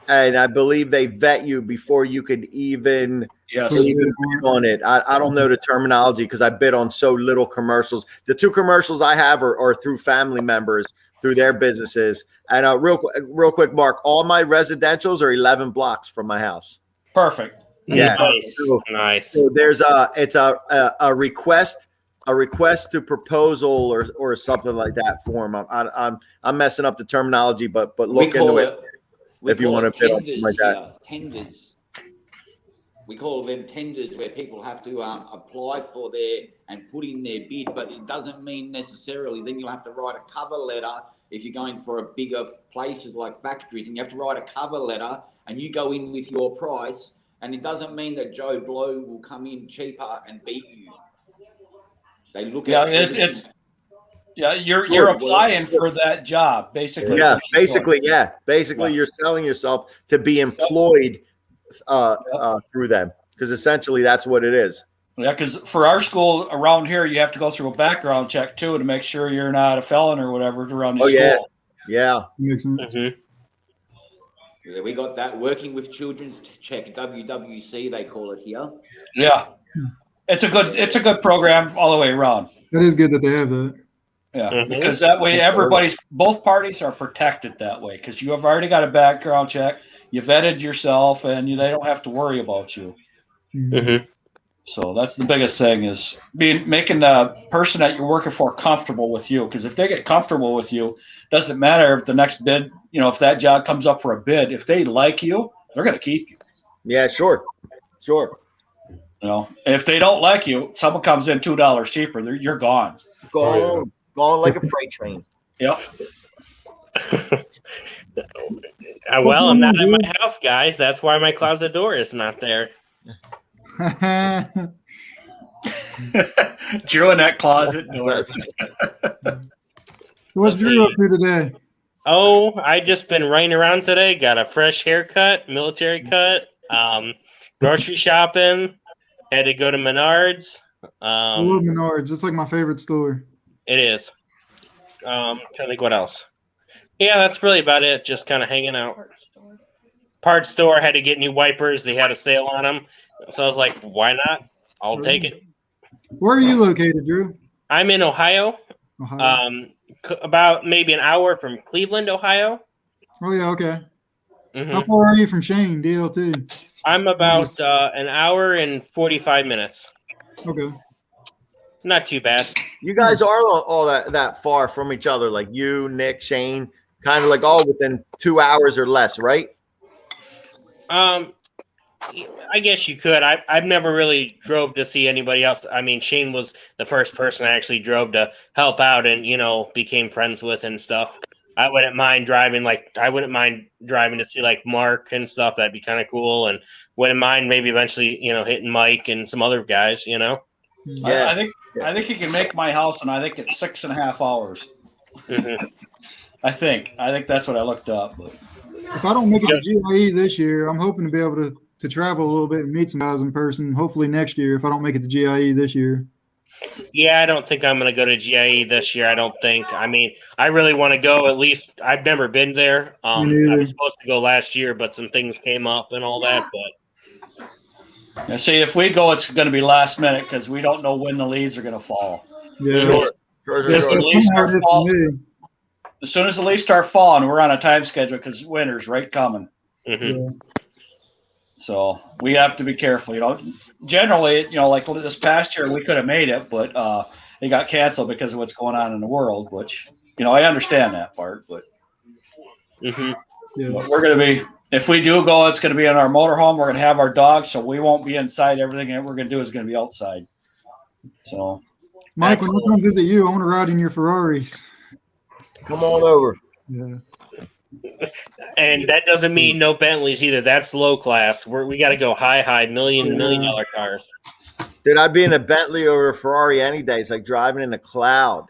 and I believe they vet you before you could even Yes. bid on it. I don't know the terminology because I bid on so little commercials. The 2 commercials I have are through family members through their businesses. And real quick, Mark, all my residentials are 11 blocks from my house. Perfect. Yeah. Nice. So, Nice. so there's it's a request to proposal or something like that form. I'm messing up the terminology, but We look call into it. it if you want to bid on something like that. Tenders. We call them tenders where people have to apply for their and put in their bid, but it doesn't mean necessarily then you'll have to write a cover letter if you're going for a bigger places like factories, and you have to write a cover letter and you go in with your price, and it doesn't mean that Joe Blow will come in cheaper and beat you. They look at it's you're applying for that job basically. Yeah, basically, you're selling yourself to be employed through them, because essentially that's what it is. Yeah, because for our school around here, you have to go through a background check too to make sure you're not a felon or whatever to run your school. Yeah. Makes sense. Yeah, we got that working with children's check, WWC they call it here. Yeah, it's a good program all the way around. That is good that they have that. Yeah, because that way both parties are protected that way, because you have already got a background check, you vetted yourself, and they don't have to worry about you. So that's the biggest thing, is making the person that you're working for comfortable with you. Because if they get comfortable with you, doesn't matter if the next bid, if that job comes up for a bid, if they like you, they're going to keep you. Yeah, sure. If they don't like you, someone comes in $2 cheaper, you're gone. Gone like a freight train. Yep. Well, I'm not at my house, guys. That's why my closet door is not there. Drew in that closet door. So what's Drew up to today? Oh, I just been running around today. Got a fresh haircut, military cut, grocery shopping. Had to go to Menards. I love Menards. It's like my favorite store. It is. Trying to think what else. Yeah, that's really about it. Just kind of hanging out. Parts store, had to get new wipers. They had a sale on them. So I was like, why not? I'll take it. Where are you located, Drew? I'm in Ohio. About maybe an hour from Cleveland, Ohio. Oh, yeah, okay. How far are you from Shane, DLT? I'm about an hour and 45 minutes. Okay. Not too bad. You guys are all that far from each other, like you, Nick, Shane, kind of like all within 2 hours or less, right? I guess you could. I've never really drove to see anybody else. I mean, Shane was the first person I actually drove to help out and, became friends with and stuff. I wouldn't mind driving, to see like Mark and stuff. That'd be kind of cool. And wouldn't mind maybe eventually, hitting Mike and some other guys, Yeah. I think you can make my house, and I think it's 6.5 hours. I think that's what I looked up. But if I don't make it to GIE this year, I'm hoping to be able to travel a little bit and meet some guys in person. Hopefully next year, if I don't make it to GIE this year. Yeah, I don't think I'm going to go to GIE this year. I don't think. I mean, I really want to go. At least I've never been there. I was supposed to go last year, but some things came up and all that. But now, see, if we go, it's going to be last minute because we don't know when the leaves are going to fall. Yeah. As soon as the leaves start falling, we're on a time schedule because winter's right coming. Yeah. So we have to be careful. Generally, like this past year, we could have made it, but it got canceled because of what's going on in the world, which, I understand that part, but, but we're going to be, if we do go, it's going to be in our motorhome. We're going to have our dogs, so we won't be inside. Everything that we're going to do is going to be outside. So, Mike, when I come visit you, I want to ride in your Ferraris. Come on over. Yeah. And that doesn't mean no Bentleys either. That's low class. We got to go high, million dollar cars. Dude, I'd be in a Bentley or a Ferrari any day. It's like driving in a cloud.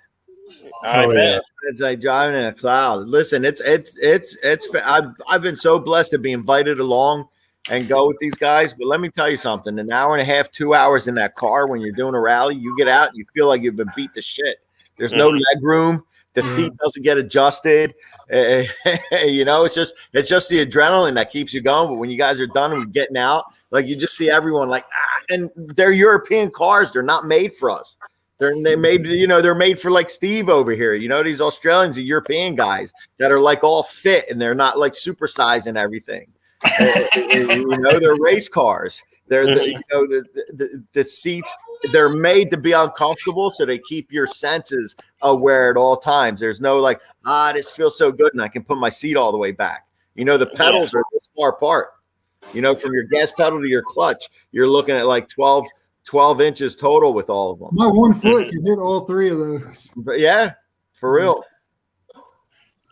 I bet. It's like driving in a cloud. Listen, I've been so blessed to be invited along and go with these guys. But let me tell you something. An hour and a half, 2 hours in that car when you're doing a rally, you get out and you feel like you've been beat to shit. There's no leg room. The seat doesn't get adjusted. You know, it's just the adrenaline that keeps you going. But when you guys are done and getting out, like you just see everyone like, and they're European cars. They're not made for us. They're made for like Steve over here. You know, these Australians, the European guys that are like all fit and they're not like supersized and everything. You know, they're race cars. The seats, they're made to be uncomfortable, so they keep your senses aware at all times. There's no like, this feels so good, and I can put my seat all the way back. You know, the pedals are this far apart. You know, from your gas pedal to your clutch, you're looking at like 12 inches total with all of them. My 1 foot can hit all 3 of those. But yeah, for real.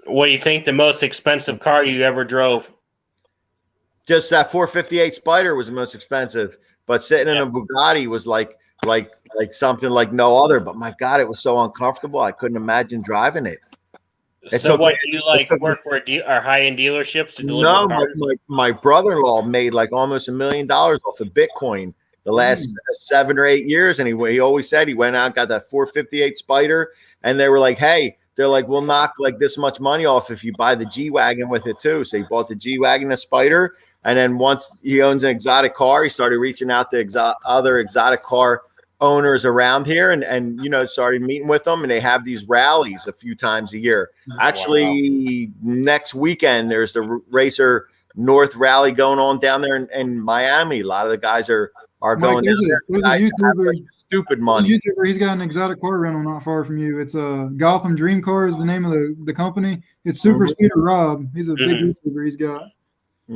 What do you think the most expensive car you ever drove? Just that 458 Spider was the most expensive, but sitting in a Bugatti was like something like no other. But my God, it was so uncomfortable. I couldn't imagine driving it. So what do you like work for are high-end dealerships to deliver cars? My brother-in-law made like almost $1 million off of Bitcoin the last 7 or 8 years. And he always said he went out, got that 458 Spider, and they were like, hey, they're like, we'll knock like this much money off if you buy the G-Wagon with it too. So he bought the G-Wagon, the Spider. And then once he owns an exotic car, he started reaching out to other exotic car owners around here and you know, started meeting with them. And they have these rallies a few times a year. Actually, next weekend, there's the Racer North rally going on down there in Miami. A lot of the guys are going down there. There's a YouTuber, stupid money. He's got an exotic car rental not far from you. It's Gotham Dream Car is the name of the company. It's Super Speeder Rob. He's a big YouTuber.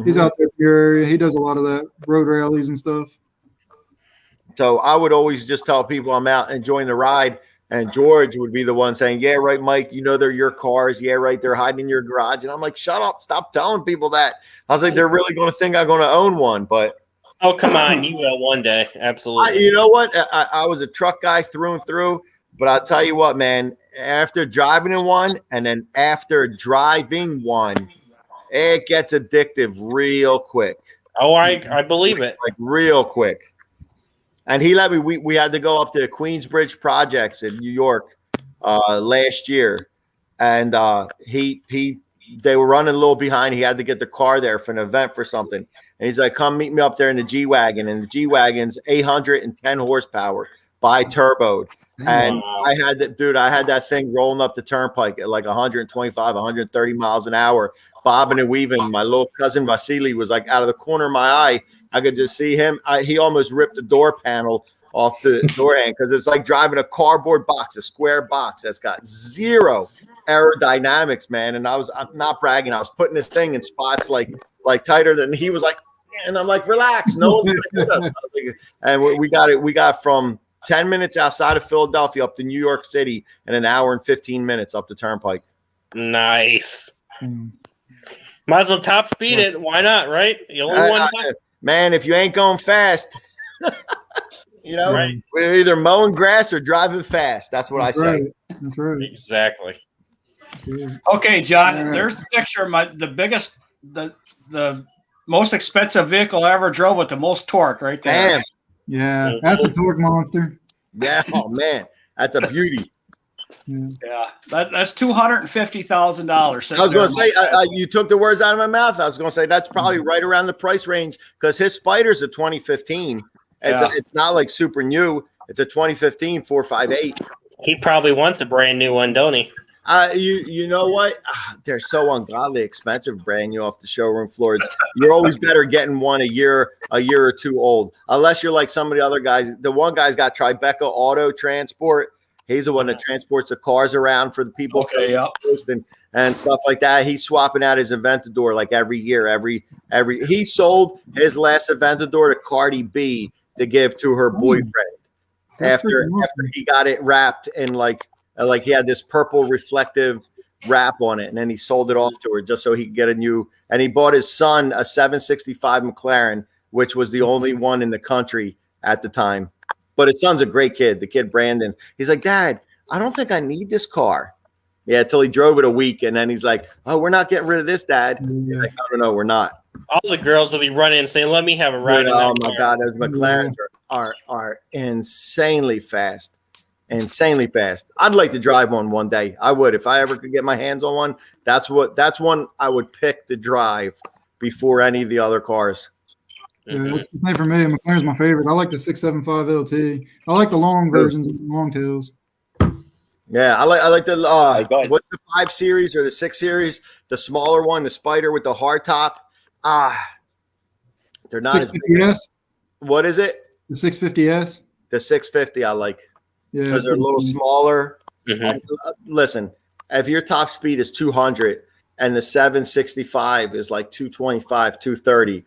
He's out there in your area. He does a lot of that road rallies and stuff. So I would always just tell people I'm out enjoying the ride, and George would be the one saying, yeah, right, Mike, you know, they're your cars. Yeah, right, they're hiding in your garage. And I'm like, shut up, stop telling people that. I was like, they're really going to think I'm going to own one. But oh, come on, you will one day. Absolutely. You know what? I was a truck guy through and through, but I'll tell you what, man, after driving in one and then after driving one, it gets addictive real quick. Oh, I believe it. Like real quick. And he let me, we had to go up to Queensbridge Projects in New York last year. And they were running a little behind. He had to get the car there for an event for something. And he's like, come meet me up there in the G-Wagon. And the G-Wagon's 810 horsepower bi-turboed. And I had that thing rolling up the turnpike at like 125, 130 miles an hour, bobbing and weaving. My little cousin Vasily was like out of the corner of my eye. I could just see him. He almost ripped the door panel off the door hand because it's like driving a cardboard box, a square box that's got zero aerodynamics, man. And I'm not bragging. I was putting this thing in spots like tighter than he was like, and I'm like, relax, no one's gonna hit us. And we got from 10 minutes outside of Philadelphia up to New York City and an hour and 15 minutes up the turnpike. Nice. Might as well top speed it. Why not, right? You only one time. Man, if you ain't going fast, you know, right. We're either mowing grass or driving fast. That's what I say. That's right. Exactly. Okay, John, there's the picture of the most expensive vehicle I ever drove with the most torque right there. Damn. Yeah, that's a torque monster. Yeah, oh man, that's a beauty. Yeah, that's $250,000. I was going to say, you took the words out of my mouth. I was going to say that's probably right around the price range because his Spider's a 2015. It's not like super new. It's a 2015 458. He probably wants a brand new one, don't he? You know what? They're so ungodly expensive, brand new off the showroom floor. You're always better getting one a year or two old, unless you're like some of the other guys. The one guy's got Tribeca Auto Transport. He's the one that transports the cars around for the people and stuff like that. He's swapping out his Aventador like every year. He sold his last Aventador to Cardi B to give to her boyfriend after he got it wrapped in like he had this purple reflective wrap on it, and then he sold it off to her just so he could get a new. And he bought his son a 765 McLaren, which was the only one in the country at the time. But his son's a great kid. The kid, Brandon, he's like, Dad, I don't think I need this car. Yeah, until he drove it a week. And then he's like, oh, we're not getting rid of this, Dad. He's like, no, we're not. All the girls will be running and saying, let me have a ride. Oh, my God. Those McLarens are insanely fast. insanely fast. I'd like to drive one day. I would if I ever could get my hands on one. That's one I would pick to drive before any of the other cars. Yeah, that's the same for me. McLaren's my favorite. I like the 675 LT. I like the long versions and long tails. Yeah, I like the what's the 5 Series or the 6 Series, the smaller one, the Spider with the hard top. They're not as big. 650S? What is it? The 650S? The 650 I like. Yeah, because they're a little smaller. Listen, if your top speed is 200 and the 765 is like 225, 230,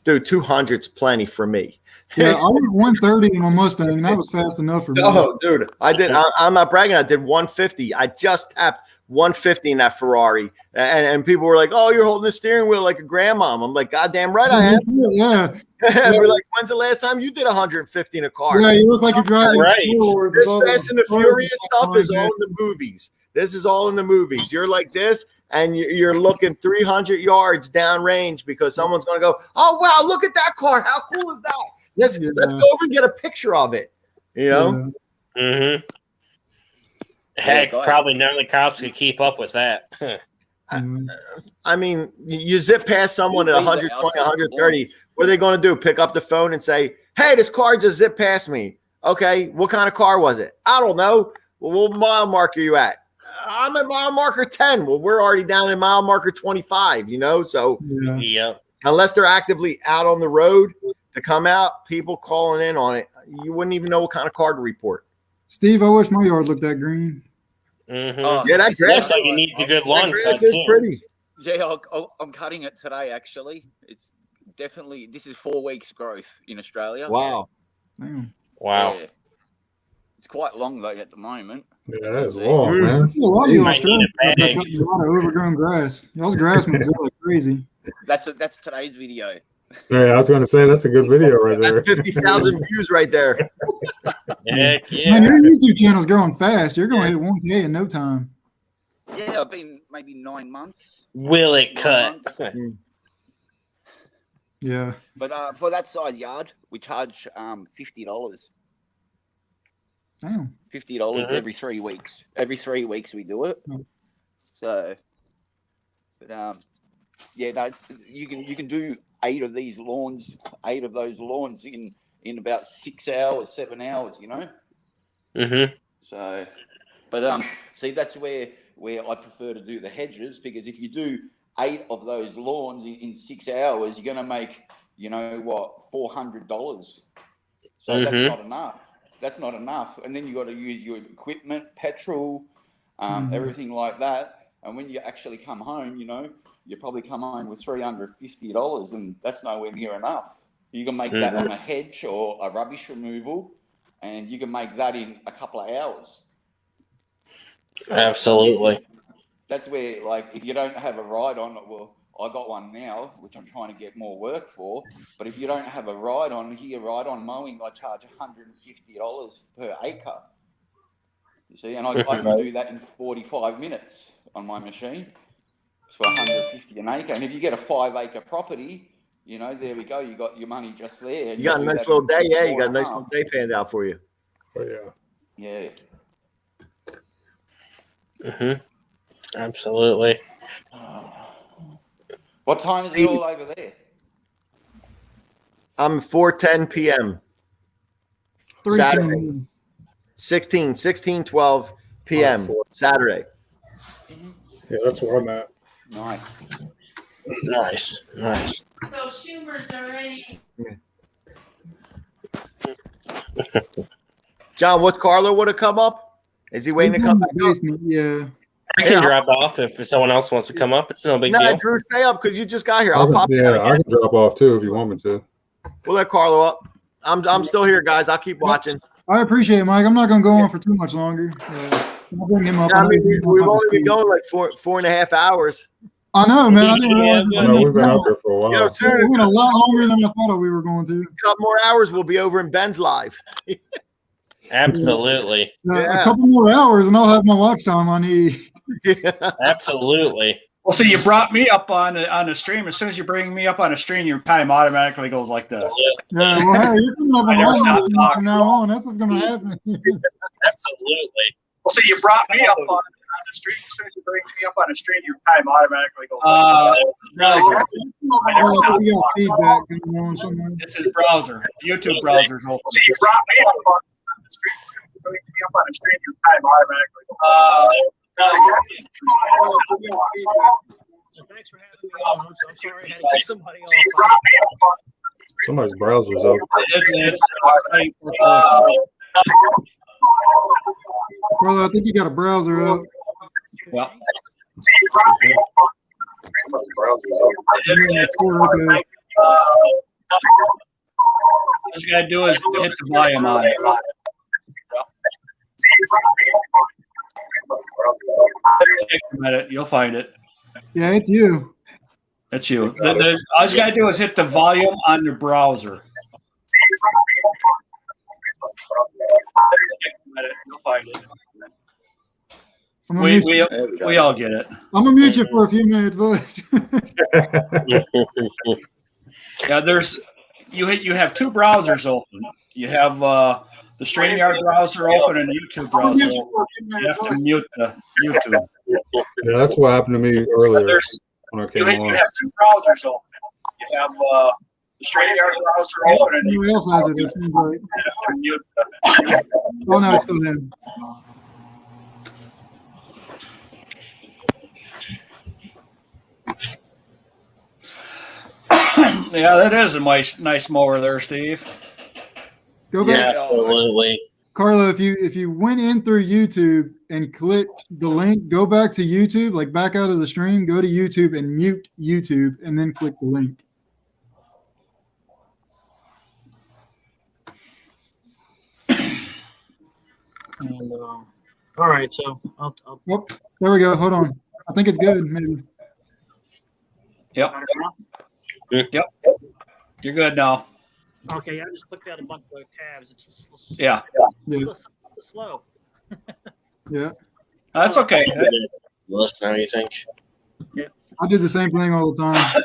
dude, 200's plenty for me. Yeah, I went 130 in my Mustang, and that was fast enough for me. Oh, dude, I'm not bragging. I did 150. I just tapped 150 in that Ferrari, and people were like, "Oh, you're holding the steering wheel like a grandmom." I'm like, "Goddamn right, I am." Yeah. We're like, "When's the last time you did 150 in a car?" Yeah, you look like you're driving. Right. This Fast and the Furious stuff is all in the movies. This is all in the movies. You're like this, and you're looking 300 yards downrange because someone's going to go, "Oh wow, look at that car! How cool is that?" Let's go over and get a picture of it. You know. Mm-hmm. Heck, probably none of the cops could keep up with that. I mean, you zip past someone at 120, 130. What are they going to do? Pick up the phone and say, "Hey, this car just zipped past me." Okay, what kind of car was it? I don't know. Well, what mile marker are you at? I'm at mile marker 10. Well, we're already down in mile marker 25, you know? So unless they're actively out on the road to come out, people calling in on it, you wouldn't even know what kind of car to report. Steve, I wish my yard looked that green. Yeah, that grass like it needs a good lawn cut. is pretty. Yeah, I'm cutting it today, actually. It's definitely, this is 4 weeks growth in Australia. Wow. Damn. Wow. Yeah. It's quite long, though, at the moment. Yeah, that is long, man. A lot of You you might need a bag. a lot of overgrown grass. Y'all's grass must grow like crazy. That's today's video. Yeah, I was going to say that's a good video right there. That's 50,000 views right there. Heck Man, yeah. your YouTube channel's growing fast. You're going to hit 1K in no time. Yeah, I've been maybe 9 months. Will it cut? Yeah. But for that size yard, we charge $50. Damn. $50 every 3 weeks. Every 3 weeks we do it. So, but yeah, no, you can do 8 of those lawns in about 6 hours, 7 hours, you know. So, but see, that's where I prefer to do the hedges, because if you do 8 of those lawns in 6 hours, you're going to make, you know what, $400. So that's not enough. That's not enough. And then you got to use your equipment, petrol, everything like that. And when you actually come home, you know, you probably come home with $350, and that's nowhere near enough. You can make that on a hedge or a rubbish removal, and you can make that in a couple of hours. Absolutely. That's where, like, if you don't have a ride on, well, I got one now, which I'm trying to get more work for. But if you don't have a ride on mowing, I charge $150 per acre. You see, and I can do that in 45 minutes on my machine. It's for $150 an acre. And if you get a 5-acre property, you know, there we go. You got your money just there. You got a nice little day. Yeah, you got a nice little day panned out for you. Oh, yeah. Yeah. Absolutely. What time is it all over there? 4:10 p.m. Saturday. 12 p.m. Saturday. Yeah, that's where I'm at. Nice. So Schumer's already. John, what's Carlo would have come up? Is he waiting to come back up? Yeah. I can drop off if someone else wants to come up. It's no big deal. Drew, stay up because you just got here. I'll pop. Yeah, I can drop off too if you want me to. We'll let Carlo up. I'm still here, guys. I'll keep watching. I appreciate it, Mike. I'm not going to go on for too much longer. I'll bring him up. Yeah, I mean, we've only been going like 4.5 hours. I know, man. I didn't realize we've been out there for a while. You know, soon, we went a lot longer than I thought we were going to. A couple more hours, we'll be over in Ben's live. Absolutely. A couple more hours, and I'll have my watch time I need. Absolutely. Well, see, you brought me up on the stream. As soon as you bring me up on a stream, your time automatically goes like this. Yeah, well, hey, you're coming up I never on stopped from talking. now on. That's what's gonna happen. Absolutely. Well, see, you brought me up on the stream. As soon as you bring me up on a stream, your time automatically goes like this. Browser. I never stopped We got talking. feedback going on somewhere. It's his browser. YouTube browser's open. So you brought me up on the stream. As soon as you bring me up on a stream, your time automatically goes Thanks for having me on. I'm sorry I had to kick somebody off. Somebody's browser's open. Brother, I think you got a browser up. Well, what you gotta do is hit the volume on it. Take a minute, you'll find it. Yeah, it's you. It's you. All you gotta do is hit the volume on your browser. Take a minute, you'll find it. We all get it. I'm gonna mute you for a few minutes, but Yeah, you have two browsers open. You have the StreamYard browser open and YouTube browser open. You have to mute the YouTube. Yeah, that's what happened to me earlier when I came You on. have two browsers open. You have the StreamYard browser open and everybody else has it. It seems like. you have to mute the Oh no, it's still him. Yeah, that is a nice mower there, Steve. Go back. Yeah, absolutely. Carlo, if you went in through YouTube and clicked the link, go back to YouTube, like back out of the stream, go to YouTube and mute YouTube, and then click the link. And, all right, so I'll Oh, there we go. Hold on. I think it's good. Maybe. Yep. Yep. You're good now. Okay, I just clicked out a bunch of tabs. It's Yeah. It's slow. Yeah. That's okay. Listen, how do you think? I do the same thing all the time.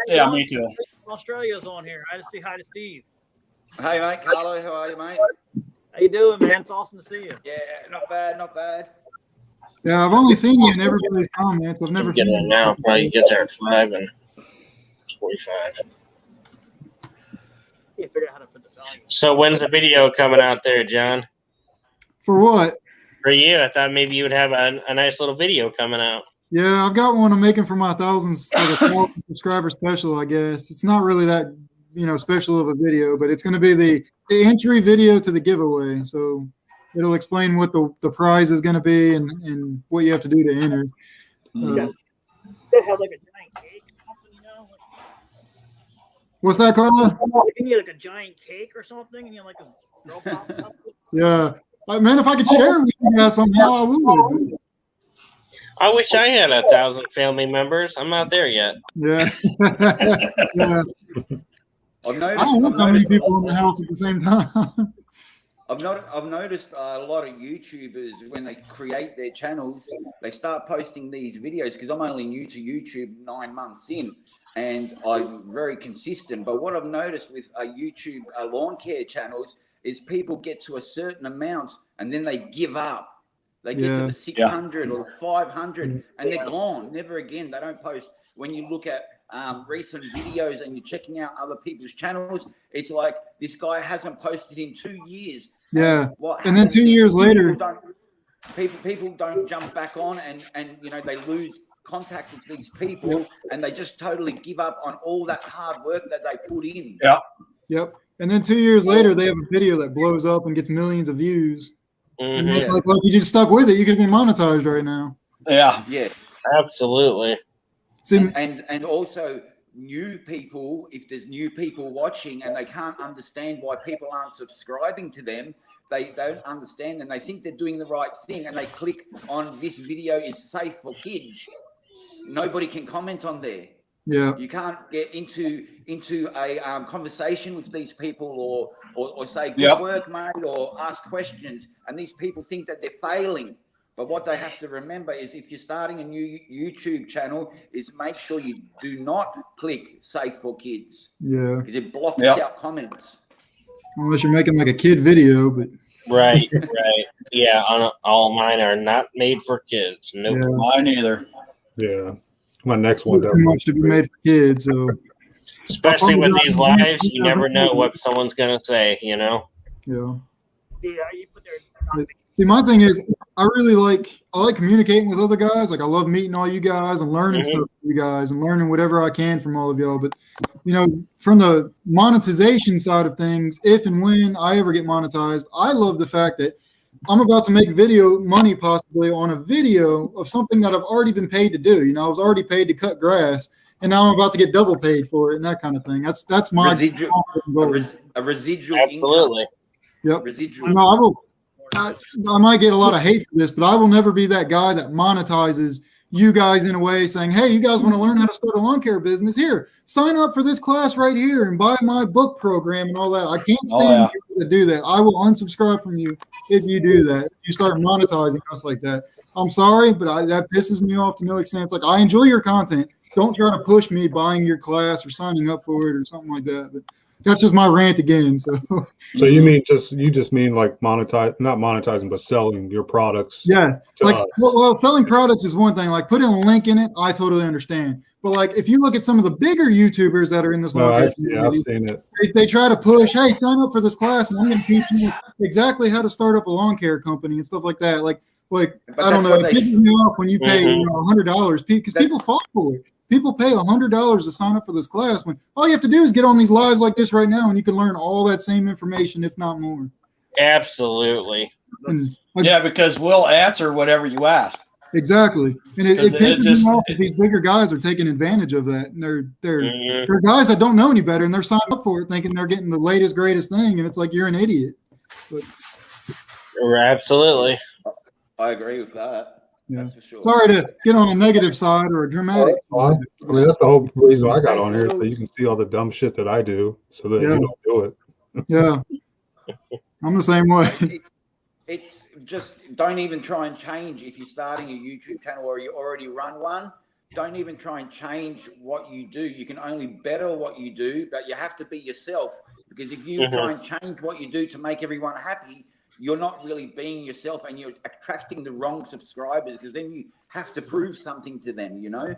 Yeah, me too. Australia's on here. I just say hi to Steve. Hey, mate, Carlo, how are you, mate? How you doing, man? It's awesome to see you. Yeah, not bad, not bad. Yeah, I've only seen you in everybody's comments. I've never Get seen in you. now. Probably get there at 5 and it's 45. You figure out how to put the volume. So when's the video coming out there, John? For what? For you, I thought maybe you would have a nice little video coming out. Yeah, I've got one I'm making for my thousands, like a 1,000 subscriber special, I guess. It's not really that, special of a video, but it's going to be the entry video to the giveaway. So it'll explain what the prize is going to be and what you have to do to enter. You have like a giant cake or something, What's that, Carla? You need like a giant cake or something, and you like a girl pops up. Yeah. Man, if I could share it with you guys somehow, I would. I wish I had 1,000 family members. I'm not there yet. Yeah. Yeah. I've I noticed. don't know how many people in the house at the same time. I've noticed a lot of YouTubers when they create their channels, they start posting these videos because I'm only new to YouTube 9 months in, and I'm very consistent. But what I've noticed with YouTube lawn care channels is people get to a certain amount and then they give up. They get to the 600 or 500 and they're gone. Never again. They don't post. When you look at recent videos and you're checking out other people's channels, it's like this guy hasn't posted in 2 years. Yeah. What And then happens 2 is years later, people don't jump back on and they lose contact with these people and they just totally give up on all that hard work that they put in. Yep. And then 2 years later, they have a video that blows up and gets millions of views. And it's like, well, if you just stuck with it, you could be monetized right now. Yeah. Yeah. Absolutely. And also new people, if there's new people watching and they can't understand why people aren't subscribing to them, they don't understand and they think they're doing the right thing and they click on this video is safe for kids. Nobody can comment on there. Yeah. You can't get into a conversation with these people or say good work, mate, or ask questions. And these people think that they're failing. But what they have to remember is if you're starting a new YouTube channel, is make sure you do not click Safe for Kids. Yeah. Because it blocks Yep. out comments. Unless you're making like a kid video, but Right, right. Yeah, all mine are not made for kids. Nope. Yeah. Mine either. Yeah. My next one. too much to be made for kids. So Especially with these lives, you never know what someone's gonna say. You know. yeah. Yeah, you put there. See, my thing is, I like communicating with other guys. Like, I love meeting all you guys and learning stuff from you guys and learning whatever I can from all of y'all. But, you know, from the monetization side of things, if and when I ever get monetized, I love the fact that I'm about to make video money possibly on a video of something that I've already been paid to do. You know, I was already paid to cut grass, and now I'm about to get double paid for it and that kind of thing. That's my a residual Absolutely. income. Yep. Residual. No, I might get a lot of hate for this, but I will never be that guy that monetizes you guys in a way saying, hey, you guys want to learn how to start a lawn care business? Here, sign up for this class right here and buy my book program and all that. I can't stand you to do that. I will unsubscribe from you if you do that. If you start monetizing us like that. I'm sorry, but that pisses me off to no extent. It's like, I enjoy your content. Don't try to push me buying your class or signing up for it or something like that. But that's just my rant again. So you just mean like not monetizing, but selling your products. Yes. Like, us. well, selling products is one thing. Like, putting a link in it, I totally understand. But like, if you look at some of the bigger YouTubers that are in this, I've seen it. They try to push, hey, sign up for this class, and I'm going to teach you exactly how to start up a lawn care company and stuff like that. Like I don't know, it pisses me off when you pay $100 because people fall for it. People pay $100 to sign up for this class when all you have to do is get on these lives like this right now, and you can learn all that same information, if not more. Absolutely. Yeah, because we'll answer whatever you ask. Exactly, and it pisses me off that these bigger guys are taking advantage of that. And they're guys that don't know any better, and they're signing up for it thinking they're getting the latest, greatest thing, and it's like, you're an idiot. But, absolutely. I agree with that. Yeah. That's for sure. Sorry to get on a negative side or a dramatic. I mean, that's the whole reason I got on here, so you can see all the dumb shit that I do, so that you don't do it. Yeah, I'm the same way. It's just, don't even try and change if you're starting a YouTube channel or you already run one. Don't even try and change what you do. You can only better what you do, but you have to be yourself. Because if you try and change what you do to make everyone happy, you're not really being yourself, and you're attracting the wrong subscribers, because then you have to prove something to them, you know?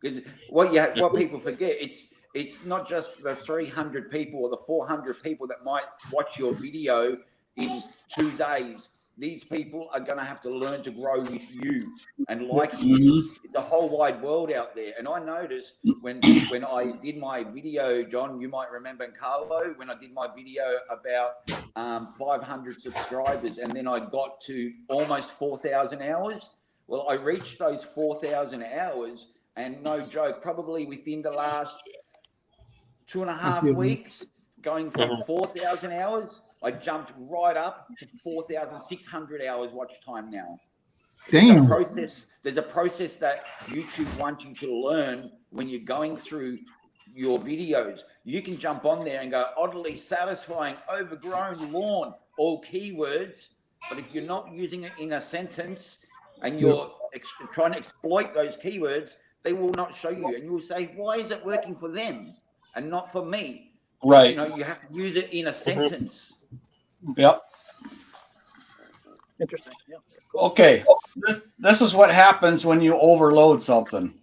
Because what people forget, it's not just the 300 people or the 400 people that might watch your video in 2 days. These people are going to have to learn to grow with you and like you. It's a whole wide world out there. And I noticed when I did my video, John, you might remember, and Carlo, when I did my video about 500 subscribers, and then I got to almost 4,000 hours. Well, I reached those 4,000 hours, and no joke, probably within the last 2.5 weeks, going from 4,000 hours, I jumped right up to 4,600 hours watch time now. Damn. There's a process that YouTube wants you to learn when you're going through your videos. You can jump on there and go, oddly satisfying, overgrown lawn, all keywords. But if you're not using it in a sentence and you're trying to exploit those keywords, they will not show you. And you'll say, why is it working for them and not for me? Right. You know, you have to use it in a sentence. Yep. Interesting. Yeah. Okay. This is what happens when you overload something.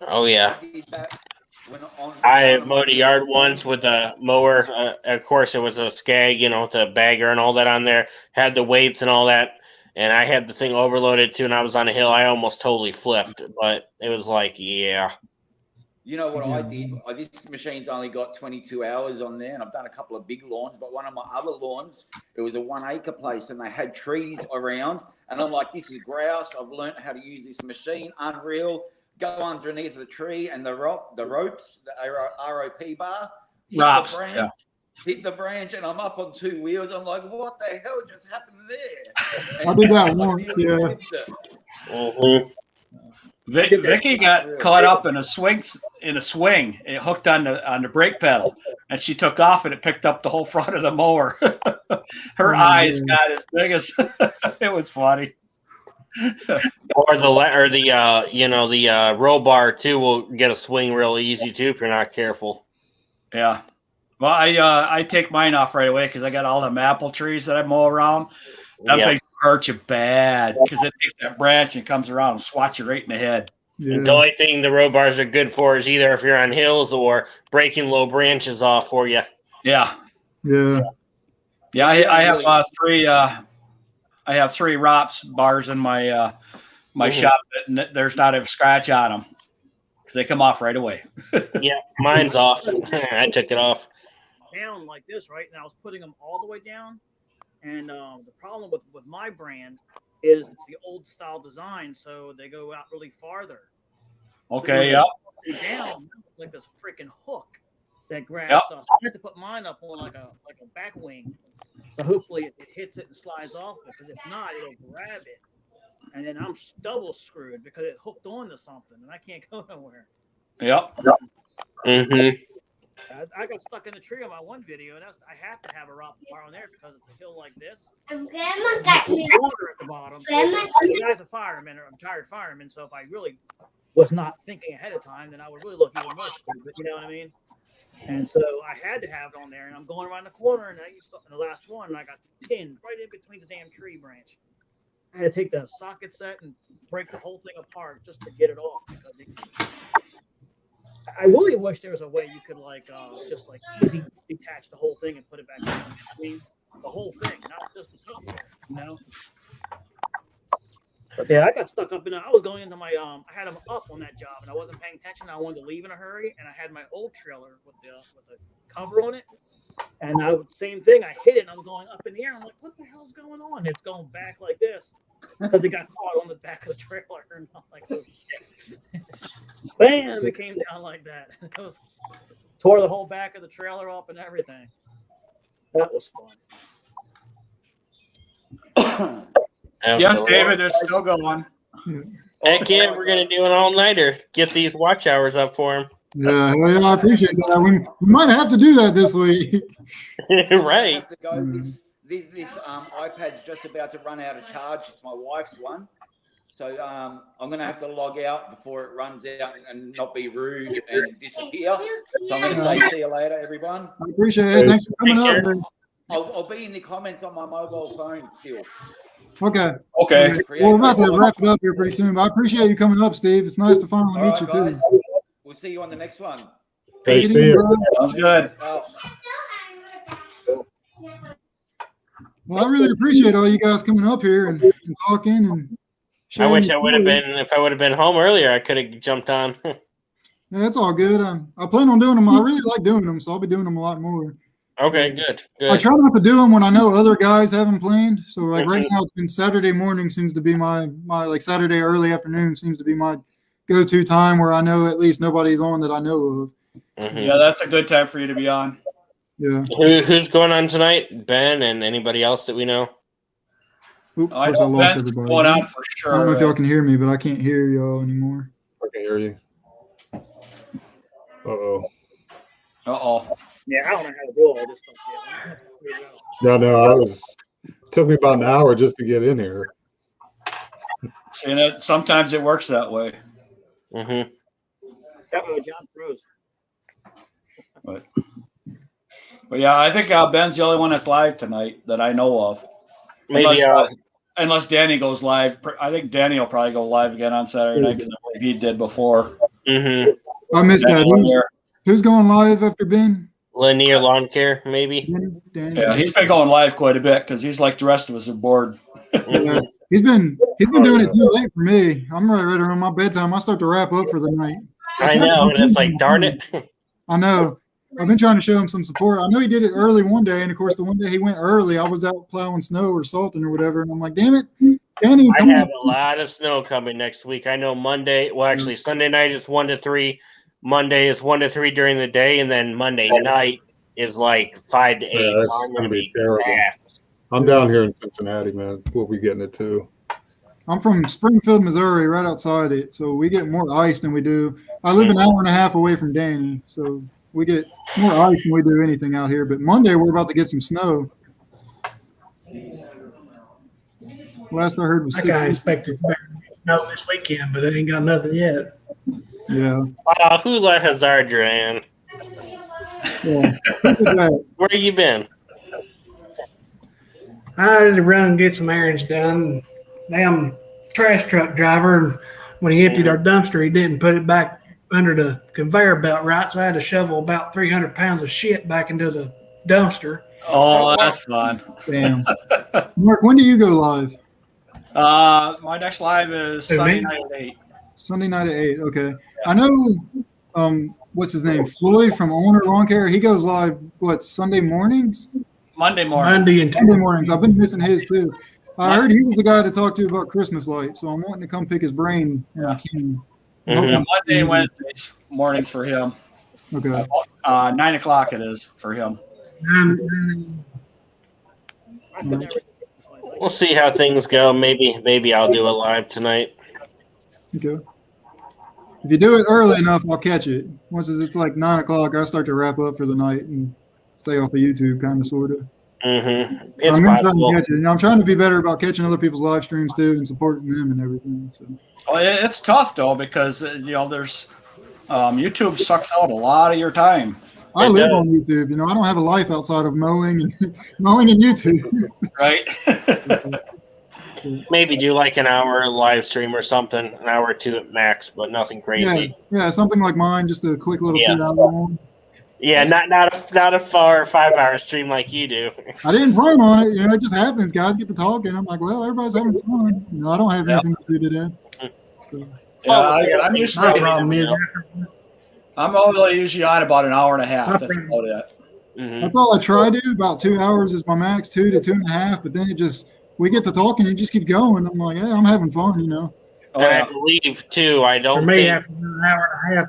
Oh yeah. I mowed a yard once with a mower. Of course, it was a Skag, you know, the bagger and all that on there. Had the weights and all that, and I had the thing overloaded too. And I was on a hill. I almost totally flipped, but it was like, yeah. You know what I did? This machine's only got 22 hours on there, and I've done a couple of big lawns. But one of my other lawns, it was a 1 acre place, and they had trees around. And I'm like, this is grouse. I've learned how to use this machine. Unreal. Go underneath the tree and the ropes, the ROP bar. ROPs, hit the branch, and I'm up on two wheels. I'm like, what the hell just happened there? I did that once, yeah. Vicky got caught up in a swing. It hooked on the brake pedal, and she took off, and it picked up the whole front of the mower. Her eyes got as big as it was funny. Or the roll bar too will get a swing real easy too if you're not careful. Yeah. Well, I take mine off right away because I got all them apple trees that I mow around. Them things hurt you bad because it takes that branch and comes around and swats you right in the head. Yeah. The only thing the roll bars are good for is either if you're on hills or breaking low branches off for you. Yeah. Yeah. Yeah. I have three. I have 3 ROPS bars in my my shop. There's not a scratch on them because they come off right away. Yeah, mine's off. I took it off. Down like this, right? And I was putting them all the way down. And the problem with my brand is it's the old style design, so they go out really farther. Okay, so down, it's like this freaking hook that grabs stuff. So I have to put mine up on like a back wing. So hopefully it hits it and slides off it, because if not, it'll grab it. And then I'm double screwed because it hooked onto something and I can't go nowhere. Yep. Mm-hmm. I got stuck in the tree on my one video, and I have to have a rock bar on there because it's a hill like this. Grandma got me. Water at the bottom. The guy's a fireman, or I'm retired fireman, so if I really was not thinking ahead of time, then I would really look even more stupid. You know what I mean? And so I had to have it on there, and I'm going around the corner, and the last one, and I got pinned right in between the damn tree branch. I had to take the socket set and break the whole thing apart just to get it off, because I really wish there was a way you could just easy detach the whole thing and put it back on. I mean, the whole thing, not just the top, you know. But yeah, I got stuck up in. I was going into my I had them up on that job, and I wasn't paying attention. I wanted to leave in a hurry, and I had my old trailer with the cover on it, and same thing. I hit it, and I was going up in the air. I'm like, what the hell's going on? It's going back like this because it got caught on the back of the trailer, and I'm like, oh shit. Bam! It came down like that. It was tore the whole back of the trailer up and everything. That was fun. Yes, David, they're still going. Heck yeah, we're gonna do an all-nighter. Get these watch hours up for him. Yeah, I appreciate that. We might have to do that this week. Right. I have to go. This iPad's just about to run out of charge. It's my wife's one. So I'm going to have to log out before it runs out and not be rude and disappear. So I'm going to say see you later, everyone. I appreciate it. Thanks for coming up. I'll be in the comments on my mobile phone still. Okay. Okay. Well, we're about to wrap it up here pretty soon, but I appreciate you coming up, Steve. It's nice to finally meet you, too. We'll see you on the next one. Peace. Sounds good. Well, I really appreciate all you guys coming up here and talking and I wish I would have been. If I would have been home earlier, I could have jumped on. Yeah, it's all good. I plan on doing them. I really like doing them, so I'll be doing them a lot more. Okay, good. I try not to do them when I know other guys haven't planned. So like right now, it's been Saturday morning seems to be my like Saturday early afternoon seems to be my go-to time where I know at least nobody's on that I know of. Mm-hmm. Yeah, that's a good time for you to be on. Yeah. Who's going on tonight? Ben and anybody else that we know? Oop, I of course, I know lost Ben's everybody. going on for sure. I don't know if y'all can hear me, but I can't hear y'all anymore. I can hear you. Uh-oh. Yeah, I don't know how to do all this stuff yet. No, took me about an hour just to get in here. See, sometimes it works that way. Mm-hmm. John Cruz. But yeah, I think Ben's the only one that's live tonight that I know of. Maybe unless Danny goes live. I think Danny will probably go live again on Saturday night because I believe he did before. Mm-hmm. I missed that. Who's going live after Ben? Lanier Lawn Care, maybe. Yeah, he's been going live quite a bit because he's like the rest of us are bored. Yeah. He's been doing it too late for me. I'm right around my bedtime. I start to wrap up for the night. I know, and it's like, darn it. I know. I've been trying to show him some support. I know he did it early one day, and of course, the one day he went early, I was out plowing snow or salting or whatever, and I'm like, damn it, Danny. I have a lot of snow coming next week. I know Monday, well, actually, Sunday night is 1 to 3. Monday is 1 to 3 during the day, and then Monday night is like 5 to 8. Yeah, that's so I'm gonna gonna be be terrible. packed. I'm down here in Cincinnati, man. We'll be getting it too. I'm from Springfield, Missouri, right outside it, so we get more ice than we do. I live an hour and a half away from Danny, so we get more ice than we do anything out here. But Monday we're about to get some snow. Last I heard was I 6 kind of feet. expected snow this weekend, but they ain't got nothing yet. Yeah. Who let Hazard in? Yeah. Look at that. Where you been? I had to run and get some errands done. Damn trash truck driver, when he emptied our dumpster, he didn't put it back under the conveyor belt right, so I had to shovel about 300 pounds of shit back into the dumpster. Oh, that's fun. Damn. Mark, when do you go live? My next live is Who, Sunday me? night at 8. Sunday night at 8. Okay. I know, what's his name? Floyd from Owner Lawn Care. He goes live, what, Sunday mornings? Monday morning. Monday and Sunday mornings. I've been missing his too. I heard he was the guy to talk to about Christmas lights, so I'm wanting to come pick his brain when I can. Yeah, Monday and Wednesdays mornings for him. Okay. 9 o'clock it is for him. We'll see how things go. Maybe I'll do it live tonight. Okay. If you do it early enough, I'll catch it. Once it's like 9 o'clock, I start to wrap up for the night and stay off of YouTube, kind of, sort of. Mm-hmm. It's I'm possible. catch it. I'm trying to be better about catching other people's live streams too and supporting them and everything. So. Oh, it's tough though because there's YouTube sucks out a lot of your time. I live on YouTube. I don't have a life outside of mowing and mowing and YouTube. Right. Maybe do like an hour live stream or something, an hour or two at max, but nothing crazy. Yeah, something like mine, just a quick little 2 hour one. Yeah, not a 4 or 5 hour stream like you do. I didn't plan on it. It just happens. Guys get to talking. I'm like, well, everybody's having fun. I don't have anything to do today. So. Yeah, I'm usually. problem is, I'm only usually on about an hour and a half. That's about it. Mm-hmm. That's all I try to do. About 2 hours is my max, 2 to 2.5. But then we get to talking, it just keeps going. I'm like, yeah, I'm having fun, Oh, I believe too. I don't for me, think. after an hour and a half,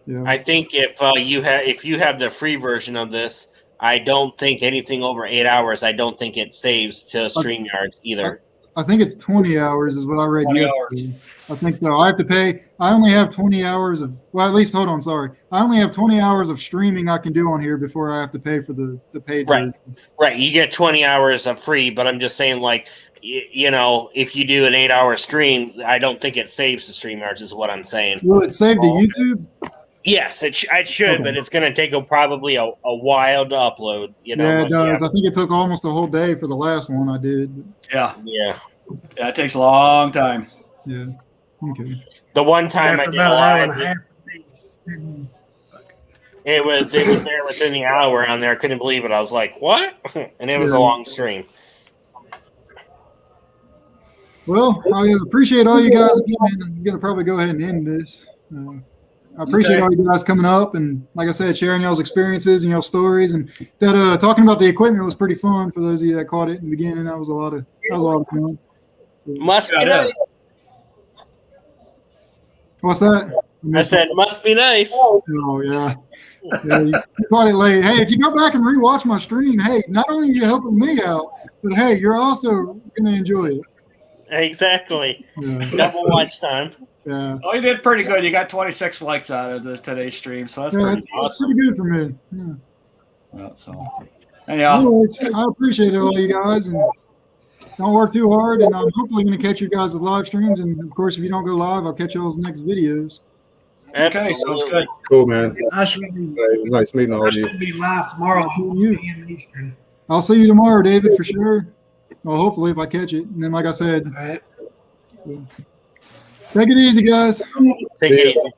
Yeah. I think if you have the free version of this, I don't think anything over 8 hours. I don't think it saves to StreamYard either. I think it's 20 hours is what I read 20 yesterday. I think so. I have to pay. I only have 20 hours of, well, at least, hold on, sorry. I only have 20 hours of streaming I can do on here before I have to pay for the paid Right. version. Right, you get 20 hours of free, but I'm just saying, like, if you do an 8 hour stream, I don't think it saves the StreamYards, is what I'm saying. Will it save to YouTube? Yes, it should, Okay. but it's going to take probably a while to upload. Yeah, it does. I think it took almost a whole day for the last one I did. Yeah. Yeah. Yeah, it takes a long time. Yeah. Okay. The one time I after did about an hour and live, a half, it was there within the hour on there. I couldn't believe it. I was like, what? And it was a Yeah. long stream. Well, I appreciate all you guys again. I'm going to probably go ahead and end this. I appreciate all you guys coming up and, like I said, sharing y'all's experiences and y'all's stories. And that talking about the equipment was pretty fun for those of you that caught it in the beginning. That was a lot of fun. Must be Yeah, it nice. is. What's that? I said, must be nice. Oh yeah. Yeah, you caught it late. Hey, if you go back and rewatch my stream, hey, not only are you helping me out, but hey, you're also gonna enjoy it. Exactly. Yeah. Double watch time. Yeah. Oh, you did pretty good. You got 26 likes out of today's stream, so that's Yeah, pretty that's pretty good for me. Yeah. Yeah, so, anyhow, Anyways, I appreciate it, all you guys, and don't work too hard. And I'm hopefully going to catch you guys with live streams. And of course, if you don't go live, I'll catch y'all's next videos. okay, sounds good. Cool, man. I should be, It was nice meeting all I of you. should be live tomorrow. Eastern. I'll see you tomorrow, David, for sure. Well, hopefully, if I catch it. And then, like I said, All right. take it easy, guys. Take it easy.